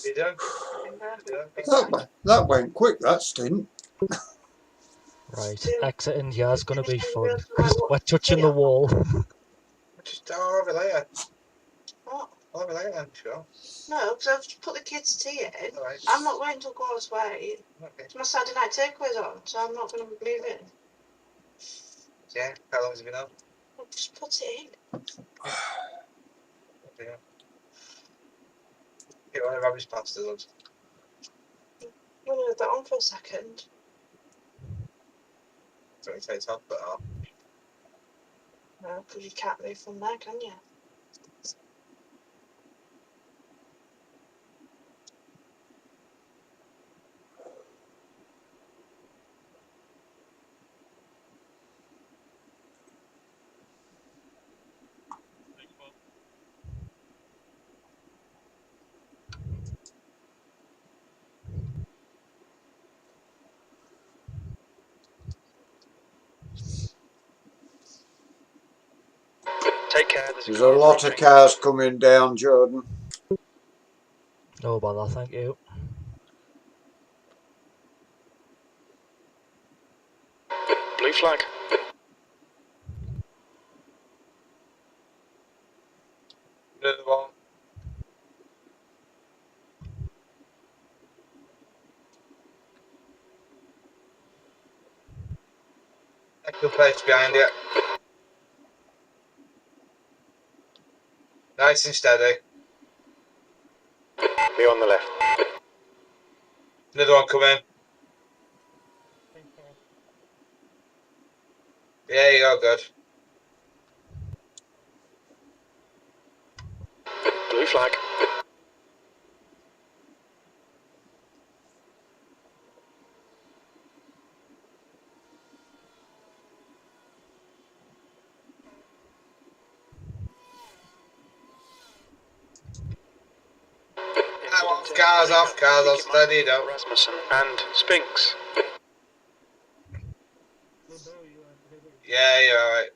You done? That went quick, that stint. Right, exiting here is going to be fun because we're touching the wall. Just over there. What? Over there then, sure. No, because I've put the kids' tea in. Right. I'm not waiting till quarter to 8. Okay. It's my Saturday night takeaways on, so I'm not going to be leaving. Yeah, how long has it been on? Well, just put it in. Yeah. Get one of Robbie's pastas. I'm going to leave that on for a second. So it takes off, but off. No, because you can't move from there, can you? Take care. There's a lot of cars coming down, Jordan. No bother, thank you. Blue flag. Another one. Second place behind you. Nice and steady. Be on the left. Another one coming. Yeah, you go good. Blue flag. Cars off, steady it out. Rasmussen and Spinks. Yeah, you're alright.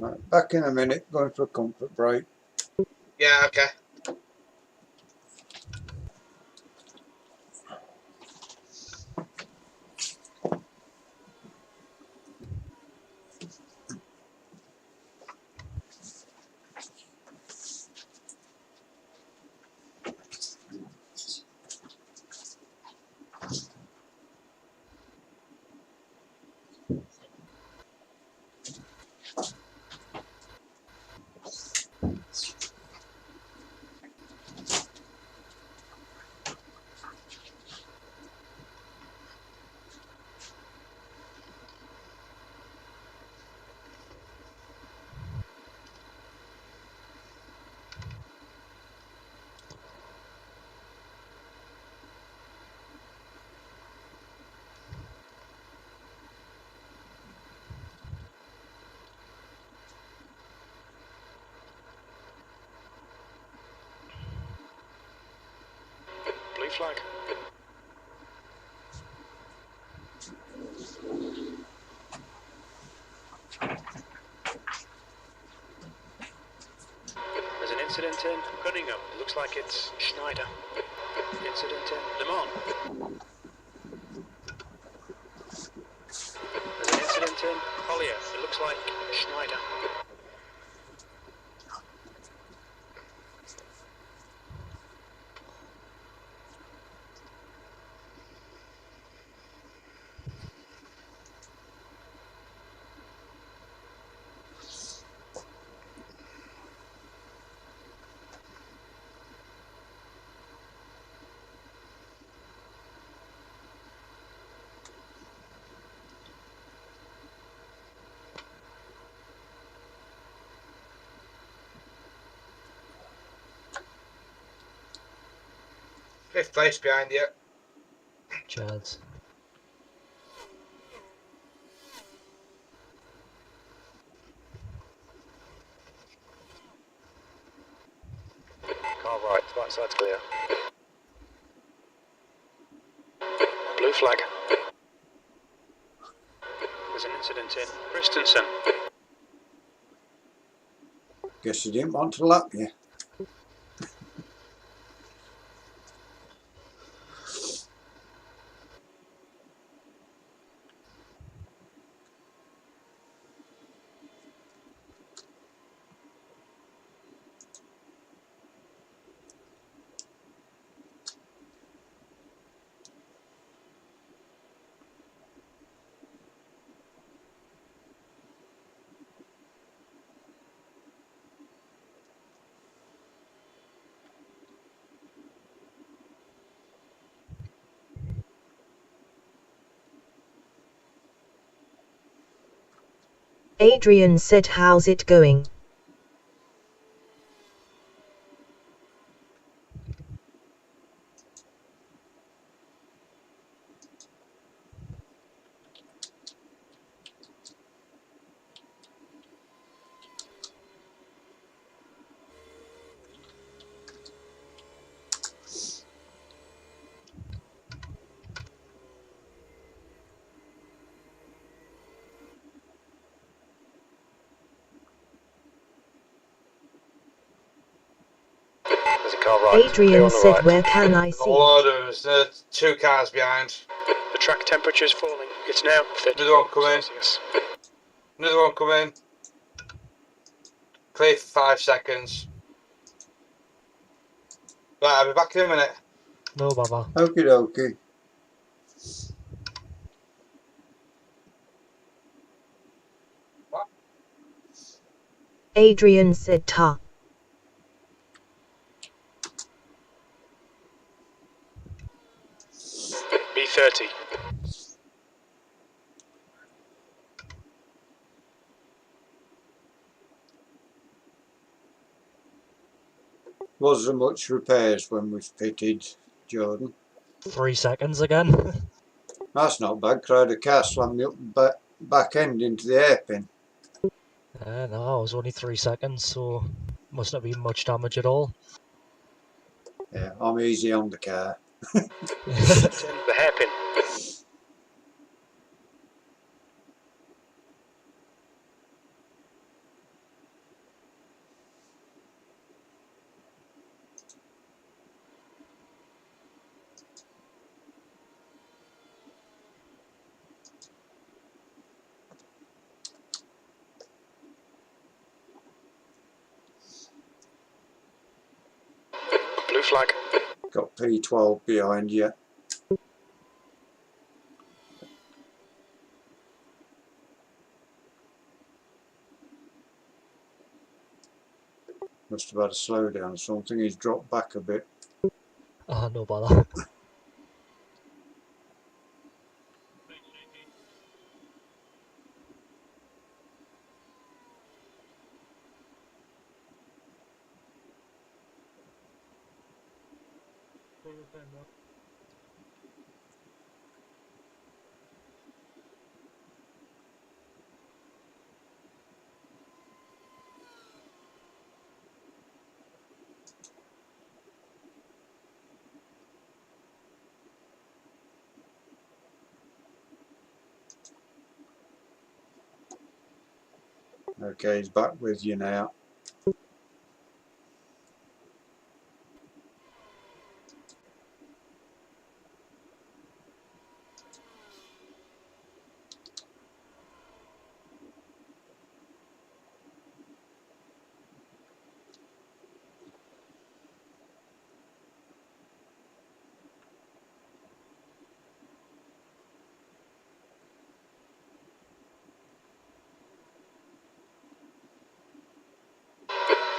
Right, back in a minute, going for a comfort break. Yeah, okay. Blue flag. There's an incident in Cunningham. It looks like it's Schneider. Incident in Le Mans. There's an incident in Collier. It looks like Schneider. Fifth place behind you. Chads. Car right side's clear. Blue flag. There's an incident in Christensen. Guess you didn't want to lap you. Adrian said, how's it going? There's a car right. Clear Adrian on the said, right. where can I see? Oh, there's 2 cars behind. The track temperature is falling. It's now 30 Another one coming. Celsius. Another one coming. Clear for 5 seconds. Right, I'll be back in a minute. No bother. Okie dokie. Adrian said, ta. B30. Was there much repairs when we fitted, Jordan? 3 seconds again. That's not bad. Could I had a car slam me up back end into the hairpin. No, it was only 3 seconds, so must not be much damage at all. Yeah, I'm easy on the car. The hairpin. Blue flag. Got P12 behind you. Must have had a slowdown or something. He's dropped back a bit. Ah, no bother. Okay, he's back with you now.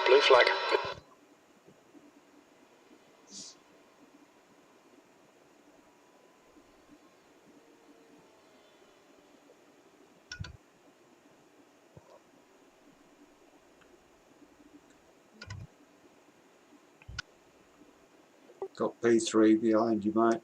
Blue flag. Got P3 behind you, mate.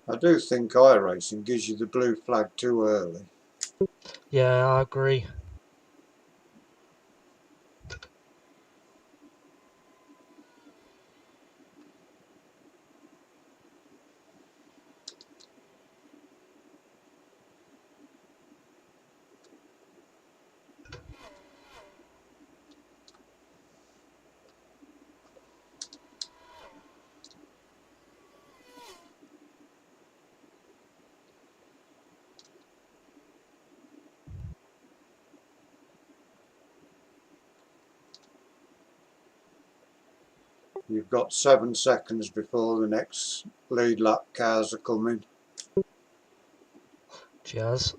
I do think iracing gives you the blue flag too early. Yeah, I agree. You've got 7 seconds before the next lead lap cars are coming. Cheers.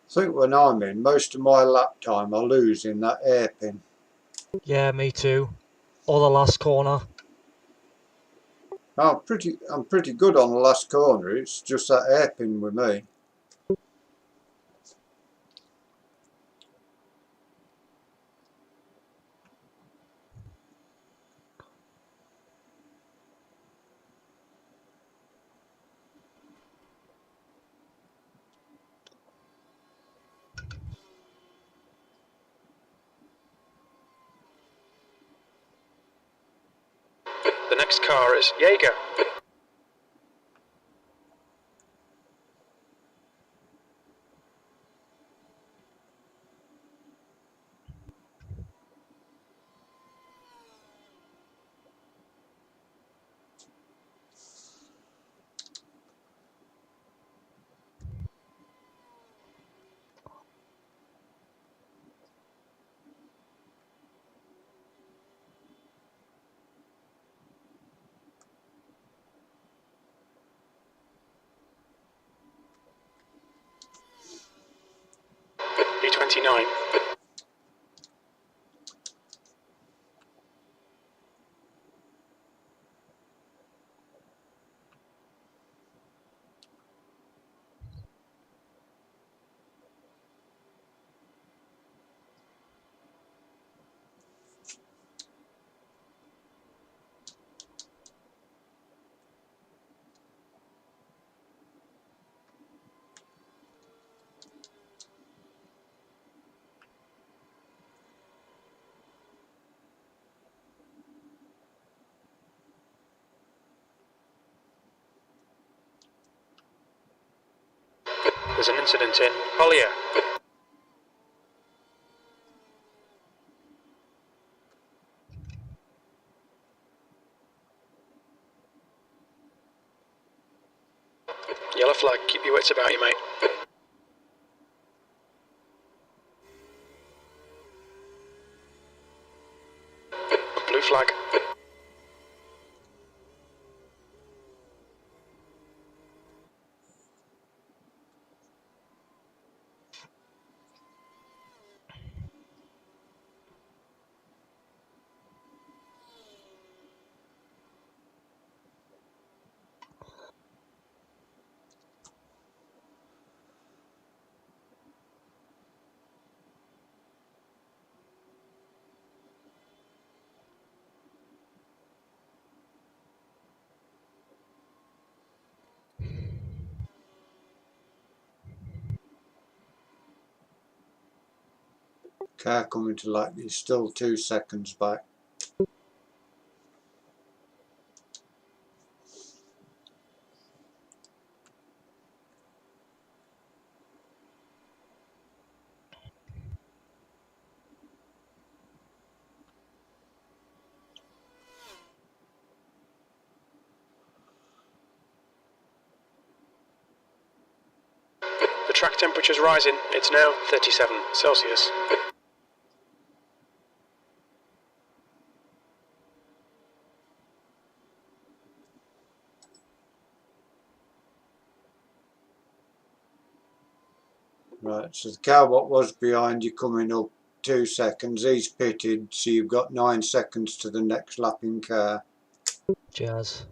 I think when I'm in, most of my lap time I lose in that hairpin. Yeah, me too. Or the last corner. I'm pretty good on the last corner. It's just that hairpin with me. The next car is Jaeger. B29. There's an incident in Collier. Yellow flag, keep your wits about you, mate. Blue flag. Car coming to light. He's still 2 seconds back. The track temperature's rising. It's now 37 Celsius. Right, so the car what was behind you coming up 2 seconds, he's pitted, so you've got 9 seconds to the next lapping car. Cheers.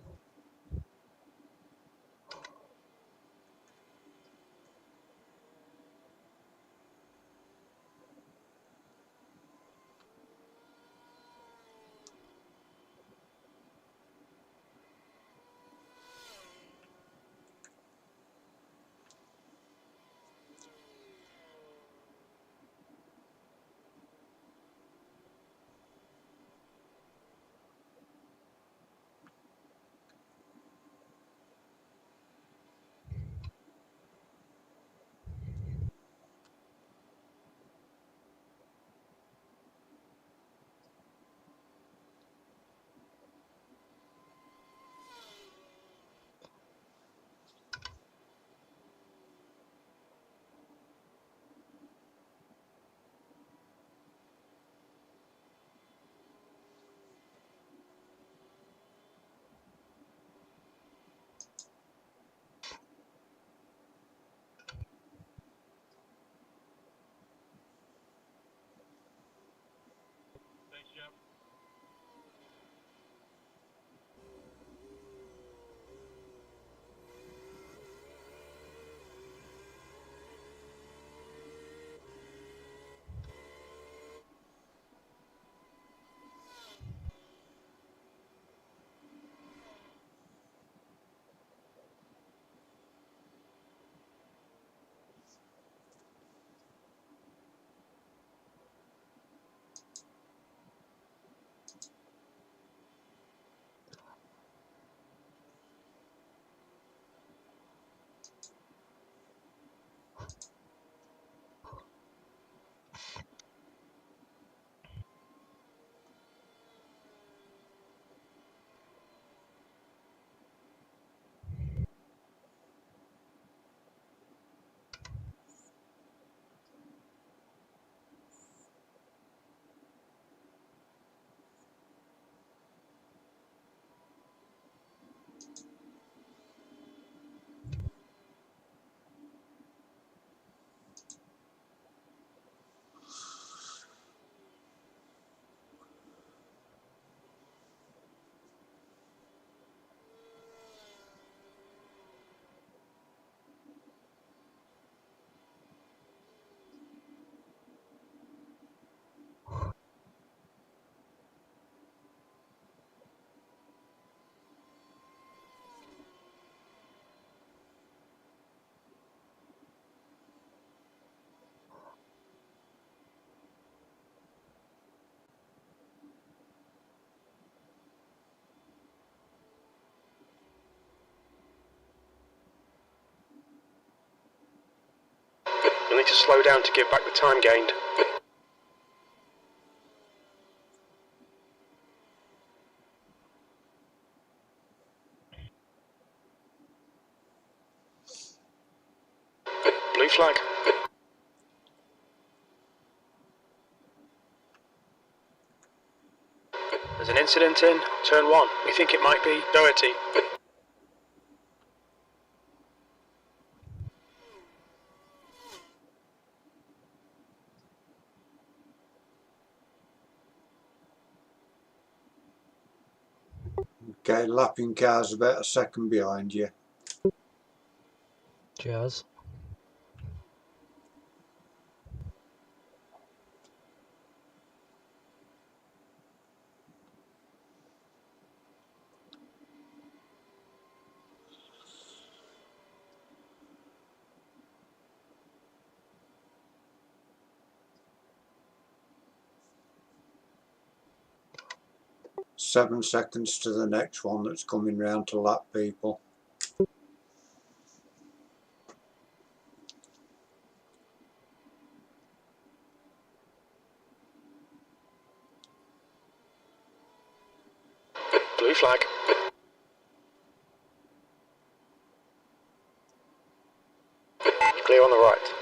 You'll need to slow down to give back the time gained. Blue flag. There's an incident in turn 1. We think it might be Doherty. Okay, lapping car's about a second behind you. Cheers. Seven seconds to the next one that's coming round to lap people. Blue flag. Clear on the right.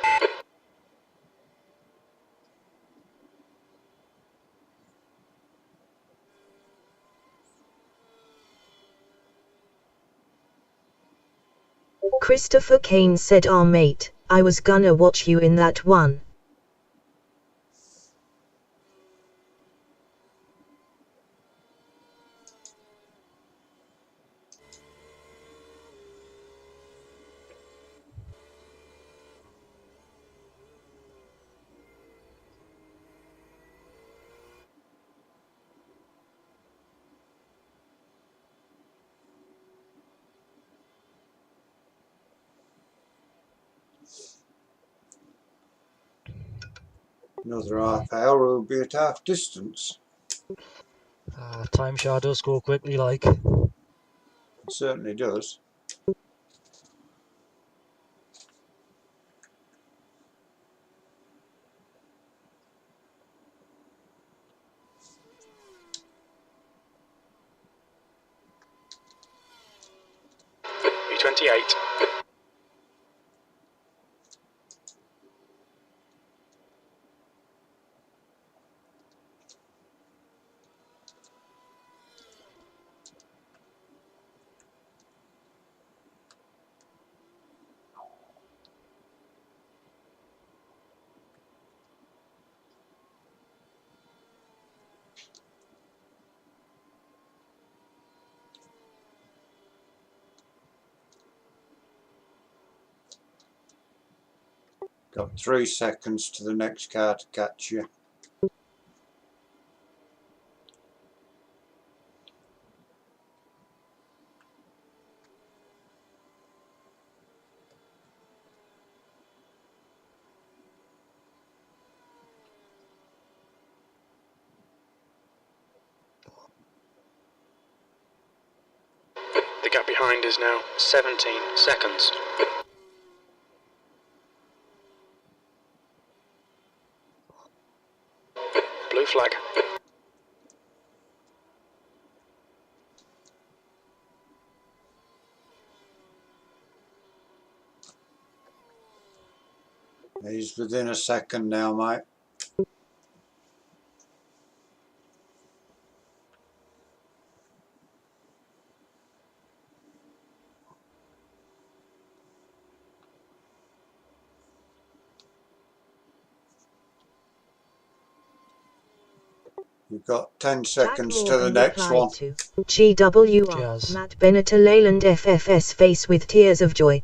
Christopher Kane said, "Ah mate, I was gonna watch you in that one." Another half hour will be at half distance. Time sure does go quickly, like. It certainly does. B28. Got 3 seconds to the next car to catch you. The gap behind is now 17 seconds. Blue flag. He's within a second now, mate. You've got 10 seconds to the next one. To GWR, Cheers. Matt Bennett, a Leyland FFS face with tears of joy.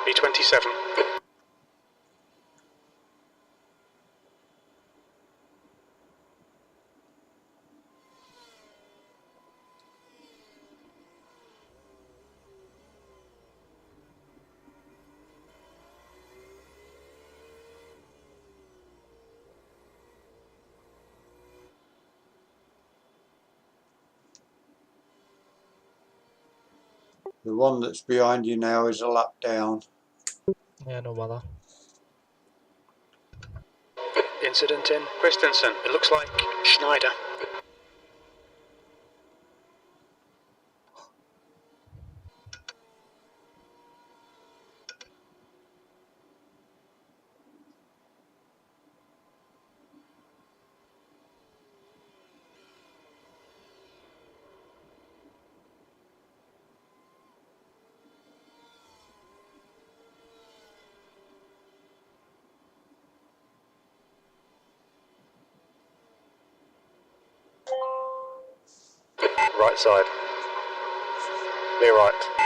B27. The one that's behind you now is a lap down. Yeah, no bother. Incident in Christensen. It looks like Schneider. Right side. Clear right.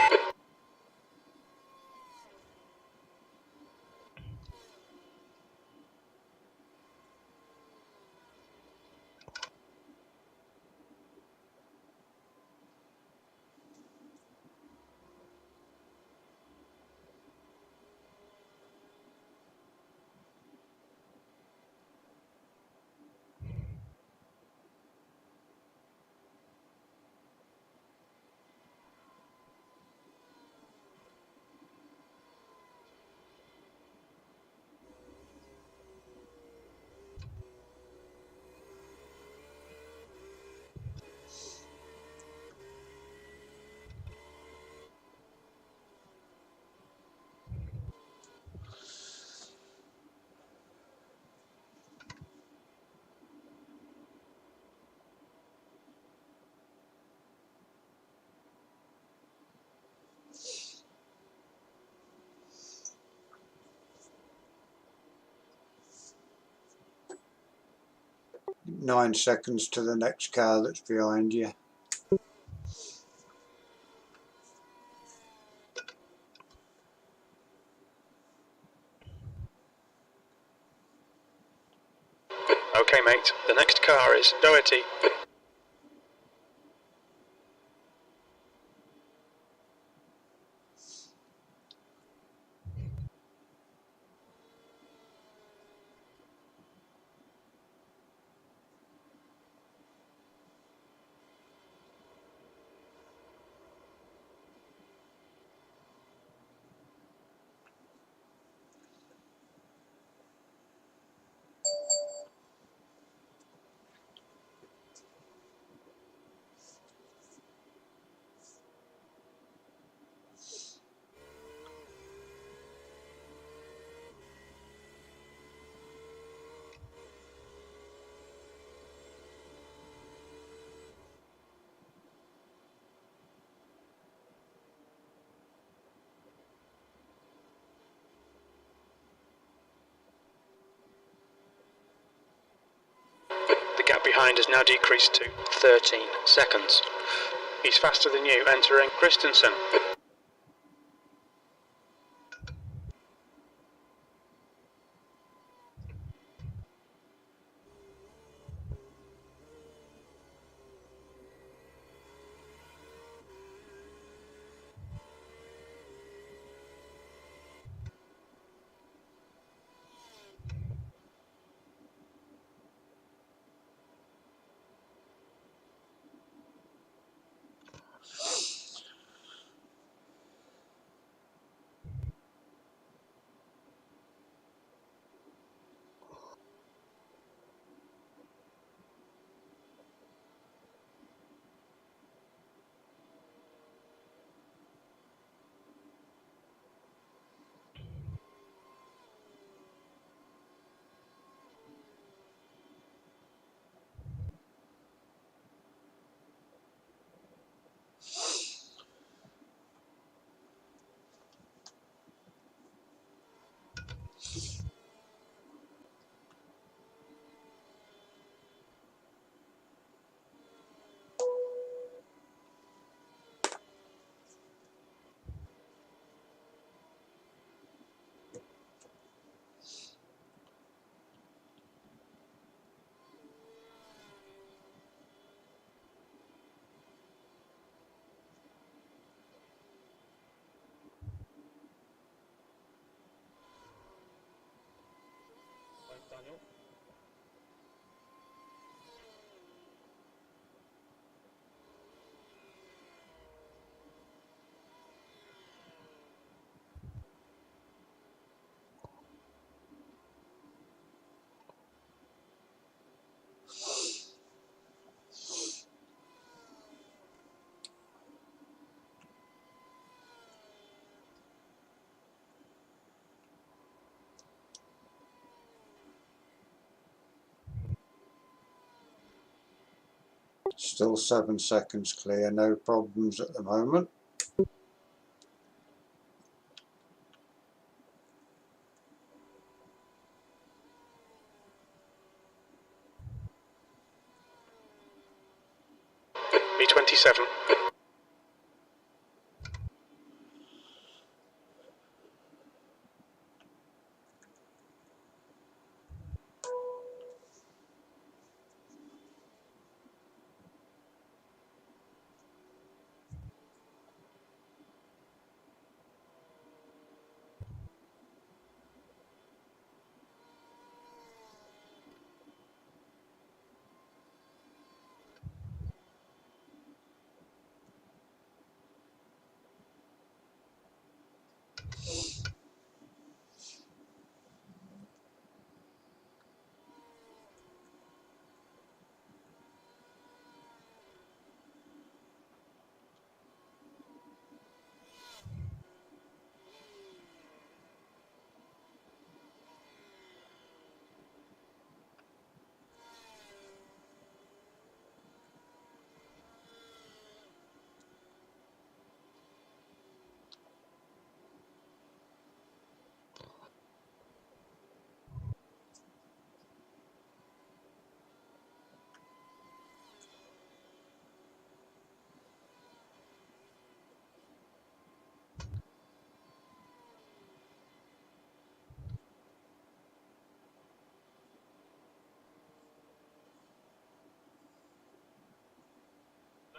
Nine seconds to the next car that's behind you. Okay, mate. The next car is Doherty. The gap behind has now decreased to 13 seconds. He's faster than you, entering Christensen. Still 7 seconds clear, no problems at the moment. B27.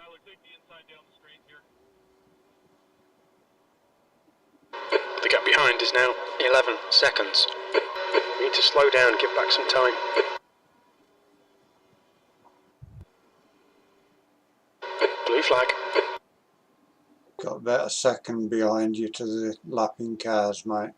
Tyler, take the inside down the straight here. The gap behind is now 11 seconds. We need to slow down, give back some time. Blue flag. Got about a second behind you to the lapping cars, mate.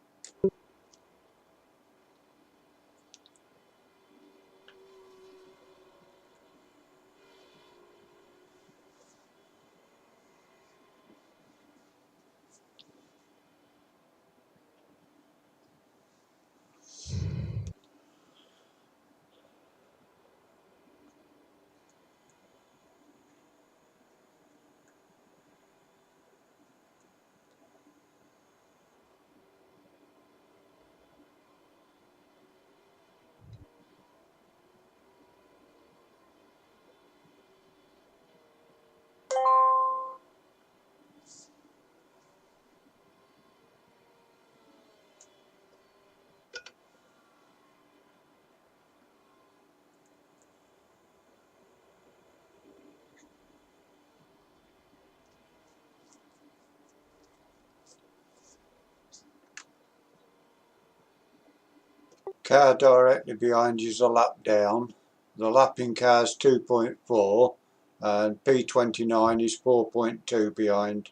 Car directly behind you is a lap down. The lapping car is 2.4 and P29 is 4.2 behind.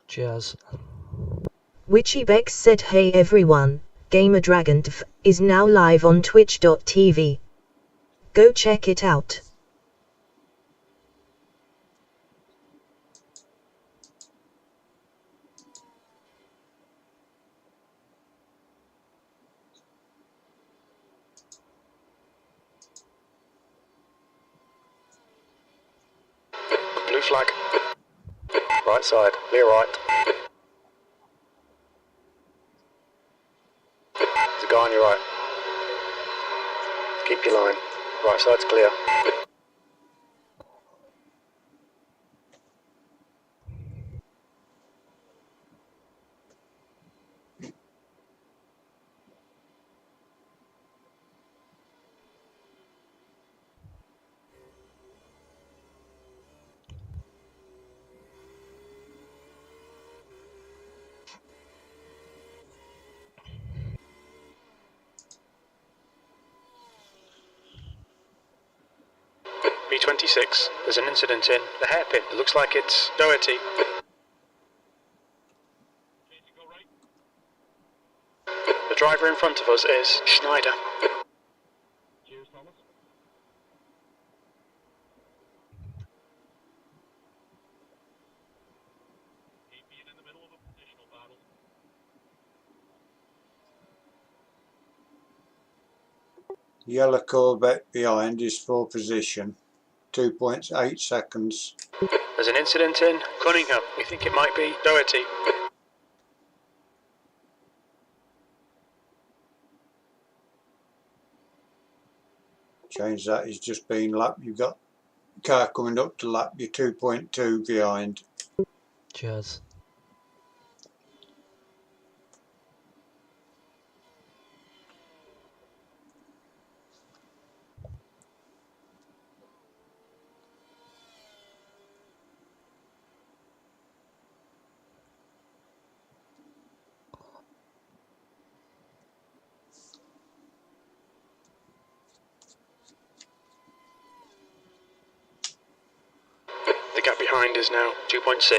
Cheers. Witchybex said hey everyone, Gamer Dragon is now live on twitch.tv. Go check it out. Blue flag. Right side, clear right. There's a guy on your right. Keep your line. Right side's clear. B26, there's an incident in the hairpin. It looks like it's Doherty. The driver in front of us is Schneider. Cheers, Thomas. Hate being in the middle of a positional battle. Yellow Corvette behind is for position. 2.8 seconds. There's an incident in Cunningham. We think it might be Doherty. Change that, he's just been lapped. You've got car coming up to lap you 2.2 behind. Cheers. The gap behind is now 2.6.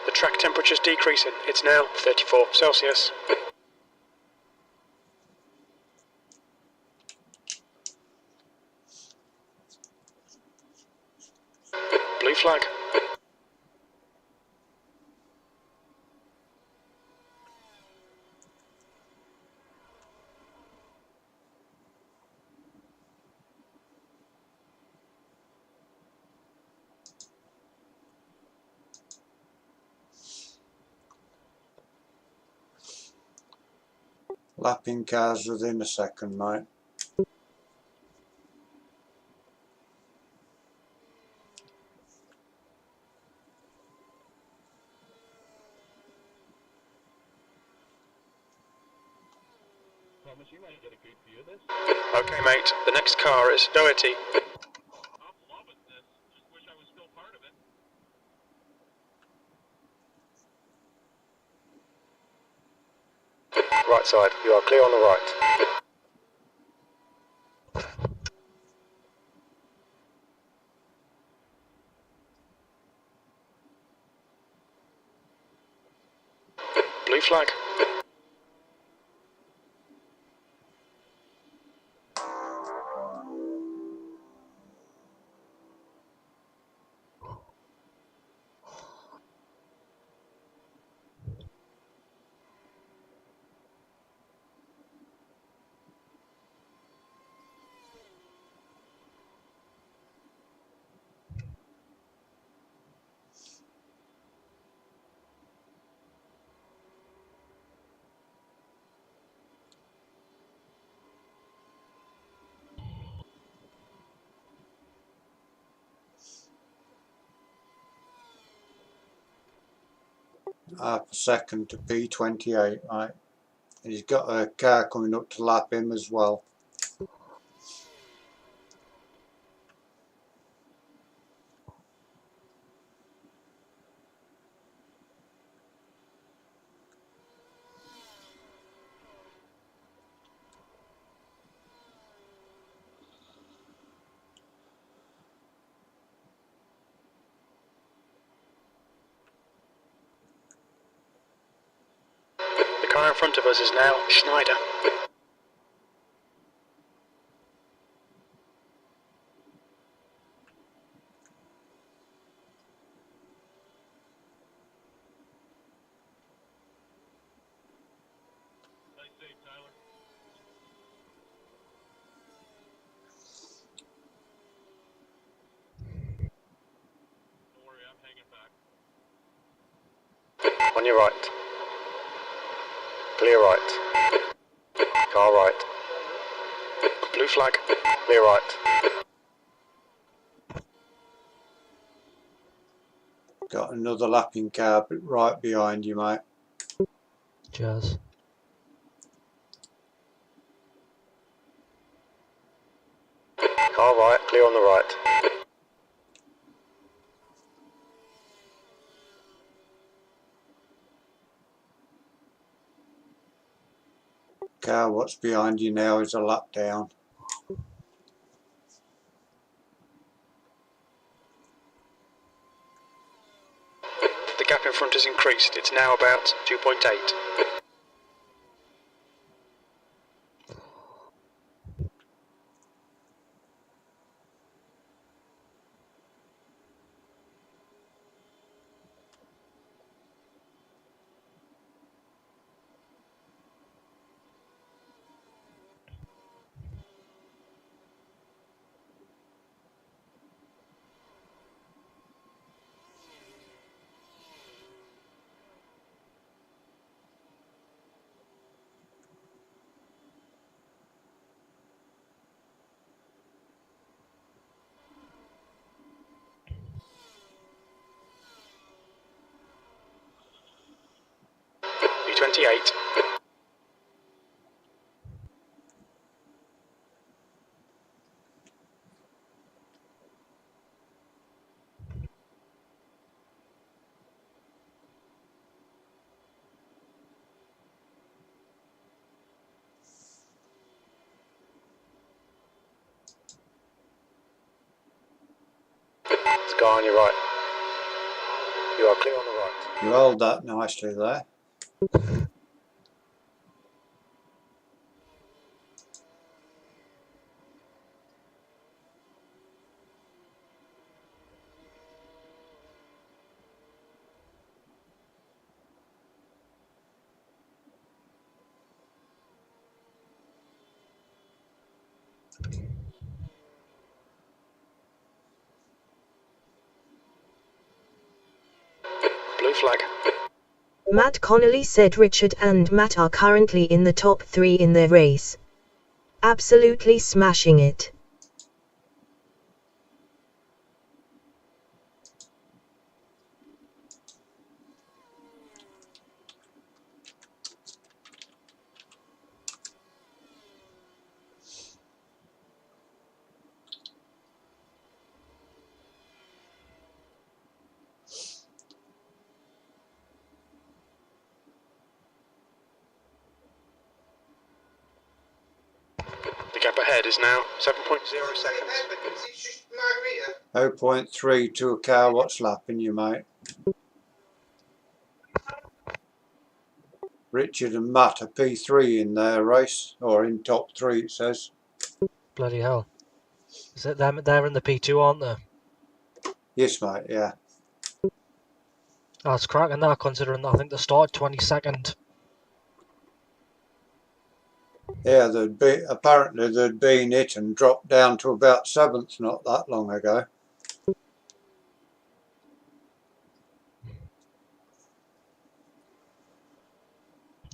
The track temperature's decreasing. It's now 34 Celsius. Blue flag. Lapping cars within a second, mate. Thomas, you might get a good view of this. Okay, mate. The next car is Doherty. I'm loving this. Just wish I was still part of it. Right side. You are clear on the right. Blue flag. Half a second to P28, right? And he's got a car coming up to lap him as well. The car in front of us is now Schneider. Nice save, Tyler. Don't worry, I'm hanging back. On your right. Clear right. Car right. Blue flag. Clear right. Got another lapping car right behind you, mate. Cheers. Car right. Clear on the right. Car what's behind you now is a lap down. The gap in front has increased. It's now about 2.8. B28. Sky on your right. You are clear on the right. You held that nicely there. Blue flag. Matt Connolly said Richard and Matt are currently in the top 3 in their race. Absolutely smashing it. The gap ahead is now 7.0 seconds. 0.3 to a car. What's lapping you, mate? Richard and Matt are P3 in their race, or in top 3 it says. Bloody hell. Is it them? They're in the P2, aren't they? Yes, mate, yeah. That's cracking that, considering that I think they started 22nd. Yeah, apparently they'd been hit and dropped down to about 7th not that long ago.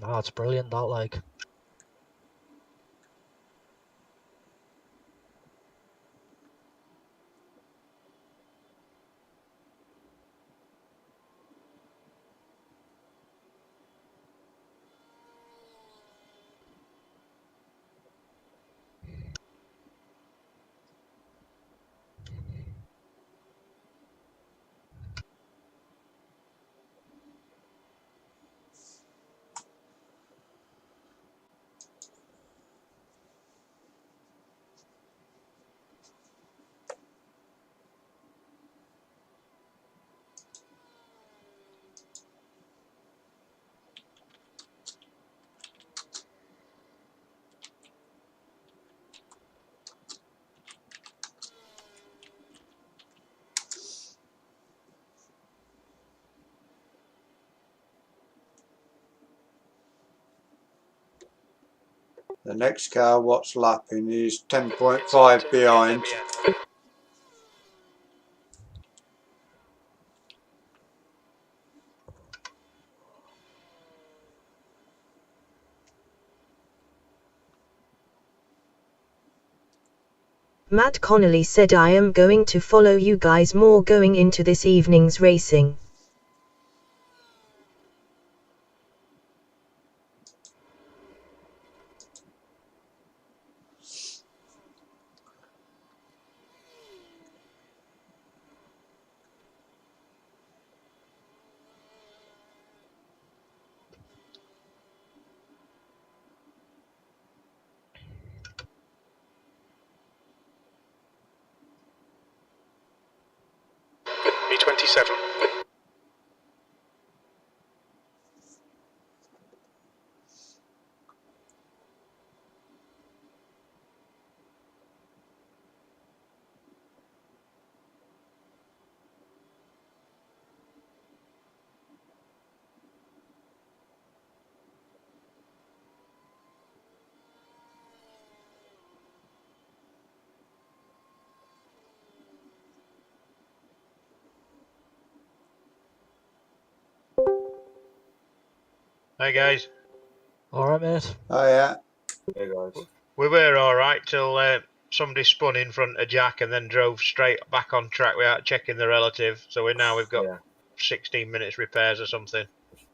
Oh, it's brilliant, that, like. The next car, what's lapping, is 10.5 behind. Matt Connolly said I am going to follow you guys more going into this evening's racing. B27. Hi guys. All right, mate. Oh yeah. Hey guys. We were all right till somebody spun in front of Jack and then drove straight back on track without checking the relative. So we've got Yeah. 16 minutes repairs or something.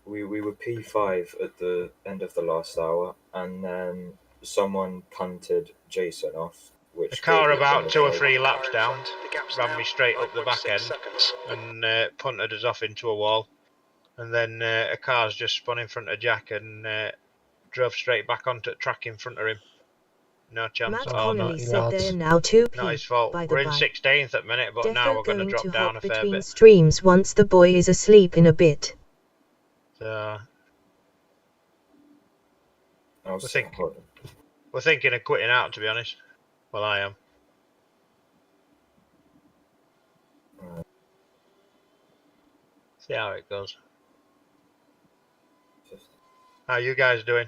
We were P5 at the end of the last hour, and then someone punted Jason off, which A car gave us about a 2 or mistake. 3 laps Car in down front. The gap's ran now me straight up the 9.6 back end seconds. and punted us off into a wall. And then a car's just spun in front of Jack and drove straight back onto the track in front of him. No chance Matt at all. Connolly not said they're yards. now 2p, Not his fault. by the We're in by. 16th at minute, but now Defo we're going to going drop to down a hop fair between bit. streams once the boy is asleep in a bit. So I was we're thinking of quitting out, to be honest. Well, I am. See how it goes. How you guys doing?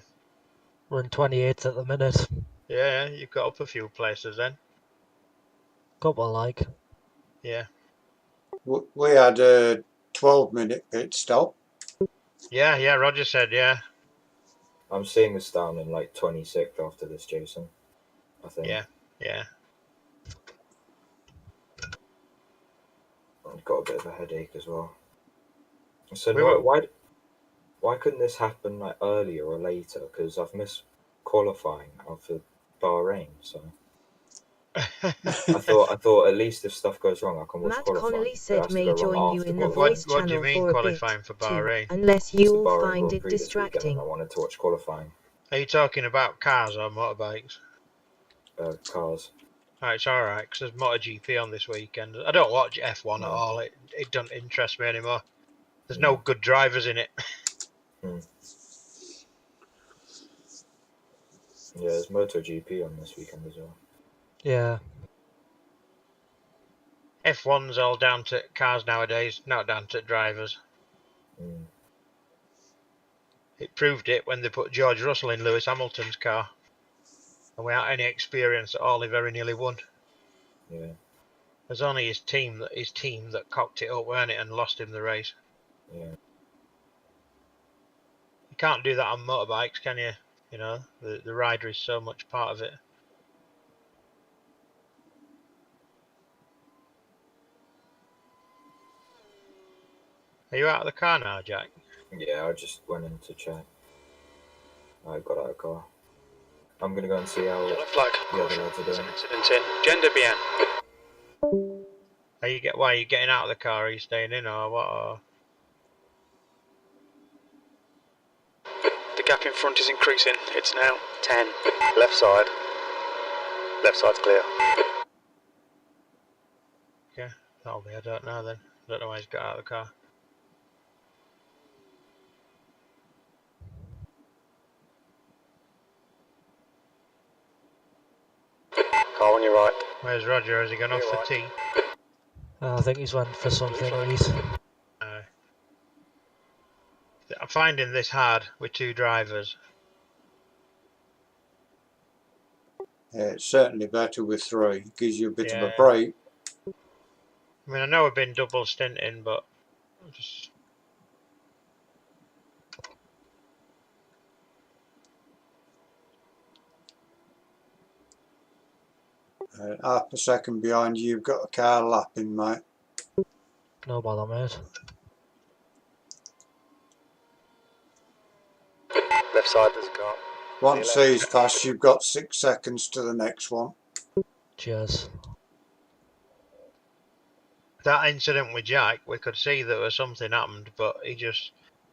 We're in 28th at the minute. Yeah, you've got up a few places then. Couple like. Yeah. We had a 12-minute pit stop. Yeah, Roger said, yeah. I'm seeing us down in like 26th after this, Jason. I think. Yeah. I've got a bit of a headache as well. So We were- why couldn't this happen like earlier or later? Because I've missed qualifying for Bahrain, so I thought at least if stuff goes wrong, I can watch Matt qualifying. Connolly It said has to may go wrong join you after in the qualifying. voice What do you channel mean for a qualifying bit, for too, Bahrain? unless It's the you'll Bahrain find Grand it Prix this weekend, and distracting. I wanted to watch qualifying. Are you talking about cars or motorbikes? Cars. It's alright, because there's MotoGP on this weekend. I don't watch F1 at Yeah. all. It doesn't interest me anymore. There's Yeah. no good drivers in it. Yeah, there's MotoGP on this weekend as well. Yeah. F1's all down to cars nowadays, not down to drivers. It proved it when they put George Russell in Lewis Hamilton's car. And without any experience at all, he very nearly won. Yeah. It was only his team that cocked it up, weren't it, and lost him the race. Yeah. You can't do that on motorbikes, can you? You know, the rider is so much part of it. Are you out of the car now, Jack? Yeah, I just went in to check. I got out of the car. I'm gonna go and see how Yellow flag. the other lads are There's an doing. incident in Gender bien. Why are you getting out of the car? Are you staying in or what? Or... The gap in front is increasing. It's now 10. Left side. Left side's clear. Okay, that'll be. I don't know then. I don't know why he's got out of the car. Car on your right. Where's Roger? Has he gone off for tea? I think he's went for something to eat. I'm finding this hard with two drivers. Yeah, it's certainly better with 3. It gives you a bit of a Yeah. break. I mean, I know I've been double stinting, but just... Half a second behind you, you've got a car lapping, mate. No bother, mate. Left side there's a car. Once these pass, you've got 6 seconds to the next one. Cheers. That incident with Jack, we could see that was something happened, but he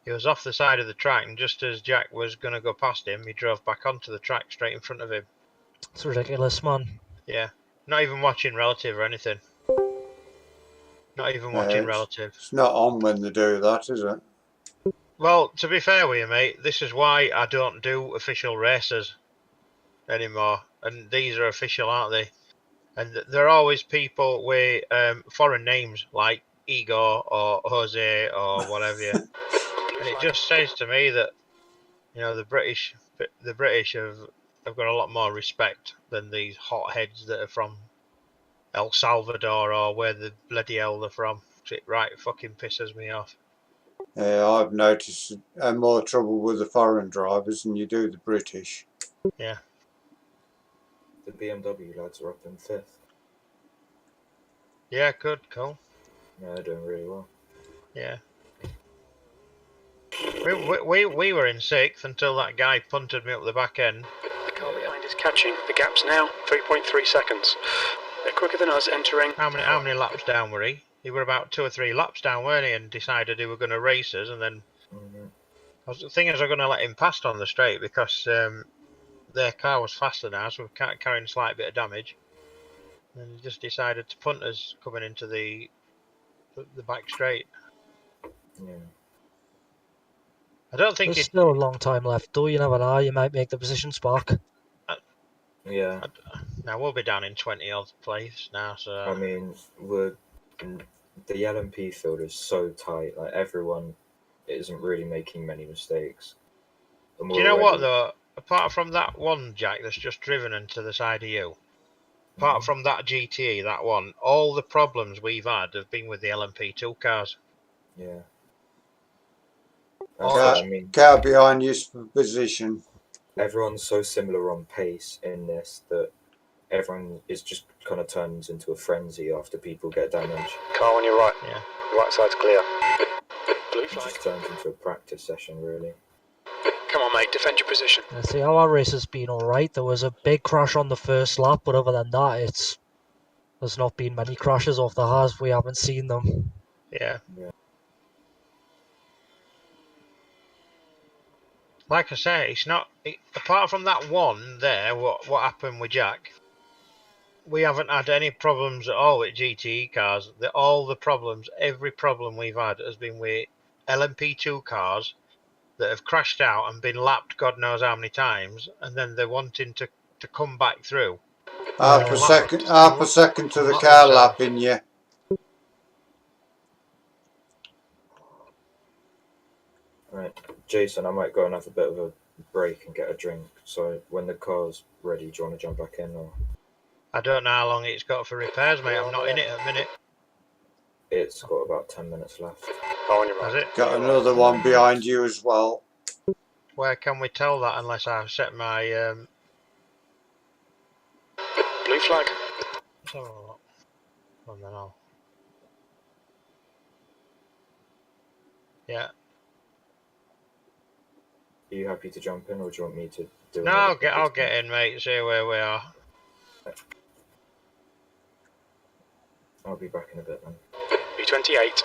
was off the side of the track, and just as Jack was going to go past him, he drove back onto the track straight in front of him. It's ridiculous, man. Yeah, not even watching relative or anything. Not even watching relative. It's not on when they do that, is it? Well, to be fair with you, mate, this is why I don't do official races anymore. And these are official, aren't they? And there are always people with foreign names like Igor or Jose or whatever. And it just says to me that, you know, the British have got a lot more respect than these hotheads that are from El Salvador or where the bloody hell they're from. It right fucking pisses me off. I've noticed more trouble with the foreign drivers than you do the British. Yeah. The BMW lads are up in 5th. Yeah, good, cool. Yeah, they're doing really well. Yeah. We were in 6th until that guy punted me up the back end. The car behind is catching. The gap's now 3.3 seconds. They're quicker than us entering. How many laps down were he? He were about 2 or 3 laps down, weren't he? And decided he were going to race us, and then the thing is, I'm going to let him past on the straight because their car was faster now, so we're carrying a slight bit of damage. And he just decided to punt us coming into the back straight. Yeah. I don't think There's still a long time left, though. You never know. You might make the position spark. Yeah. Now we'll be down in 20th place now, so. I mean, the LMP field is so tight. Like everyone isn't really making many mistakes. And Do you know what though? Apart from that one Jack that's just driven into the side of you, apart from that GTE, that one, all the problems we've had have been with the LMP2 cars. Yeah. Car behind you for position. Everyone's so similar on pace in this that everyone is just kind of turns into a frenzy after people get damaged. Car on your right. Yeah. Right side's clear. Blue It flag. just turns into a practice session, really. Come on, mate. Defend your position. I see how our race has been alright. There was a big crash on the first lap, but other than that, there's not been many crashes off the Haas. We haven't seen them. Yeah. Like I say, it's not. Apart from that one there, what happened with Jack? We haven't had any problems at all with GTE cars. All the problems, every problem we've had has been with LMP2 cars that have crashed out and been lapped God knows how many times, and then they're wanting to come back through. Half a second to the car lapping you. Right, Jason, I might go and have a bit of a break and get a drink. So when the car's ready, do you want to jump back in? Or I don't know how long it's got for repairs, mate. I'm not in it at the minute. It's got about 10 minutes left. Oh, on your right. Has it? Got another one behind you as well. Where can we tell that unless I set my Blue flag. Oh, no. Yeah. Are you happy to jump in, or do you want me to do it? No, I'll get in, mate. See where we are. I'll be back in a bit then. B28.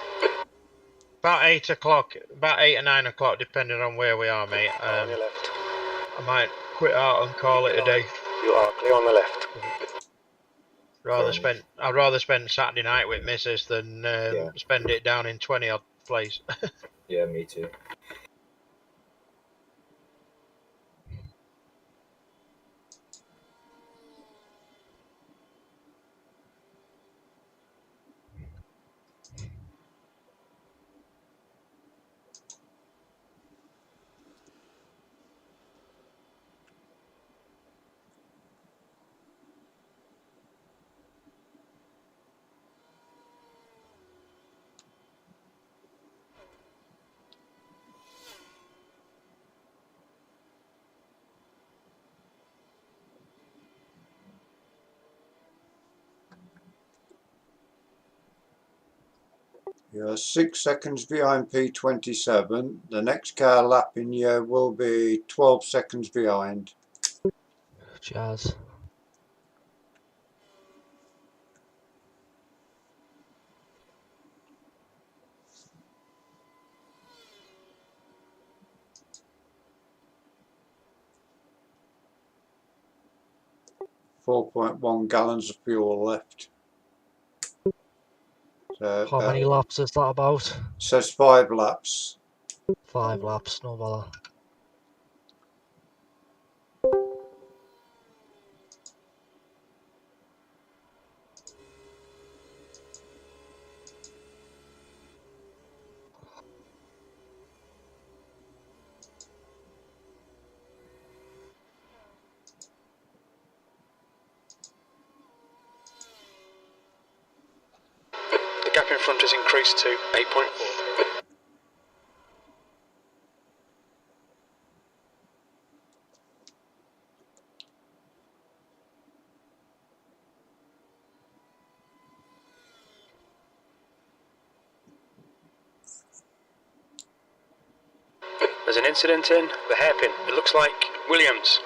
About 8 o'clock, about 8 or 9 o'clock, depending on where we are, mate. On your left. I might quit out and call it a day. You are clear on the left. I'd rather spend Saturday night with Mrs. than spend it down in 20 odd place. Yeah, me too. You're 6 seconds behind P27. The next car lapping you will be 12 seconds behind. Jazz. .1 gallons of fuel left. So, How many laps is that about? Says 5 laps. 5 laps, no bother. The gap in front has increased to 8.4. There's an incident in the hairpin. It looks like Williams.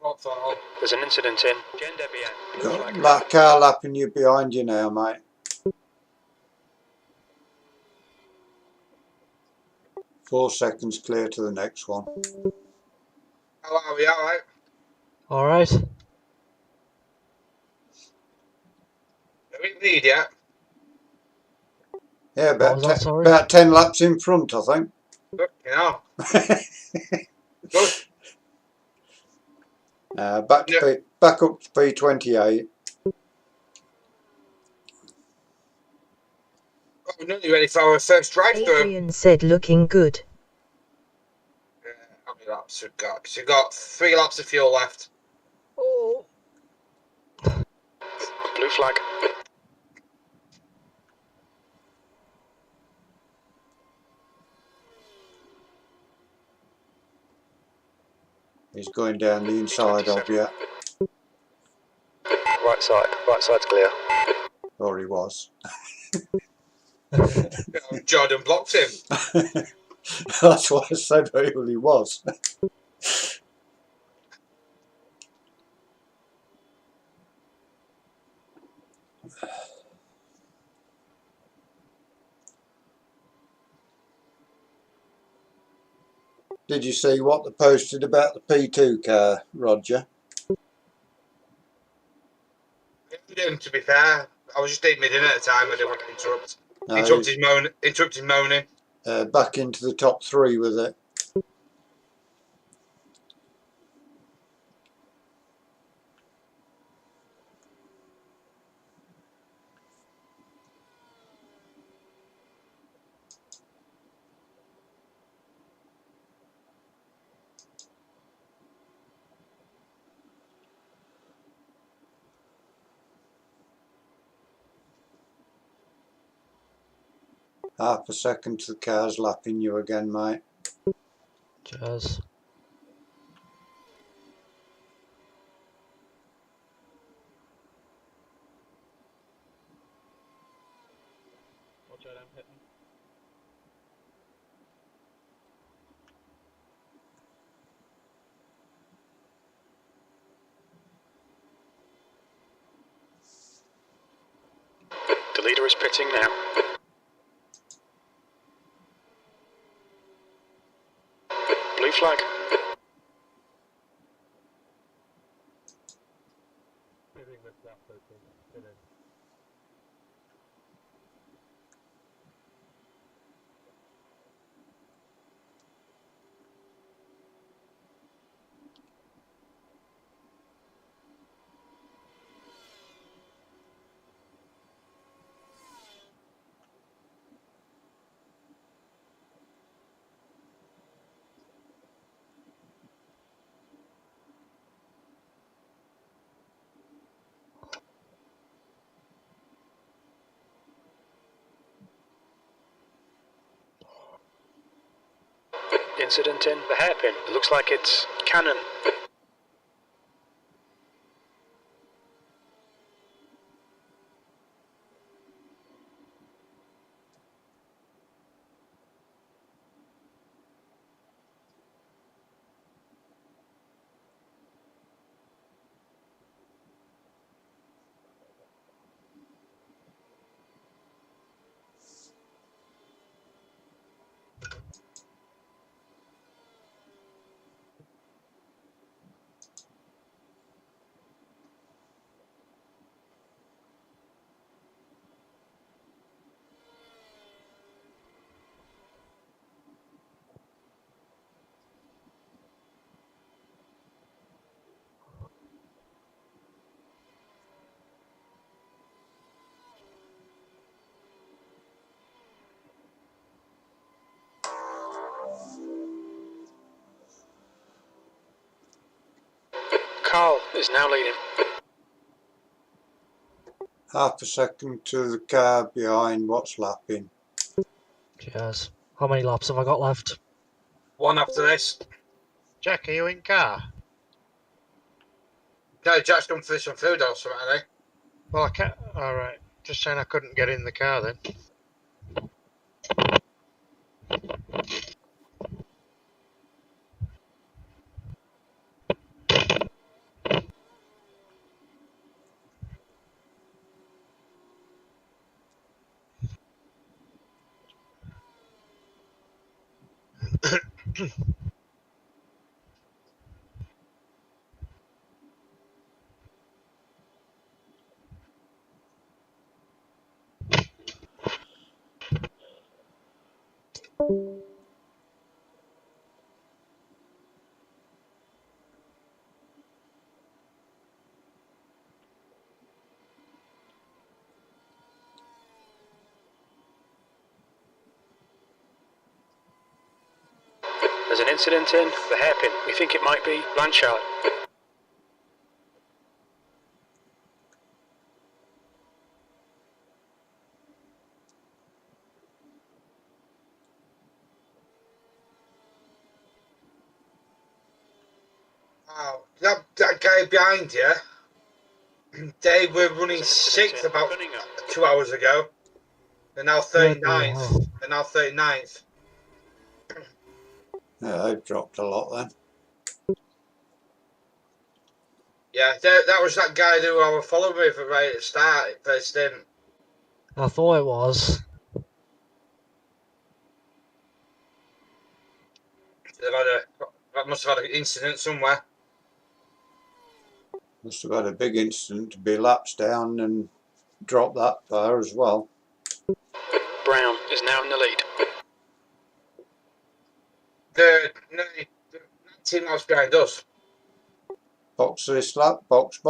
What's all? There's an incident in Jen Debian. Blue Got flag. that car lapping you behind you now, mate. 4 seconds clear to the next one. How are we? All right. All right. Are we in lead yet? Yeah, What was that? Sorry. about 10 laps in front, I think. Good, you know. Good. Back up to P28. Oh, we're nearly ready for our first drive-through. Adrian said looking good. How many laps have we got? So we've got 3 laps of fuel left. Oh. Blue flag. He's going down the inside of you. Right side. Right side's clear. Or he was. Jordan blocked him. That's why I said who he was. Did you see what they posted about the P2 car, Roger? To be fair, I was just eating my dinner at the time. I didn't want to interrupt. No, Interrupt his moaning. Back into the top 3 with it. Half a second to the car's lapping you again, mate. Cheers. Watch out, I'm hitting. The leader is pitting now. Blue flag. Hitting this lap 13. Hit in. Incident in the hairpin. It looks like it's Cannon. Carl is now leading. Half a second to the car behind what's lapping. Cheers. How many laps have I got left? One after this. Jack, are you in car? No, Jack's gone for some food or something, I think. Well, I can't. All right. Just saying I couldn't get in the car then. There's an incident in the hairpin. We think it might be Blanchard. Wow. That guy behind you, they were running sixth about 2 hours ago. They're now Bloody 39th. hell. They're now 39th. Yeah, they've dropped a lot then. Yeah, that was that guy who I was following with right at the start, first stint. I thought it was. That must have had an incident somewhere. Must have had a big incident to be laps down and drop that far as well. Brown is now in the lead. The 19 miles behind us. Box this lap, box.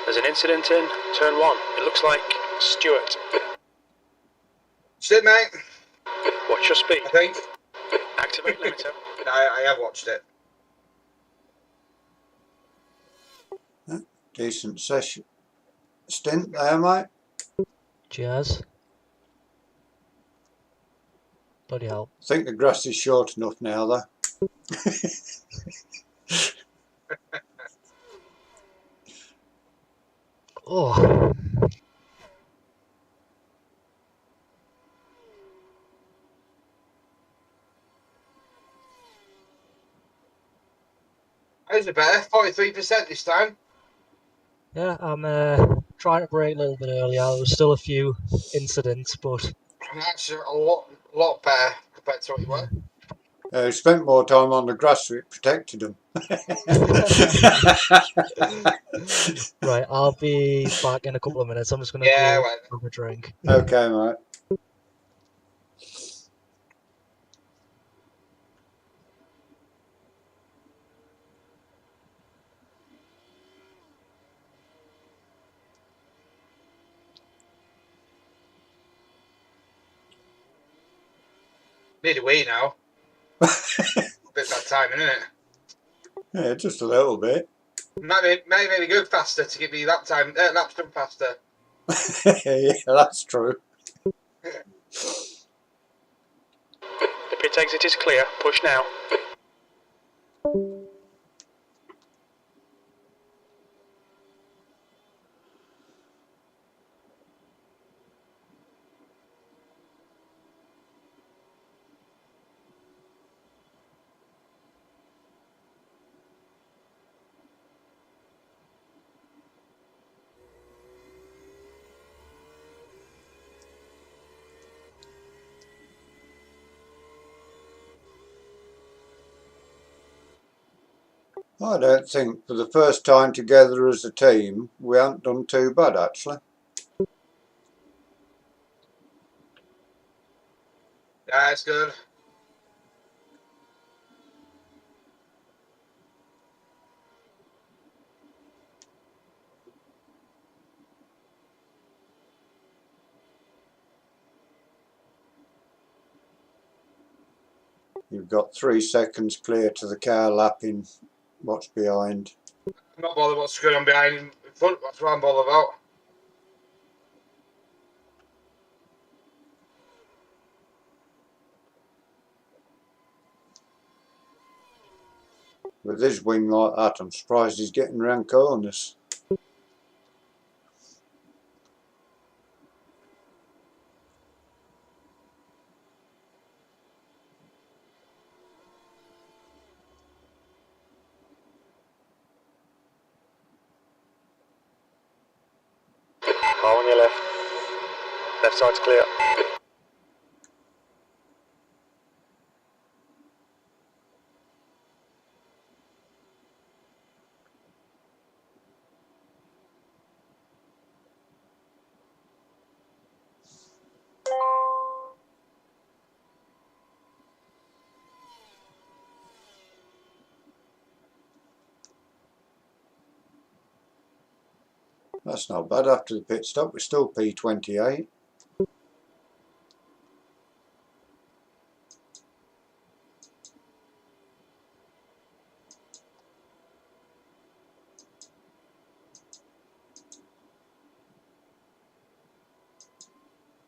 There's an incident in turn 1. It looks like Stewart. Sit, mate. Watch your speed. I think. Activate limiter. I have watched it. Decent session. Stint there, mate. Cheers. Bloody hell. I think the grass is short enough now, though. Oh. How's it better? 43% this time. Yeah, I'm trying to brake a little bit earlier. There was still a few incidents, but That's a lot better compared to what you were. He spent more time on the grass so it protected him. right, I'll be back in a couple of minutes. I'm just going to go have a drink. Okay, mate. Need a wee now. Bit bad timing, isn't it? Yeah, just a little bit. Maybe go faster to give me laps done faster. Yeah, that's true. The pit exit is clear. Push now. I don't think for the first time together as a team, we haven't done too bad, actually. That's good. You've got 3 seconds clear to the car lapping what's behind. I'm not bothered what's going on behind in front. That's what I'm bothered about. With his wing like that, I'm surprised he's getting round corners. Car on your left. Left side's clear. That's not bad after the pit stop. We're still P28.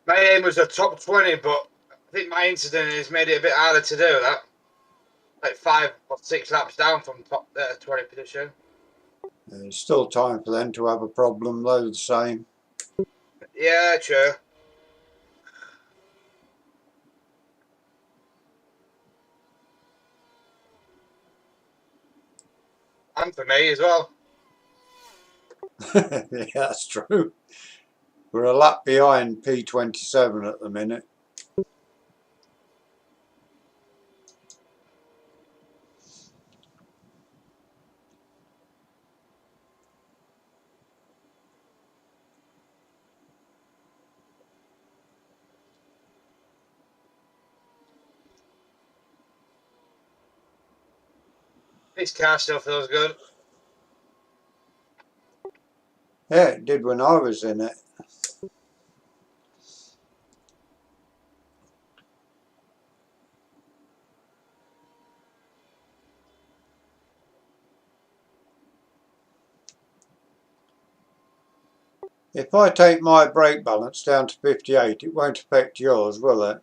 My aim was a top 20, but I think my incident has made it a bit harder to do that. Like 5 or 6 laps down from top 20 position. There's still time for them to have a problem though, the same. Yeah, true. And for me as well. Yeah, that's true. We're a lap behind P27 at the minute. This car still feels good. Yeah, it did when I was in it. If I take my brake balance down to 58, it won't affect yours, will it?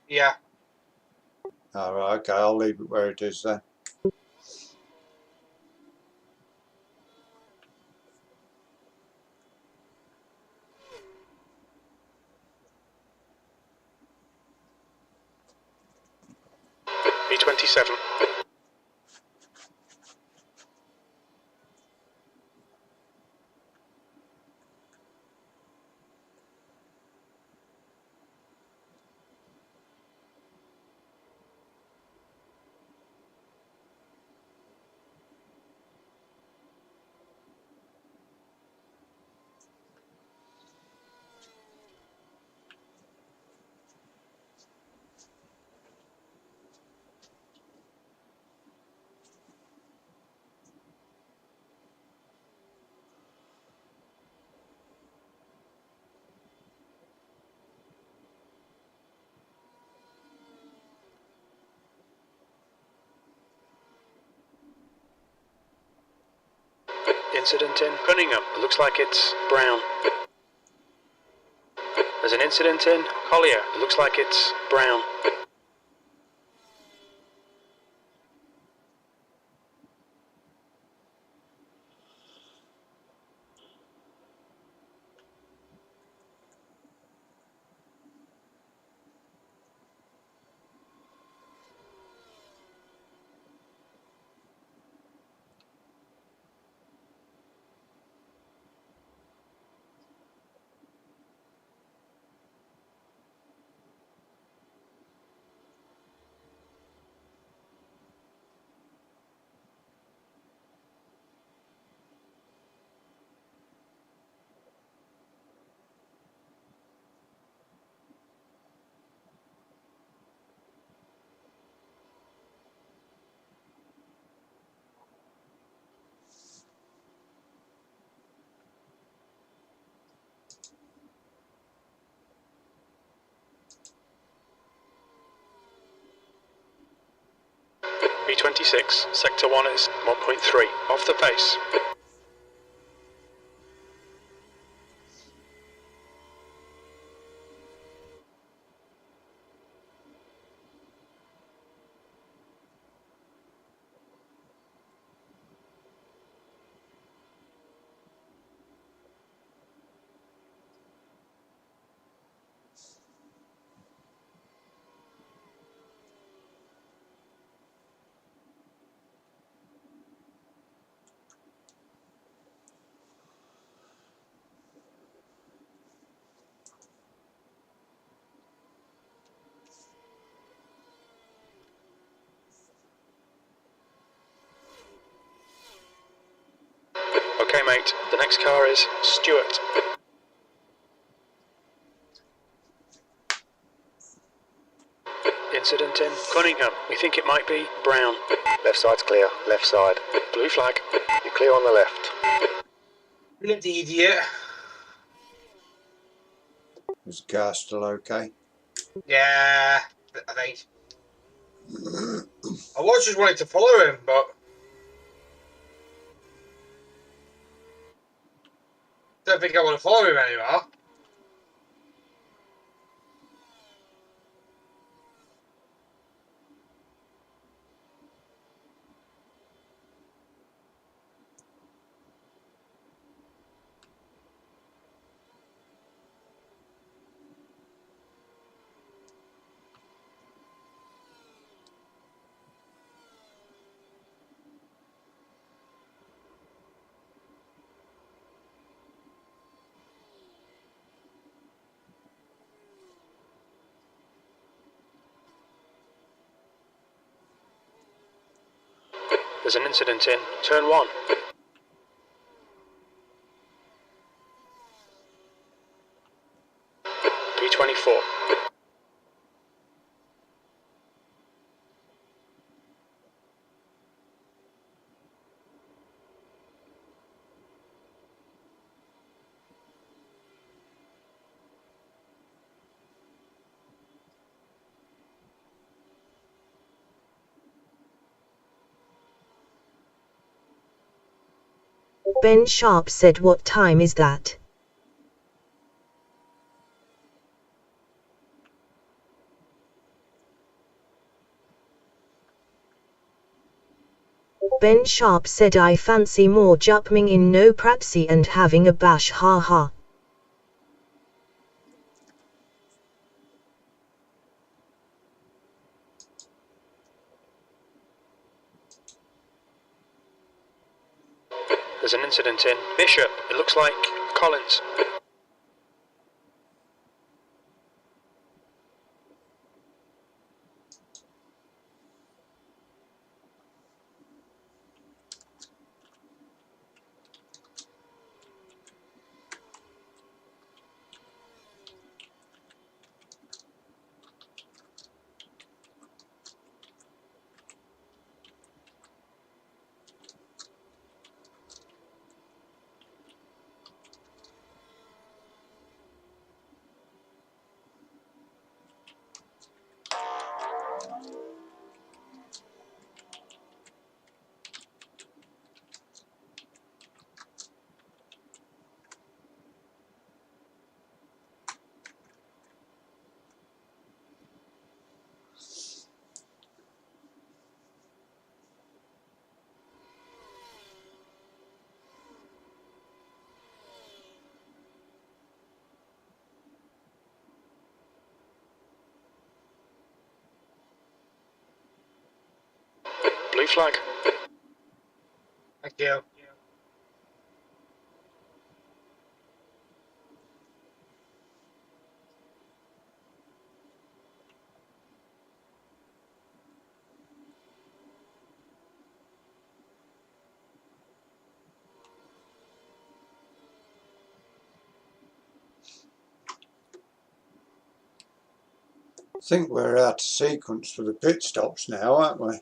Yeah. Alright, okay, I'll leave it where it is then. B27. Incident in Cunningham. It looks like it's Brown. There's an incident in Collier. It looks like it's Brown. B26, sector 1 is 1.3, off the pace. Okay, mate, the next car is Stuart. Incident in Cunningham. We think it might be Brown. Left side's clear. Left side. Blue flag. You're clear on the left. Bloody idiot. Is the car still okay? Yeah, I think. I was just wanting to follow him, but don't think I want to follow him anymore. There's an incident in turn 1. P24. Ben Sharp said, "What time is that?" Ben Sharp said, "I fancy more jumping in no pratsy and having a bash, ha ha." There's an incident in Bishop. It looks like Collins. Blue flag. Thank you. I think we're out of sequence for the pit stops now, aren't we?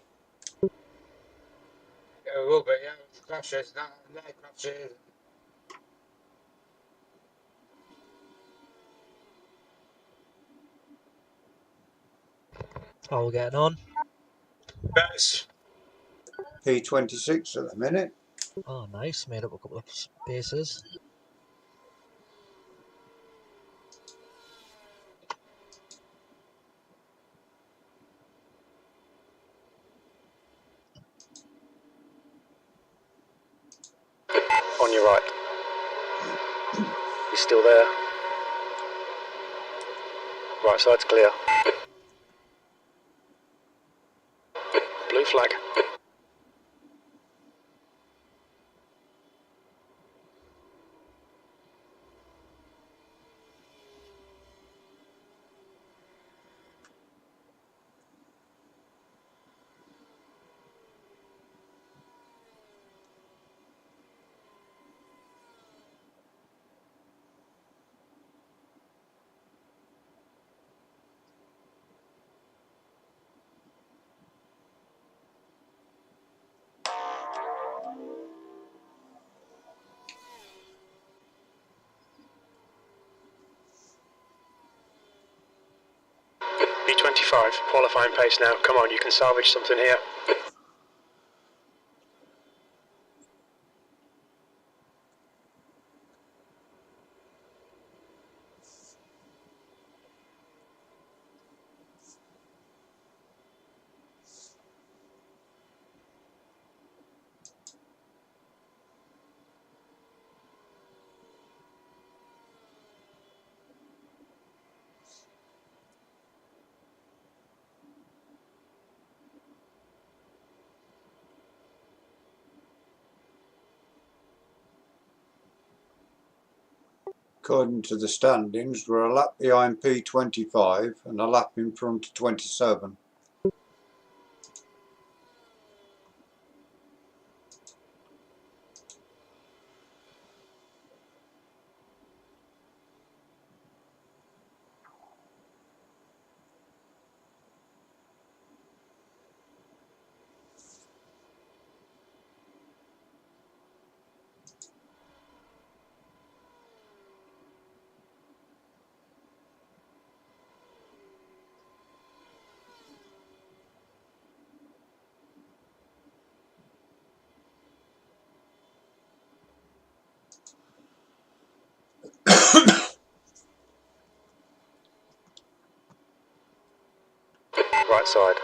Yeah, a little bit, yeah. Crashes, no crashes. How we getting on? Bets. P26 at the minute. Oh, nice. Made up a couple of spaces. On your right. He's still there. Right side's clear. Blue flag. B25, qualifying pace now. Come on, you can salvage something here. According to the standings, we're a lap behind P25 and a lap in front of 27. Right side.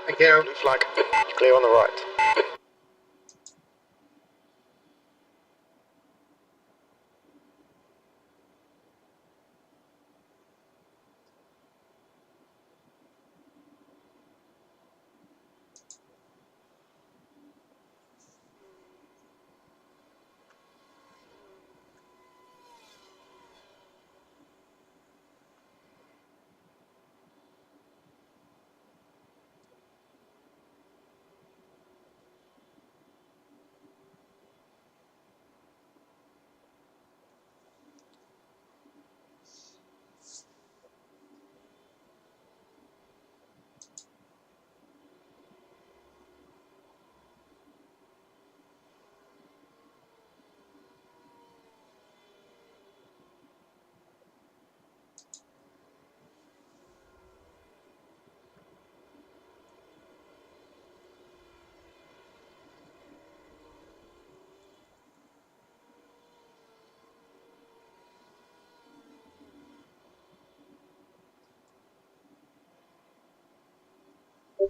Thank you. Blue flag. Clear on the right.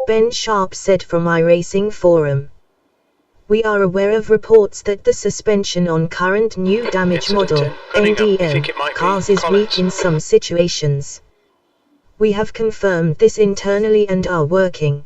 Ben Sharp said from iRacing Forum. We are aware of reports that the suspension on current new damage Incident model, in Cunningham. We think NDM, it might be cars is Collins. weak in some situations. We have confirmed this internally and are working.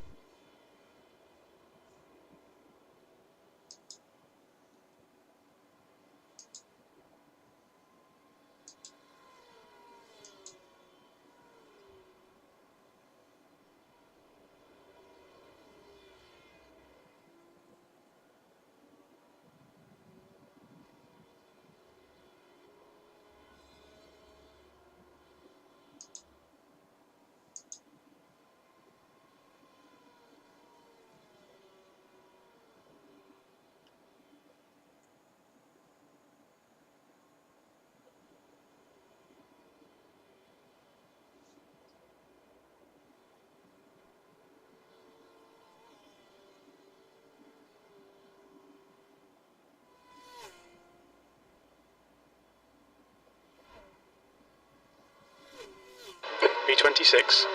P26.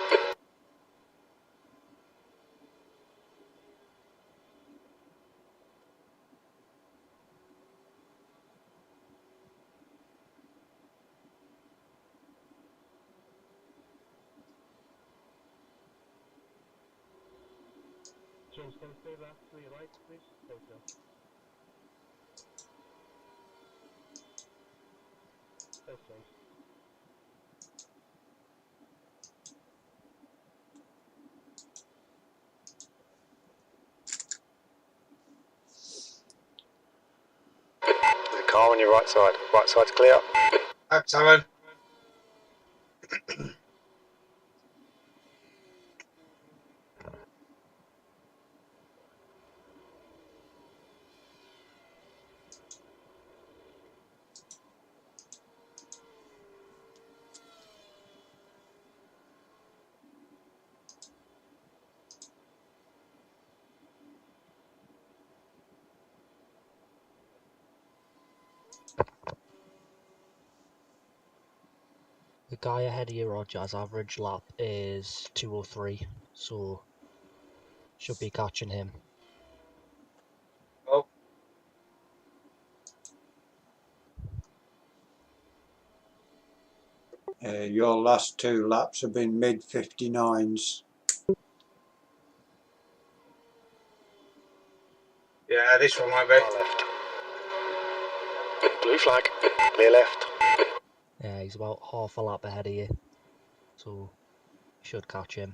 James, can you stay left to your right, please? Thank you. Thanks, James. There's a car on your right side. Right side's clear. Thanks, Alan. The guy ahead of you, Roger's average lap is 2:03, so should be catching him. Oh. Your last 2 laps have been mid 59s. Yeah, this one might be. Left. Blue flag. Clear left. Yeah, he's about half a lap ahead of you, so should catch him.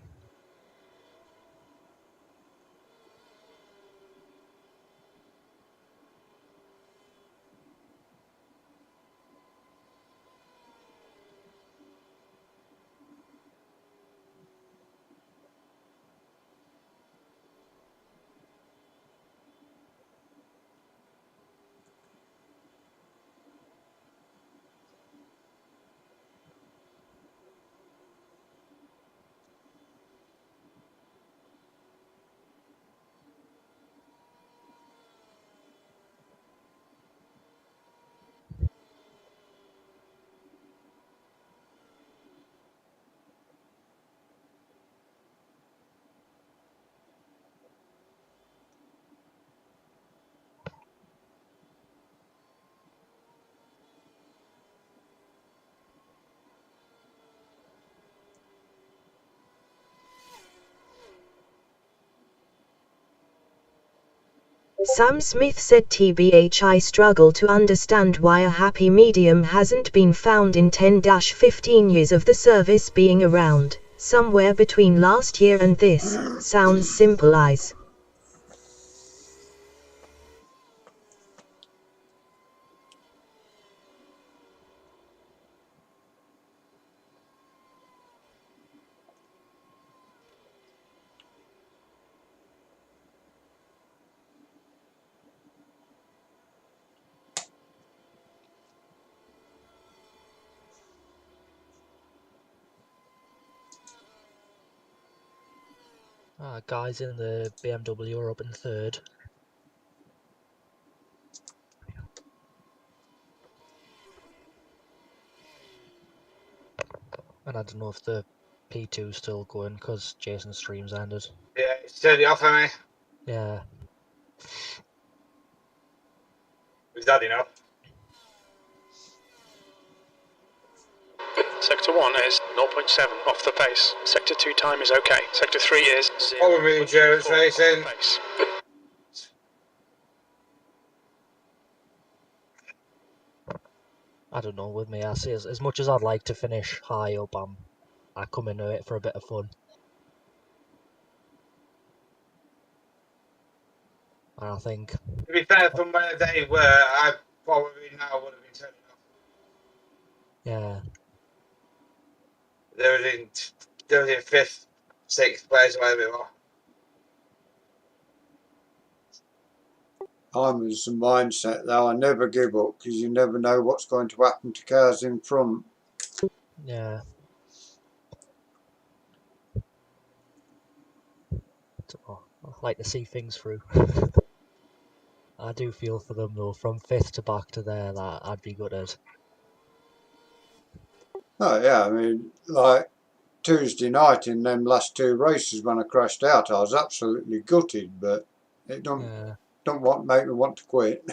Sam Smith said TBH I struggle to understand why a happy medium hasn't been found in 10-15 years of the service being around. Somewhere between last year and this. Sounds simple eyes. Guys in the BMW are up in third. And I don't know if the P2's still going because Jason's stream's ended. Yeah, it's turned it off on me. Yeah. Is that enough? Sector 1 is 0.7 off the pace. Sector 2 time is okay. Sector 3 is 0. Probably endurance racing. Pace. I don't know, with me, I see as much as I'd like to finish high up, I come into it for a bit of fun. And I think... To be fair, from where they were, I probably now would have been turning off. Yeah. They were in 5th, 6th place, whatever it was. I'm of the mindset though, I never give up because you never know what's going to happen to cars in front. Yeah. I like to see things through. I do feel for them though, from 5th to back to there, that I'd be gutted. Oh yeah, I mean, like Tuesday night in them last 2 races when I crashed out. I was absolutely gutted, but it don't make me want to quit.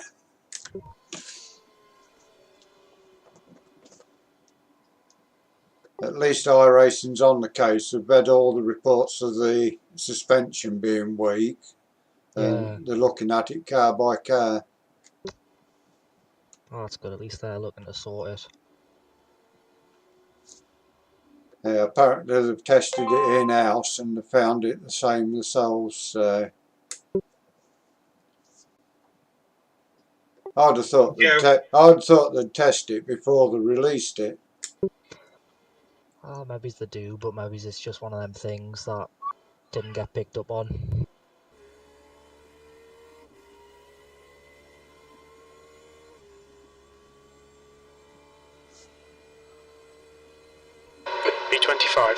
At least iracing's on the case. We've read all the reports of the suspension being weak, and they're looking at it car by car. Oh, that's good. At least they're looking to sort it. Apparently they've tested it in-house and they found it the same themselves. So I'd have thought they'd test it before they released it. Oh, maybe they do, but maybe it's just one of them things that didn't get picked up on. P25.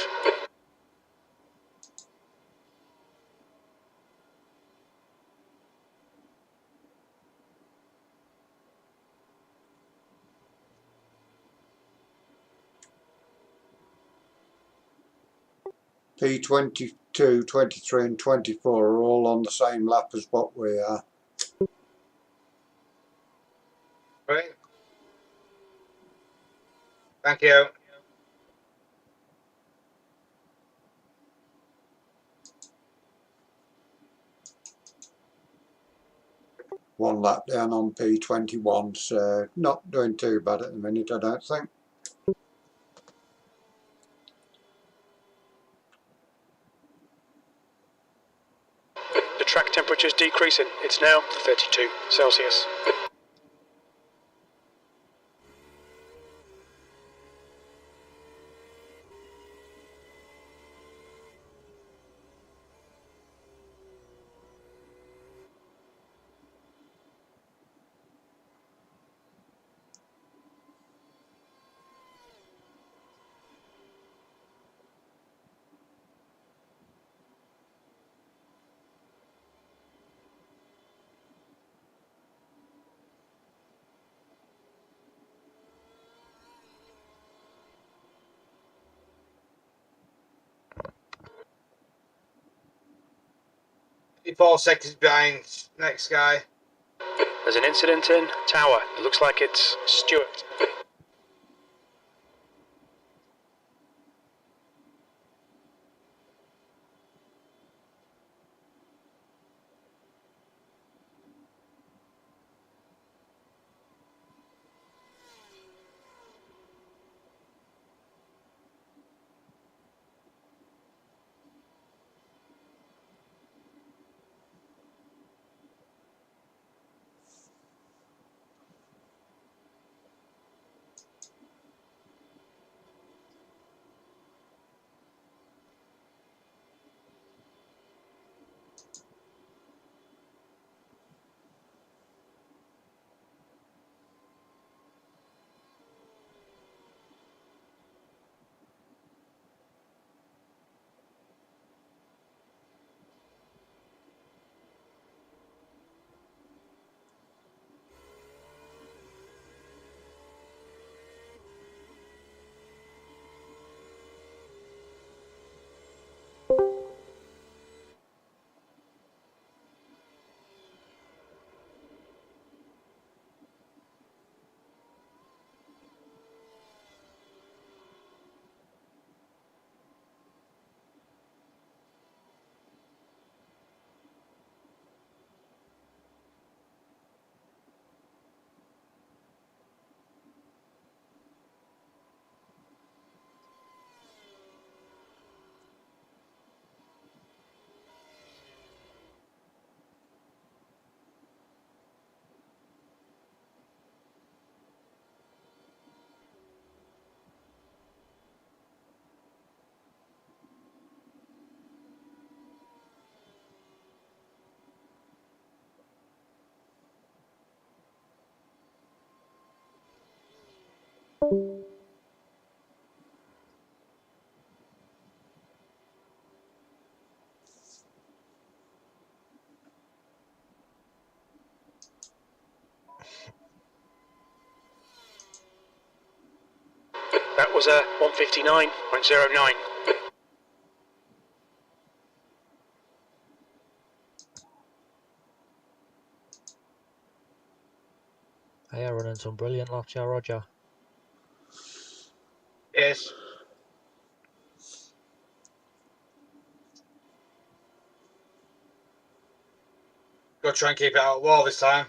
P22, 23 and 24 are all on the same lap as what we are. Right. Thank you. One lap down on P21, so not doing too bad at the minute, I don't think. The track temperature is decreasing. It's now 32 Celsius. 4 seconds behind next guy. There's an incident in Tower. It looks like it's Stuart. That was a 159.09. Yeah, running some brilliant laps, yeah, Roger. Yes. Got to try and keep it out of wall this time.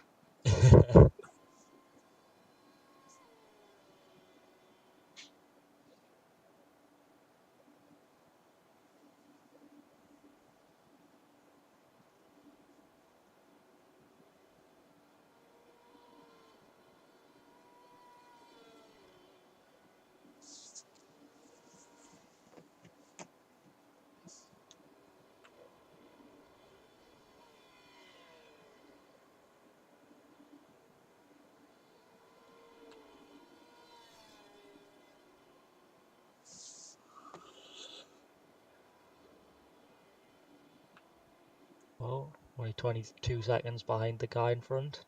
Oh, only 22 seconds behind the guy in front.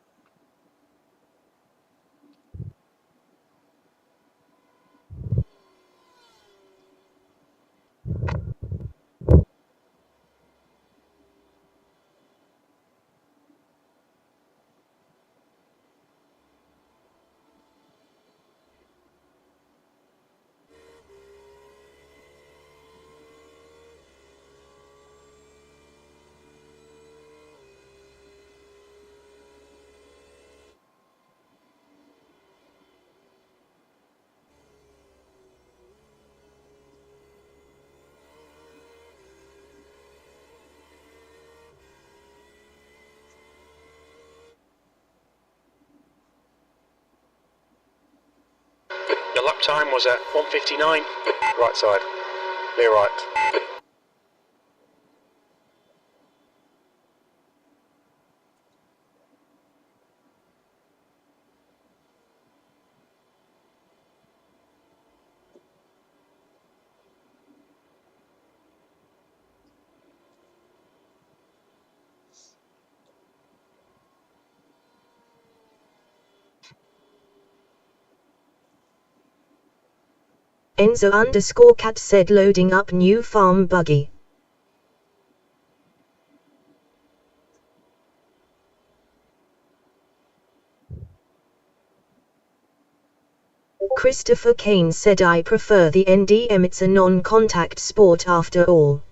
Your lap time was at 1:59. Right side. Clear right. Enzo_cat said loading up new farm buggy. Christopher Kane said I prefer the NDM, it's a non-contact sport after all.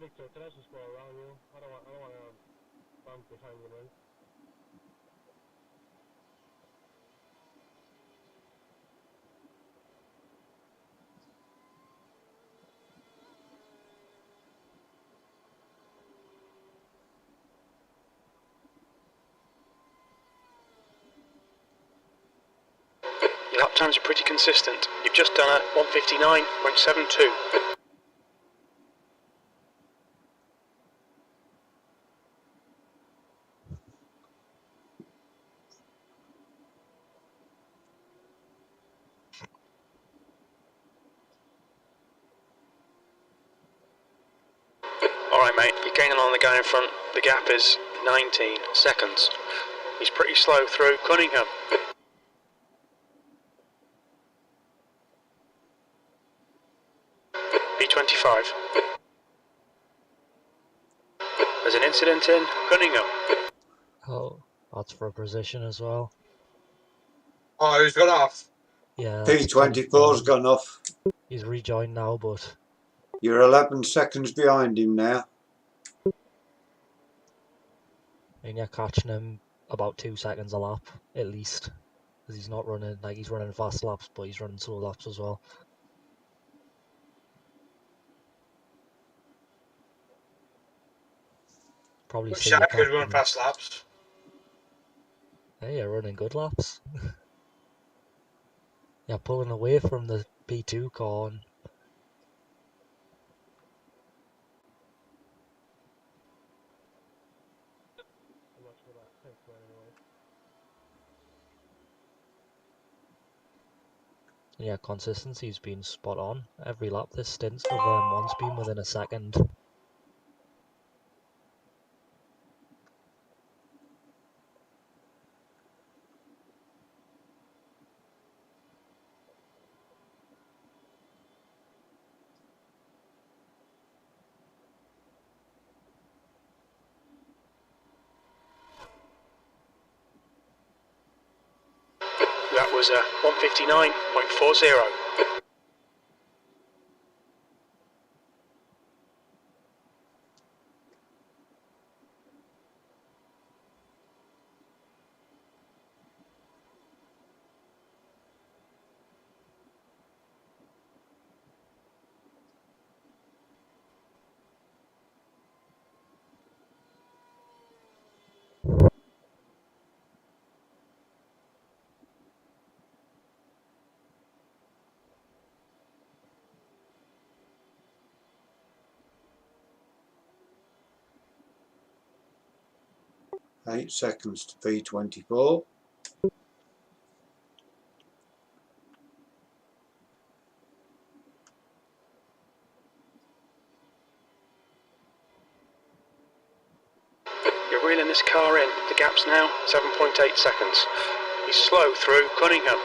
Victor, can I just go around you? I don't want to bump your time going in. Your lap times are pretty consistent. You've just done a 1:59.72. Alright mate, you're gaining on the guy in front. The gap is 19 seconds. He's pretty slow through Cunningham. P25. There's an incident in Cunningham. Oh, that's for a position as well. Oh, who's gone off? Yeah, that's P24's gone off. He's rejoined now, but You're 11 seconds behind him now. and you're catching him about 2 seconds a lap, at least. Because he's not running, like, he's running fast laps, but he's running slow laps as well. Probably Wish see you I could run catching. fast laps. Hey, you're running good laps. You're pulling away from the P2 car. And I'm not sure that takes away anyway. yeah, consistency's been spot on. Every lap this stint's with one's been within a second. That was a 159.40. Eight seconds to P24. You're reeling this car in. The gap's now 7.8 seconds. He's slow through Cunningham.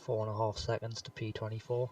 Four and a half seconds to P24.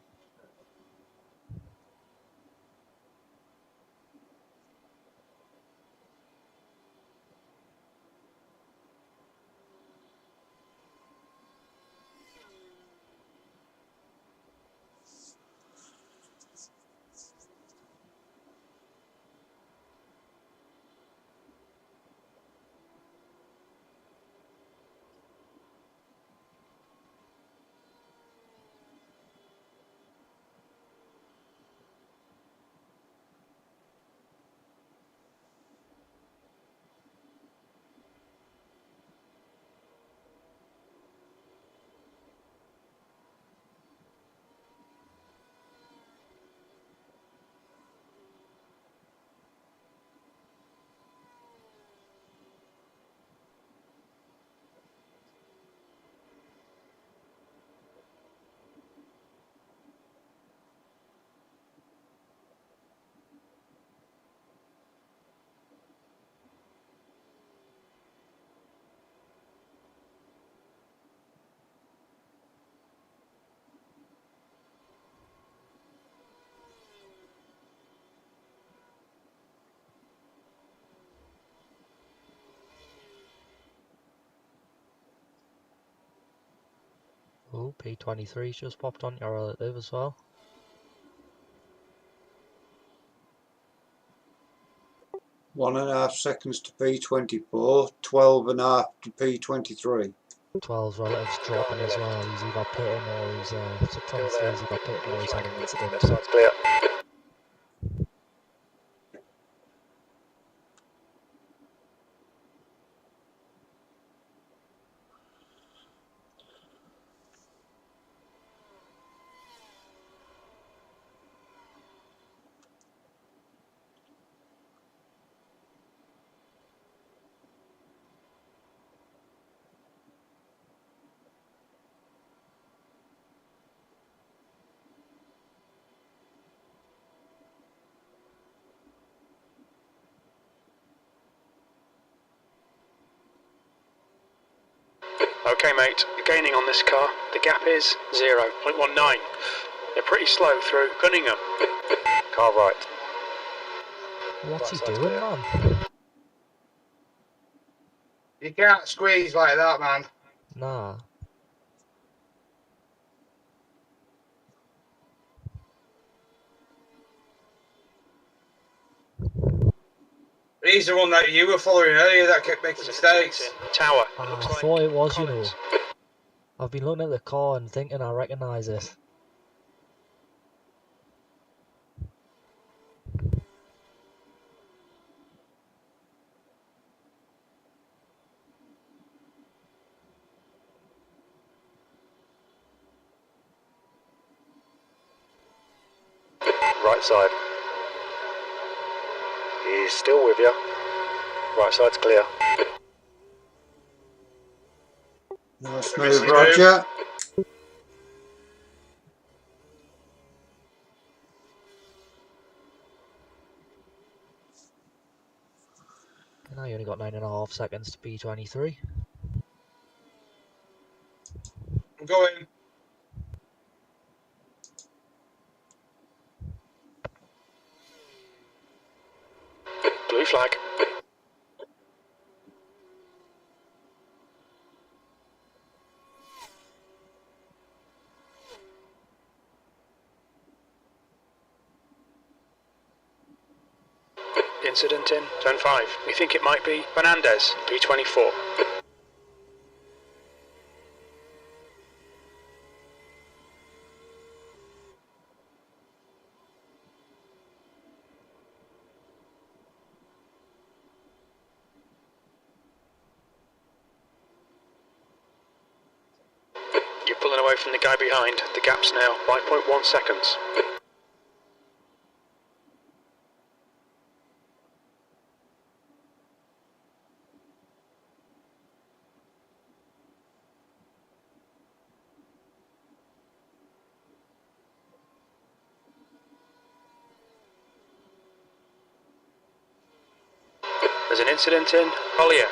Oh, P23's just popped on your relative as well. 1.5 seconds to P24. 12.5 to P23. 12's relative's dropping as well. He's either pitting or he's so 23's either pitting or he's had an incident. Left side's clear. Okay, mate. You're gaining on this car. The gap is 0.19. You're pretty slow through Cunningham. Car right. What's he Right side's doing, clear. man? You can't squeeze like that, man. Nah. He's the one that you were following earlier that kept making mistakes. Tower. I Looks like thought it was, you Collins. know. I've been looking at the car and thinking I recognise it. Right side. He's still with you. Right side's clear. Nice move, Roger. And now you only got 9.5 seconds to P23. I'm going. Blue flag. Incident in turn 5. We think it might be Fernandez, P24. You're pulling away from the guy behind. The gap's now 5.1 seconds. There's an incident in Collier.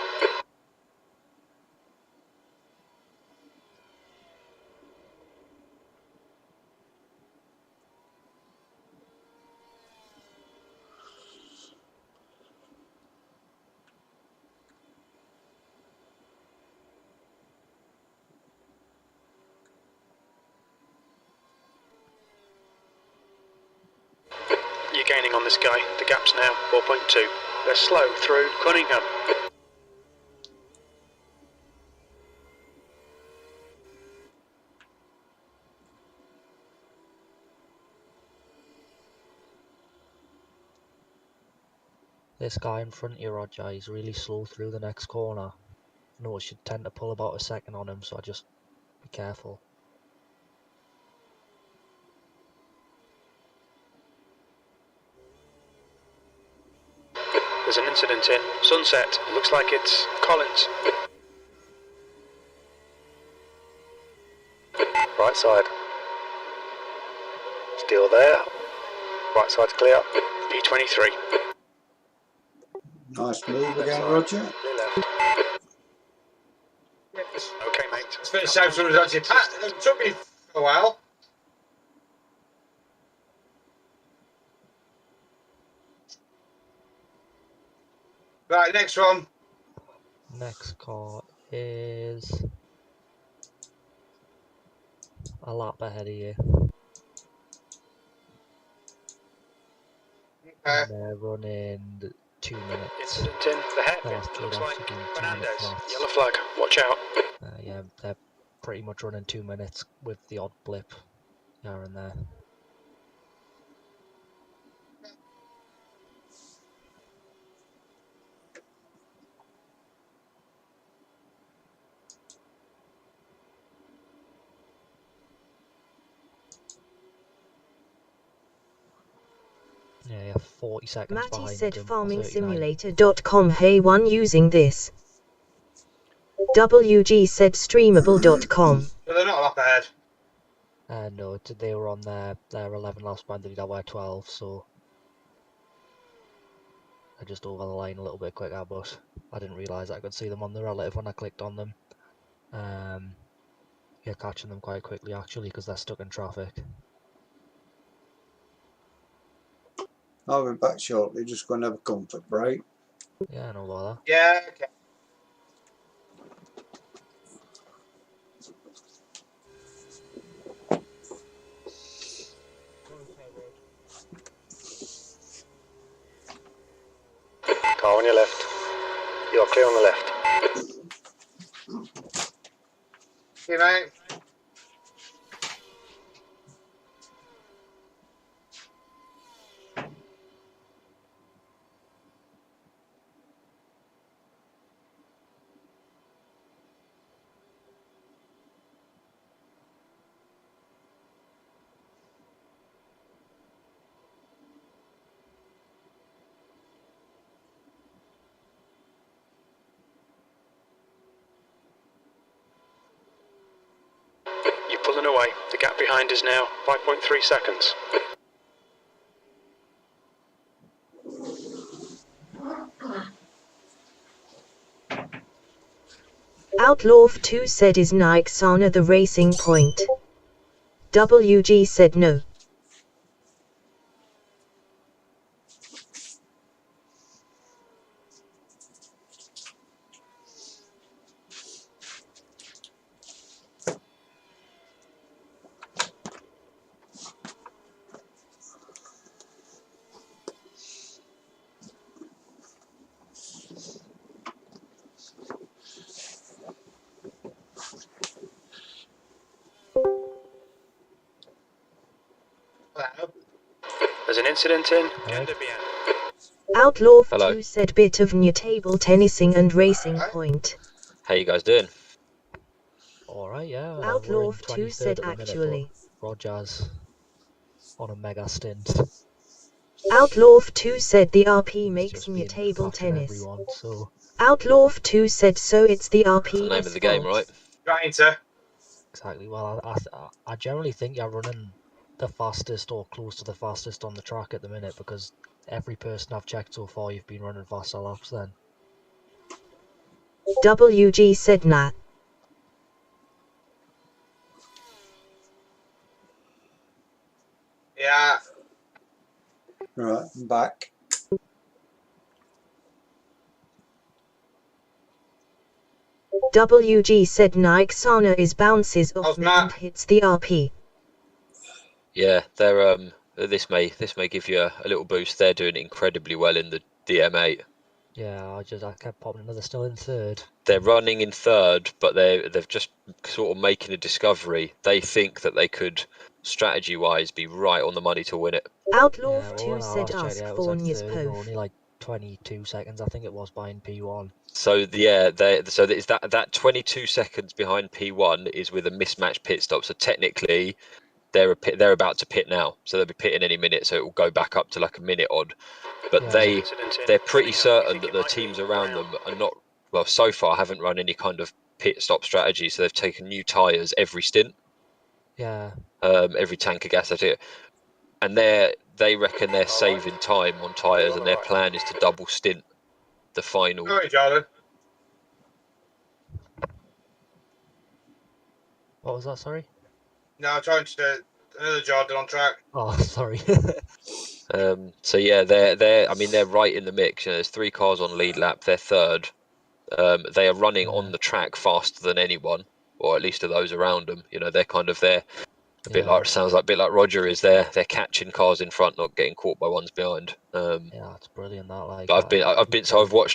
You're gaining on this guy. The gap's now 4.2. They're slow through Cunningham. This guy in front of you, Roger, he's really slow through the next corner. I know it should tend to pull about a second on him, so I just be careful. There's an incident in Sunset. Looks like it's Collins. Right side. Still there. Right side's clear. P23. Nice move Left again, side. Roger. Clear left. Yes. Okay, mate. It's the first time someone's actually passed. It took me a while. Right, next one. Next car is a lap ahead of you. Okay. And they're running 2 minutes. Incident in the head. The last two Looks laps like are doing 2 minute Fernandez. flats. Yellow flag. Watch out. Yeah, they're pretty much running 2 minutes with the odd blip here and there. Yeah, you have 40 seconds Matty behind said them. 39. farmingsimulator.com. Hey one using this. WG said streamable.com. So they're not a lap ahead. No, they were on their 11 laps behind the by 12, so I just over the line a little bit quicker, but I didn't realise I could see them on the relative when I clicked on them. You're catching them quite quickly actually because they're stuck in traffic. I'll be back shortly. Just going to have a comfort break. Yeah, no bother. Yeah, okay. Car on your left. You are clear on the left. See, mate. You're pulling away. The gap behind is now 5.3 seconds. Outlaw 2 said is Nixana the racing point? WG said no. Hello. There's an incident in Gender Outlaw Hello. 2 said bit of new table tennising and racing point. How you guys doing? Alright, yeah. We're Outlaw in 2 23rd said at the minute, actually. but Roger's on a mega stint. Outlaw 2 said the RP He's makes just new been table catching tennis. everyone, so Outlaw 2 said so it's the That's the name RP's of the game, fault. right? Trying to. exactly. Well, I generally think you're running the fastest or close to the fastest on the track at the minute because every person I've checked so far, you've been running faster laps then. WG said nah. Yeah. Right, I'm back. WG said Nixana is bounces off How's me Matt? and hits the RP. Yeah, they're this may give you a little boost. They're doing incredibly well in the DM8. Yeah, I kept popping another still in third. They're running in third, but they've just sort of making a discovery. They think that they could, strategy-wise, be right on the money to win it. Outlaw Yeah, well, 2 when I said last checked, ask yeah, it was for like Nyas third, and Pof. only like 22 seconds, I think it was, behind P1. So yeah, it's that 22 seconds behind P1 is with a mismatched pit stop. So technically, they're about to pit now, so they'll be pitting any minute. So it will go back up to like a minute odd. But Yeah. they're pretty certain that the teams around them are not, well, so far haven't run any kind of pit stop strategy. So they've taken new tyres every stint. Yeah. Every tank of gas, and they reckon they're saving time on tyres, and their plan is to double stint the final. Sorry, Jordan. What was that, sorry? No, I'm trying to another Jordan on track. Oh, sorry. So yeah, they're right in the mix. You know, there's 3 cars on lead lap. They're third. They are running on the track faster than anyone, or at least of those around them. You know, they're a bit like, sounds like a bit like Roger is. They're catching cars in front, not getting caught by ones behind. Yeah, it's brilliant that. Like, But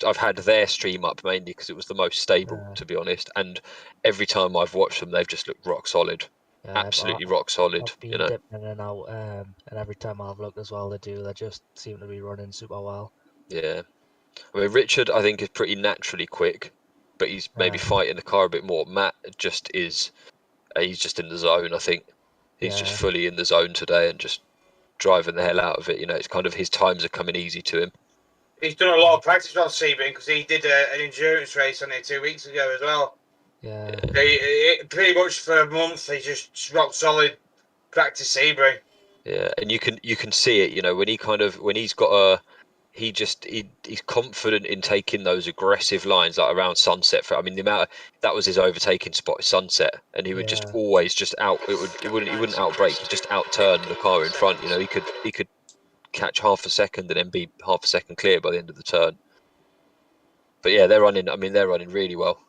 I've had their stream up mainly because it was the most stable, to be honest. And every time I've watched them, they've just looked rock solid, yeah, absolutely rock solid. I've been You know, dipping in and out, and every time I've looked as well, they just seem to be running super well. yeah. I mean, Richard, I think, is pretty naturally quick, but he's maybe fighting the car a bit more. Matt just is. He's just in the zone. I think he's just fully in the zone today and just driving the hell out of it. You know, it's kind of his times are coming easy to him. He's done a lot of practice on Sebring because he did an endurance race on it 2 weeks ago as well. Yeah. He pretty much for a month he just rock solid practice Sebring. Yeah, and you can see it. You know, when he's got he's confident in taking those aggressive lines like around Sunset. I mean, the amount that was his overtaking spot, Sunset, and he would just always just out. He wouldn't outbrake. He just outturn the car in front. You know, he could catch half a second and then be half a second clear by the end of the turn. But yeah, they're running. I mean, they're running really well.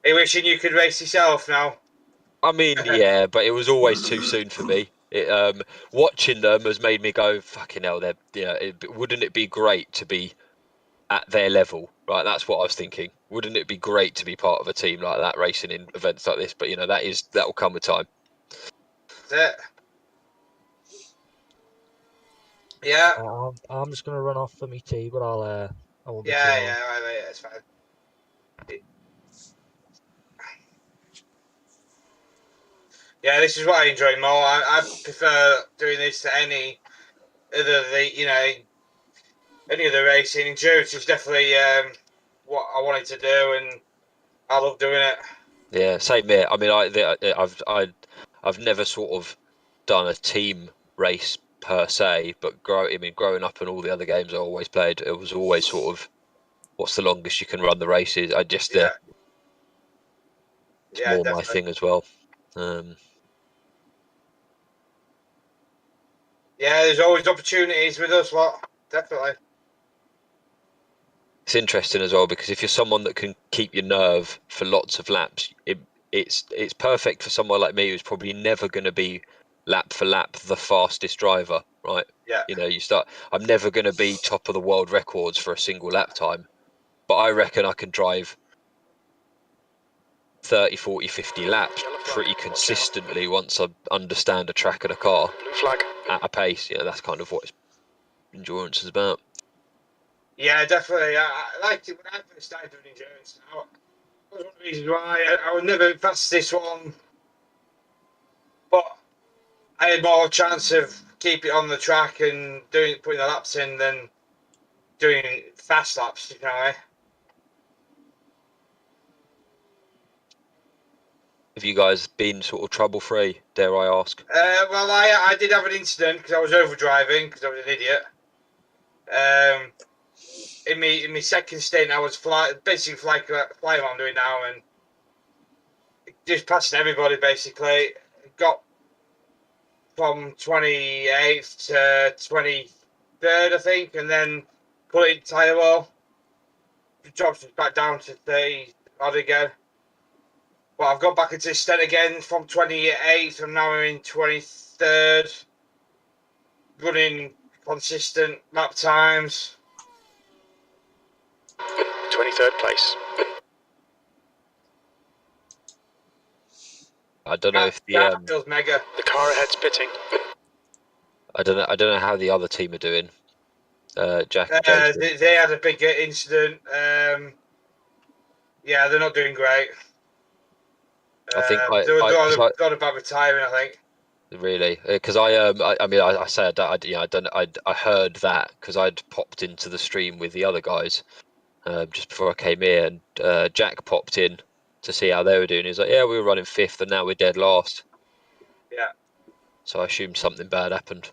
Are you wishing you could race yourself now? I mean, yeah, but it was always too soon for me. Watching them has made me go, fucking hell. Wouldn't it be great to be at their level? Right, that's what I was thinking. Wouldn't it be great to be part of a team like that, racing in events like this? But you know, that will come with time. That's it. Yeah. I'm just gonna run off for me tea, but I won't be too Yeah, long. yeah, right, it's fine. Yeah, this is what I enjoy more. I prefer doing this to any other any other racing. Endurance is definitely what I wanted to do, and I love doing it. Yeah, same here. I mean, I've never sort of done a team race per se, but growing up and all the other games I always played, it was always sort of what's the longest you can run the races. It's more definitely my thing as well. Yeah, there's always opportunities with us, definitely. It's interesting as well because if you're someone that can keep your nerve for lots of laps, it's perfect for someone like me who's probably never going to be lap for lap the fastest driver, right? Yeah. You know, I'm never going to be top of the world records for a single lap time, but I reckon I can drive 30, 40, 50 laps pretty consistently once I understand a track and a car at a pace. You know, that's kind of what endurance is about. Yeah, definitely. I liked it when I first started doing endurance. Now, that was one of the reasons why I would never pass this one, but I had more chance of keeping it on the track and putting the laps in than doing fast laps. You know, Have you guys been sort of trouble free, dare I ask? Well, I did have an incident because I was overdriving because I was an idiot. In my second stint, I was basically flying what I'm doing now, and just passing everybody basically. Got from 28th to 23rd, I think, and then put it in tyre wall. Dropped it back down to 30 odd again. But I've got back into this stint again from 28th, and now I'm in 23rd. Running consistent lap times. 23rd place. I don't know if that feels mega. The car ahead's pitting. I don't know how the other team are doing. Jack and Jason. They had a big incident. Yeah, they're not doing great. I think they're about retiring, I think. Really, because I said I heard that because I'd popped into the stream with the other guys just before I came here, and Jack popped in to see how they were doing. He was like, "Yeah, we were running 5th, and now we're dead last." Yeah. So I assumed something bad happened.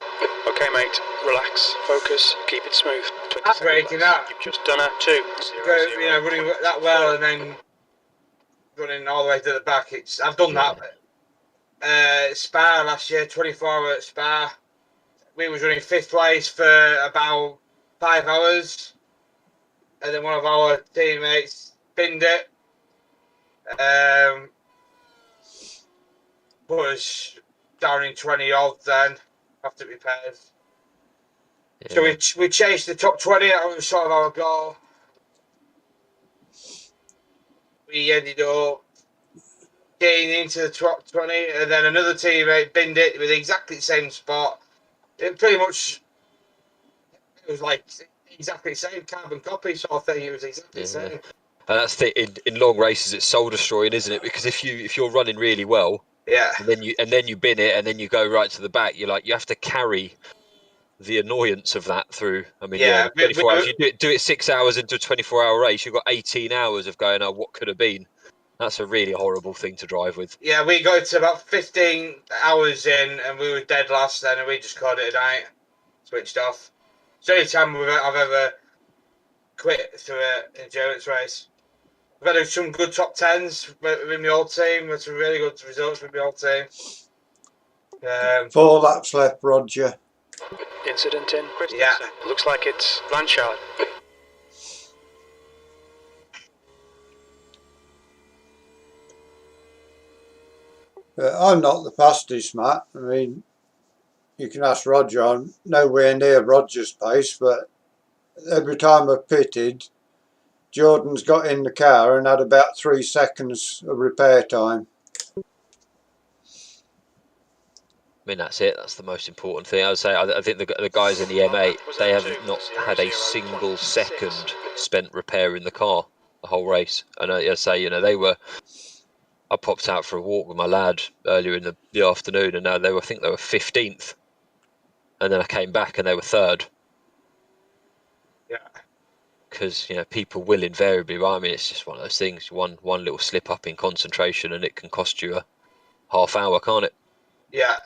Okay, mate. Relax. Focus. Keep it smooth. That's breaking that. You've just done a 2. Running that well and then running all the way to the back. I've done that. Spa last year, 24 hour at Spa. We was running 5th place for about 5 hours, and then one of our teammates binned it. Put us down in 20 odd then after repairs. Yeah. So we chased the top 20. That was sort of our goal. We ended up getting into the top 20, and then another teammate binned it with exactly the same spot. It was like exactly the same carbon copy sort of thing. It was exactly the same. And that's in long races, it's soul destroying, isn't it? Because if you're running really well, yeah, and then you bin it, and then you go right to the back, you have to carry the annoyance of that through. I mean, 24 hours. You do it 6 hours into a 24-hour race. You've got 18 hours of going, "Oh, what could have been?" That's a really horrible thing to drive with. Yeah, we got to about 15 hours in, and we were dead last then, and we just called it a night. Switched off. It's the only time I've ever quit through an endurance race. We've had some good top 10s with my old team. With some really good results with my old team. 4 laps left, Roger. Incident in Christensen. Yeah. Looks like it's Blanchard. I'm not the fastest, Matt. I mean, you can ask Roger. I'm nowhere near Roger's pace, but every time I've pitted, Jordan's got in the car and had about 3 seconds of repair time. I mean, that's it. That's the most important thing. I would say. I think the guys in the M8, they have not had a single second spent repairing the car the whole race. And I say, you know, they were. I popped out for a walk with my lad earlier in the afternoon, and now I think they were 15th, and then I came back and they were 3rd. Yeah. Because, you know, people will invariably. I mean, it's just one of those things. One little slip up in concentration, and it can cost you a half hour, can't it? Yeah.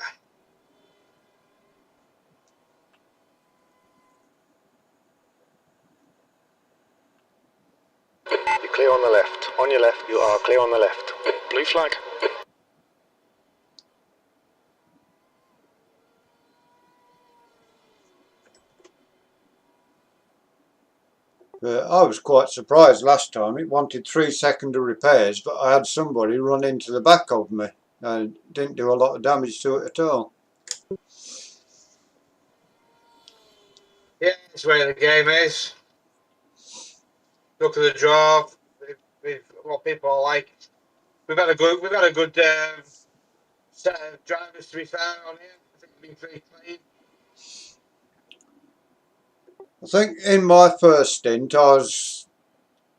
You're clear on the left. On your left, you are clear on the left. Blue flag. I was quite surprised last time. It wanted 3 seconds of repairs, but I had somebody run into the back of me and didn't do a lot of damage to it at all. Yeah, that's where the game is. Look at the draw. With what people are like. We've had a good set of drivers, to be fair, on here. I think we've been pretty clean. I think in my first stint I was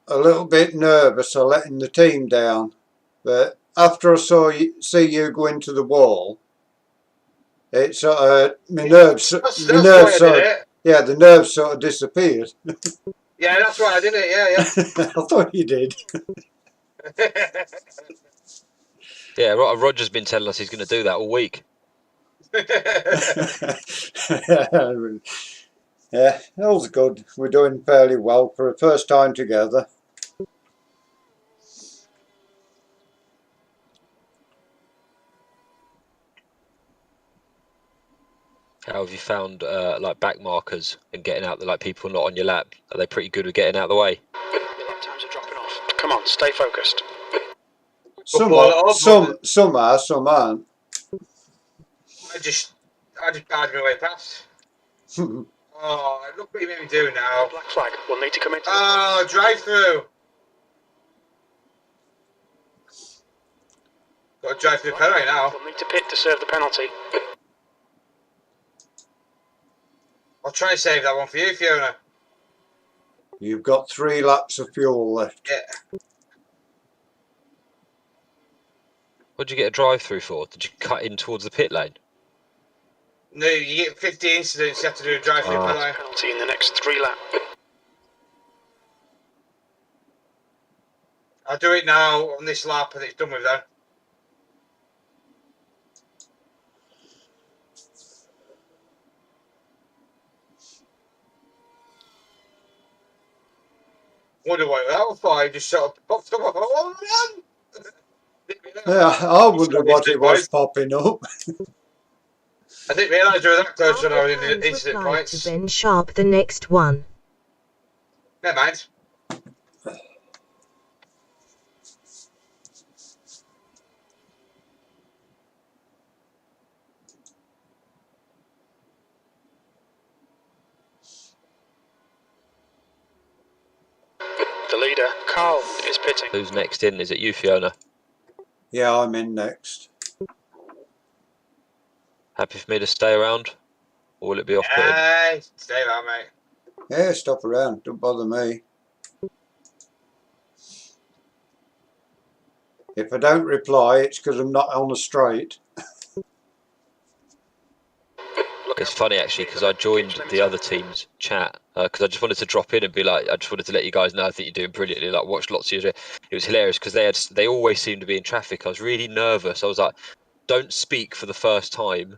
a little bit nervous of letting the team down, but after I see you go into the wall, it sort of the nerves sort of disappeared. Yeah, that's why I did it. Yeah. I thought you did. Yeah, Roger's been telling us he's going to do that all week. Yeah, that was good. We're doing fairly well for a first time together. How have you found like back markers and getting out like people not on your lap? Are they pretty good with getting out of the way? Your lap times are dropping off. Come on, stay focused. Some are, some aren't. I just barged my way past. Oh, look what you made me do now. Black flag. We'll need to come into. Oh, drive through. Got to drive through the penalty now. We'll need to pit to serve the penalty. I'll try and save that one for you, Fiona. You've got 3 laps of fuel left. Yeah. What did you get a drive through for? Did you cut in towards the pit lane? No, you get 50 incidents, you have to do a drive through penalty. Penalty in the next 3 laps. I'll do it now on this lap and it's done with that. Wonder what that was for. I just sort of popped up. I thought, oh man! Yeah, I wondered what it was popping up. I didn't realise you were that close when I was in the incident points. Ben Sharp the next one. Never mind. The leader, Carl, is pitting. Who's next in? Is it you, Fiona? Yeah, I'm in next. Happy for me to stay around? Or will it be off putting? Yeah, stay around, mate. Yeah, stop around. Don't bother me. If I don't reply, it's because I'm not on the straight. It's funny actually because I joined the other team's chat because I just wanted to drop in and be like, I just wanted to let you guys know I think you're doing brilliantly. Like, watched lots of you. It was hilarious because they always seem to be in traffic. I was really nervous. I was like, don't speak for the first time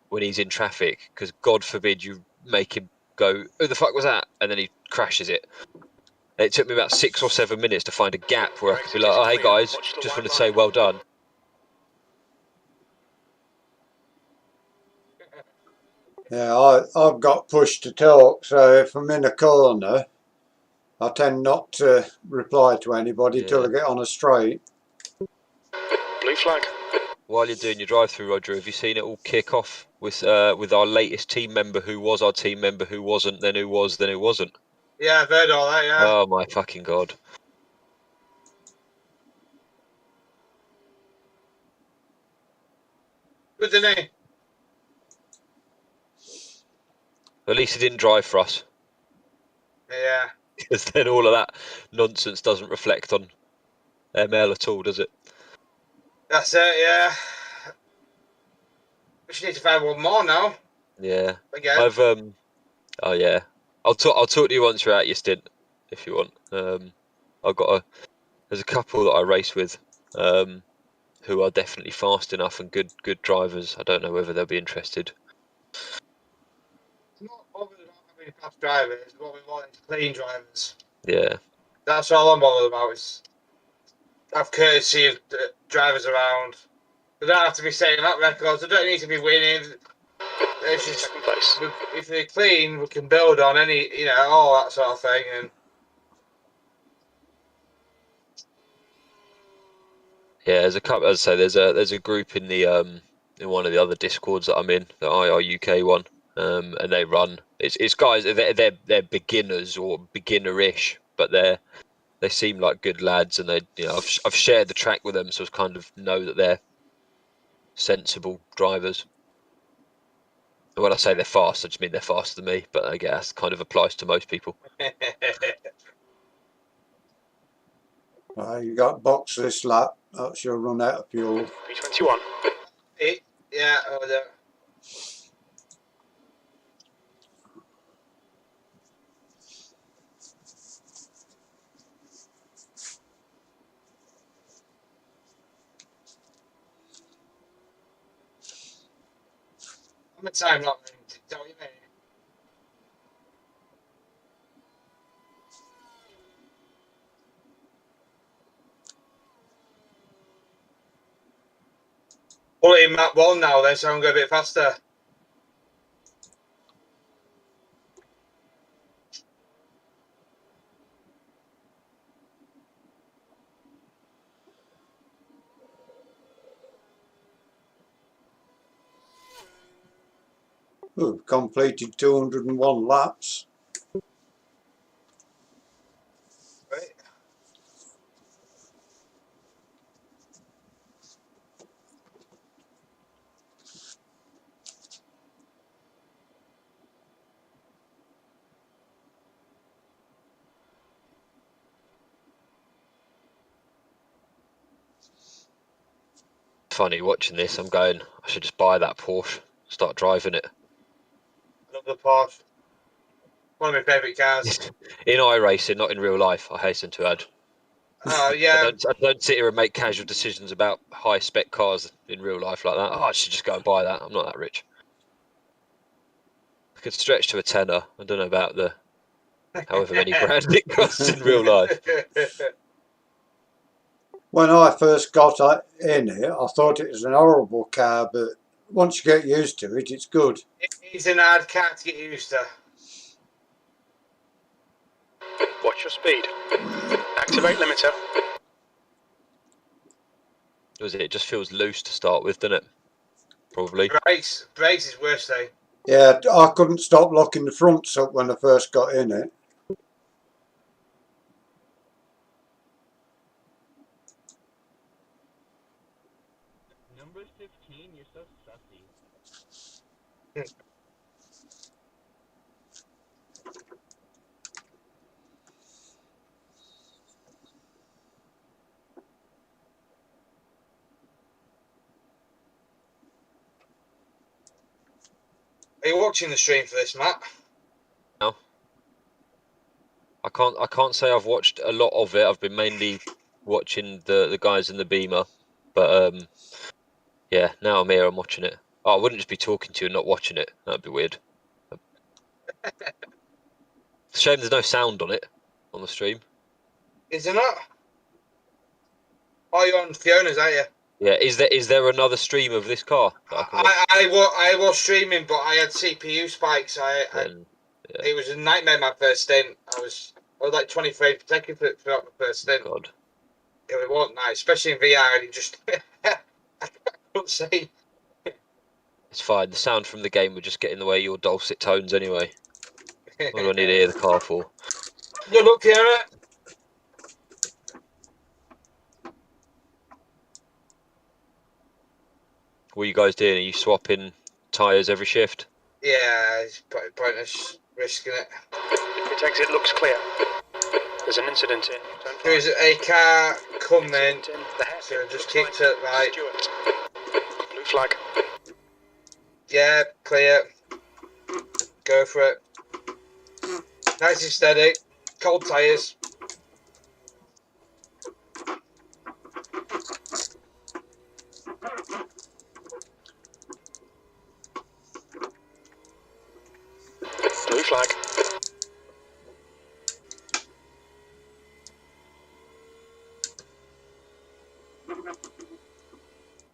when he's in traffic, because God forbid you make him go, who the fuck was that? And then he crashes it. And it took me about 6 or 7 minutes to find a gap where I could be like, oh, hey guys, just wanted to say well done. Yeah, I've got push to talk, so if I'm in a corner, I tend not to reply to anybody till I get on a straight. Blue flag. While you're doing your drive-through, Roger, have you seen it all kick off with our latest team member who was our team member, who wasn't, then who was, then who wasn't? Yeah, I've heard all that, yeah. Oh my fucking God. Good, didn't he? At least he didn't drive for us. Yeah. Because then all of that nonsense doesn't reflect on ML at all, does it? That's it, yeah. We should need to find one more now. Yeah. Again. I've oh yeah. I'll talk to you once you're out your stint, if you want. There's a couple that I race with, who are definitely fast enough and good drivers. I don't know whether they'll be interested. I'm not bothered about having fast drivers. What we want is clean drivers. Yeah. That's all I'm bothered about. Is have courtesy of drivers around. They don't have to be setting up records. They don't need to be winning. It's just Second place. if they're clean, we can build on any, all that sort of thing. And Yeah, there's a couple. As I say, there's a group in the in one of the other discords that I'm in, the IR UK one, and they run. It's guys. They're beginners or beginner-ish, but they seem like good lads, and I've shared the track with them, so I kind of know that they're sensible drivers. And when I say they're fast, I just mean they're faster than me, but I guess kind of applies to most people. You got box this lap, that's your run out of fuel. P21. Yeah, over there. I'm a time not don't you mean? Pull it in map 1 now then, so I'm going a bit faster. We've completed 201 laps. Right. Funny watching this. I'm going, I should just buy that Porsche, start driving it. Love the Porsche. One of my favourite cars. In iRacing, not in real life, I hasten to add. Oh yeah. I don't sit here and make casual decisions about high spec cars in real life like that. Oh, I should just go and buy that. I'm not that rich. I could stretch to a tenner. I don't know about the however many grand it costs in real life. When I first got in it, I thought it was an horrible car, but once you get used to it, it's good. It's an hard car to get used to. Watch your speed. Activate limiter. It just feels loose to start with, doesn't it? Probably. Brakes is worst thing. Yeah, I couldn't stop locking the fronts up when I first got in it. Number 15, you're so sussy. Are you watching the stream for this, Matt? No. I can't say I've watched a lot of it. I've been mainly watching the guys in the Beamer, but yeah. Now I'm here. I'm watching it. Oh, I wouldn't just be talking to you and not watching it. That'd be weird. It's a shame there's no sound on it on the stream. Is there not? Oh, you're on Fiona's, aren't you? Yeah. Is there another stream of this car that I can watch? I was streaming, but I had CPU spikes. It was a nightmare. My first stint, I was like 20 frames per second throughout my first stint. God. It wasn't nice, especially in VR. And it just I can't say. It's fine. The sound from the game would just get in the way of your dulcet tones anyway. What do I need to hear the car for? Good luck, Fiona. What are you guys doing? Are you swapping tyres every shift? Yeah, it's pointless risking it. Pit exit looks clear. There's an incident in. There's a car coming, so just keep to it right. Blue flag. Yeah, clear. Go for it. Nice and steady. Cold tyres. Blue flag.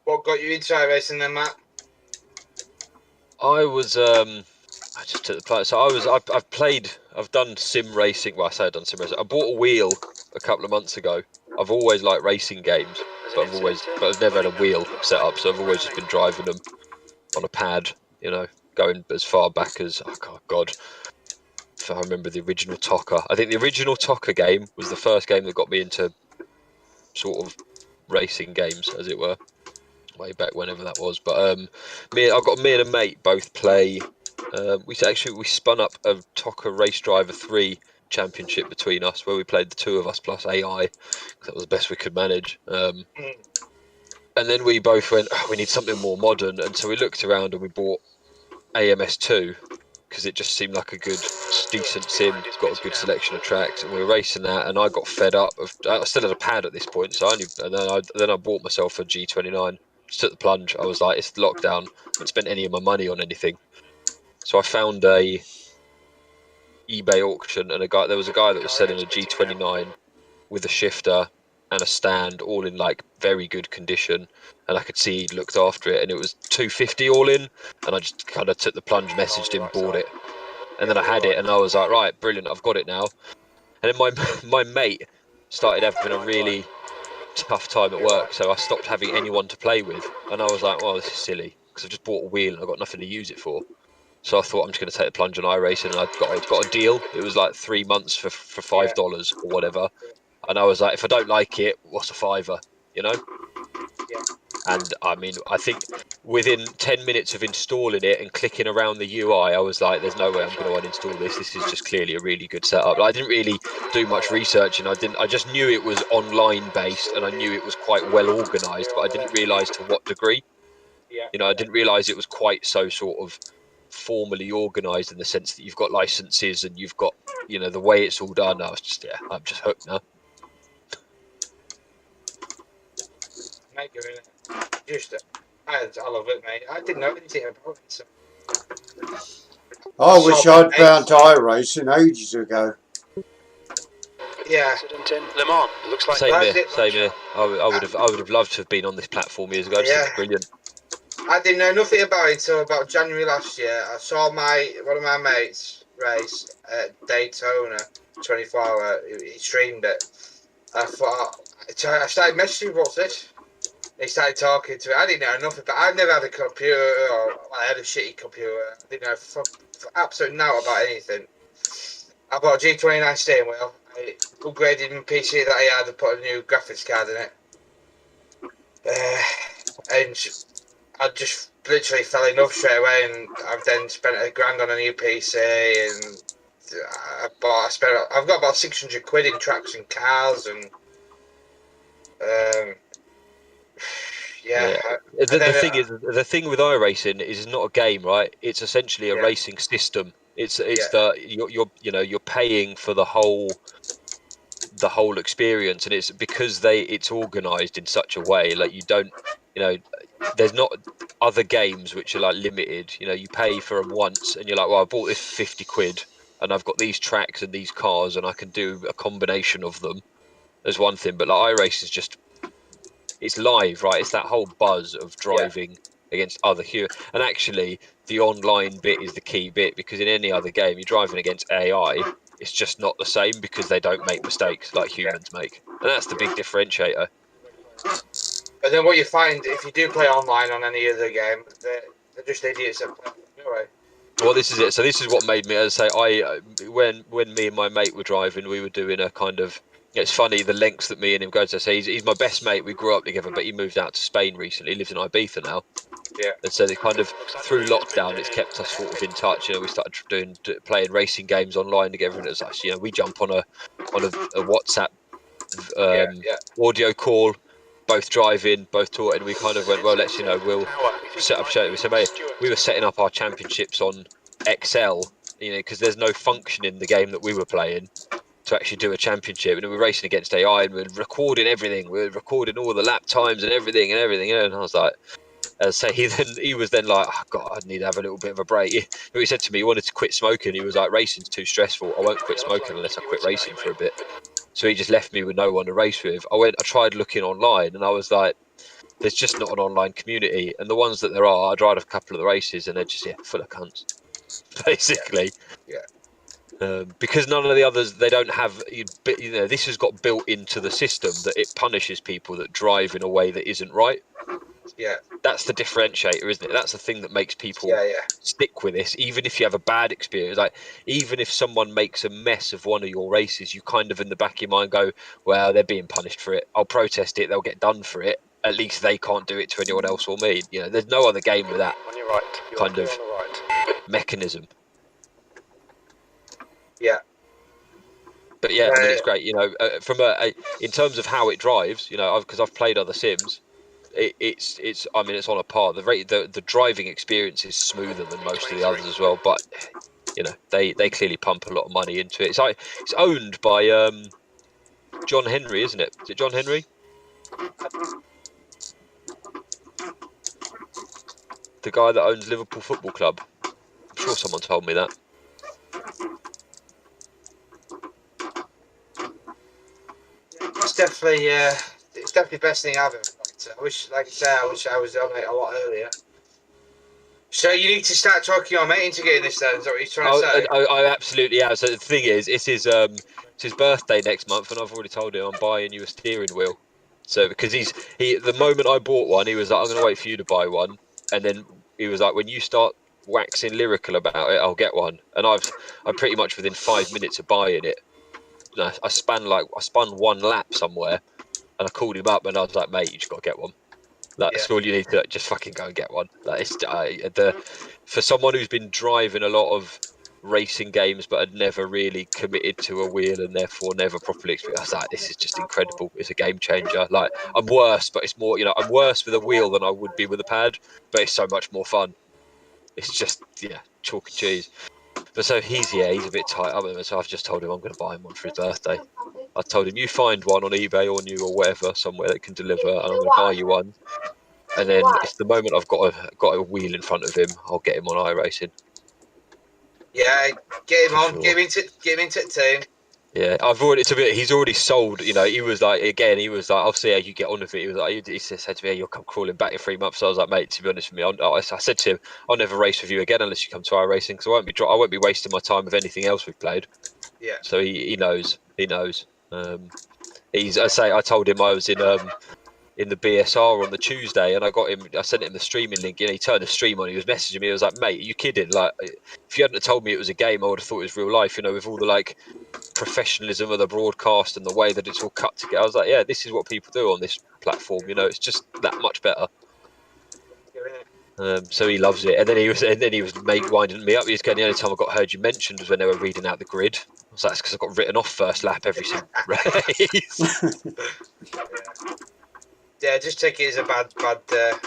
What got you into iracing then, Matt? I was I just took the play. So I've done sim racing. Well, I say I've done sim racing. I bought a wheel a couple of months ago. I've always liked racing games, but I've never had a wheel set up. So I've always just been driving them on a pad. You know, going as far back as God. If I remember the original TOCA. I think the original TOCA game was the first game that got me into sort of racing games, as it were, way back whenever that was. But me and a mate both play. We spun up a TOCA Race Driver 3 championship between us, where we played the two of us plus AI, because that was the best we could manage. And then we both went, we need something more modern, and so we looked around and we bought AMS2, because it just seemed like a good, decent sim, got a good selection of tracks, and we were racing that, and I got fed up. I still had a pad at this point, so then I bought myself a G29, just took the plunge. I was like, it's lockdown, I haven't spent any of my money on anything. So I found a eBay auction, and there was a guy that was selling a G29 with a shifter and a stand, all in like very good condition, and I could see he'd looked after it, and it was $250 all in, and I just kind of took the plunge, messaged him, bought it, and then I had it, and I was like, right, brilliant, I've got it now. And then my mate started having a really tough time at work, so I stopped having anyone to play with, and I was like, well, this is silly, because I just bought a wheel and I've got nothing to use it for. So I thought, I'm just going to take the plunge on iRacing, and I got a deal. It was like 3 months for $5 or whatever. And I was like, if I don't like it, what's a fiver, you know? Yeah. And I mean, I think within 10 minutes of installing it and clicking around the UI, I was like, there's no way I'm going to uninstall this. This is just clearly a really good setup. I didn't really do much research, and I just knew it was online based, and I knew it was quite well organized, but I didn't realize to what degree. Yeah. You know, I didn't realize it was quite so sort of formally organized, in the sense that you've got licenses and you've got, you know, the way it's all done. I'm just hooked now. Mate, you're in it. I love it, mate. I didn't know anything about it. So. I wish I'd found iRacing ages ago. Yeah. Incident in Le Mans. It looks like Same here. I would have loved to have been on this platform years ago. I just think it's brilliant. I didn't know nothing about it until about January last year. I saw one of my mates race at Daytona 24 hour. He streamed it. I started messaging him, what's this? He started talking to me. I didn't know nothing, but I've never had a computer, or I had a shitty computer. I didn't know absolutely nothing about anything. I bought a G29 steering wheel. I upgraded my PC that I had and put a new graphics card in it. And I just literally fell in love straight away, and I've then spent $1,000 on a new PC, and I've got about 600 quid in tracks and cars, and yeah. The thing with iRacing is it's not a game, right? It's essentially a racing system It's you're paying for the whole experience, and it's because it's organized in such a way like you don't, there's not other games which are like limited. You pay for them once and you're like, well, I bought this for 50 quid and I've got these tracks and these cars and I can do a combination of them. There's one thing, but like iRace is just, it's live, right? It's that whole buzz of driving against other humans. And actually, the online bit is the key bit, because in any other game, you're driving against AI. It's just not the same because they don't make mistakes like humans make, and that's the big differentiator. And then what you find, if you do play online on any other game, they're just idiots at playing anyway. Well, this is it. So this is what made me, as I say, when me and my mate were driving, we were doing a kind of. It's funny the lengths that me and him go to. So he's my best mate. We grew up together, but he moved out to Spain recently. He lives in Ibiza now. Yeah. And so they kind of through lockdown, it's kept us sort of in touch. We started playing racing games online together, and it's actually, we jump on a WhatsApp audio call, both driving, both talking. We kind of went, well, let's we'll set up. So mate, we were setting up our championships on XL, because there's no function in the game that we were playing to actually do a championship, and we were racing against AI, and we were recording everything. We were recording all the lap times and everything. And I was like. So he was then like, oh, God, I need to have a little bit of a break. He said to me he wanted to quit smoking. He was like, racing's too stressful. I won't quit smoking unless I quit racing for a bit. So he just left me with no one to race with. I tried looking online, and I was like, there's just not an online community. And the ones that there are, I tried a couple of the races, and they're just full of cunts, basically. Yeah. Because none of the others, they don't have. This has got built into the system that it punishes people that drive in a way that isn't right. Yeah. That's the differentiator, isn't it? That's the thing that makes people stick with this, even if you have a bad experience. Like, even if someone makes a mess of one of your races, you kind of in the back of your mind go, well, they're being punished for it. I'll protest it. They'll get done for it. At least they can't do it to anyone else or me. There's no other game with that On your right. You're kind clear of on the right. mechanism. Yeah. But yeah, I mean, it's great. From in terms of how it drives, because I've played other sims. It's I mean, it's on a par. The driving experience is smoother than most of the others as well, but they clearly pump a lot of money into it. It's owned by John Henry, isn't it? Is it John Henry? The guy that owns Liverpool Football Club. I'm sure someone told me that. It's definitely the best thing I've ever liked. I wish I was on it a lot earlier. So you need to start talking your mate into getting this then, is that what you're trying to say? I absolutely am. So the thing is, it's his birthday next month, and I've already told him I'm buying you a steering wheel. So because the moment I bought one, he was like, I'm going to wait for you to buy one, and then he was like, when you start waxing lyrical about it, I'll get one. And I'm pretty much within 5 minutes of buying it. I spun one lap somewhere, and I called him up, and I was like, mate, you just got to get one. That's all you need to just fucking go and get one. Like, for someone who's been driving a lot of racing games but had never really committed to a wheel and therefore never properly experienced, I was like, this is just incredible. It's a game changer. Like, I'm worse, but it's more, I'm worse with a wheel than I would be with a pad, but it's so much more fun. It's just chalk and cheese. But so he's a bit tight up with him, so I've just told him I'm going to buy him one for his birthday. I told him, you find one on eBay or new or whatever somewhere that can deliver, and I'm going to buy you one. And then it's the moment I've got a wheel in front of him, I'll get him on iRacing. Yeah, get him For on, sure. get him into the team. Yeah, he's already sold. He was like, I'll see how you get on with it. He was like, he said to me, you'll come crawling back in 3 months. So I was like, mate, to be honest with me, I said to him, I'll never race with you again unless you come to iRacing, because I won't be wasting my time with anything else we've played. Yeah. So he knows. I told him I was in the BSR on the Tuesday, and I sent him the streaming link. He turned the stream on. He was messaging me. I was like, mate, are you kidding? Like, if you hadn't told me it was a game, I would have thought it was real life. With all the like professionalism of the broadcast and the way that it's all cut together. I was like, yeah, this is what people do on this platform. It's just that much better. So he loves it, and then he was winding me up. He was going, the only time I heard you mentioned was when they were reading out the grid. I was like, that's because I got written off first lap every single race. Yeah, just take it as a bad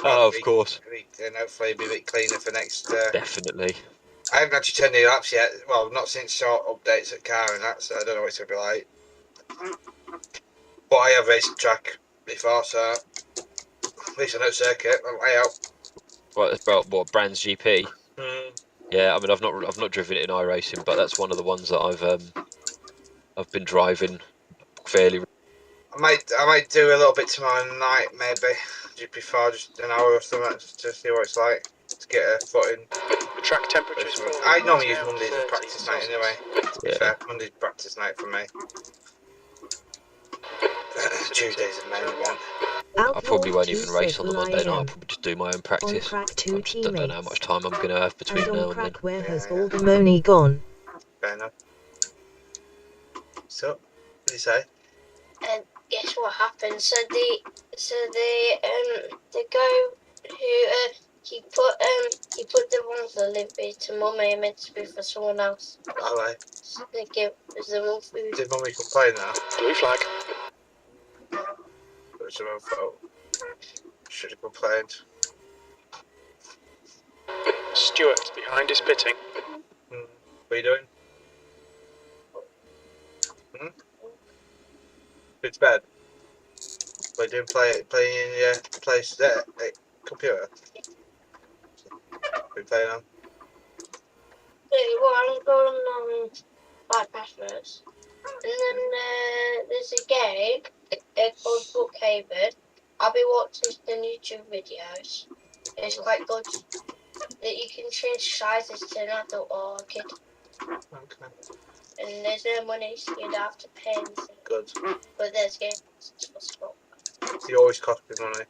of week, course. and hopefully be a bit cleaner for next. Definitely. I haven't actually turned any laps yet. Well, not since short updates at car and that, so I don't know what it's going to be like. But I have raced track before, so at least I know circuit. I'm way out. Right, about what Brands GP? Mm. Yeah, I mean I've not driven it in iRacing, but that's one of the ones that I've been driving fairly. I might do a little bit tomorrow night, maybe just before, just an hour or something, to see what it's like, to get a foot in. The track temperature is falling. I normally It's use now Mondays as 30 practice night Celsius. anyway. To be fair, Monday's practice night for me. Tuesdays are main event. I probably won't even race on the Monday night. I'll AM. probably just do my own On practice. crack I 2 just don't know how much teammates. time I'm going to have between And now on and then. crack where has all the money gone? Fair enough. So, what do you say? And guess what happened? So the guy who he put the ones that live to mummy meant to be for someone else. Alright. So they give them all food. Did mummy complain now? Blue flag. It was her own fault. Should have complained. Stuart behind is pitting. What are you doing? It's bed. What are you doing? Playing in your place there? Computer? What are you playing on? Well, I'm going on like passwords. And then there's a game called Brookhaven. I'll be watching some YouTube videos. It's quite good. That you can change sizes to an adult or a kid. Okay. And there's no money, so you don't have to pay anything. Good. But there's games for sport. You always cost me money.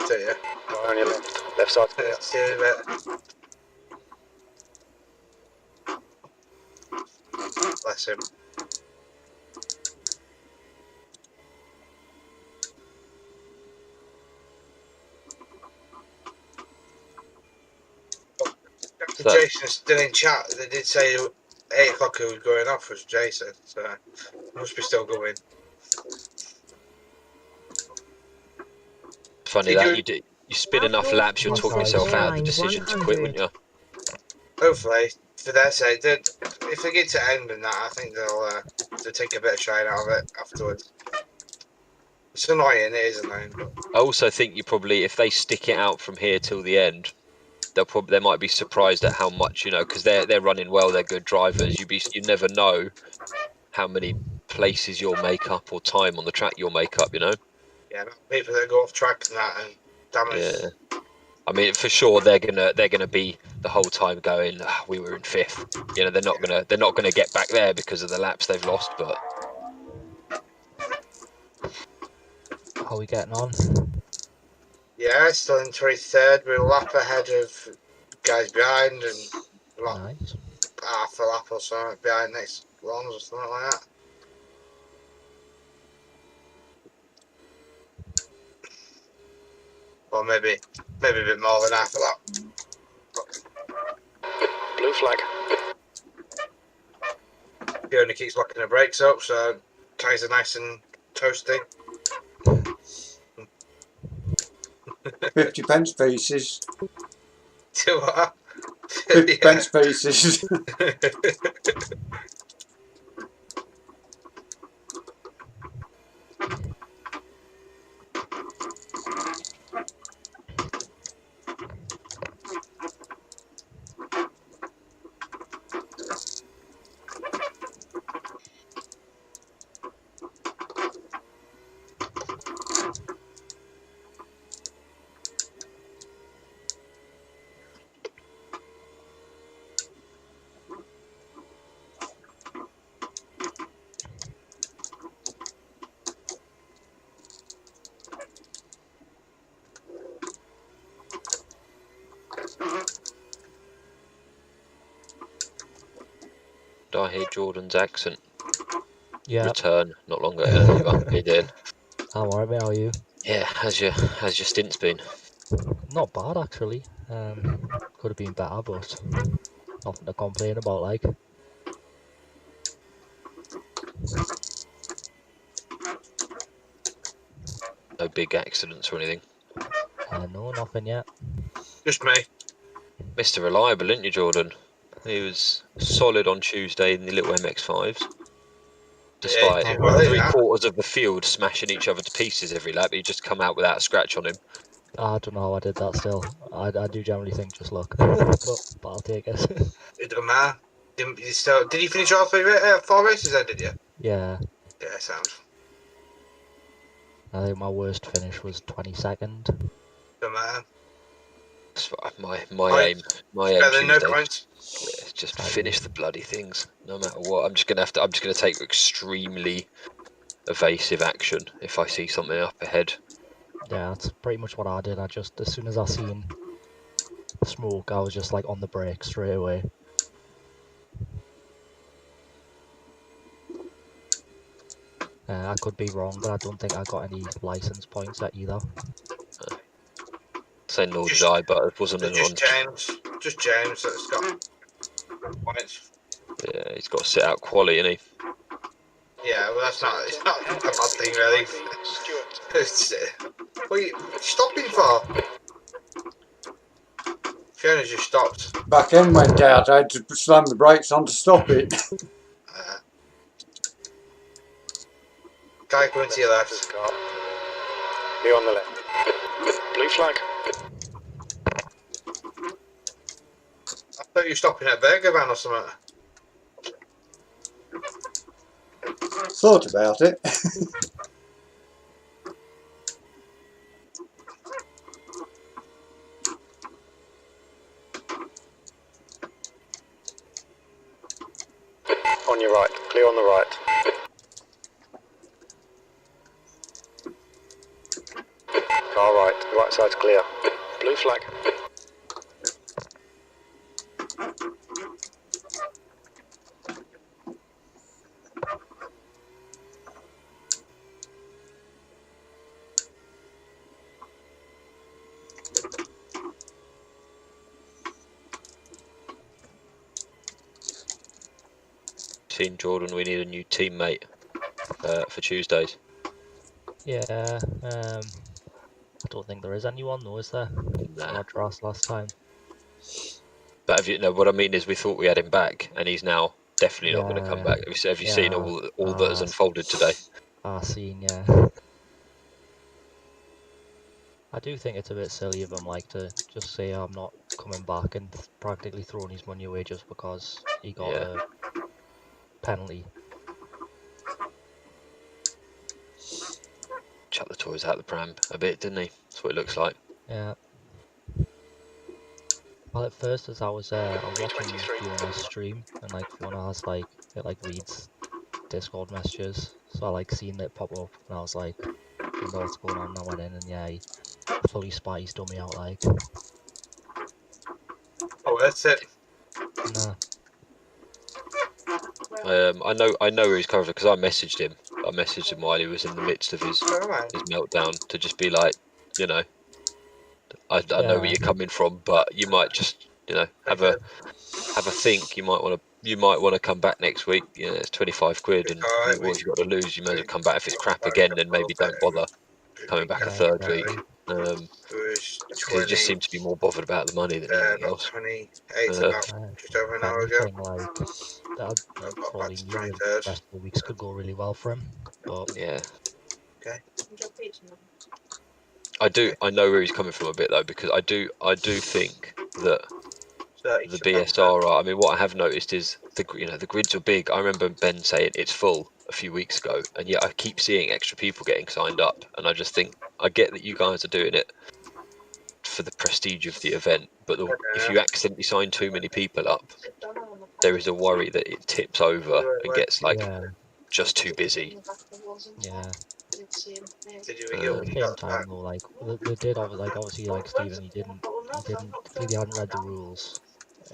Do you? On your left side clear. See you in a bit. Bless him. Jason's still in chat. They did say 8 o'clock who was going off was Jason, so must be still going. Funny that you spin enough laps, you'll talk yourself out of the decision to quit, wouldn't you? Hopefully, for their sake, if they get to end and that, I think they'll take a bit of shine out of it afterwards. It's annoying, it is annoying. But I also think you probably, if they stick it out from here till the end, they might be surprised at how much, because they're running well, they're good drivers. You never know how many places you'll make up or time on the track you'll make up. Yeah, people that go off track and that and damage. Yeah. I mean, for sure they're gonna be the whole time going, we were in 5th. They're not gonna get back there because of the laps they've lost. But how are we getting on? Yeah, still in 23rd. We're a lap ahead of guys behind and Nice. half a lap or so behind next ones or something like that. Or maybe a bit more than half a lap. Blue flag. He only keeps locking the brakes up, so tyres are nice and toasty. 50 pence pieces. Do what? 50 pence pieces. did I hear Jordan's accent? Yeah. Return not long ago. How you doing? I'm alright, mate. How are you? Yeah, how's your stints been? Not bad actually. Could have been better, but nothing to complain about. Like. No big accidents or anything? No, nothing yet. Just me. Mr. Reliable, didn't you, Jordan? He was solid on Tuesday in the little MX5s. Despite did well, yeah. 3/4 of the field smashing each other to pieces every lap, he just come out without a scratch on him. I don't know how I did that still. I do generally think just luck, but I'll take it. It doesn't matter. Did you finish all 4 races then, did you? Yeah, Yeah, sounds. I think my worst finish was 22nd. Doesn't matter. My Points. aim Better than no Tuesday. points. Yeah, just Exactly. finish the bloody things, no matter what. I'm just gonna take extremely evasive action if I see something up ahead. Yeah, that's pretty much what I did. I just, as soon as I seen smoke, I was just like on the brake straight away. I could be wrong, but I don't think I got any license points at either. Say nor did I, but it wasn't an on. Just James that's got points. Yeah, he's got to sit out quality, isn't he? Yeah, well, it's not a bad thing, really. What are you stopping for? Fiona just stopped. Back end went out. I had to slam the brakes on to stop it. Guy going to your left. Be on the left. Blue flag. I thought you were stopping at Burger Van or something. Thought about it. On your right. Clear on the right. Car right. The right side's clear. Blue flag. Seen Jordan, we need a new teammate for Tuesdays. Yeah, I don't think there is anyone though, is there? Nah. Roger asked last time. But what I mean is, we thought we had him back, and he's now definitely not going to come back. Have you seen all that has unfolded today? I've seen, yeah. I do think it's a bit silly of him, like, to just say I'm not coming back and practically throwing his money away just because he got a penalty. Chuck the toys out the pram a bit, didn't he? That's what it looks like. Yeah. Well, at first, as I was watching Fiona's stream, and like Fiona has like it like reads Discord messages, so I like seen it pop up, and I was like, wonder what's going on. And I went in, and yeah, he fully spiced dummy out like. Oh, that's it. Nah. I know where he's coming from because I messaged him. I messaged him while he was in the midst of his meltdown to just be like, you know, I know where you're coming from, but you might just, you know, have a think. You might want to come back next week. You know, it's 25 quid, and what you got to lose? You may as well come back. If it's crap again, then maybe don't bother coming back a third week. Because he just seemed to be more bothered about the money than anything else. 28, about just over an hour ago. Like, that, for all he knew, the rest of the weeks could go really well for him. But yeah. Okay. I know where he's coming from a bit though, because I do think that the BSR. I mean, what I have noticed is the grids are big. I remember Ben saying it's full a few weeks ago, and yet I keep seeing extra people getting signed up, and I just think I get that you guys are doing it for the prestige of the event, but if you accidentally sign too many people up, there is a worry that it tips over and gets like just too busy. Yeah. At the same time though, like they did obviously like Stephen, he clearly hadn't read the rules,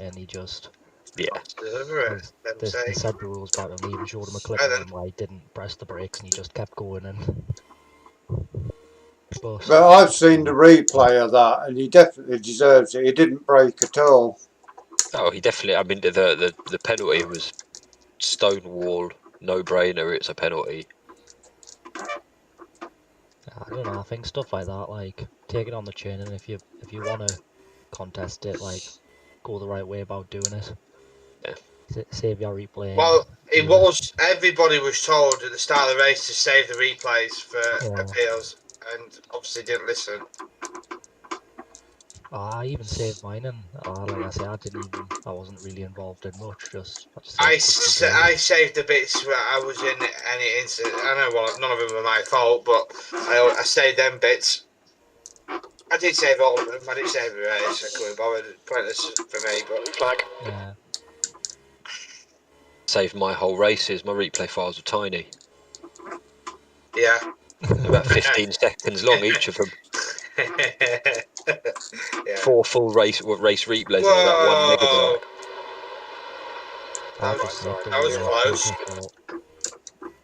and he just they said the rules back and they even showed him a clip of him where he didn't press the brakes and he just kept going and. But I've seen the replay of that, and he definitely deserves it. He didn't break at all. Oh, he definitely. I mean, the penalty was stonewall, no brainer. It's a penalty. I don't know. I think stuff like that, like take it on the chin, and if you want to contest it, like go the right way about doing it. Yeah. Save your replay. Well, everybody was told at the start of the race to save the replays for appeals, and obviously didn't listen. I even saved mine, and like I say, I wasn't really involved in much. I saved the bits where I was in any incident. I know none of them were my fault, but I saved them bits. I did save all of them. I did save the race. I couldn't bother. Pointless for me. But flag. Yeah. Saved my whole races. My replay files were tiny. Yeah. About 15 seconds long, each of them. Yeah. 4 full race replays on about 1 megabyte. That was close.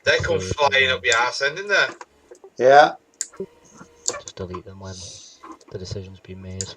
They come flying up your arse then, didn't they? Yeah. Just delete them when the decision's been made.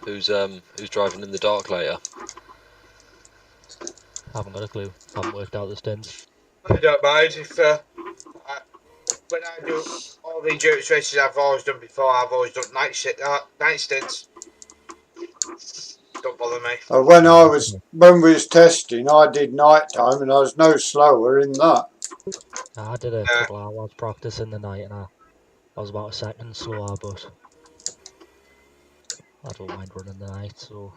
Who's driving in the dark later? Haven't got a clue. Haven't worked out the stints. I don't mind if when I do all the endurance races I've always done before, I've always done night stints. Don't bother me. When we was testing, I did night time, and I was no slower in that. I did a couple of hours practice in the night, and I was about a second slower, but I don't mind running the night, so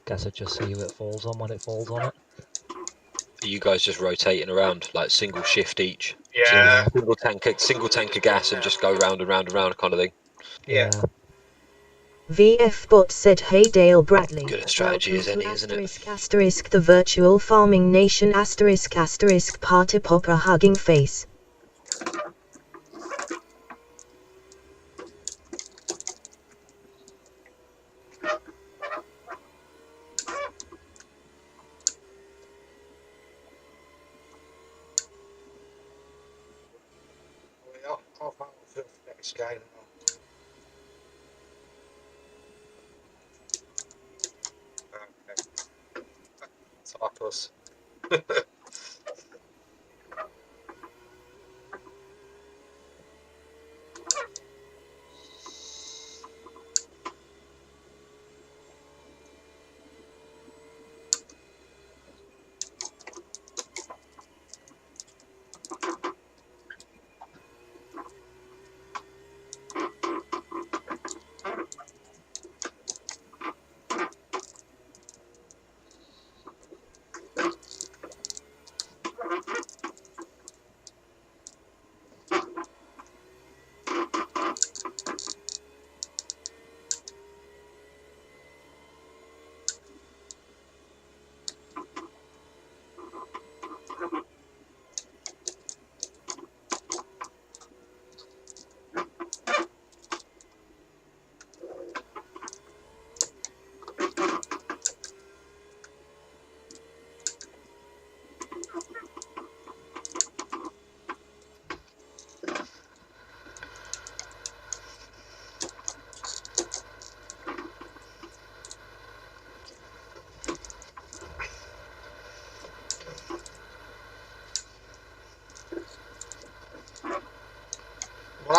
guess it just see who it falls on when it falls on it. Are you guys just rotating around like single shift each? Yeah. Single tank of gas and just go round and round and round kind of thing. Yeah. VFBot said, "Hey Dale Bradley, Good a strategy as any, isn't it? *** the virtual farming nation *** party popper hugging face." Next guy now. Okay. Talk to us.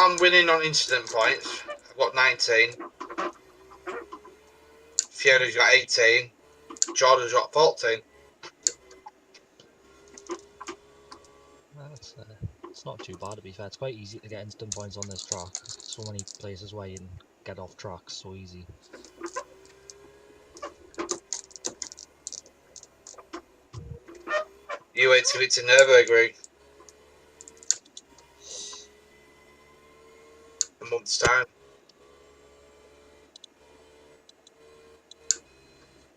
I'm winning on incident points. I've got 19. Fiona's got 18. Jordan's got 14. That's it's not too bad to be fair. It's quite easy to get instant points on this track. So many places where you can get off track so easy. You wait till it's a Nürburgring. A month's time.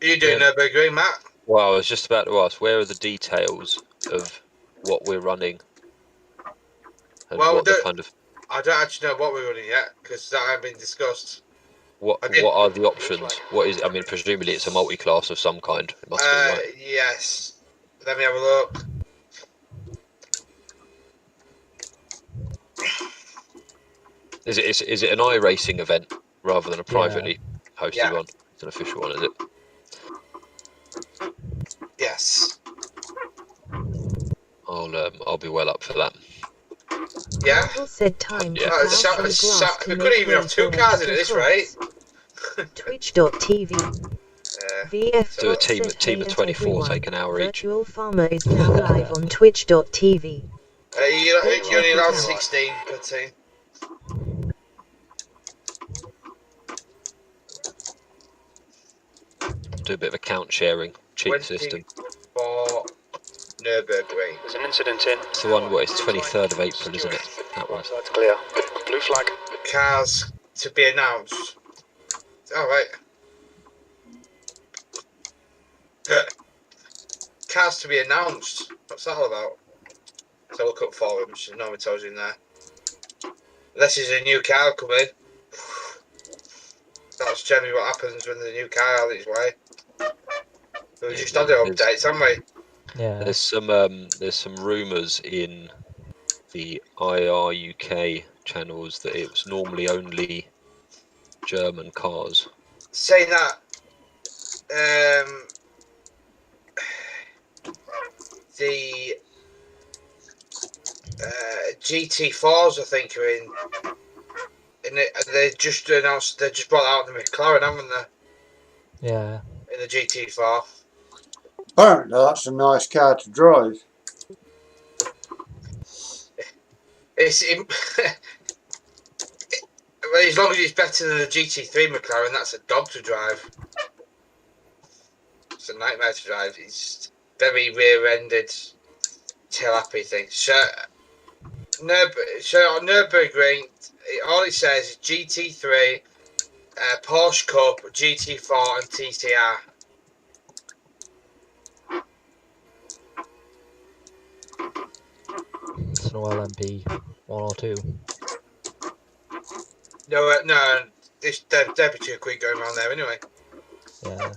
Are you doing Nürburgring, Matt? Well, I was just about to ask, where are the details of what we're running? And Well, what the kind of I don't actually know what we're running yet because that hasn't been discussed. what are the options? What is? I mean, presumably it's a multi-class of some kind. It must be, right? Yes. Let me have a look. Is it an iRacing event rather than a privately hosted one? It's an official one, is it? Yes. I'll be well up for that. Yeah. Marvel said time to Yeah. plough some glass to We make couldn't even way have two for cars in extra at this rate. crops. Twitch.tv VF Do a bot team said hey of at 24, everyone. take an hour each. Virtual Farmer is now live on Twitch.tv. You're only allowed Check it out. 16 per team. Do a bit of account sharing, cheat system. For Nürburgring. There's an incident in. It's the one where it's 23rd of April, isn't it? That one. Side's clear. Blue flag. Cars to be announced. All right. Cars to be announced. What's that all about? So look up forums. No one tells you in there. This is a new car coming. That's generally what happens when the new car on its way. We've just had the updates, haven't we? Yeah. There's some rumours in the IRUK channels that it was normally only German cars. Saying that, the GT4s I think are in, and they just announced they just brought out the McLaren, haven't they? Yeah. In the GT4. Apparently, that's a nice car to drive. It's well, as long as it's better than the GT3 McLaren, that's a dog to drive. It's a nightmare to drive. It's very rear-ended, tail-happy thing. So on Nürburgring, all it says is GT3, Porsche Cup, GT4, and TCR. It's no LMP 1 or 2. No, they'd be too quick going around there anyway. Yeah.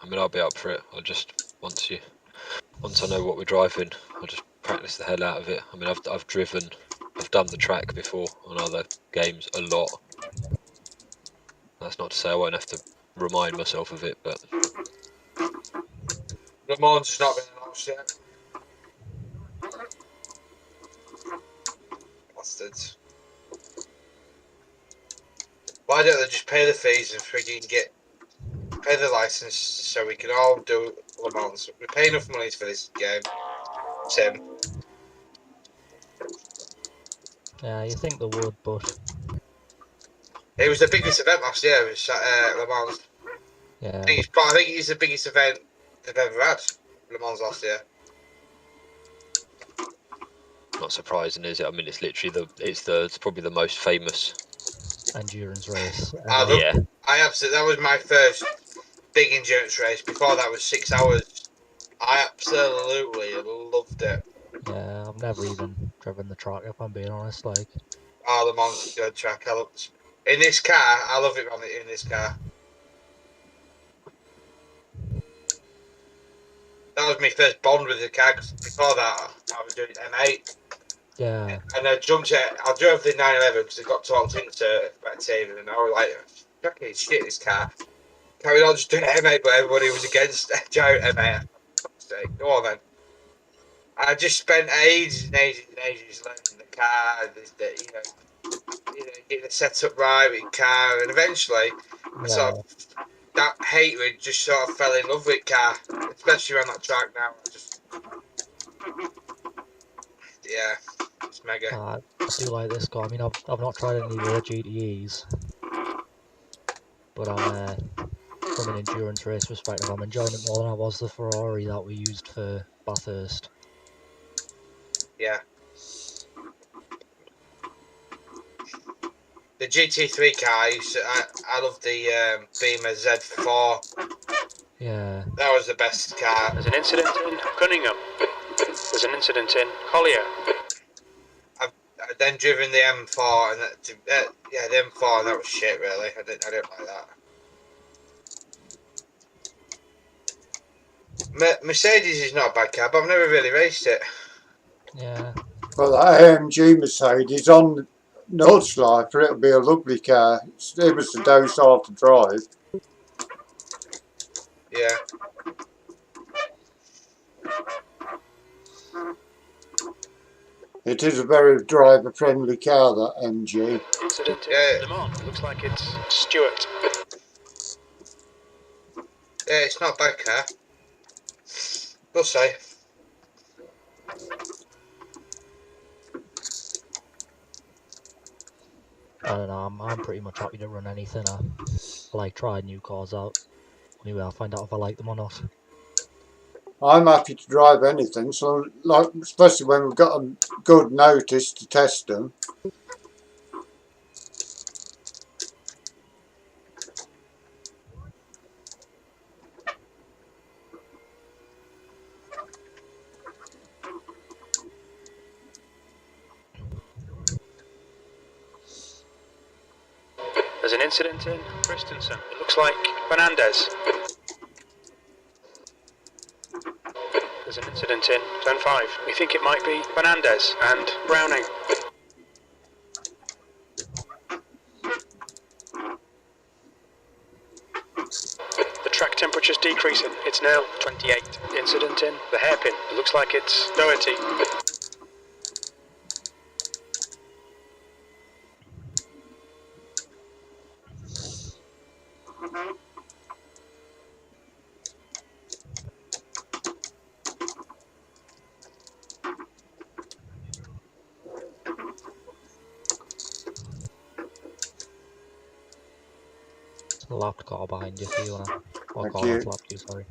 I mean, I'll be up for it. I'll just once I know what we're driving, I'll just practice the hell out of it. I mean, I've done the track before on other games a lot. That's not to say I won't have to remind myself of it, but Le Mans has not been announced yet. Bastards. Why don't they just pay the fees and freaking pay the license so we can all do Le Mans? We pay enough money for this game, Tim. Yeah, you think they would, but It was the biggest event last year. It was Le Mans. yeah. I think it's the biggest event they've ever had. Le Mans last year. not surprising, is it? I mean, it's literally it's probably the most famous endurance race. Yeah. I absolutely. That was my first big endurance race. Before that was 6 hours. I absolutely loved it. Yeah, I've never even driven the track, if I'm being honest. Like, Le Mans is a good track. In this car, I love it in this car. That was my first bond with the car. Cause before that, I was doing M8. yeah, And I drove the 911 because it got talked into by Taven, and I was like, fucking shit, this car. Carried on just doing it, mate, but everybody was against Jared, mate. Go on then. I just spent ages and ages and ages learning the car, getting it set up right with car, and eventually, I sort of that hatred just sort of fell in love with car, especially around that track now. It's mega. I do like this car. I mean, I've not tried any of the other GTEs, but from an endurance race perspective, I'm enjoying it more than I was the Ferrari that we used for Bathurst. Yeah. The GT3 car, I love the Beamer Z4. Yeah. That was the best car. There's an incident in Cunningham. There's an incident in Collier. I've then driven the M4, and the M4, and that was shit, really. I didn't like that. Mercedes is not a bad car, but I've never really raced it. Yeah. Well, that AMG Mercedes on Nordschleifer, it'll be a lovely car. It was a docile to drive. Yeah. It is a very driver-friendly car, that MG. Incident in Le Mans. Looks like it's Stewart. Yeah, it's not a bad car. We'll say. I don't know. I'm pretty much happy to run anything. I like trying new cars out. Anyway, I'll find out if I like them or not. I'm happy to drive anything, so like especially when we've got a good notice to test them. There's an incident in Christensen. It looks like Fernandez. There's an incident in Turn 5. We think it might be Fernandez and Browning. The track temperature's decreasing. It's now 28. Incident in the hairpin. It looks like it's Doherty. There's a lapped car behind you if you wanna. Or Thank car you. that's lapped you, sorry.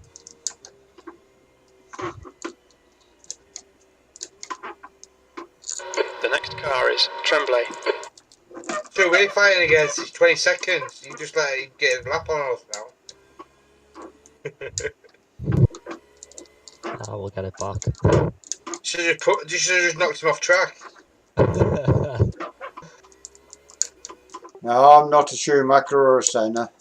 The next car is Tremblay. So we're fighting against. It's 20 seconds. You just let him get a lap on us now. I will get it back. Should have just knocked him off track. No, I'm not a Schumacher or a Senna.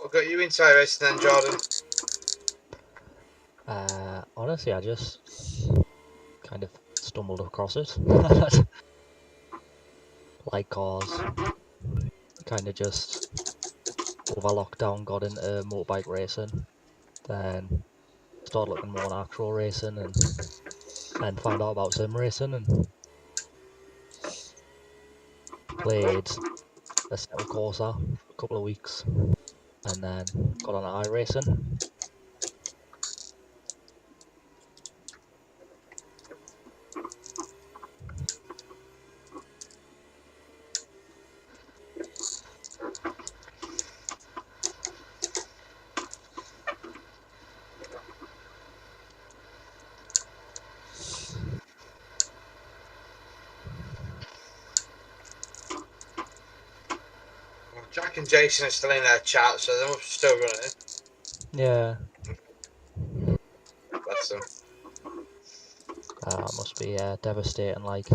What got you into iracing then, Jordan? Honestly, I just kind of stumbled across it. Like cars, kind of just over lockdown got into motorbike racing, then started looking more at actual racing, and then found out about sim racing and played a settle Corsa for a couple of weeks, and then got on iRacing. Well, Jack and Jason are still in their chat, so they're still running. Yeah, Bless them. must be devastating. Like,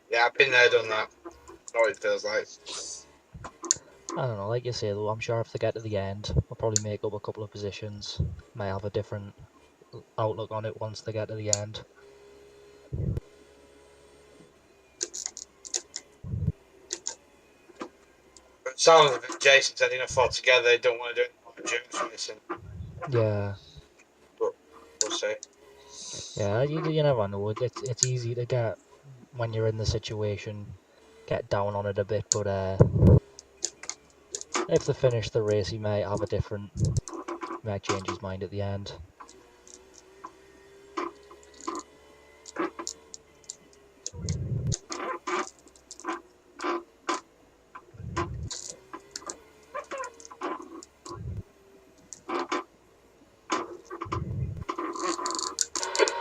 Yeah, I've been there, done that. Know what it feels like. I don't know, like you say though, I'm sure if they get to the end, I'll probably make up a couple of positions. May have a different outlook on it once they get to the end. But it sounds like Jason said enough altogether, they don't want to do any more endurance racing. Yeah, But we'll see. yeah, you never know. It's easy to get when you're in the situation, get down on it a bit. But if they finish the race, he might have a different, might change his mind at the end.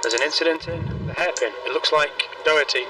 There's an incident in the hairpin. It looks like Doherty.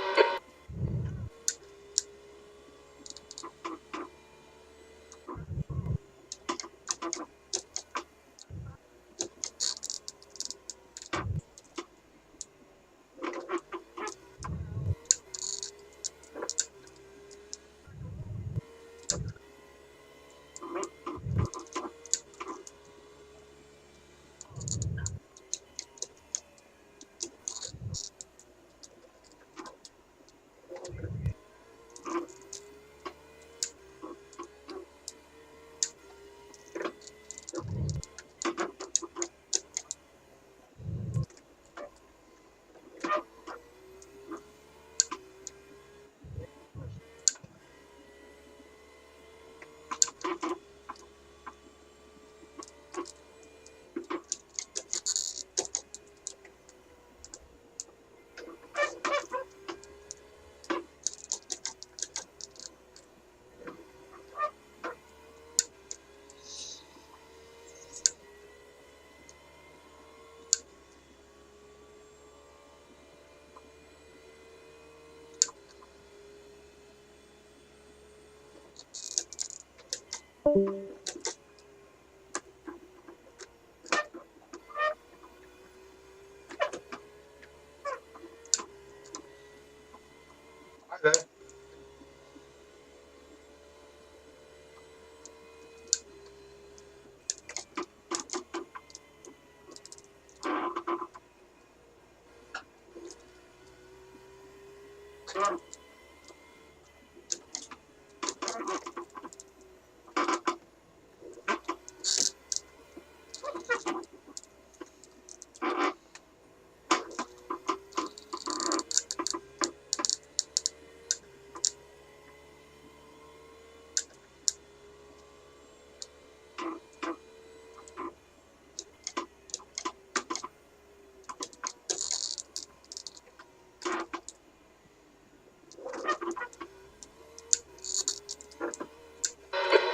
Hi there.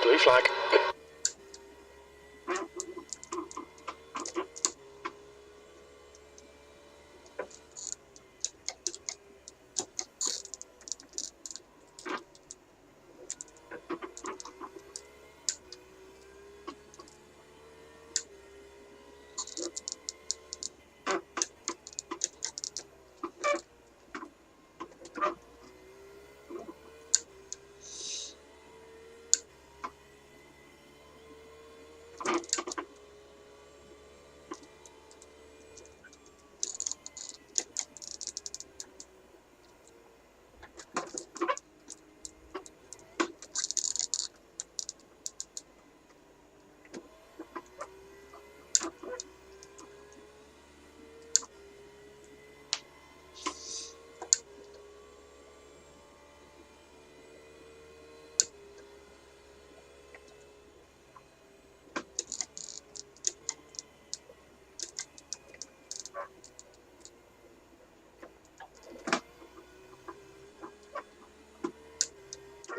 Blue flag.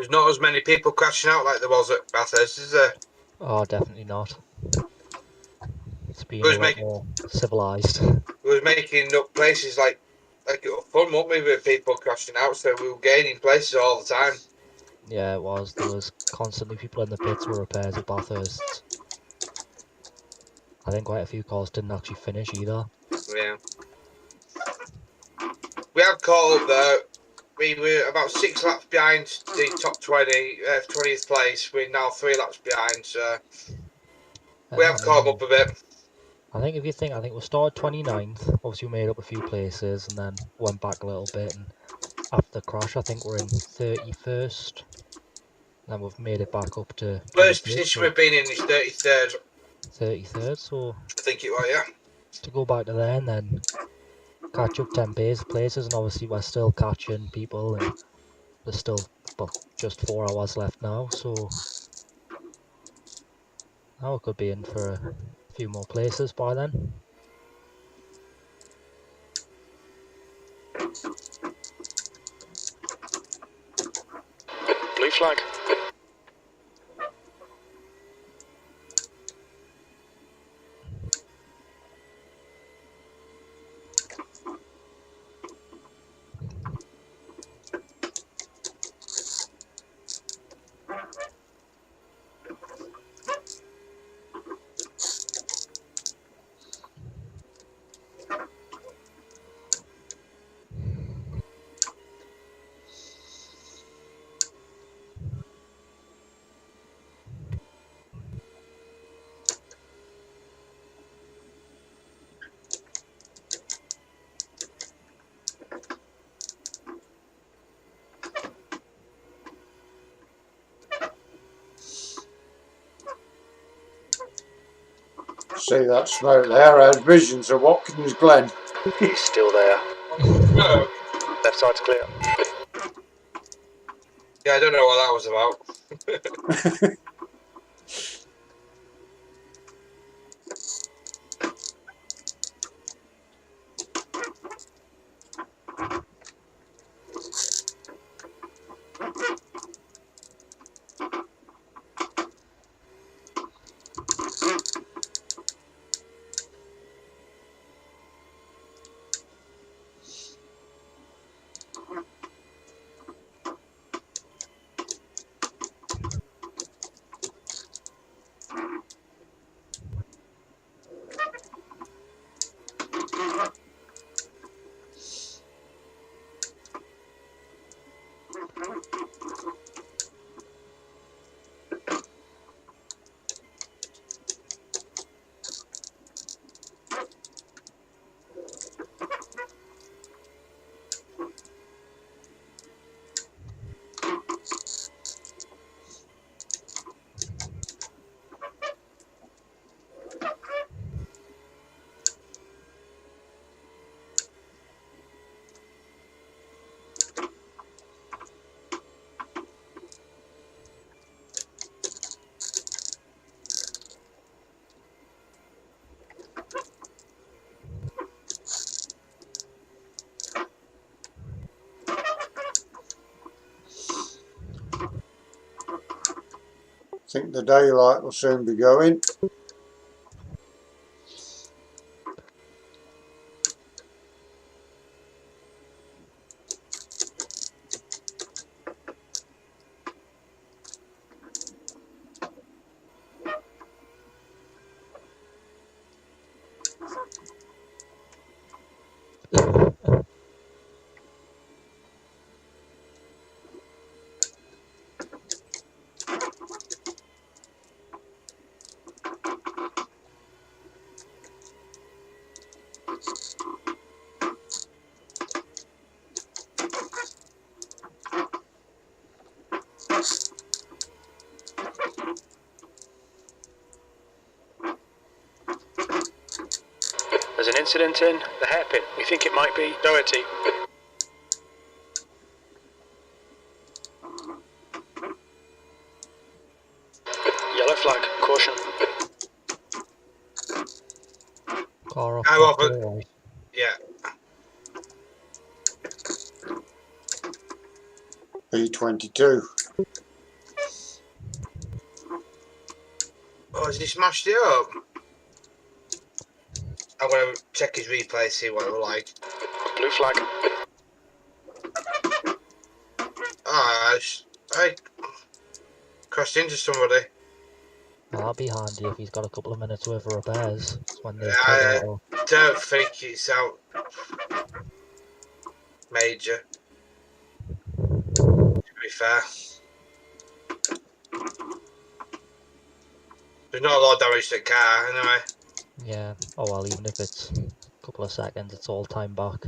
There's not as many people crashing out like there was at Bathurst, is there? Oh, definitely not. It's been Who's a lot more civilized. We was making up places like it was fun, weren't we, with people crashing out, so we were gaining places all the time. Yeah, it was. There was constantly people in the pits for repairs at Bathurst. I think quite a few cars didn't actually finish either. Yeah. We have caught up though. We were about 6 laps behind the top 20th place. We're now 3 laps behind, so we have caught up a bit. I think if you think, I think we started 29th. Obviously, we made up a few places and then went back a little bit. And after the crash, I think we're in 31st. Then we've made it back up to First 25th, position so we've been in is 33rd. 33rd. So I think it was, yeah. to go back to there and then catch up 10 places, and obviously we're still catching people, and there's still just 4 hours left now. So now we could be in for a few more places by then. Blue flag. See that smoke there? I had visions of Watkins Glen. He's still there. No. Left side's clear. Yeah, I don't know what that was about. I think the daylight will soon be going. There's an incident in the hairpin. We think it might be Doherty. Yellow flag. Caution. Car off. I'm off it. Yeah. B22. Oh, has he smashed it up? I'm going to check his replay, see what it was like. Blue flag. Ah, I crashed into somebody. That'll be handy if he's got a couple of minutes worth of repairs. It's when there's quite a I lot of... don't think it's out major, to be fair. There's not a lot of damage to the car, anyway. Yeah. Oh well, even if it's a couple of seconds, it's all time back.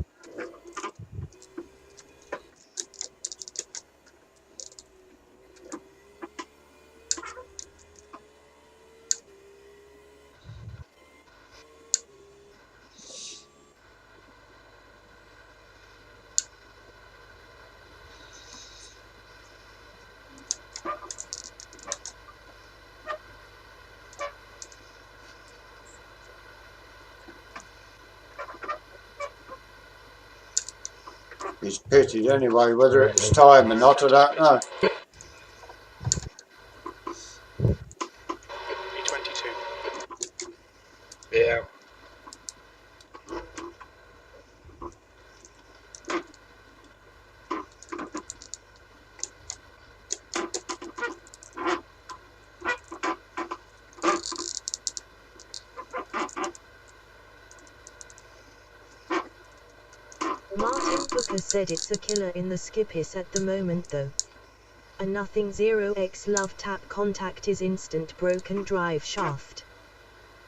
He's pitted anyway, whether Yeah, it was time or not, I don't know. B22. Yeah. Martin Booker said it's a killer in the skippies at the moment though. A nothing 0x love tap contact is instant broken drive shaft.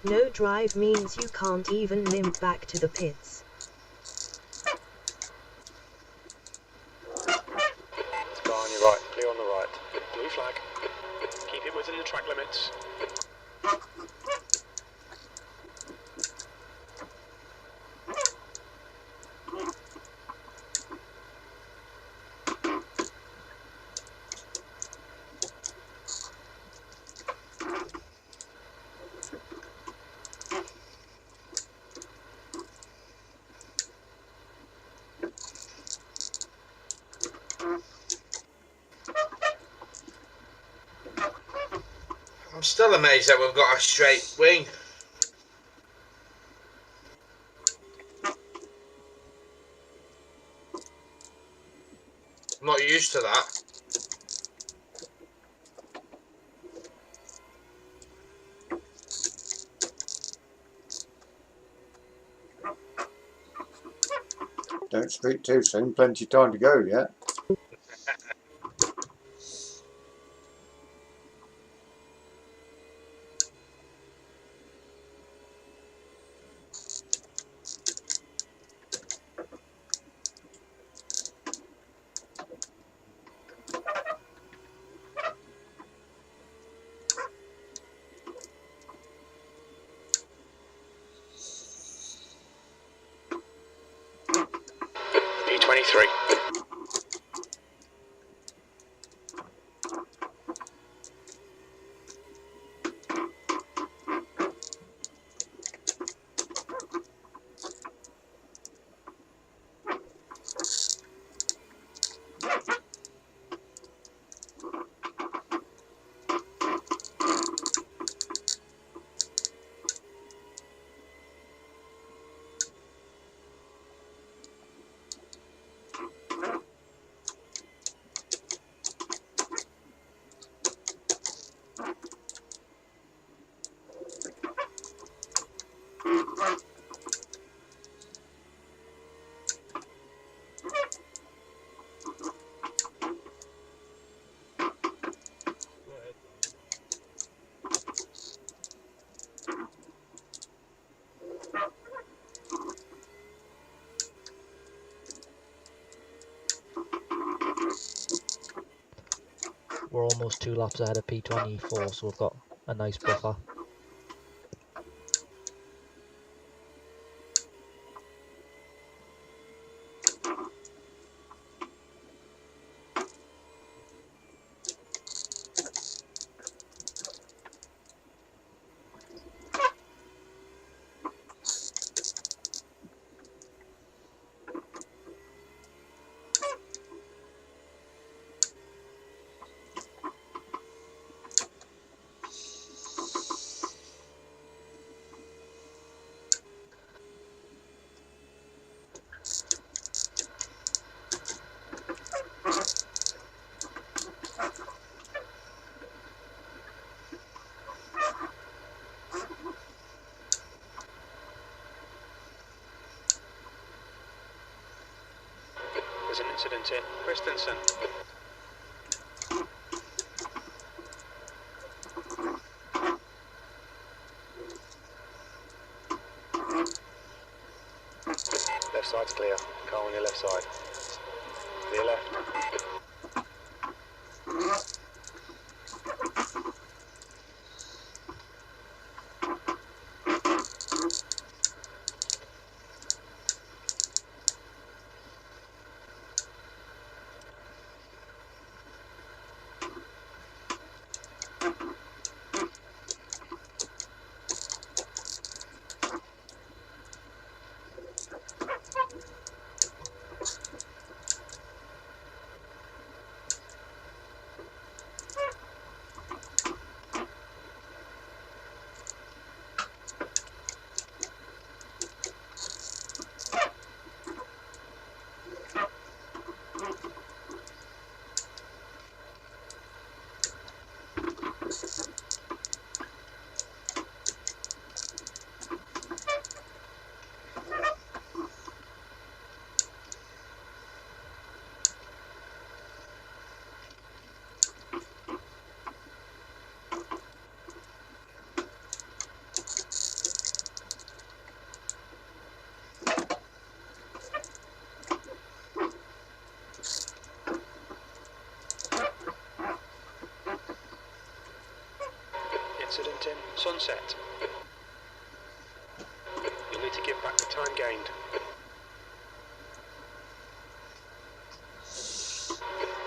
No drive means you can't even limp back to the pits. Car on your right, clear on the right. Blue flag. Keep it within the track limits. I'm still amazed that we've got a straight wing. I'm not used to that. Don't speak too soon, plenty of time to go yet. B23. We're almost 2 laps ahead of P24, so we've got a nice buffer. There's an incident in Christensen. Left side's clear. Car on your left side. Clear left. 'Incident in Sunset. You'll need to give back the time gained.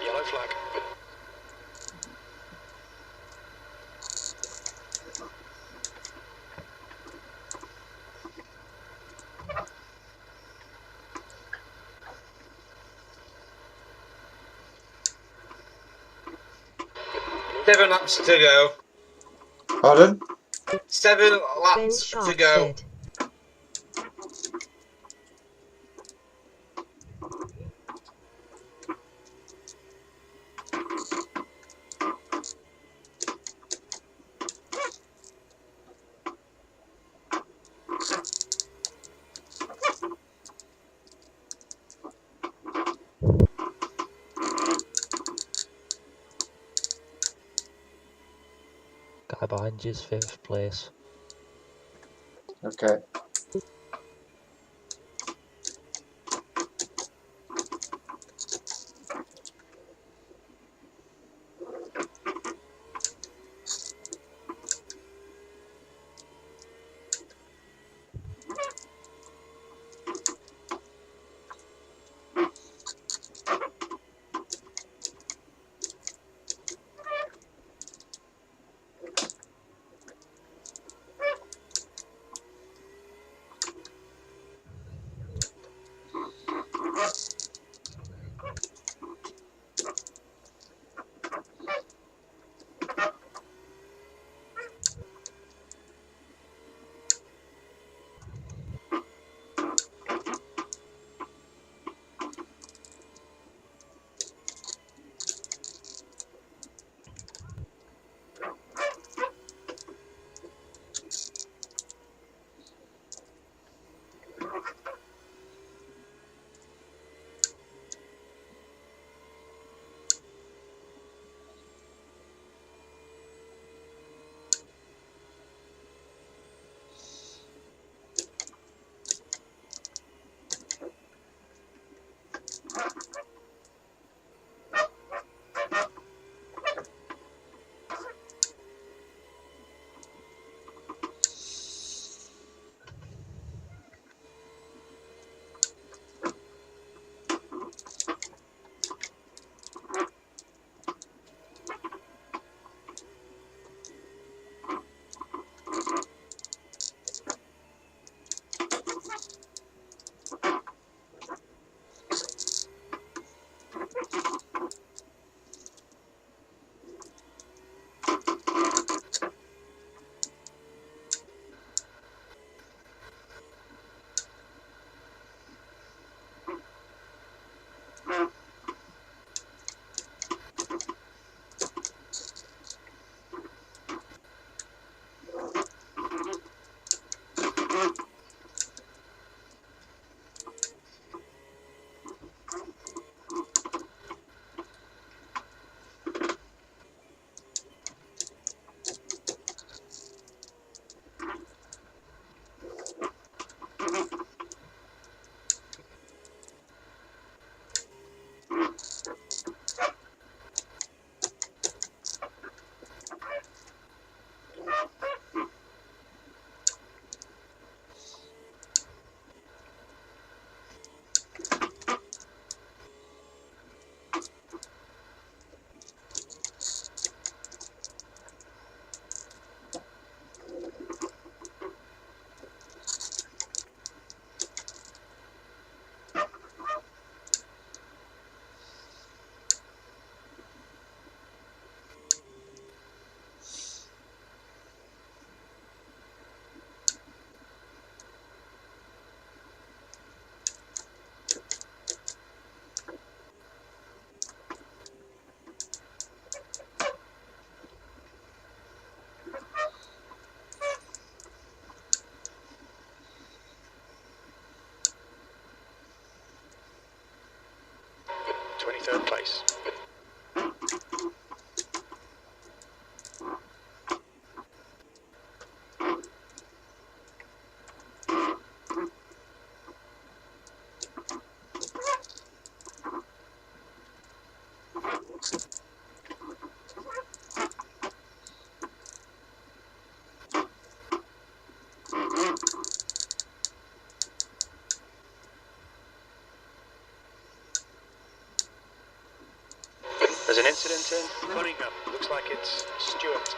Yellow flag. Seven laps to go. Pardon? 7 Ben laps Sharp to go. said. Guy behind you's 5th place. Okay. third place. There's an incident in Cunningham. Looks like it's Stuart.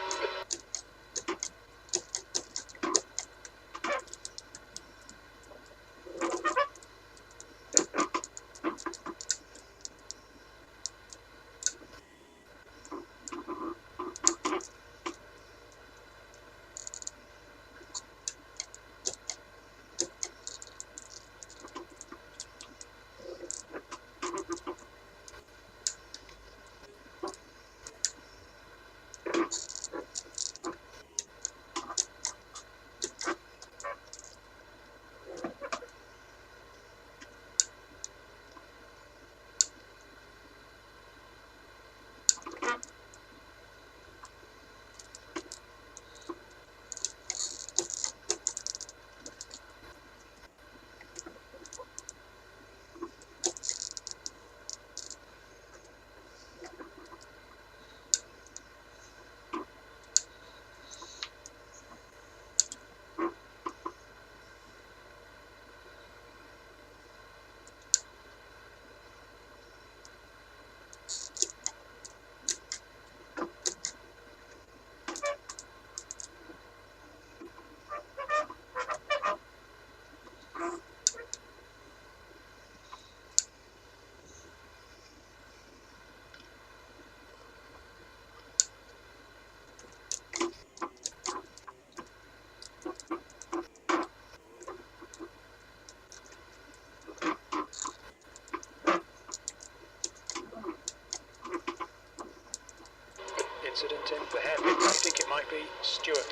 Incident in the hairpin. I think it might be Stuart.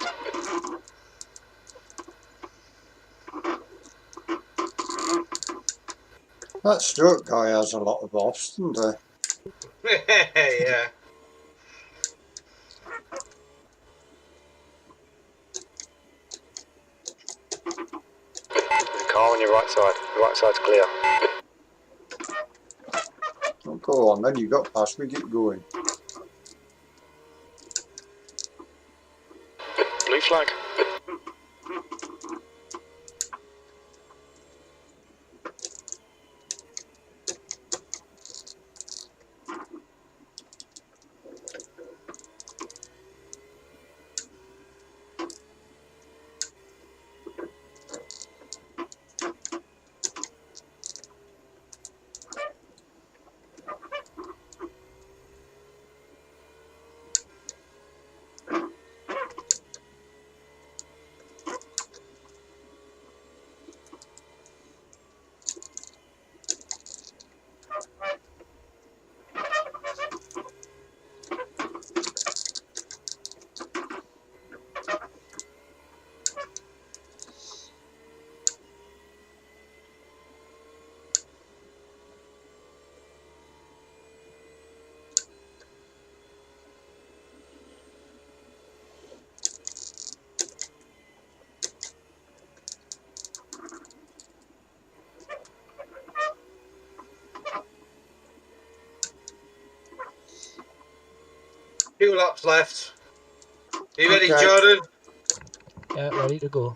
That Stuart guy has a lot of offs, doesn't he? Yeah. There's a car on your right side. Your right side's clear. Oh, go on then, you got past me, keep going. Blue flag. Two laps left. Are you ready, Okay. Jordan? Yeah, ready to go.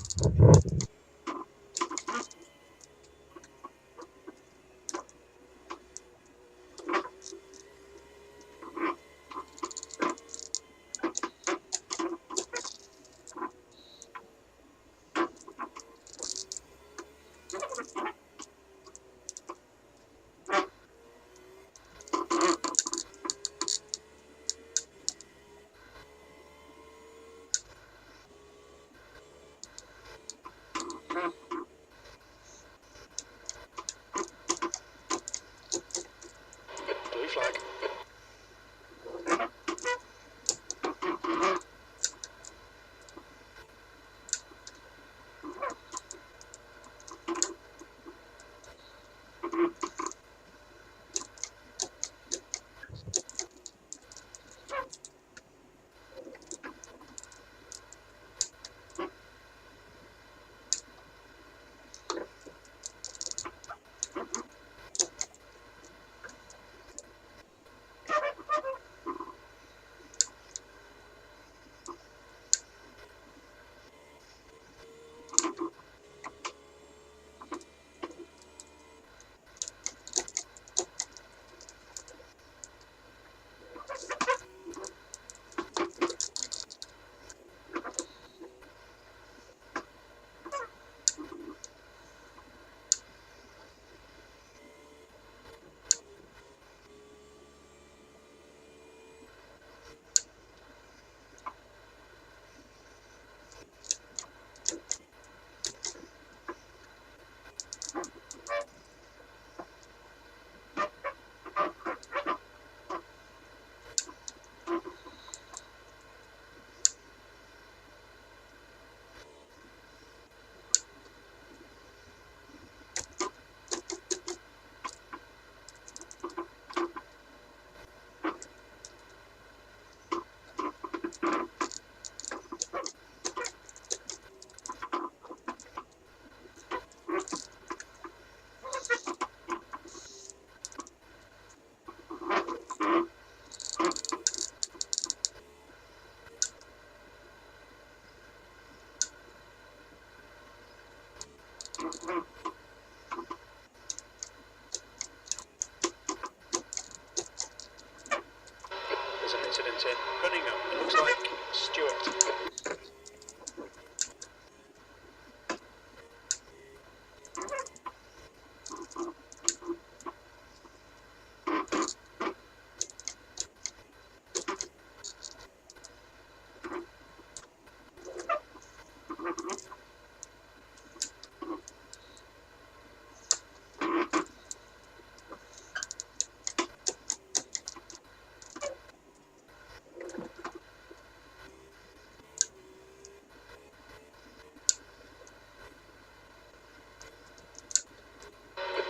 in. Running up. It looks like Stuart.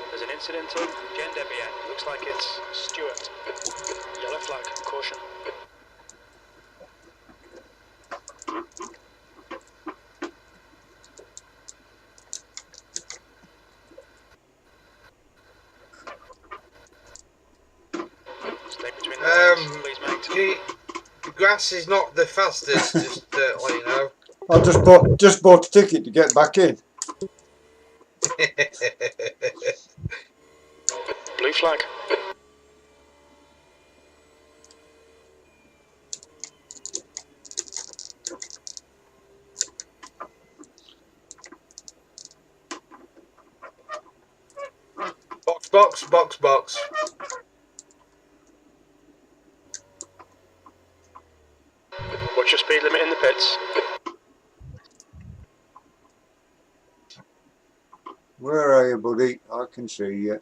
There's an incident in Jen Debian. Looks like it's Stuart. Yellow flag. Caution. Stay between the lines, please, mate. The grass is not the fastest, just to let you know. I just bought a ticket to get back in. Blue flag. Box. What's your speed limit in the pits? Where are you, buddy? I can see you.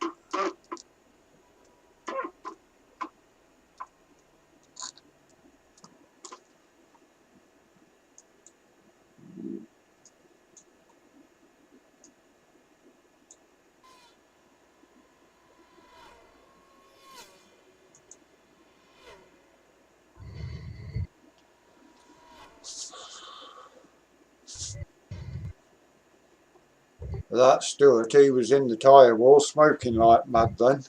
That Stuart, he was in the tyre wall smoking like mad then.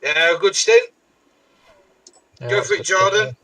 Yeah, good stint. Yeah, Go for it, Jordan.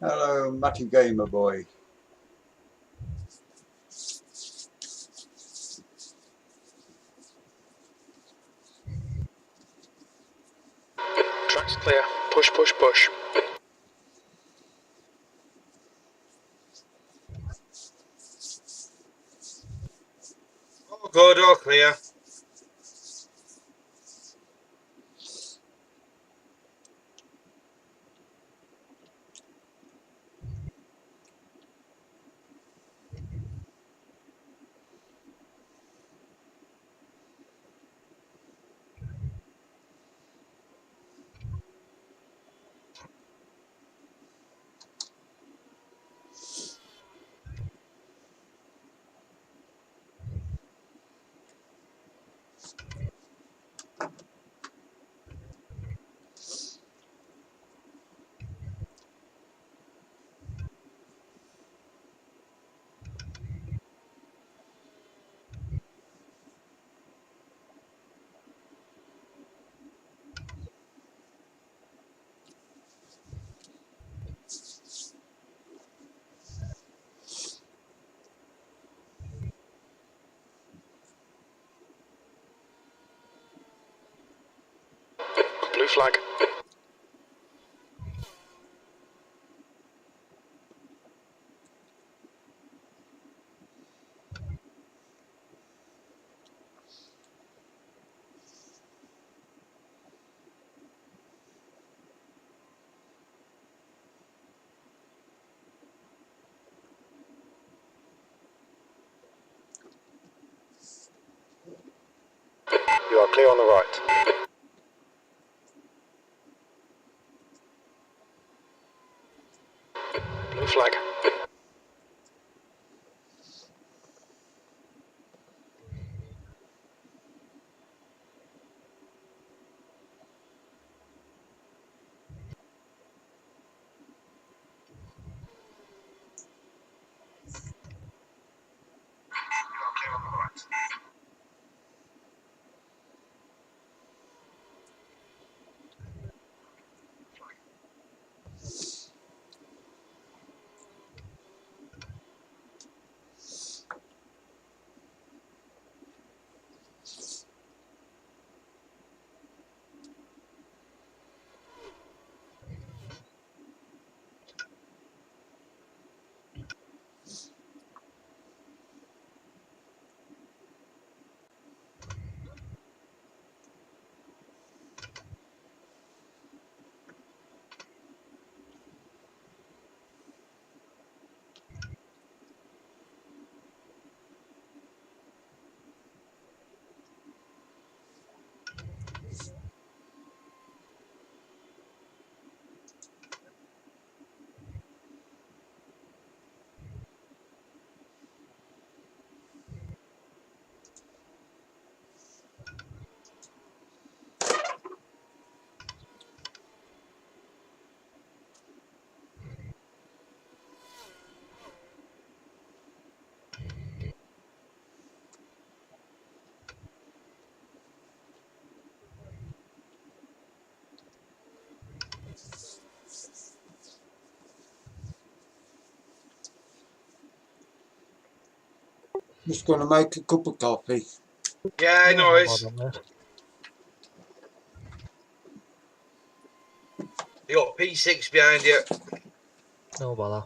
Hello, Matty Gamer Boy. Track's clear. Push. All good, all clear. Blue flag. You are clear on the right. Blue flag. Just going to make a cup of coffee. Yeah, No noise. bother, mate. You got P6 behind you. No bother.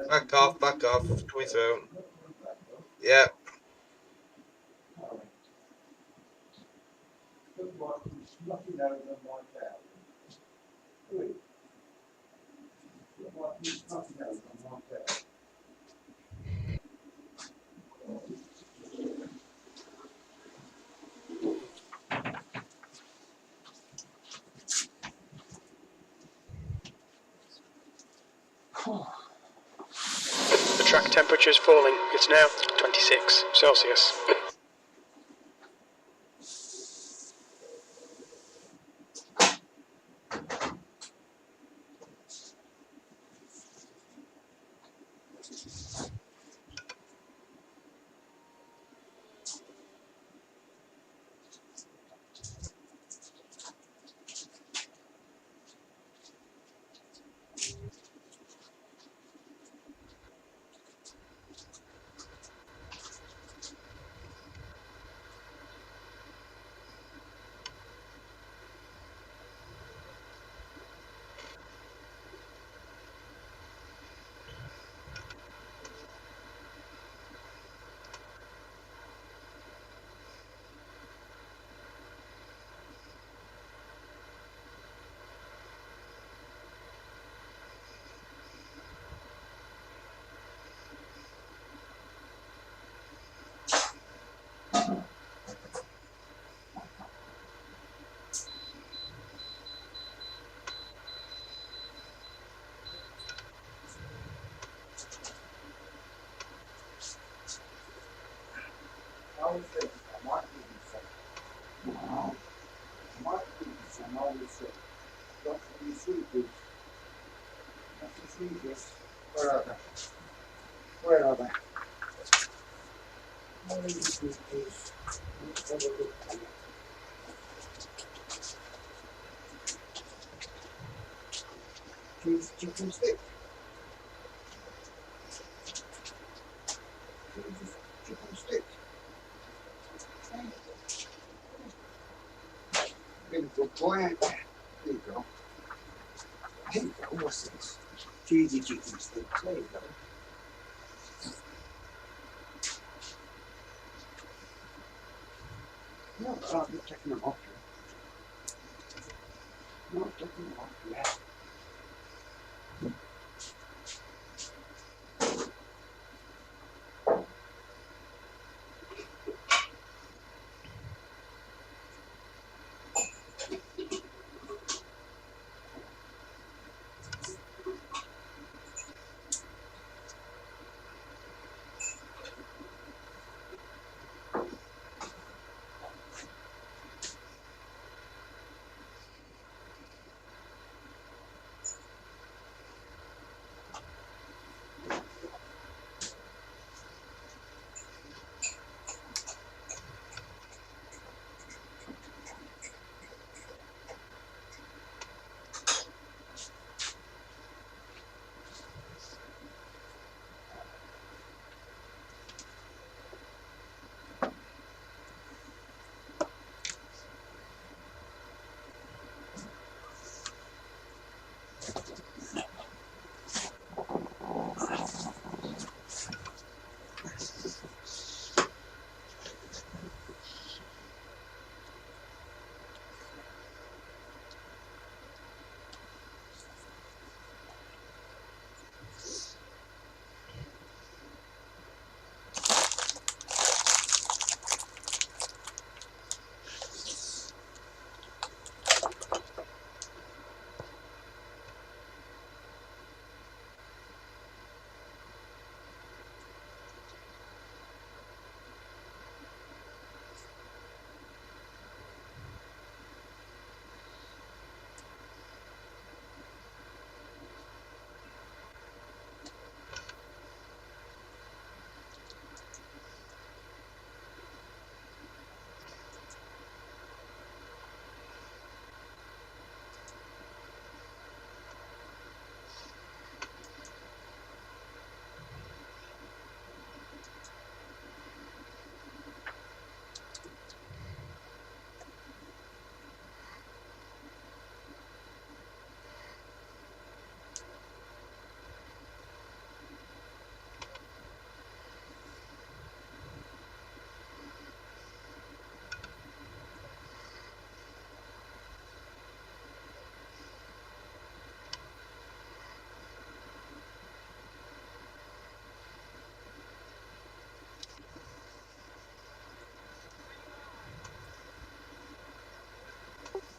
Back off, back off. Coming through. Yeah. The track temperature is falling. It's now 26 Celsius. Where are they? Where are they? Where are the sweeties? Let's have a look here. Cheese chicken stick. Cheese chicken stick. Been a good boy, ain't there? There you go. There you go. What's this? Cheesy chicken stick. There you go. No, I'm not taking them off yet. Not taking them off yet.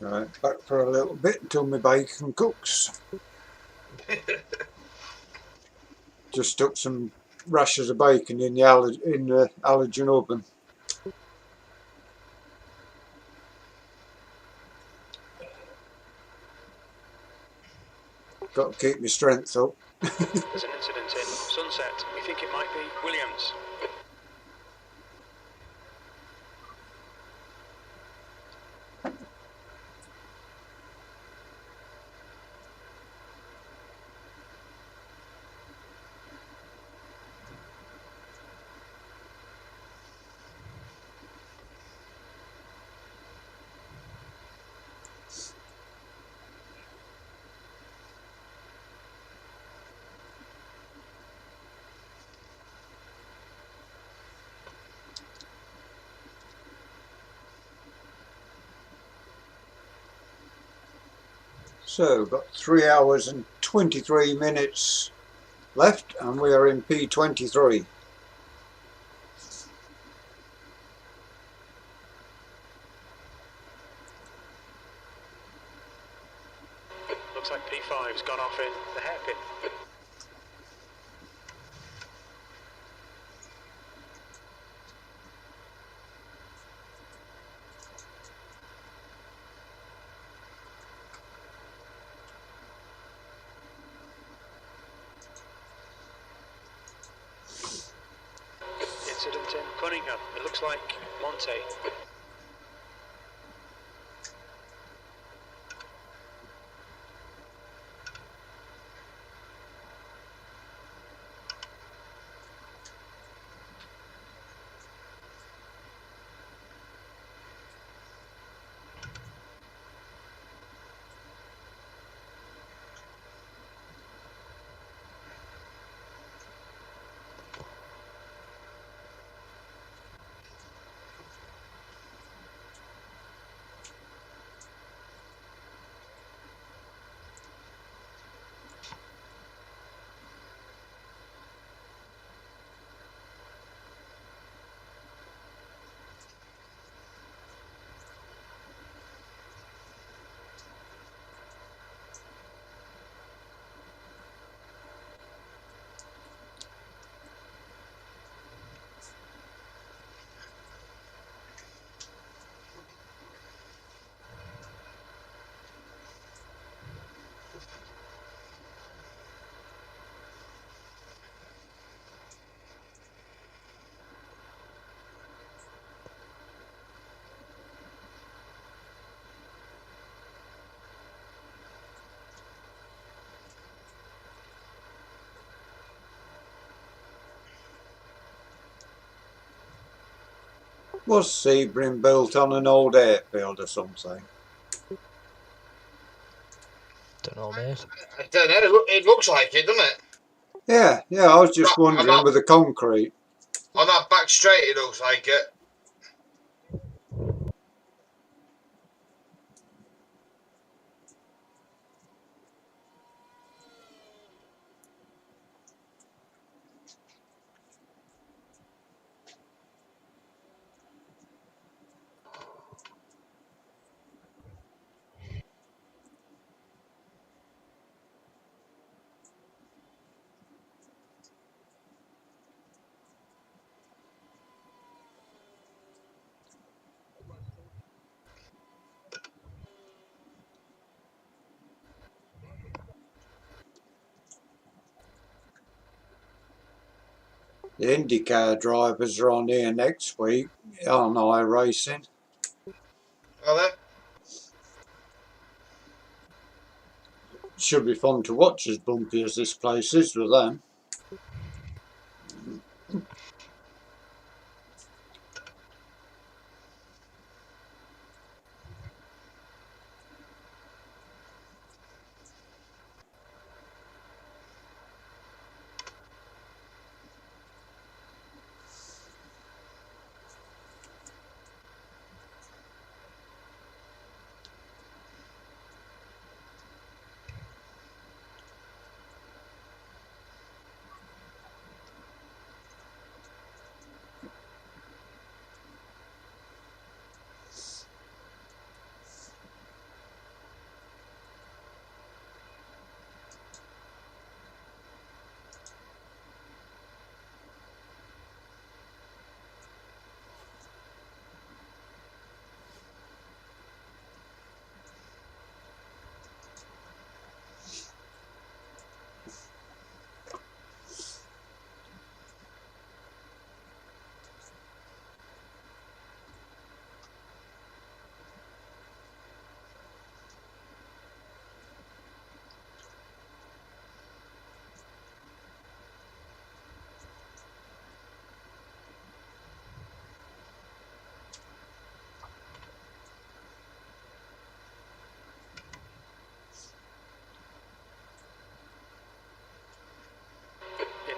Right, back for a little bit until my bacon cooks. Just stuck some rashers of bacon in the halogen oven. Got to keep my strength up. There's an incident in Sunset. We think it might be Williams. So, got 3 hours and 23 minutes left, and we are in P23. Looks like P5's gone off in the hairpin. Incident in Cunningham. It looks like Monte. Was Sebring built on an old airfield or something? Don't know, mate. I don't know. It looks like it, doesn't it? Yeah, I was just wondering with the concrete. On that back straight, it looks like it. The IndyCar drivers are on here next week on iracing. Are they? Should be fun to watch as bumpy as this place is with them.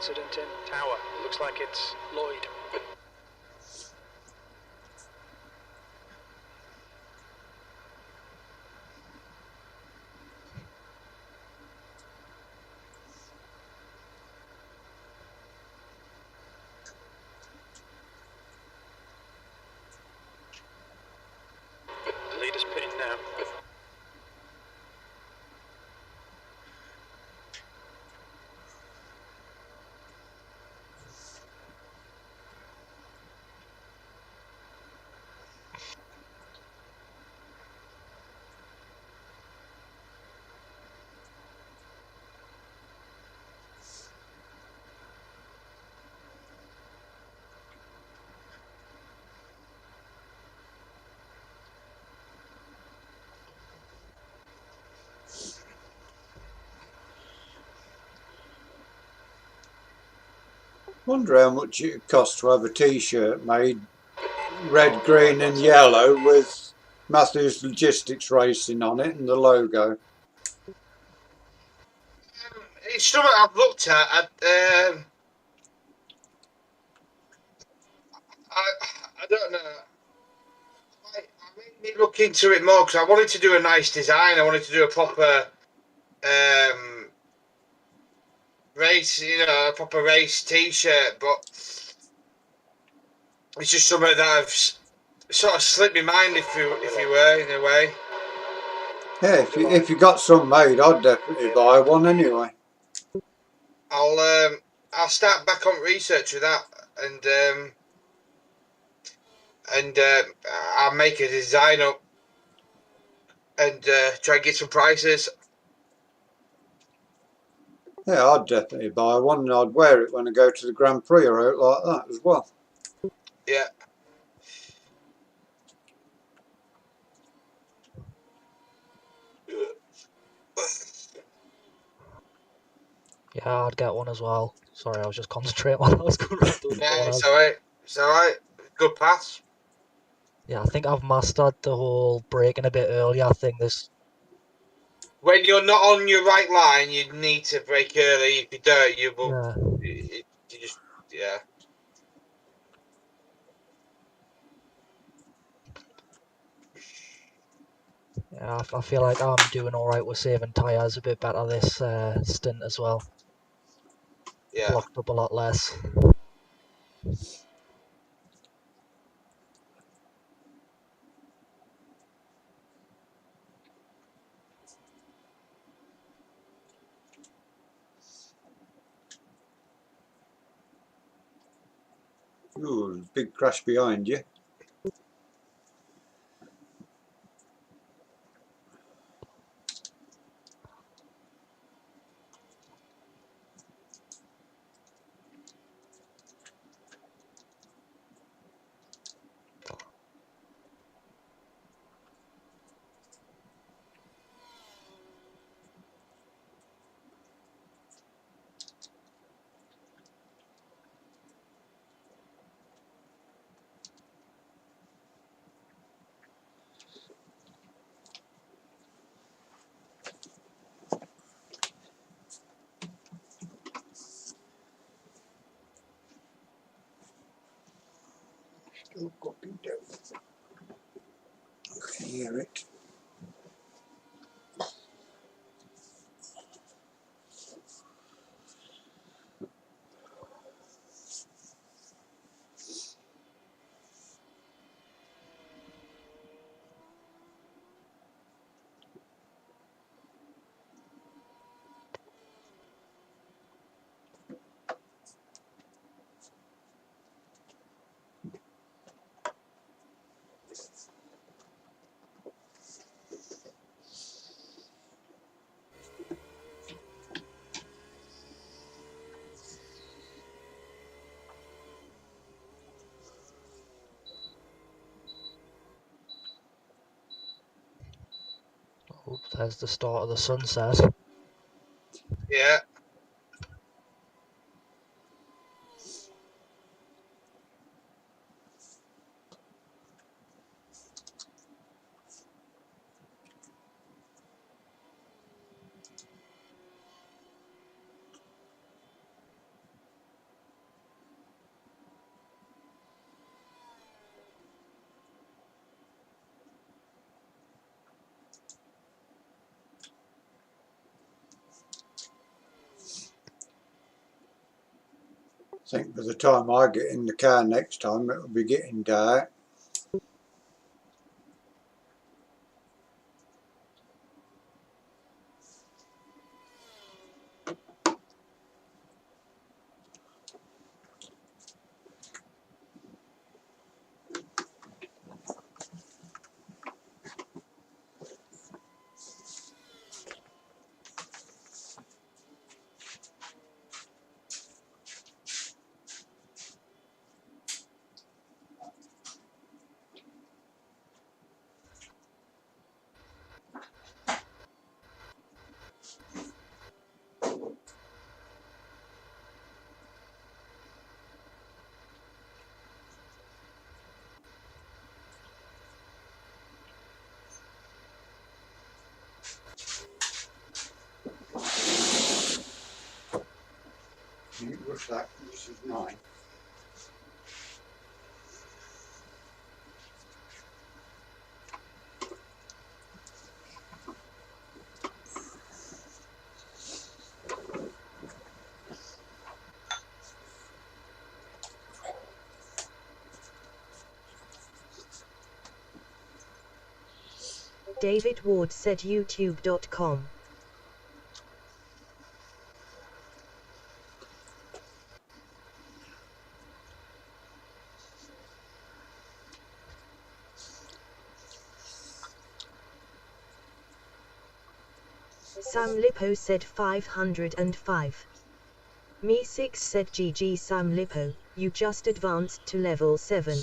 incident in Tower. It looks like it's Lloyd. The leader's pitting now. Wonder how much it costs to have a T-shirt made red, green, and yellow with Matthews Logistics Racing on it and the logo. It's something I've looked at. I don't know. I made me look into it more because I wanted to do a nice design. I wanted to do a proper race, a proper race T-shirt, but it's just something that I've sort of slipped my mind, if you were, in a way. Yeah, if you got some made, I'd definitely buy one anyway. I'll start back on research with that, and I'll make a design up and try and get some prices. Yeah, I'd definitely buy one and I'd wear it when I go to the Grand Prix or out like that as well. Yeah. Yeah, I'd get one as well. Sorry, I was just concentrating while I was going around doing Yeah, corners. it's alright. It's alright. Good pass. Yeah, I think I've mastered the whole braking a bit early. I think this. When you're not on your right line, you need to brake early. If you don't, you will. Yeah. You just, yeah. Yeah, I feel like I'm doing all right with saving tyres a bit better this stint as well. Yeah. Blocked up a lot less. Ooh, big crash behind you. Still copying down. I can hear it. Oh, there's the start of the sunset. Yeah. think by the time I get in the car next time, it'll be getting dark. What's that? This is 9. David Ward said youtube.com. Sam Lippo said 505. Me6 said GG Sam Lippo, you just advanced to level 7.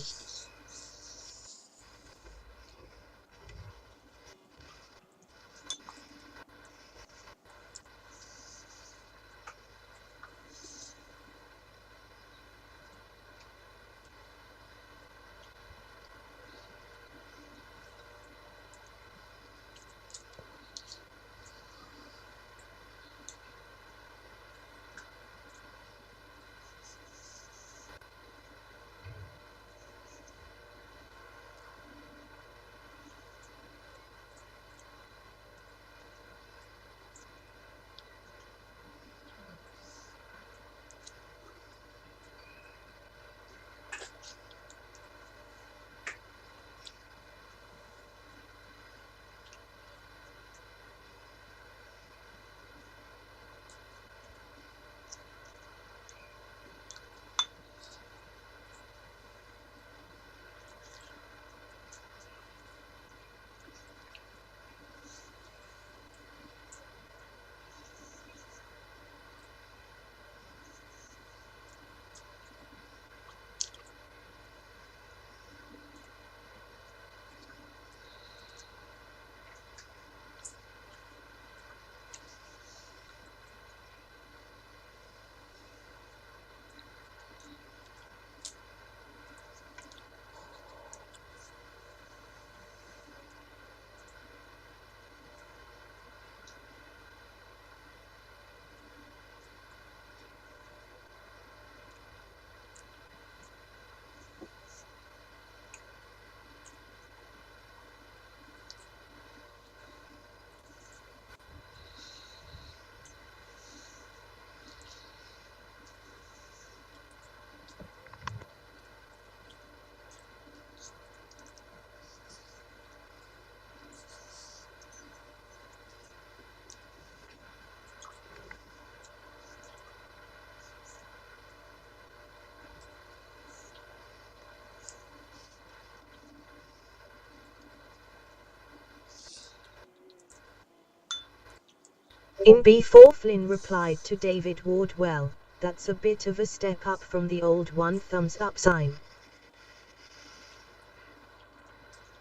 In B4 Flynn replied to David Ward, well, that's a bit of a step up from the old one, thumbs up sign.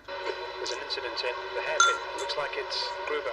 There's an incident in the hairpin. Looks like it's Gruber.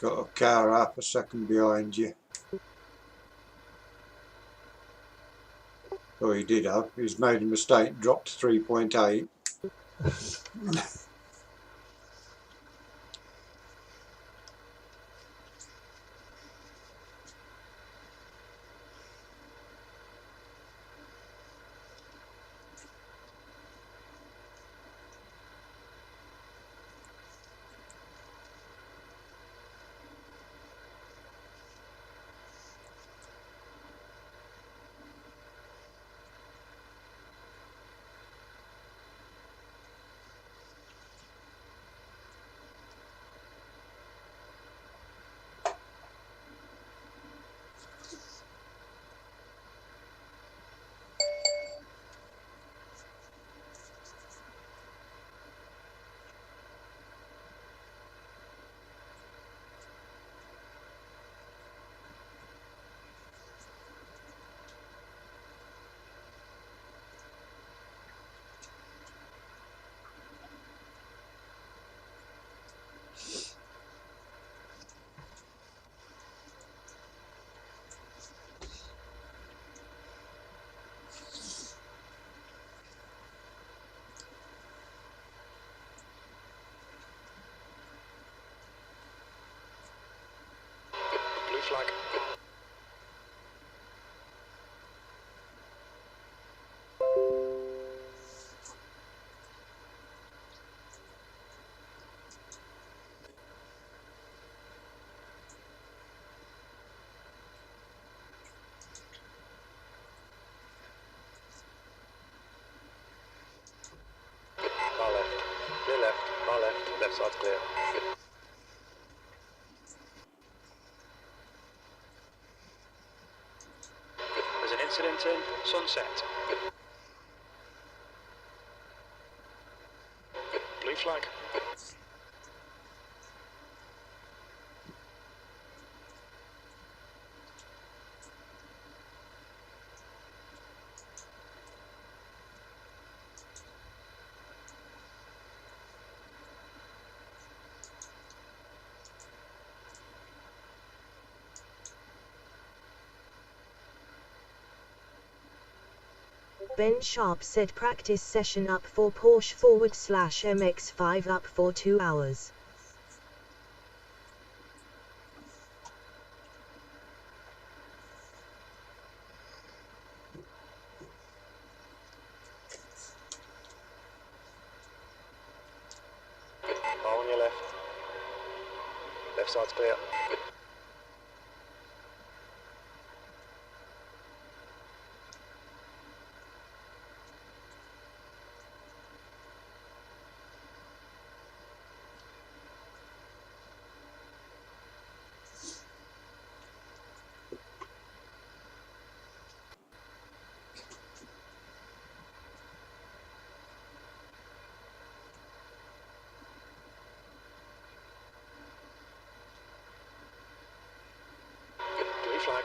Got a car half a second behind you. Oh, he did have. He's made a mistake, dropped to 3.8. Blue flag. Bar left. Clear left. Bar left. Left side's clear. There's an incident in Sunset. Blue flag. Ben Sharp said practice session up for Porsche /MX5 up for 2 hours. Bar on your left. Left side's clear. Blue flag.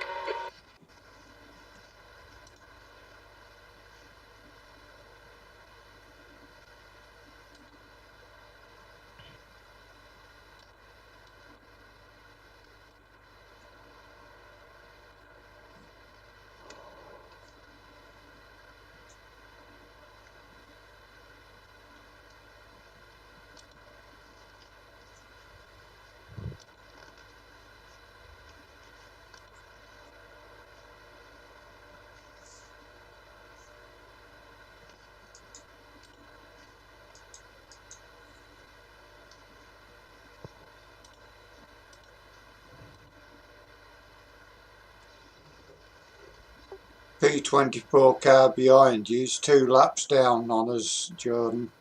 P24 car behind you is 2 laps down on us, Jordan.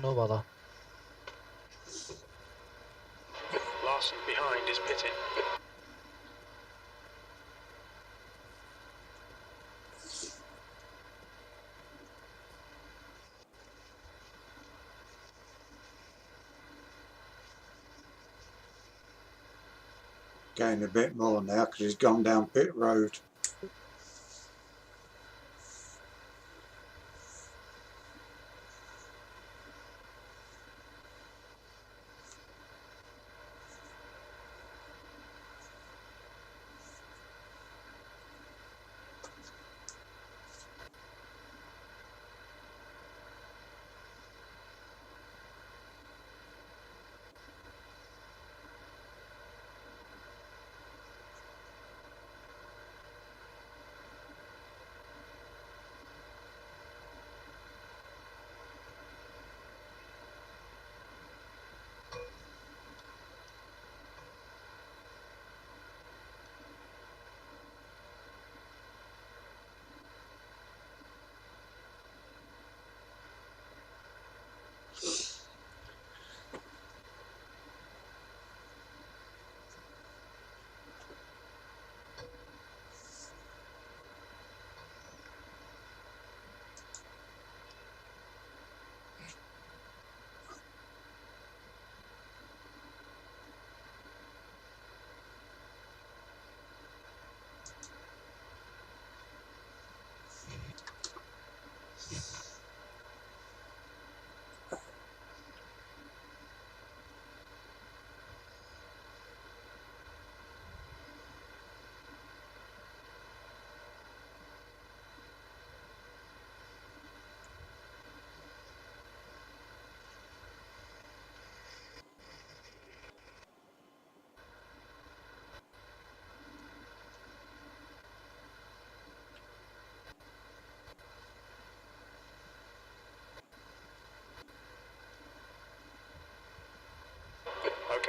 No bother. Larson behind is pitting. Gain a bit more now because he's gone down pit road.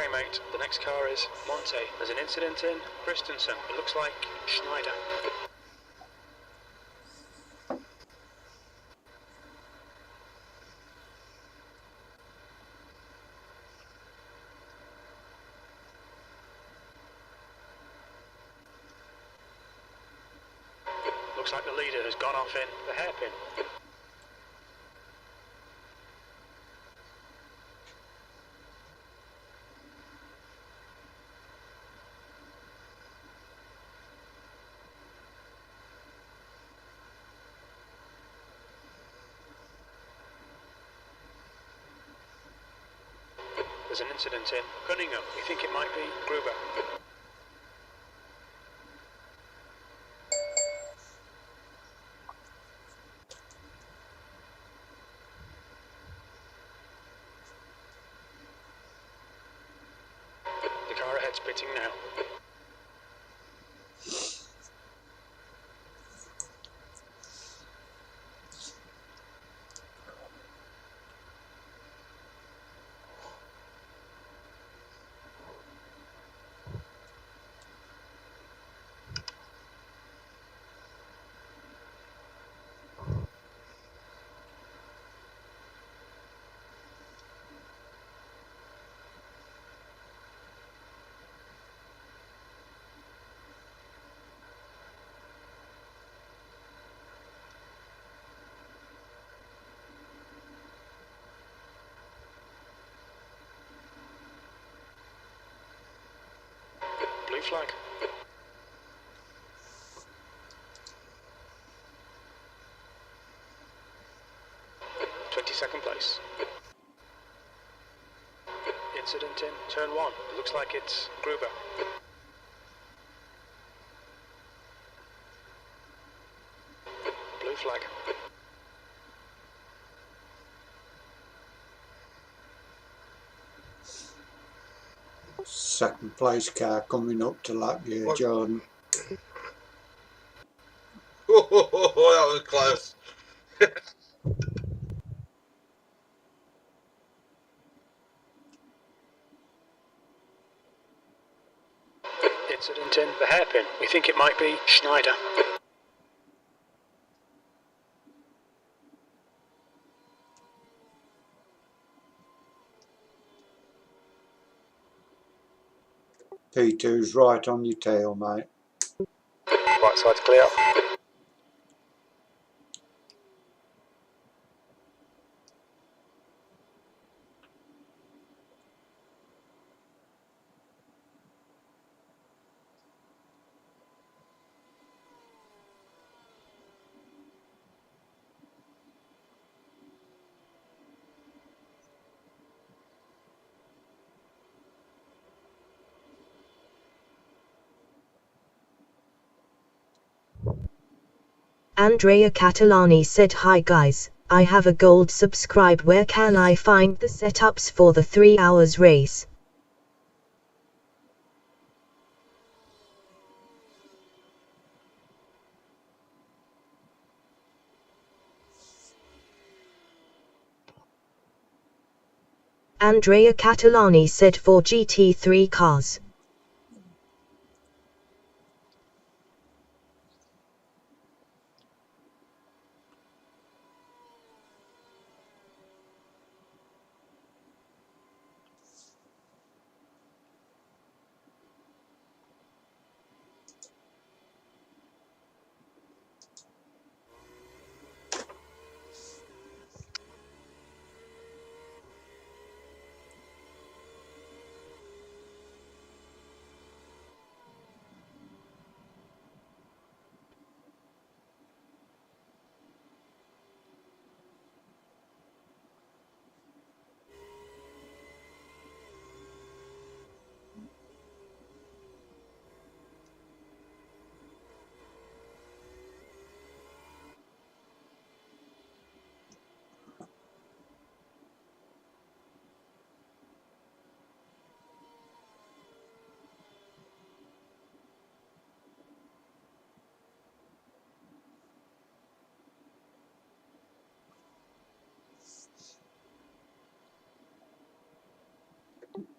Okay, mate. The next car is Monte. There's an incident in Christensen. It looks like Schneider. Looks like the leader has gone off in the hairpin. There's an incident in Cunningham. We think it might be Gruber. The car ahead's pitting now. Blue flag. 22nd place. Incident in turn 1. It looks like it's Gruber. Blue flag. Second place car coming up to lap you, Jordan. That was close. Incident in the hairpin. We think it might be Schneider. P2's right on your tail, mate. Right side's clear. Andrea Catalani said, "Hi guys, I have a gold subscribe. Where can I find the setups for the 3 hours race?" Andrea Catalani said, "For GT3 cars."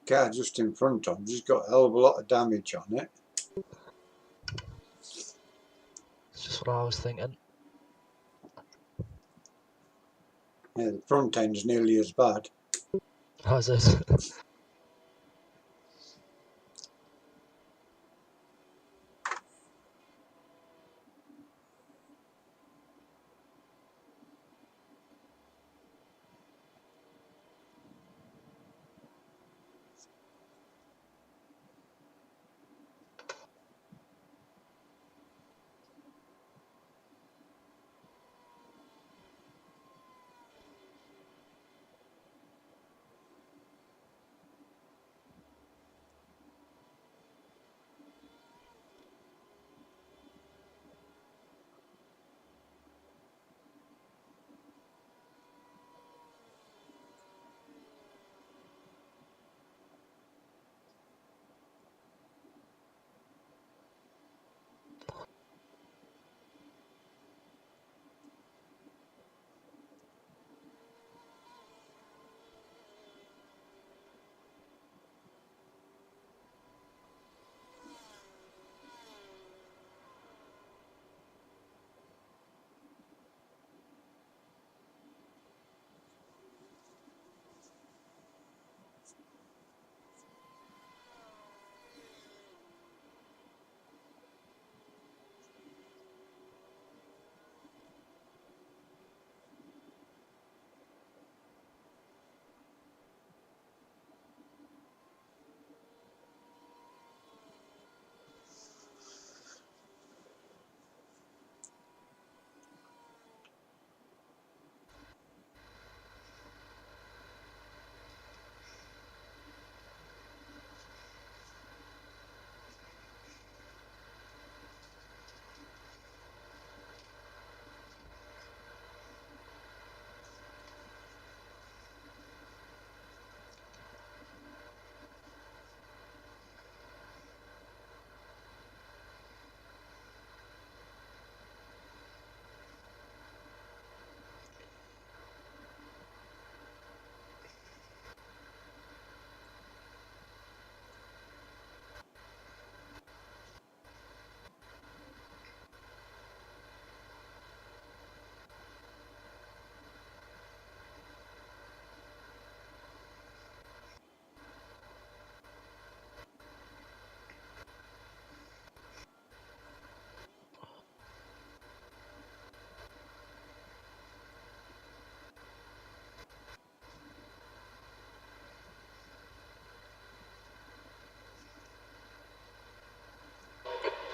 car just in front of him has got a hell of a lot of damage on it. It's just what I was thinking. Yeah, the front end's nearly as bad. How's it?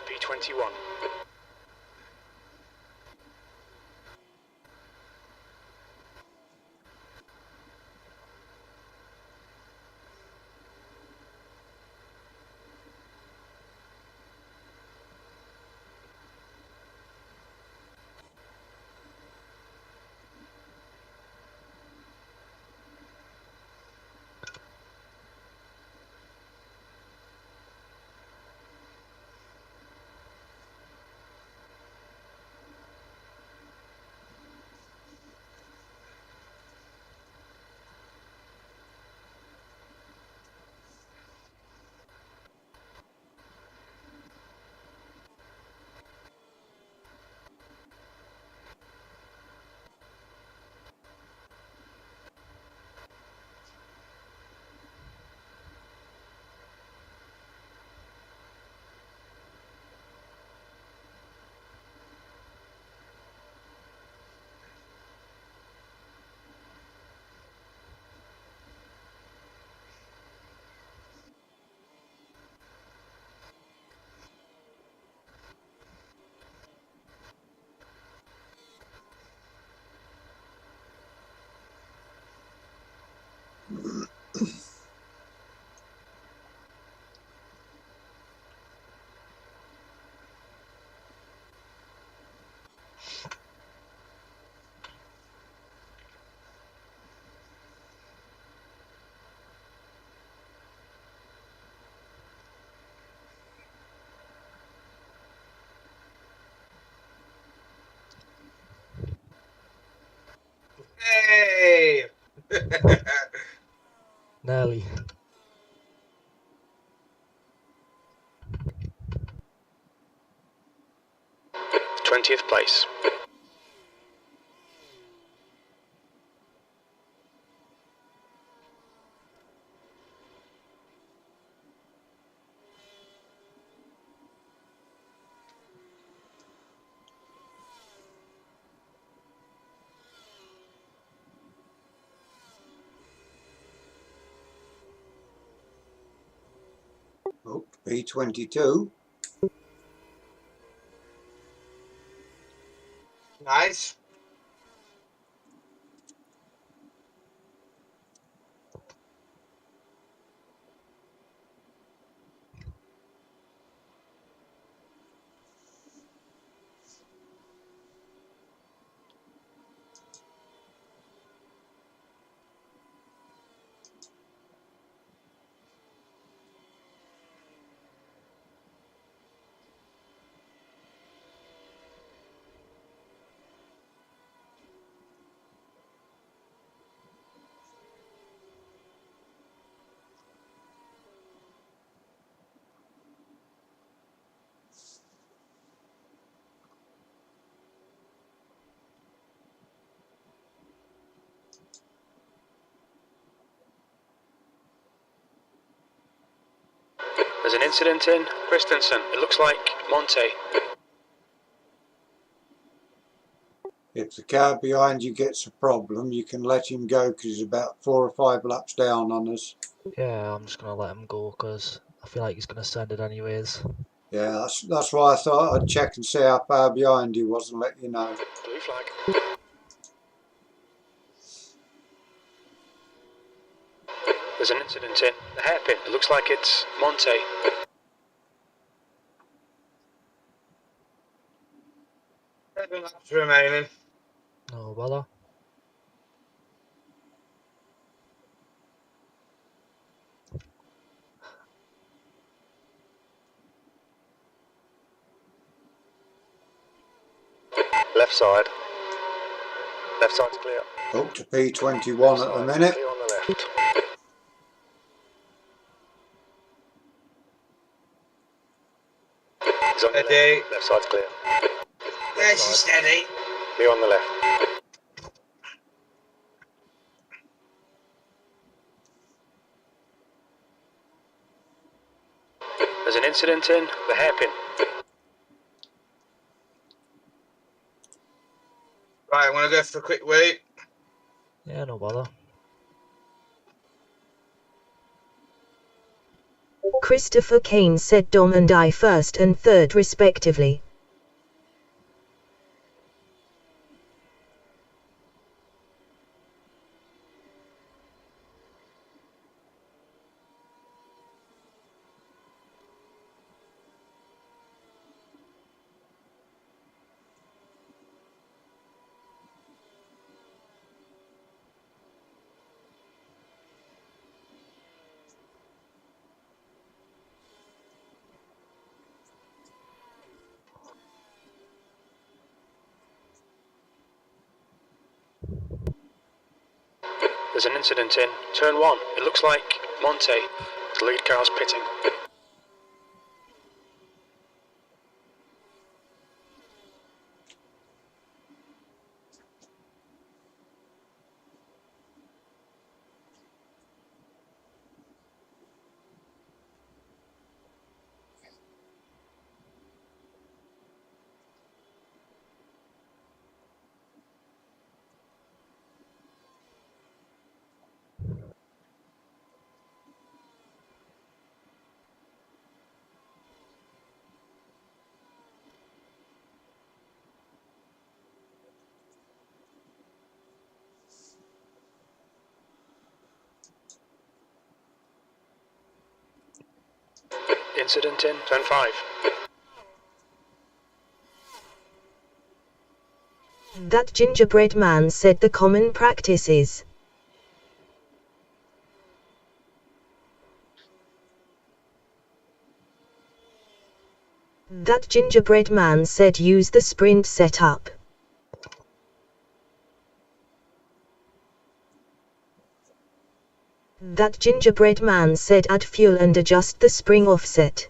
P21. 20th place. Oh, P22. Nice. There's an incident in Christensen. It looks like Monte. If the car behind you gets a problem, you can let him go because he's about 4 or 5 laps down on us. Yeah, I'm just gonna let him go because I feel like he's gonna send it anyways. Yeah, that's why I thought I'd check and see how far behind he was and let you know. Blue flag. There's an incident in the hairpin. It looks like it's Monte. 7 laps remaining. No bother. Left side. Left side's clear. Up to P21 at the minute. Clear on the left. He's on the Steady. left. Left side's clear. Yeah, she's steady. Clear on the left. There's an incident in the hairpin. Right, I'm going to go for a quick wait. Yeah, no bother. Christopher Kane said Dom and I first and third respectively. There's an incident in turn 1. It looks like Monte. The lead car's pitting. Incident in turn 5. That gingerbread man said the common practice is. That gingerbread man said use the sprint setup. That gingerbread man said add fuel and adjust the spring offset.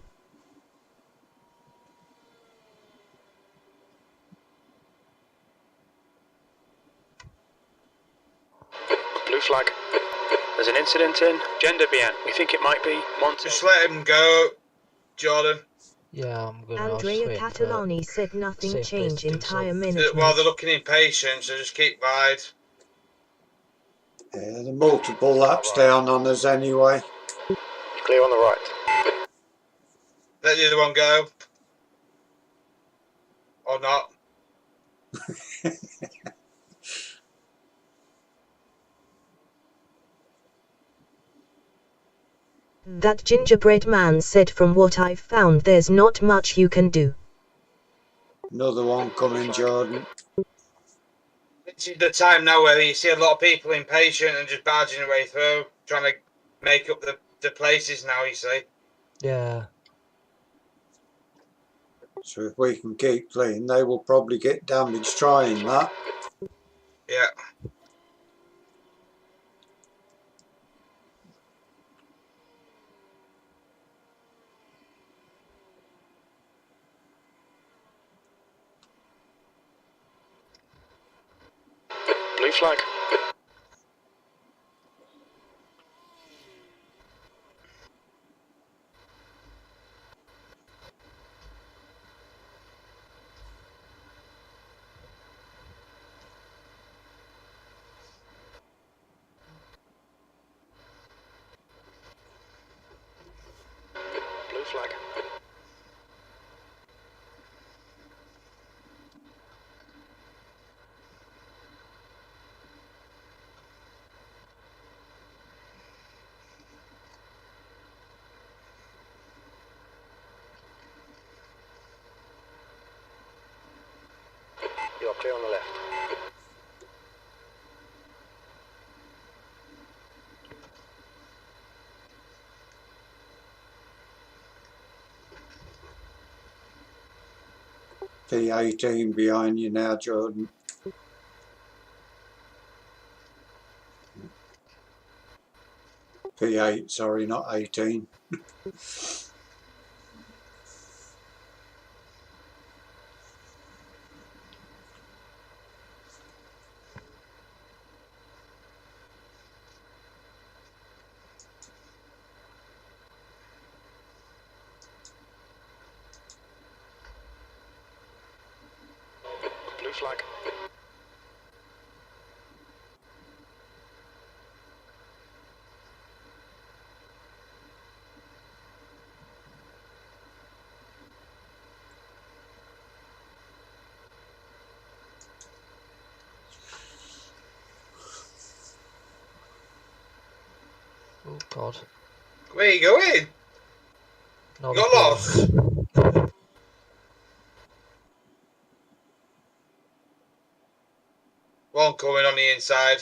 Blue flag. There's an incident in Gender Bien. We think it might be Monte. Just let him go, Jordan. Yeah, I'm gonna. I was just Andrea waiting for Catalani said nothing safe place change to do so. entire While management. they're looking impatient, so just keep wide. Yeah, the multiple laps down on us anyway. Clear on the right. Let the other one go. Or not. That gingerbread man said from what I've found there's not much you can do. Another one coming, Jordan. This is the time now where you see a lot of people impatient and just barging their way through, trying to make up the places now, you see. Yeah. So if we can keep clean, they will probably get damaged trying that. Yeah. Blue flag. Blue flag. You're clear on the left. P18 behind you now, Jordan. P8, sorry, not 18. Blue flag. Oh God. Where are you going? Not You a got clue. lost? One coming on the inside.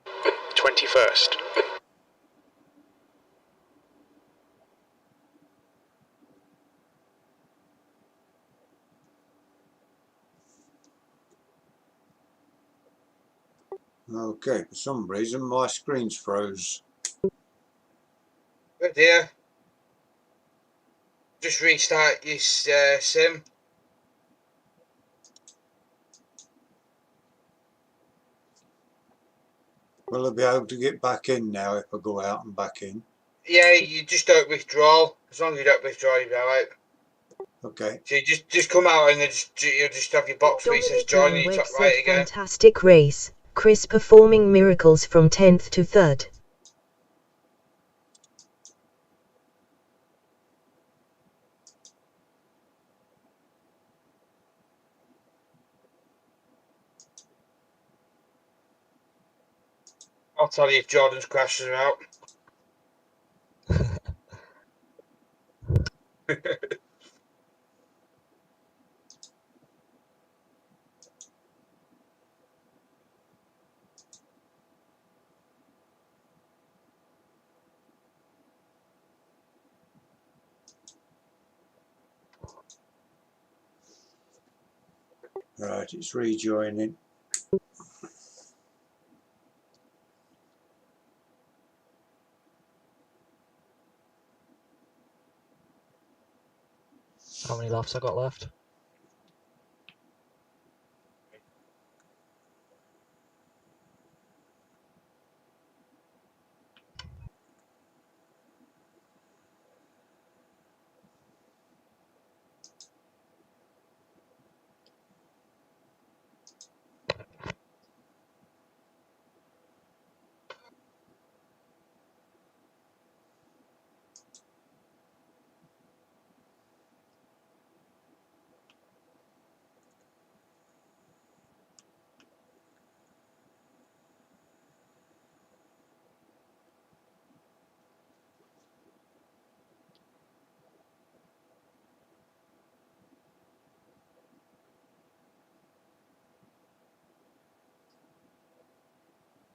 The 21st. Okay, for some reason my screen's froze. Good dear. Just restart your sim. Will I be able to get back in now if I go out and back in? Yeah, you just don't withdraw. As long as you don't withdraw, you'll be alright. Okay. So you just come out and then you'll just have your box where it says Dominic join and you Langweg top said right again. fantastic race. Chris performing miracles from 10th to 3rd. I'll tell you if Jordan's crashes are out. Right, it's rejoining. How many laps I got left?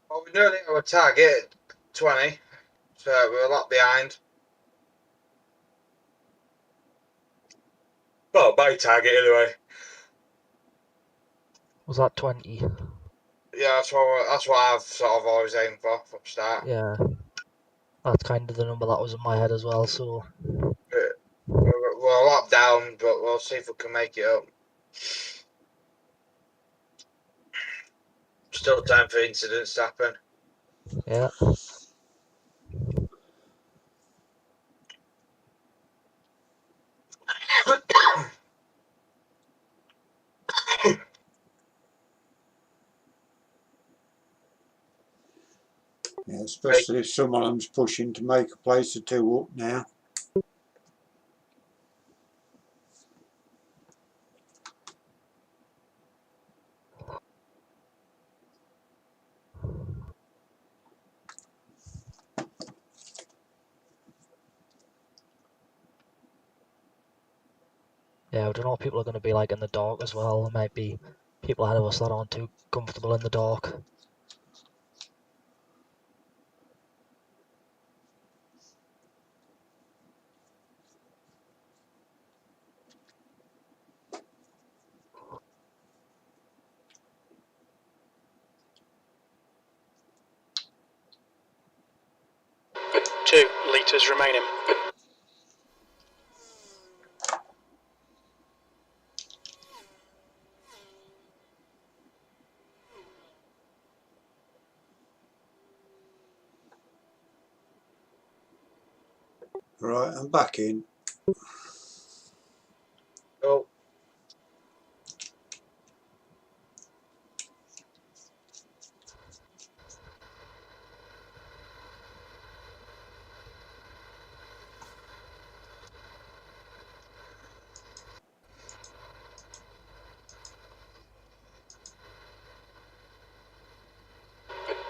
Well, we're nearly at our target, 20. So we're a lot behind. Well, my target anyway. Was that 20? Yeah, that's what I've sort of always aimed for from the start. Yeah. That's kind of the number that was in my head as well, so... We're a lot down, but we'll see if we can make it up. Still time for incidents to happen. Yeah. Yeah, especially if some of them's pushing to make a place or two up now. Yeah, I don't know what people are going to be like in the dark as well. There might be people ahead of us that aren't too comfortable in the dark. Two litres remaining. Right, I'm back in. Oh.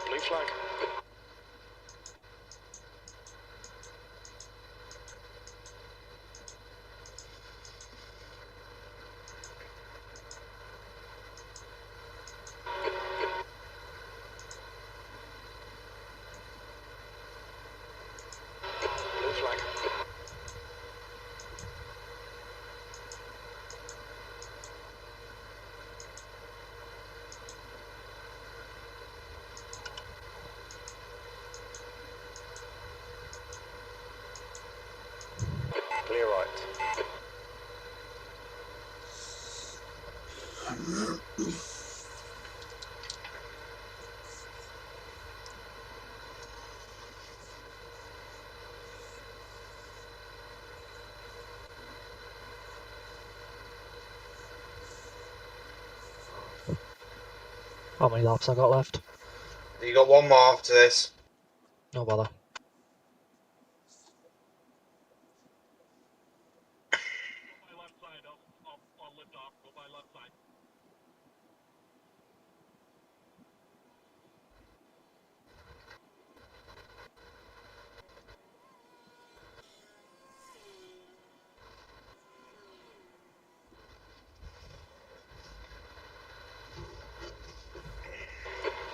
Blue flag. Blue flag. Clear right. How many laps I got left? You got one more after this. No bother. Go by left side. I'll lift off. Go by left side.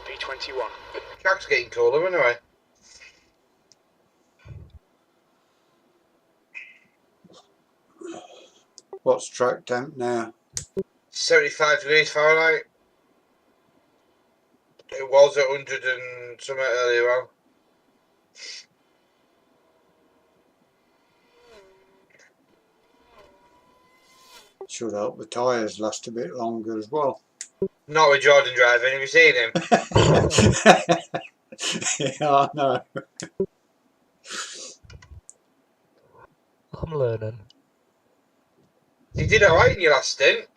P21. Track's getting cooler anyway. What's track temp now? 75 degrees Fahrenheit. It was at 100 and something earlier on. Should help the tyres last a bit longer as well. Not with Jordan driving. Have you seen him? Yeah, I know. I'm learning. You did alright in your last stint.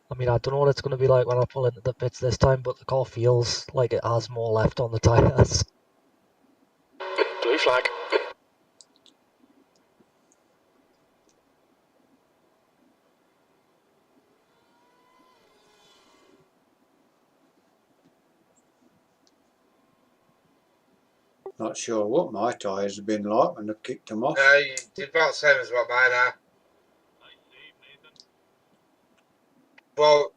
I mean, I don't know what it's going to be like when I pull into the pits this time, but the car feels like it has more left on the tyres. Blue flag. Not sure what my tyres have been like when I kicked them off. You did about the same as what mine are. Well,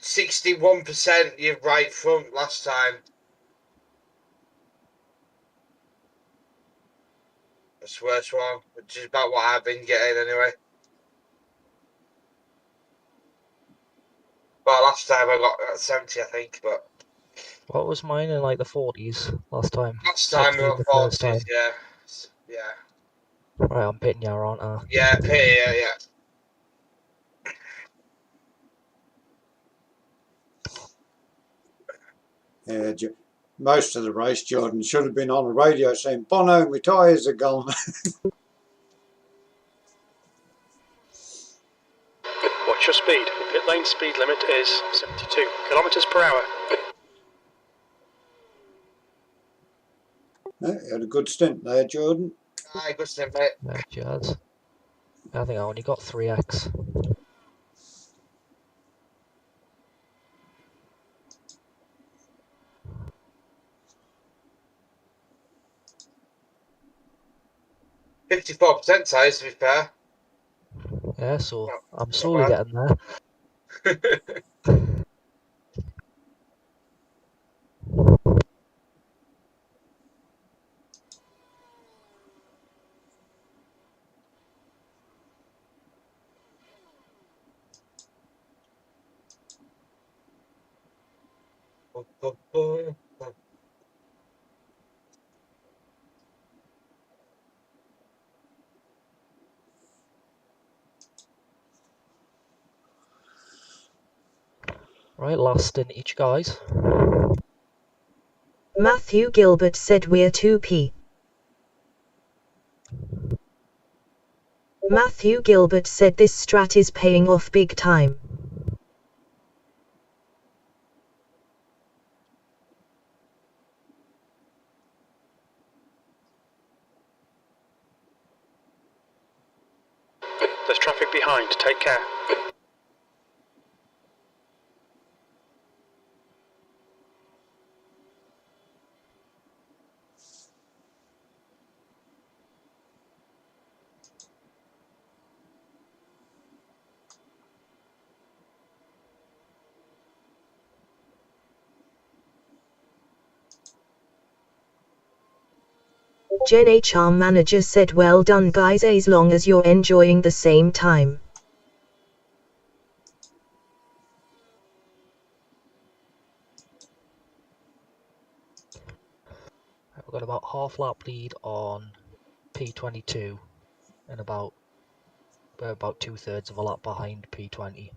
61% your right front last time. That's the worst one, which is about what I've been getting anyway. Well, last time I got 70, I think, but What was mine in like the 40s last time? last time we 60 were the first 40s, time. yeah. Yeah. Right, I'm pitting you, aren't I? Yeah, pity, yeah. Yeah, most of the race, Jordan should have been on the radio saying, "Bono, my tyres are gone." Watch your speed. Pit lane speed limit is 72 kilometres per hour. Yeah, you had a good stint there, Jordan. Aye, good stint, mate. Yeah, cheers. I think I only got 3x. %54 tyres, to be fair. Yeah, so I'm Not slowly bad. getting there. Right, last in each, guys. Matthew Gilbert said we're 2p. Matthew Gilbert said this strat is paying off big time. There's traffic behind. Take care. Gen HR manager said well done guys as long as you're enjoying the same time. We've got about half lap lead on P22 and about 2/3 of a lap behind P20.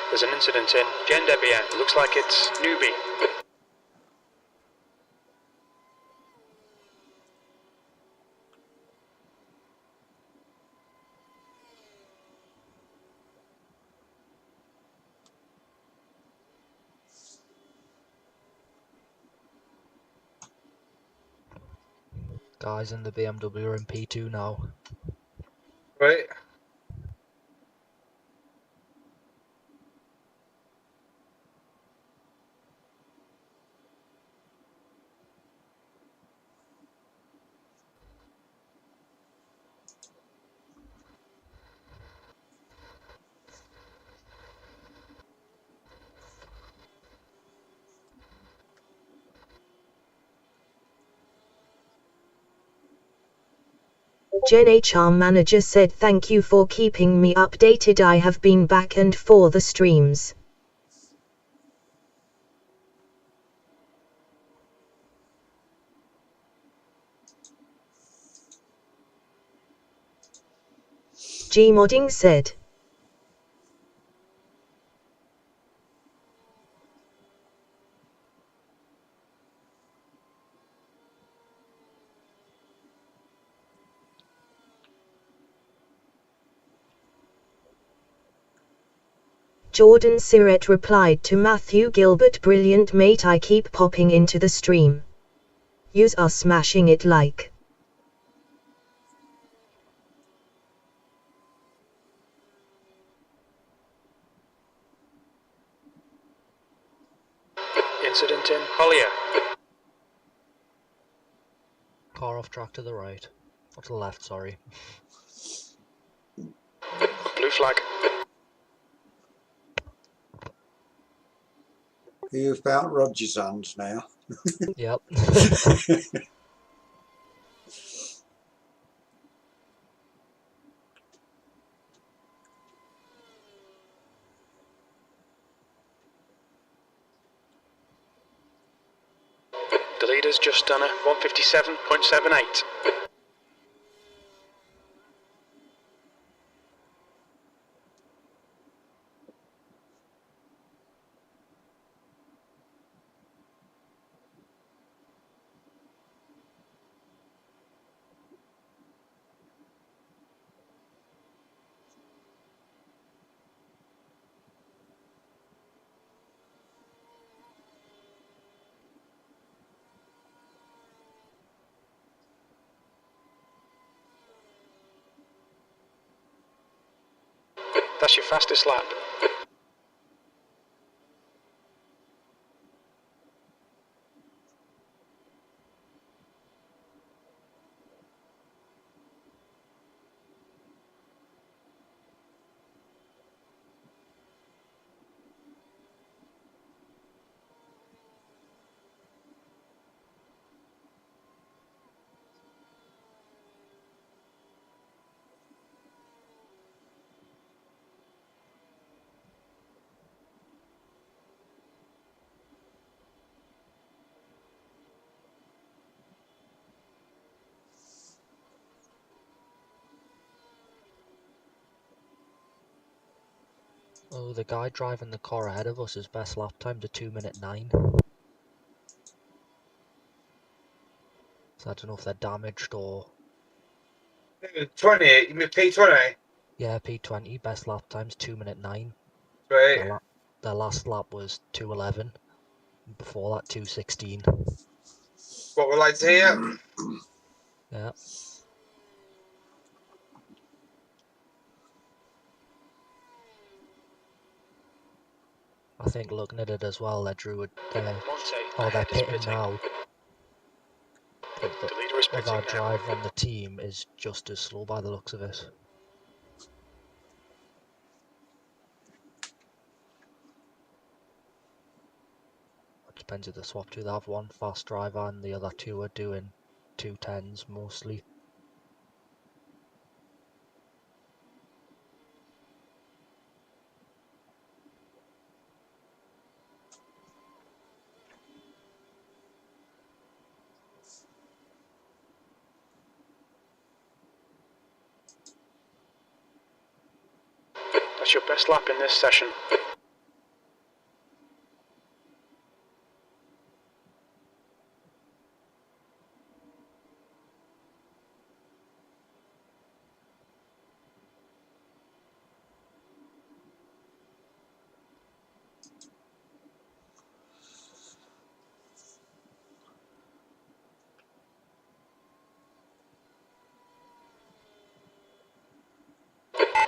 There's an incident in Gen Debian. Looks like it's newbie. Guys in the BMW are in P2 now. Right. Jen HR manager said thank you for keeping me updated. I have been back and for the streams. Gmodding said. Jordan Siret replied to Matthew Gilbert, brilliant mate, I keep popping into the stream. Yous are smashing it like. Incident in Collier. Car off track to the right. Or to the left, sorry. Blue flag. You've found Roger's hands now. Yep. The leader's just done a 157.78. That's your fastest lap. Oh, the guy driving the car ahead of us, his best lap time's a 2:09. So I don't know if they're damaged or... 20, you mean P20? Yeah, P20, best lap time's 2:09. Right. Their last lap was 2:11. Before that, 2:16. What we'd like to hear? Yeah. I think looking at it as well, they drew it. They're pitting now. But the other driver on the team is just as slow by the looks of it. It depends if they swap to. They have one fast driver and the other two are doing 2:10s mostly. That's your best lap in this session.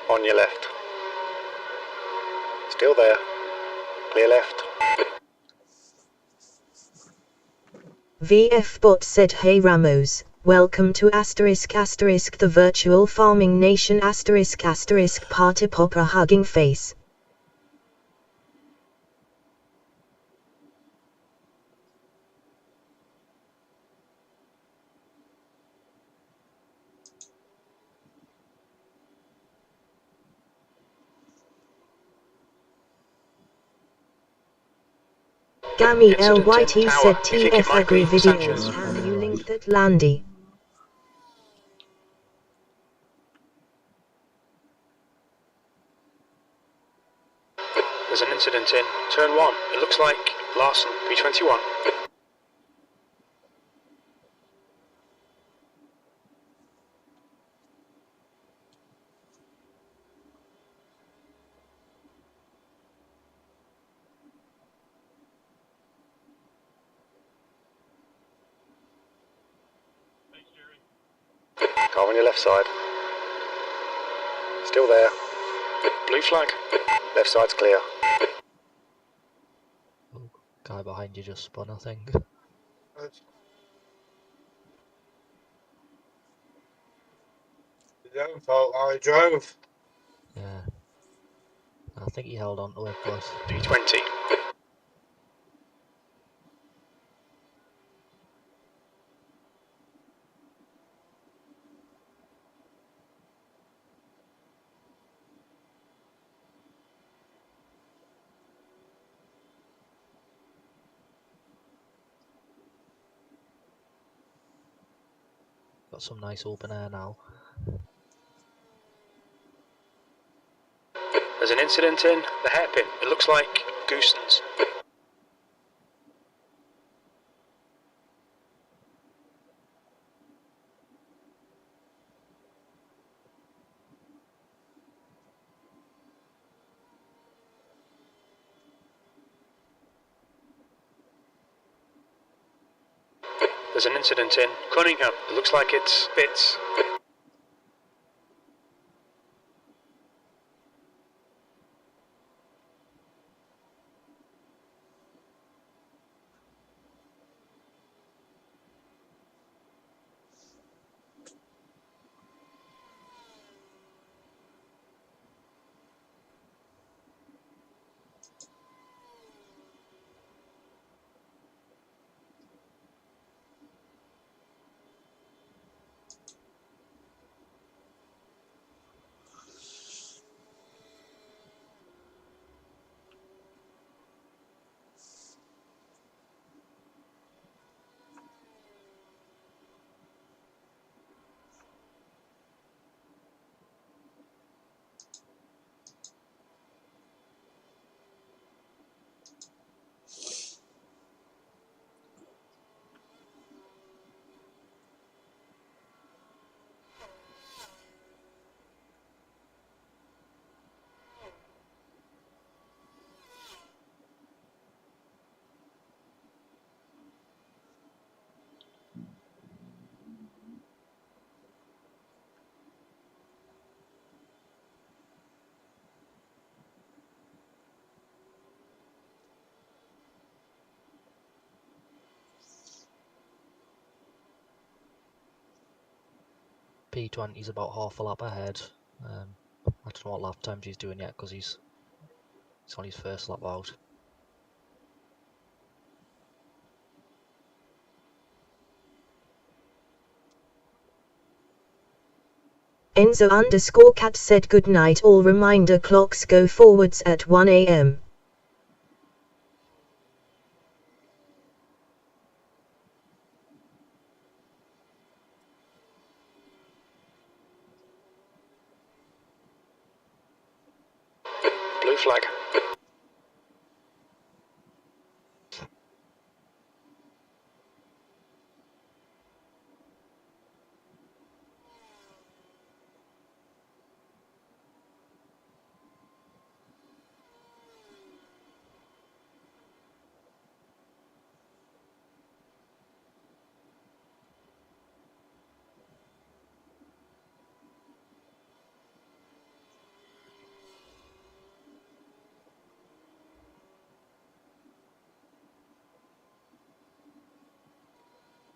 On your left. Still there. Clear left. VF Bot said, hey Ramos, welcome to *** the virtual farming nation *** party popper hugging face. Gammy Incident in LYT tower. said You think it TF might agri be Sanchez? videos. Can you link that Landy? There's an incident in turn 1. It looks like Larson, B21. Car on your left side. Still there. Blue flag. Left side's clear. Guy behind you just spun, I think. His own fault. I drove. Yeah. I think he held on to it, but... B20. Got some nice open air now. There's an incident in the hairpin. It looks like Goosens. There's an incident in Cunningham. It looks like it's Bits. P20's about half a lap ahead. I don't know what lap times he's doing yet because he's on his first lap out. Enzo_cat said good night. All reminder clocks go forwards at 1 a.m. Blue flag.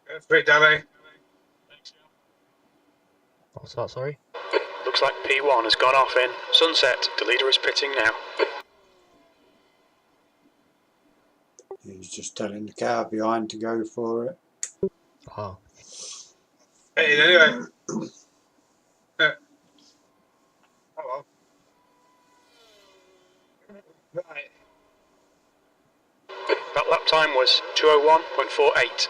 That's pretty Danny. What's that, sorry? Looks like P1 has gone off in sunset. The leader is pitting now. He's just telling the car behind to go for it. Oh. Hey, anyway. Oh well. Right. That lap time was 201.48.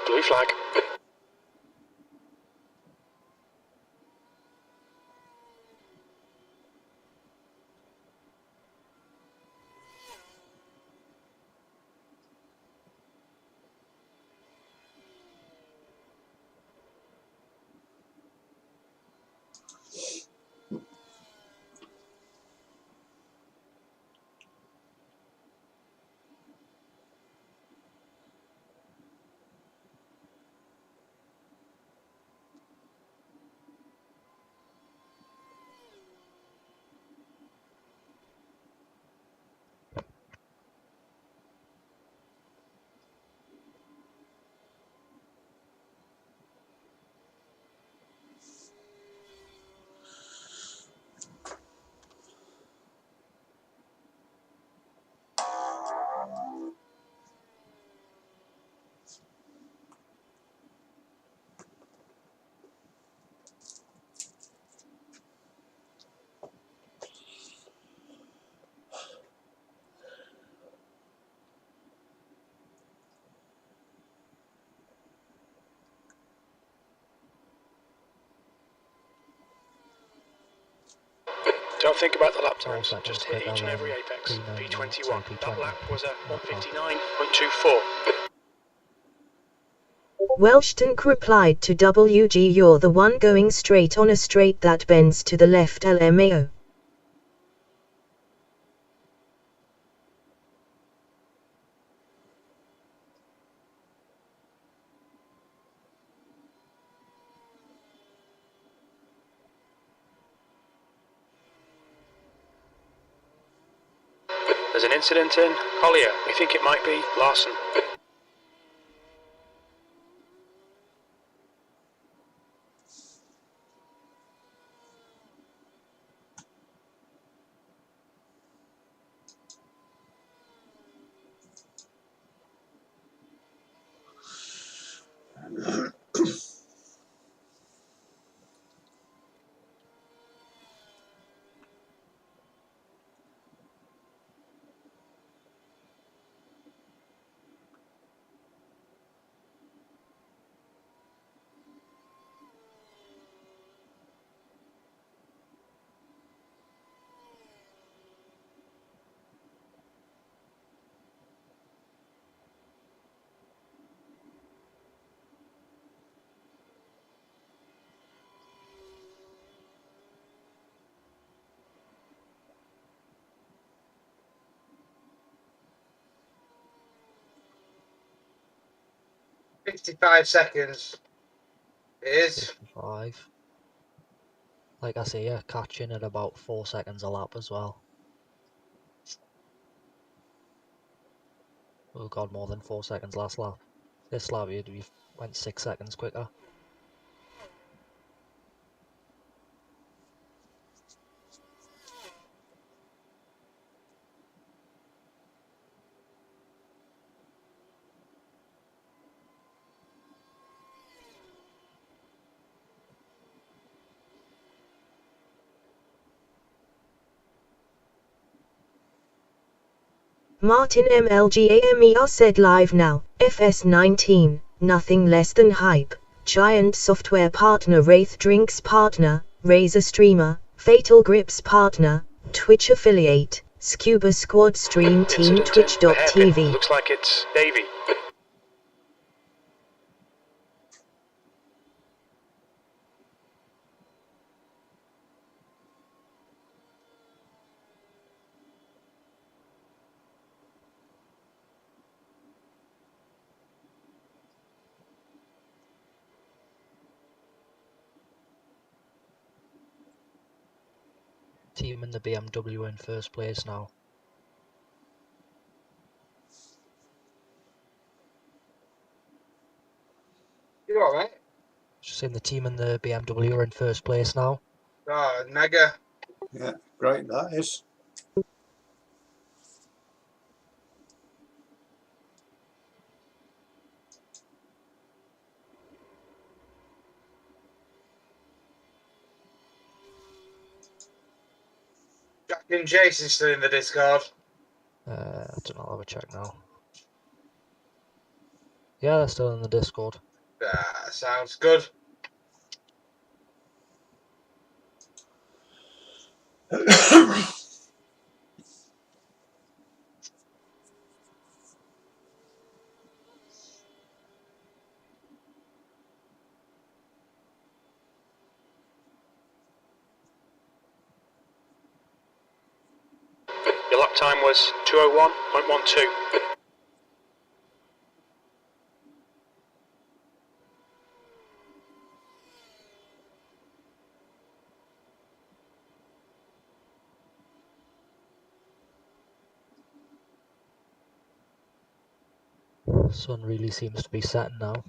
Blue flag. Don't think about the lap times, just hit each and every apex. P21, that lap was a 159.24. Welshtank replied to WG, "You're the one going straight on a straight that bends to the left, LMAO. There's an incident in Collier. We think it might be Larson. $55 is 55. Like I say, yeah, catching at about 4 seconds a lap as well. Oh god, more than 4 seconds last lap. This lap we went 6 seconds quicker. Martin MLGAMER said live now, FS19, nothing less than hype. Giant software partner, Wraith Drinks partner, Razer streamer, Fatal Grips partner, Twitch affiliate, Scuba Squad stream team, Twitch.tv. Looks like it's Davey. Team in the BMW in first place now. You all right? Just saying the team and the BMW are in first place now. Oh, mega. Yeah, great that is. Jack and Jason still in the Discord. I don't know, I'll have a check now. Yeah, they're still in the Discord. Sounds good. Your lap time was 2:01.12. Sun really seems to be setting now.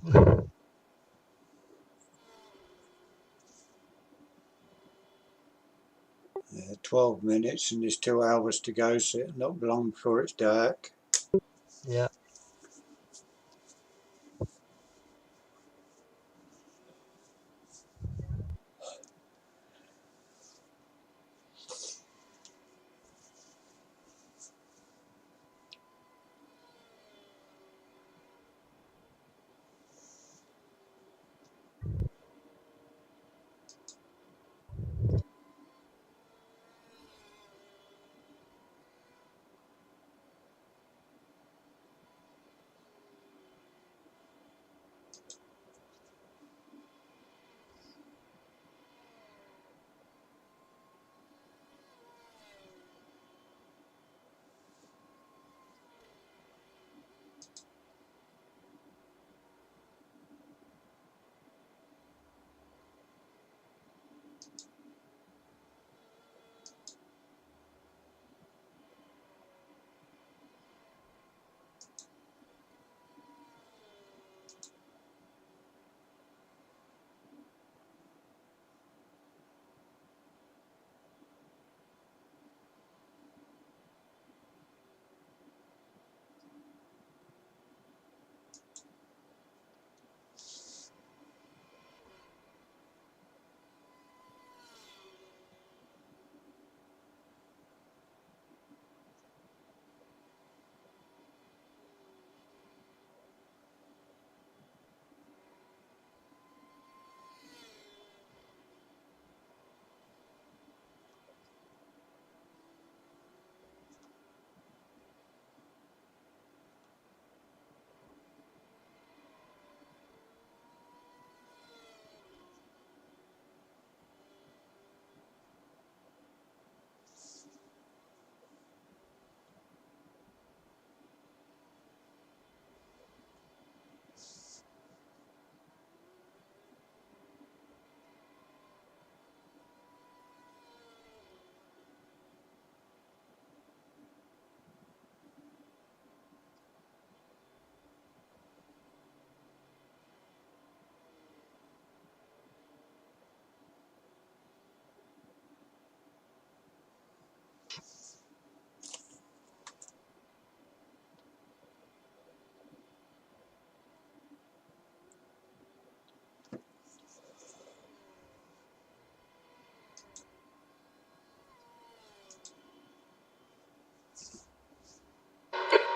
12 minutes and there's 2 hours to go, so it'll not be long before it's dark. Yeah.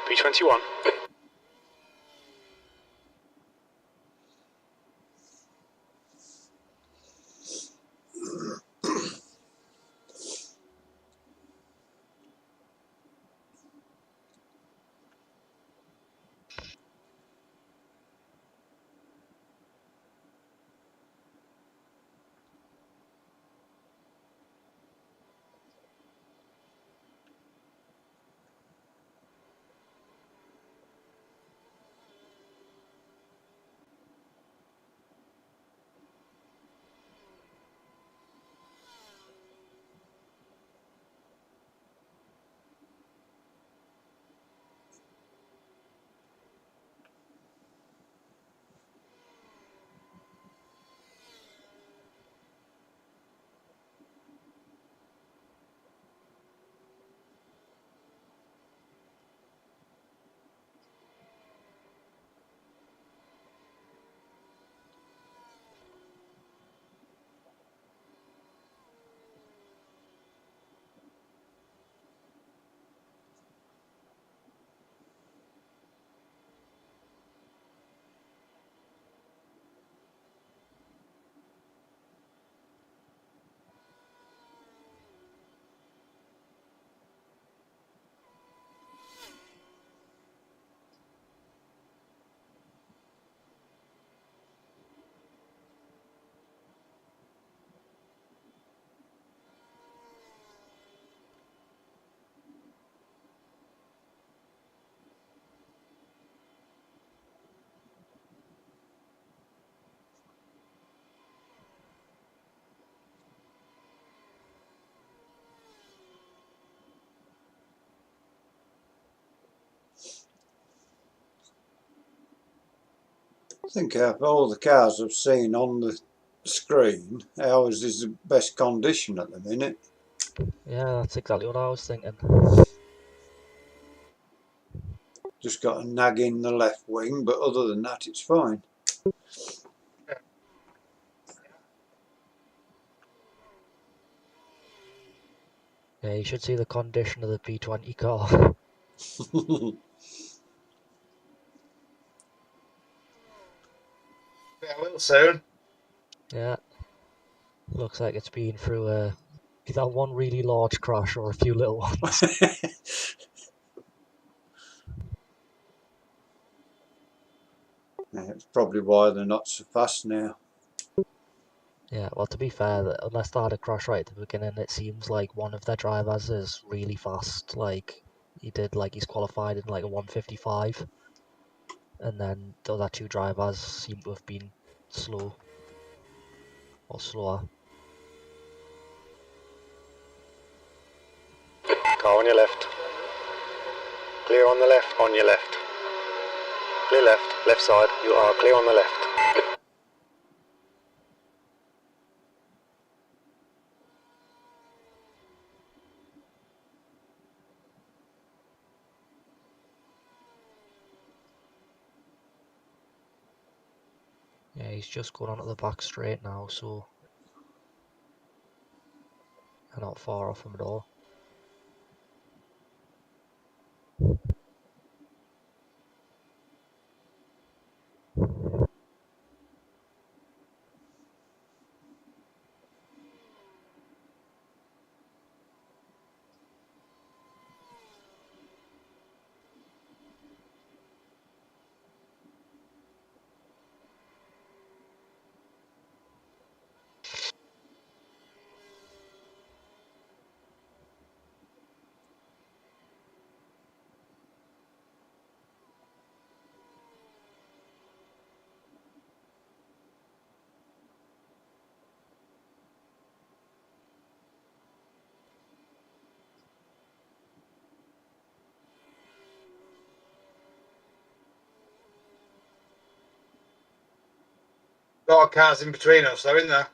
P21. I think out of all the cars I've seen on the screen, ours is the best condition at the minute. Yeah, that's exactly what I was thinking. Just got a nag in the left wing, but other than that, it's fine. Yeah, you should see the condition of the P20 car. Yeah, I will soon. Yeah, looks like it's been through either one really large crash or a few little ones. That's probably why they're not so fast now. Yeah, well, to be fair, unless they had a crash right at the beginning, it seems like one of their drivers is really fast. Like, he's qualified in like a 155, and then the other two drivers seem to have been slow or slower. Car on your left. Clear on the left, on your left. Clear left, left side, you are clear on the left. Yeah, he's just going onto the back straight now, so you're not far off him at all. A lot of cars in between us, though, isn't there?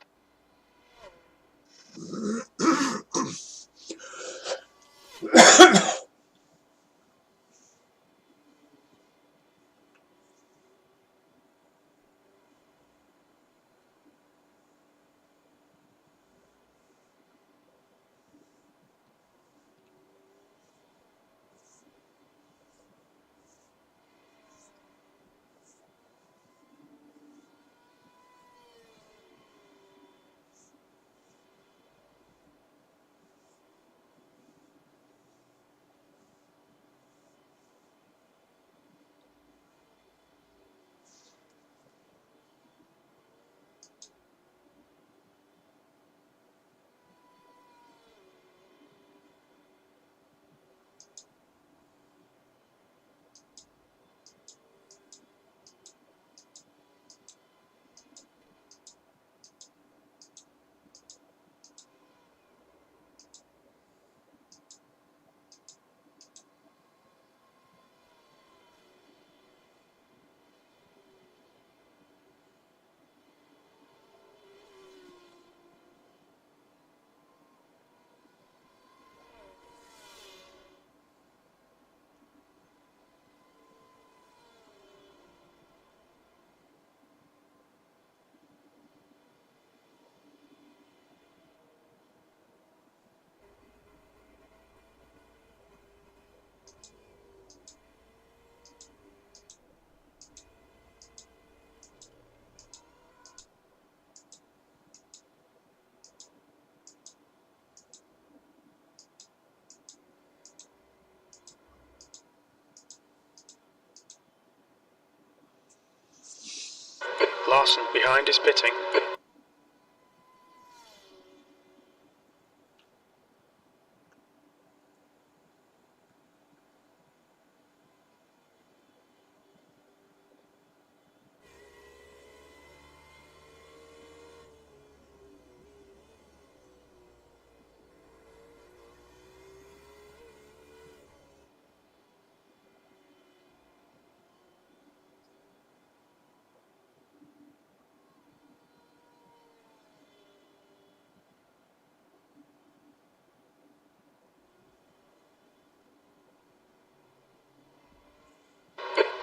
Larson behind is pitting.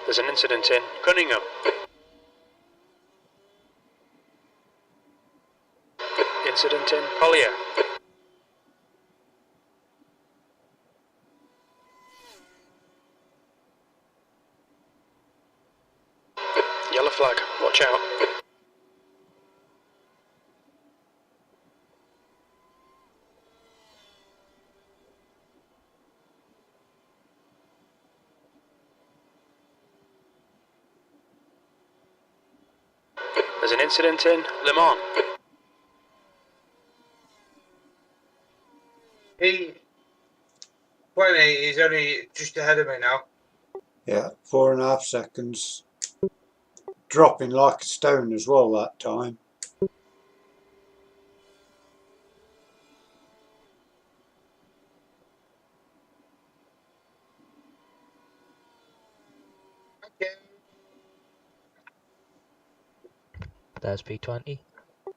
There's an incident in Cunningham. Incident in Collier. Yellow flag, watch out. There's an incident in Le Mans. He 20 is only just ahead of me now. Yeah, 4.5 seconds. Dropping like a stone as well that time. There's P20.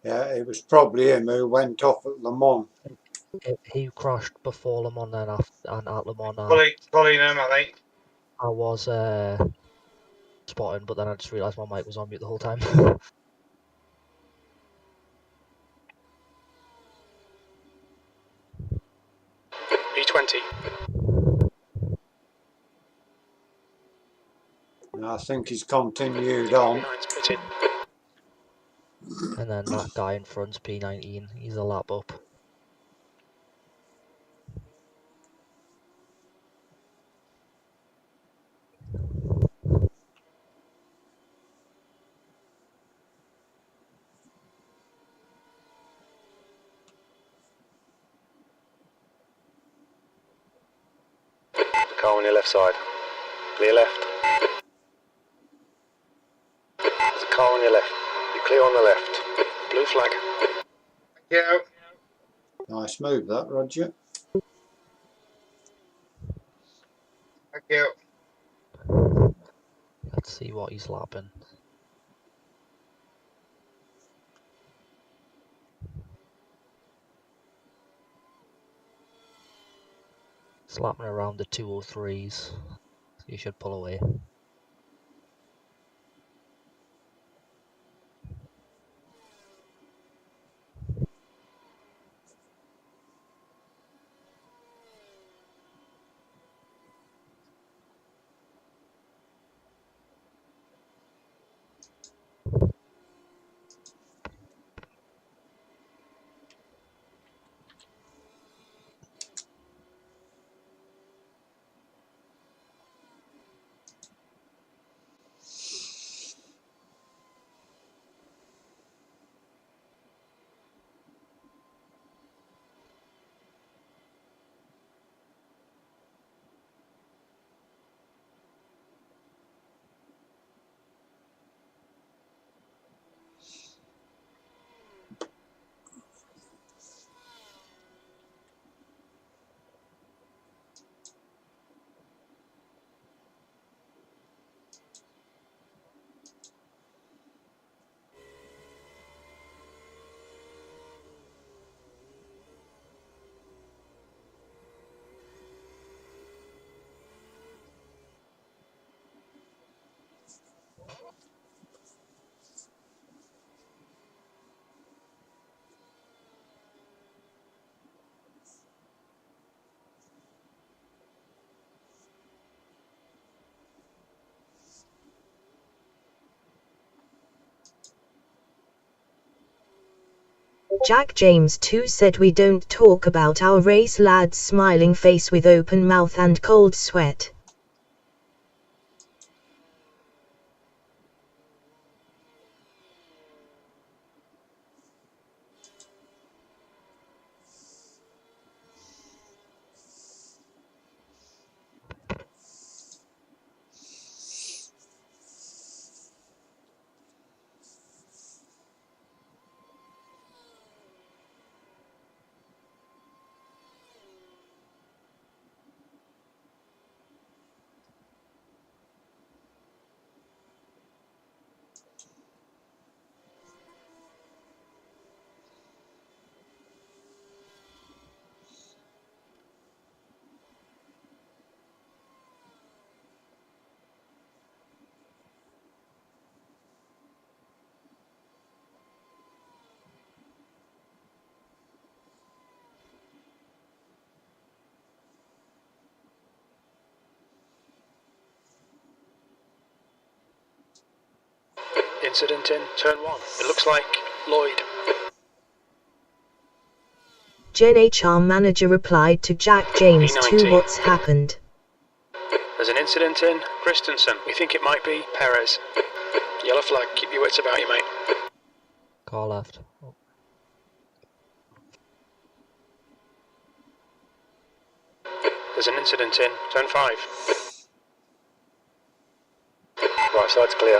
Yeah, it was probably him who went off at Le Mans. He crashed before Le Mans and at Le Mans. Pulling him, I think. I was spotting, but then I just realised my mic was on mute the whole time. P20. And I think he's continued on. And then that guy in front's P19. He's a lap up. Car on your left side. Clear left. There's a car on your left. You're clear on the left. Blue flag. Yeah. Nice move that, Roger. Thank you. Let's see what he's lapping. Slapping around the 203s. You should pull away. Jack James 2 said we don't talk about our race lads, smiling face with open mouth and cold sweat. incident in turn 1. It looks like Lloyd. Gen HR manager replied to Jack James to P19. what's happened. There's an incident in Christensen. We think it might be Perez. Yellow flag, keep your wits about you, mate. Car left. Oh. There's an incident in turn 5. Right side's clear.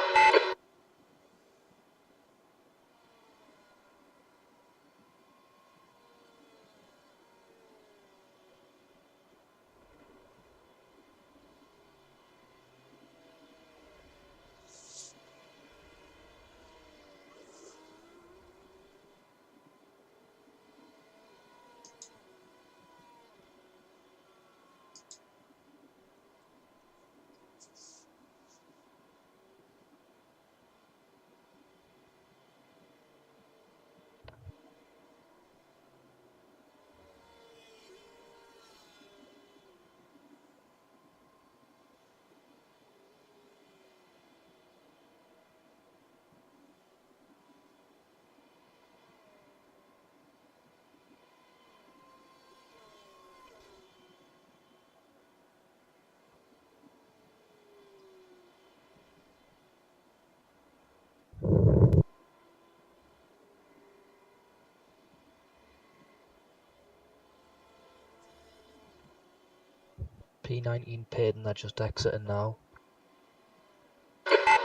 P19 paid and they're just exiting now.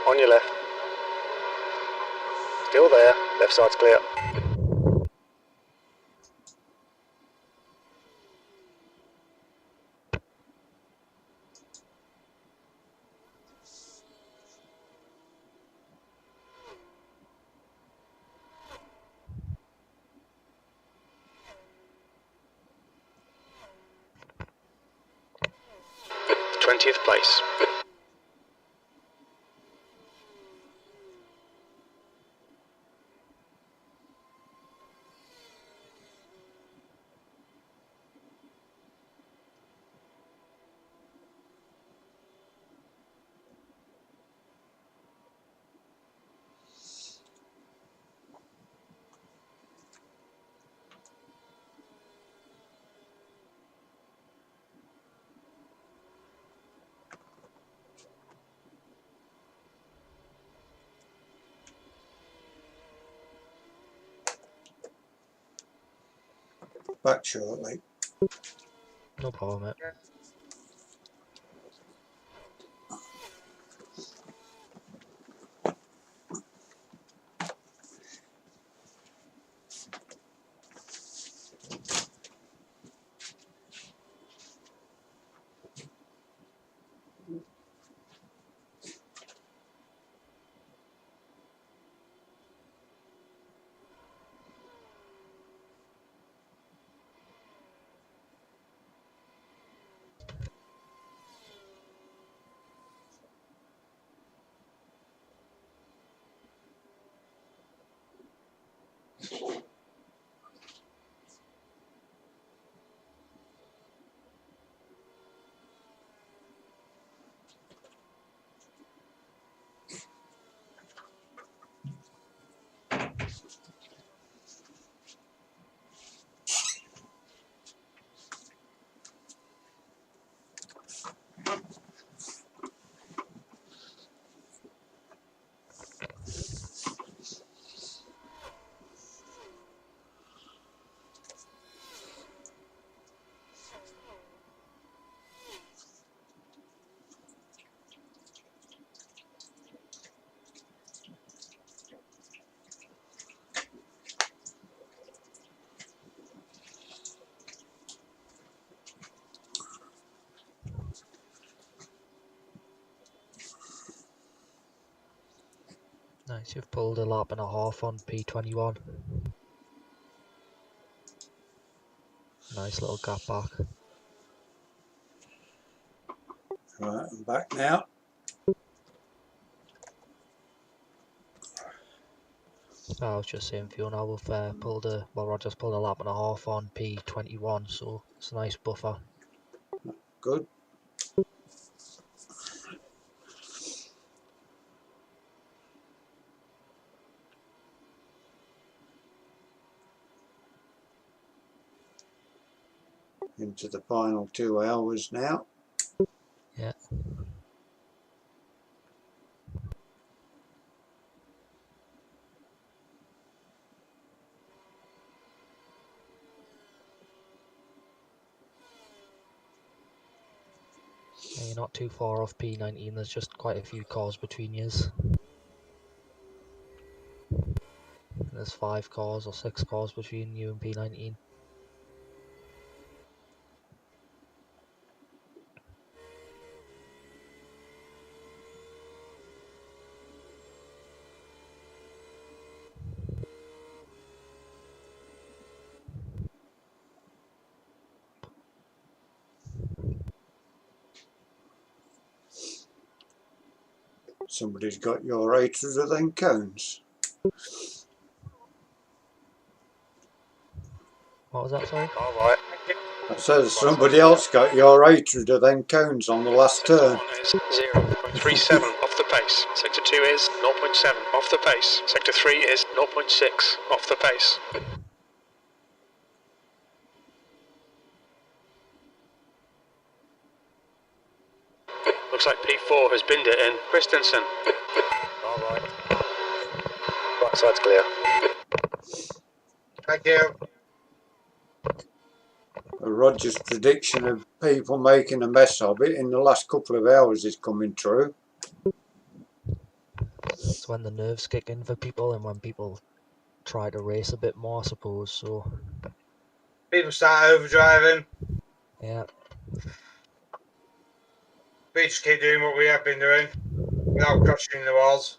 On your left. Still there. Left side's clear. The 20th place. Back shortly. No problem, mate. Nice, you've pulled a lap and a half on P21. Nice little gap back. Right, I'm back now. I was just saying for you now, we've pulled a, well, Roger's pulled a lap and a half on P21, so it's a nice buffer. Good. into the final 2 hours now. Yeah. Yeah, you're not too far off P19. There's just quite a few cars between yous. There's 5 cars or 6 cars between you and P19. Somebody's got your 800 then cones. What was that, sorry? Alright. I said somebody else got your 800 then cones on the last Sector turn. 1 is 0.37 off the pace. Sector 2 is 0.7 off the pace. Sector 3 is 0.6 off the pace. Looks like P4 has binned it in. Christensen. Alright. Right side's clear. Thank you. Roger's prediction of people making a mess of it in the last couple of hours is coming true. It's when the nerves kick in for people and when people try to race a bit more, I suppose, so... People start overdriving. Yeah. We just keep doing what we have been doing without crashing the walls.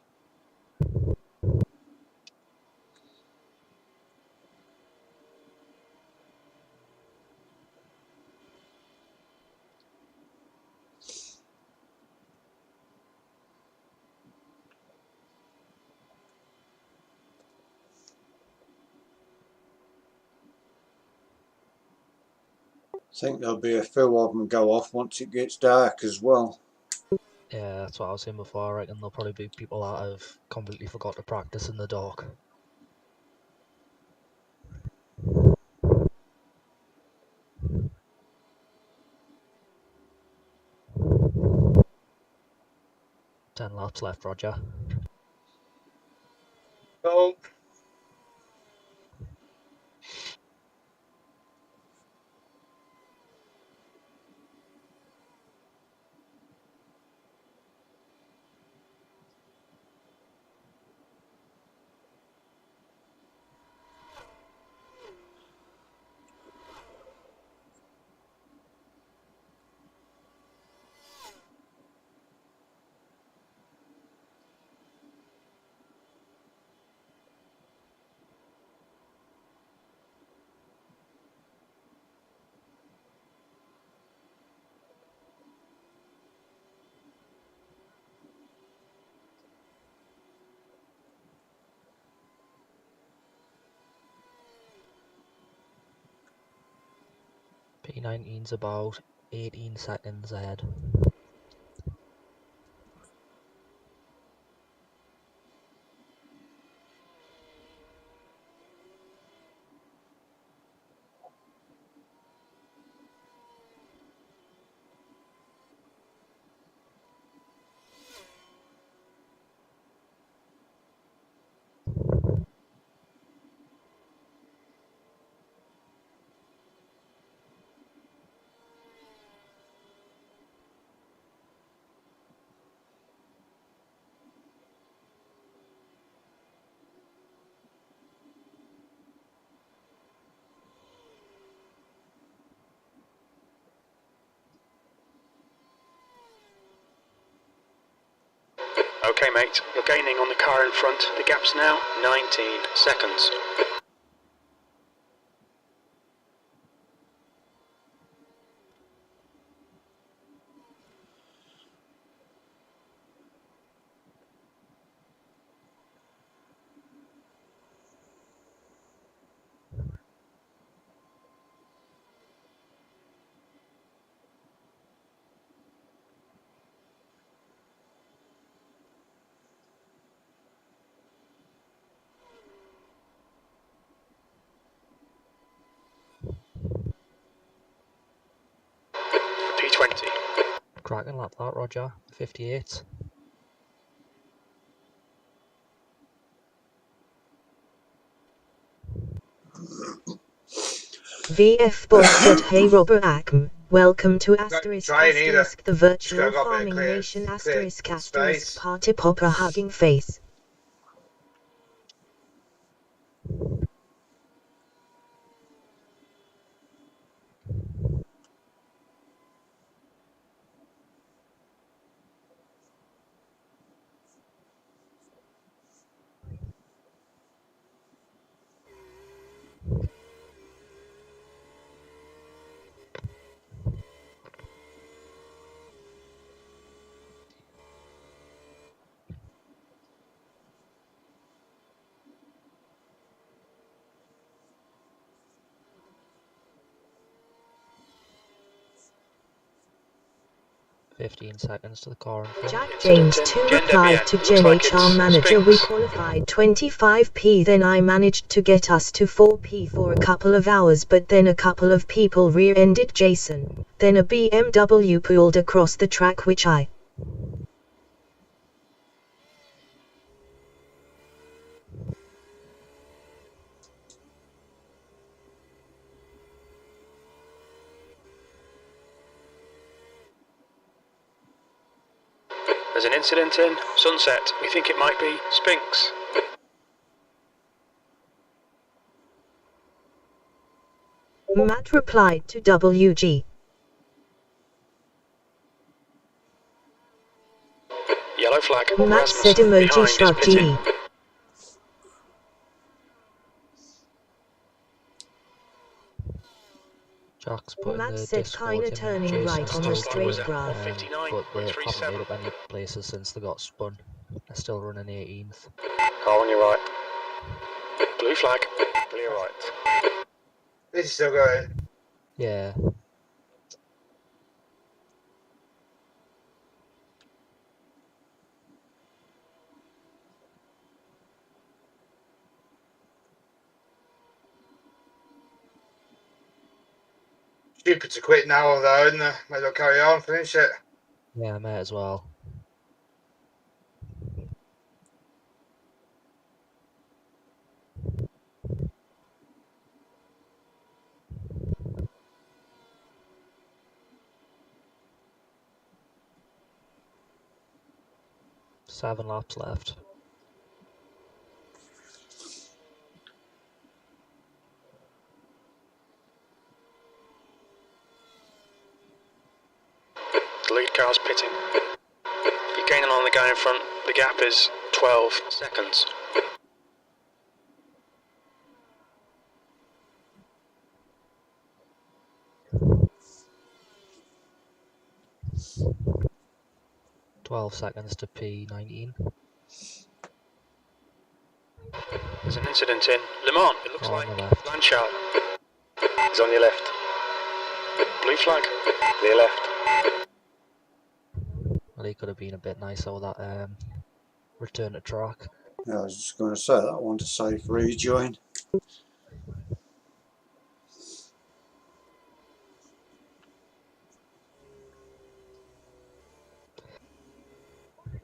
I think there'll be a few of them go off once it gets dark as well. Yeah, that's what I was saying before. I reckon there'll probably be people that have completely forgot to practice in the dark. Ten laps left, Roger. Cool. P19's about 18 seconds ahead. Okay, mate, you're gaining on the car in front. The gap's now 19 seconds. 30. Cracking lap that, Roger. 58. VF Bot said, "Hey Robert Ackham, welcome to asterisk Trying either. asterisk the virtual farming nation asterisk asterisk party popper hugging face." "15 seconds to the car in front." Jack James 2 replied to Gen HR manager, "We qualified 25p, then I managed to get us to 4p for a couple of hours, but then a couple of people rear-ended Jason. Then a BMW pulled across the track, which I..." There's an incident in Sunset. We think it might be Spinks. Matt replied to WG. Yellow flag. Matt Rasmus said emoji behind shrug is pitting. GE. Jack's put Matt in the said, Discord, "Kinda him and turning Jason's right on the still straight, going, bruh." but they haven't made up any places since they got spun. They're still running 18th. Car on your right. Blue flag. Clear right. This is still going. Yeah. Stupid to quit now, though, isn't there? Might as well carry on, finish it. Yeah, may as well. Seven laps left. The lead car's pitting. You're gaining on the guy in front. The gap is 12 seconds. "12 seconds to P19. There's an incident in Le Mans. It looks On like the left. Blanchard. He's on your left. Blue flag. Clear left. Well, he could have been a bit nicer with that return to track. Yeah, I was just going to say that one to safe rejoin.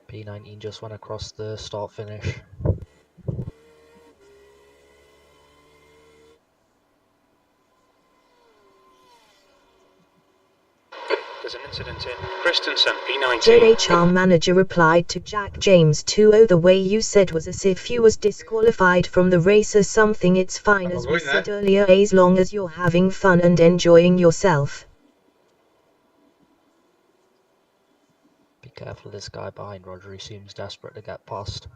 P19 just went across the start finish. There's an incident in Christensen. P19. Gen HR manager replied to Jack James 2, "The way you said was as if you was disqualified from the race or something. It's fine, as we said earlier, as long as you're having fun and enjoying yourself." Be careful of this guy behind Roger, he seems desperate to get past.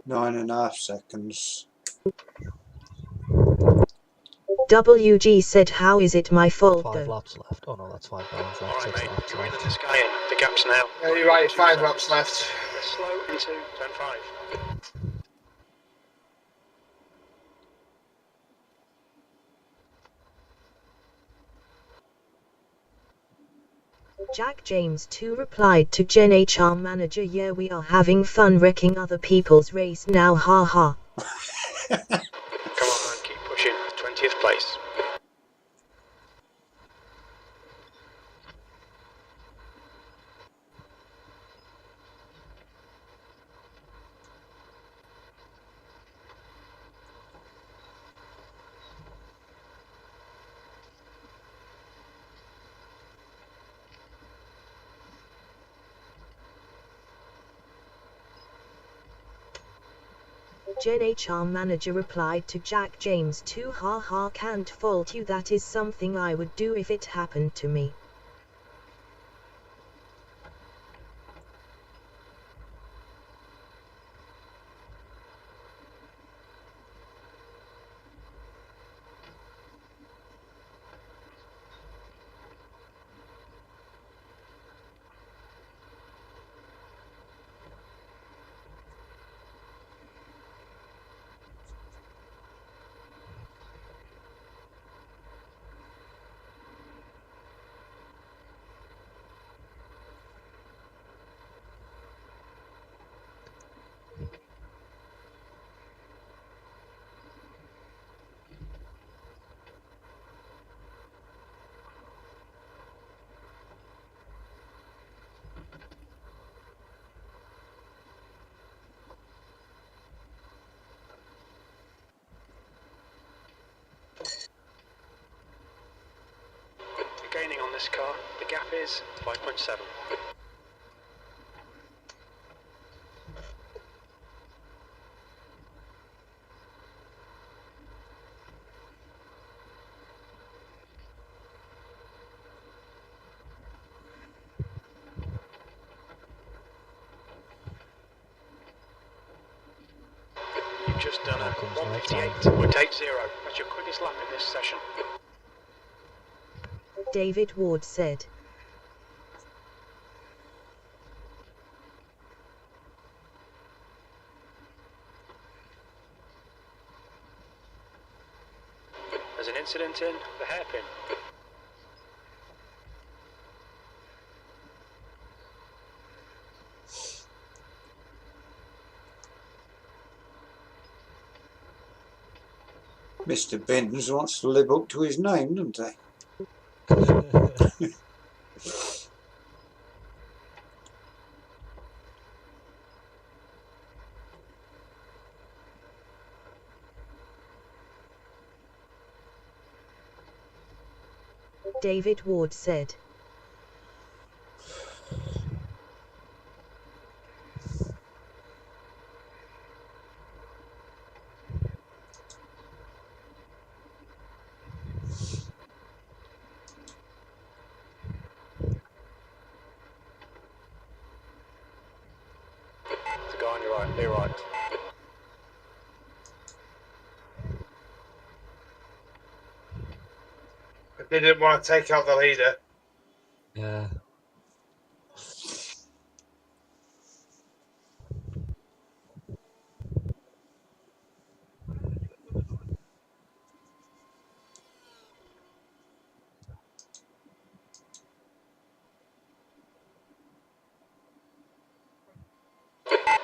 9.5 seconds. WG said, how is it my fault 5 though? laps left. Oh no, that's 5 rounds left. Alright, 6 mate, laps you're in left. the sky. The gap's now. Yeah, you're right. 2 5 seconds. laps left. Let's slow into turn 5. Jack James 2 replied to Gen HR manager, yeah, we are having fun wrecking other people's race now, haha. Come on, man, keep pushing. 20th place. Gen HR manager replied to Jack James 2, haha, can't fault you, that is something I would do if it happened to me. Gaining on this car. The gap is 5.7. You've just done a 158.80. That's your quickest lap in this session. David Ward said. There's an incident in the hairpin. Mr. Binns wants to live up to his name, doesn't he? David Ward said. There's a guy on your right, near right. They didn't want to take out the leader. Yeah.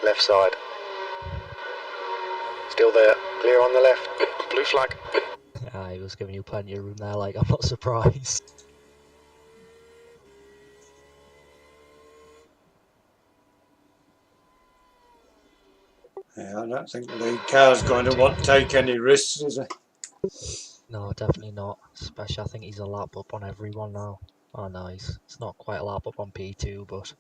Left side. Still there. Clear on the left. Blue flag. He was giving you plenty of room there, like, I'm not surprised. Yeah, I don't think the car's going to want to take any risks, is it? No, definitely not. Especially, I think he's a lap up on everyone now. Oh, no, it's not quite a lap up on P2, but...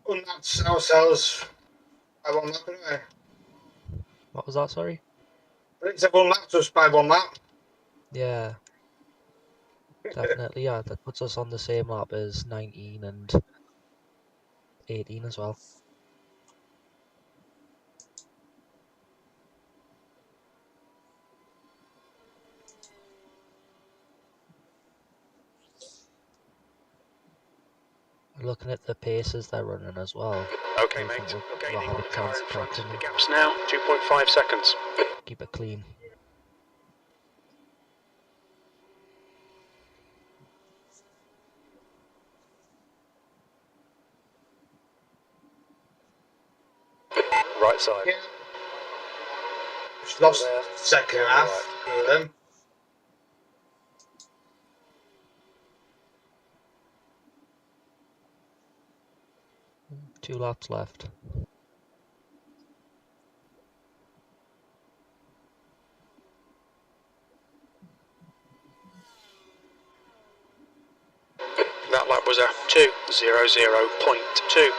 unlapped ourselves by one lap anyway. What was that, sorry? I think they've unlapped us by one lap. Yeah. Definitely, yeah. That puts us on the same lap as 19 and 18 as well. Looking at the paces they're running as well. Okay, mate. We'll Gaining have on a the car chance in of front. catching The them. gap's now 2.5 seconds. Keep it clean. Right side. Yeah. Just lost second half with them. Two laps left. That lap was a 2:00.2.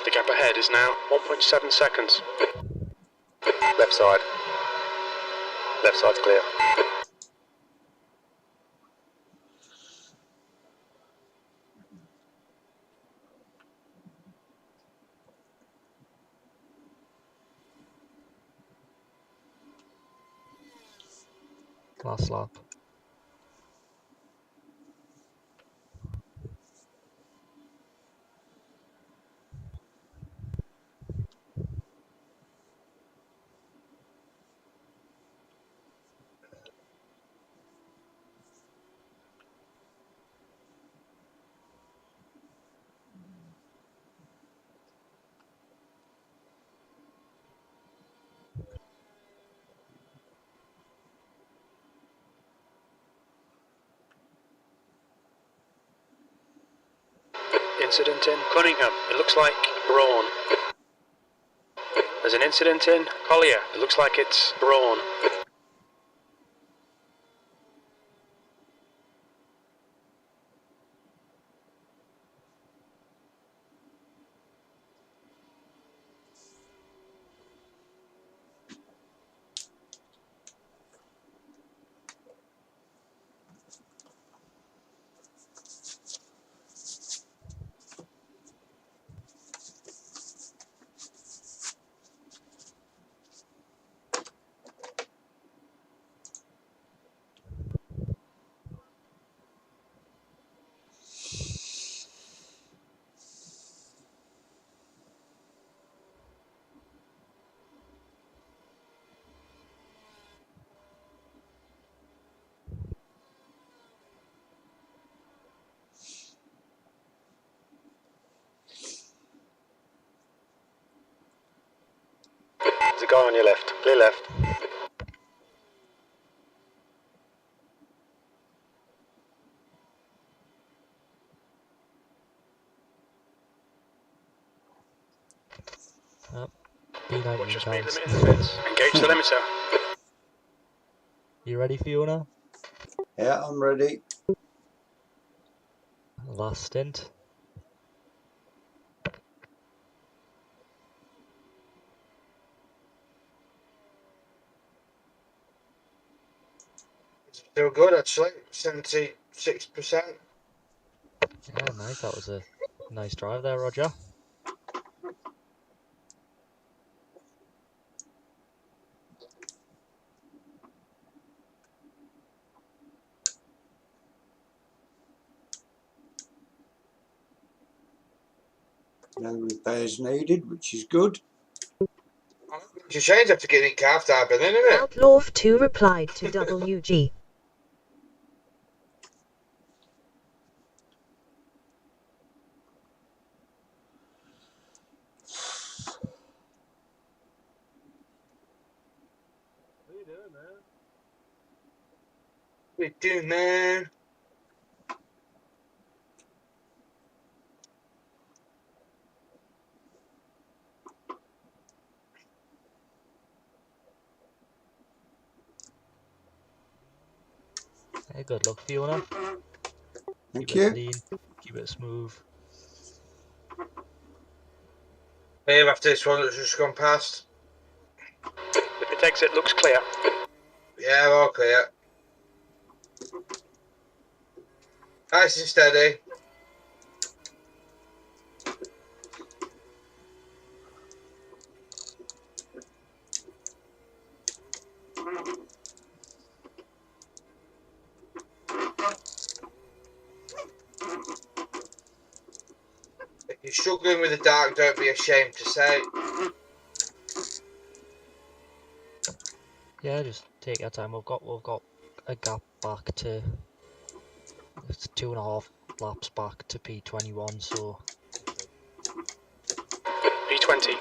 The gap ahead is now 1.7 seconds. Left side. Left side's clear. Last lap. Incident in Cunningham. It looks like Braun. There's an incident in Collier. It looks like it's Braun. There's a guy on your left. Clear left. P19 What's your speed counts. limit in the pits? Engage the limiter. You ready, Fiona? Yeah, I'm ready. Last stint. Still good actually. 76%. Yeah, nice. That was a nice drive there, Roger. No repairs needed, which is good. It's a shame to have to get in calf type, isn't it? Outlaw 2 replied to WG. What are you doing, man? What you doing, man? Hey, good luck, Fiona. Thank Keep it you. clean. Keep it smooth. Here after this one that's just gone past. The pit exit looks clear. Yeah, we're all clear. Nice and steady. If you're struggling with the dark, don't be ashamed to say. Yeah, just take your time. We've got a gap back to, it's 2.5 laps back to P21, so P20.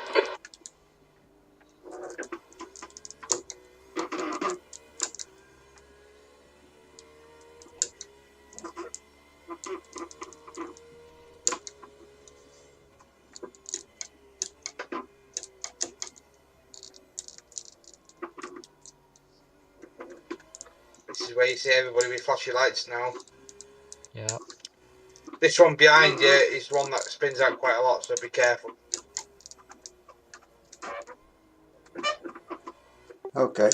This is where you see everybody with flashy lights now. yeah. This one behind you is one that spins out quite a lot, so be careful. Okay.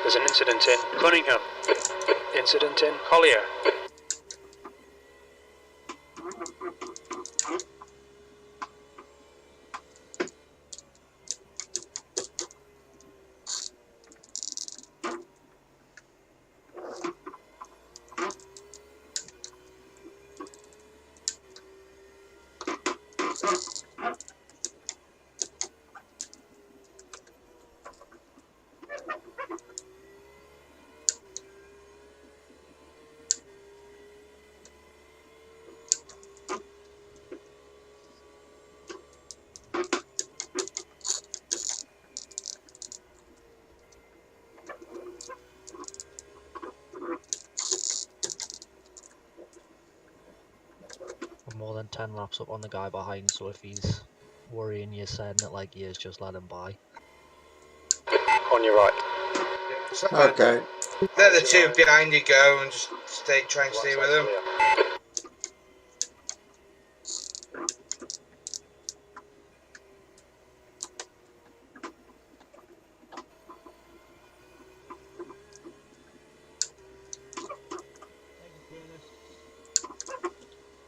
There's an incident in Cunningham. Incident in Collier. 10 laps up on the guy behind, so if he's worrying you, setting it like he is, just let him by. On your right. It's not bad. Okay. Let the two behind you go and just try and stay with them.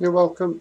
You're welcome.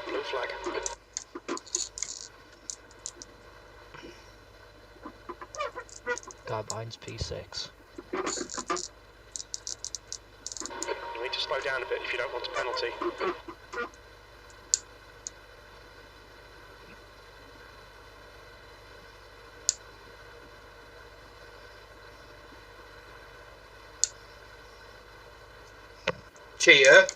Blue flag. Guy behind's P6. You need to slow down a bit if you don't want a penalty. Cheater.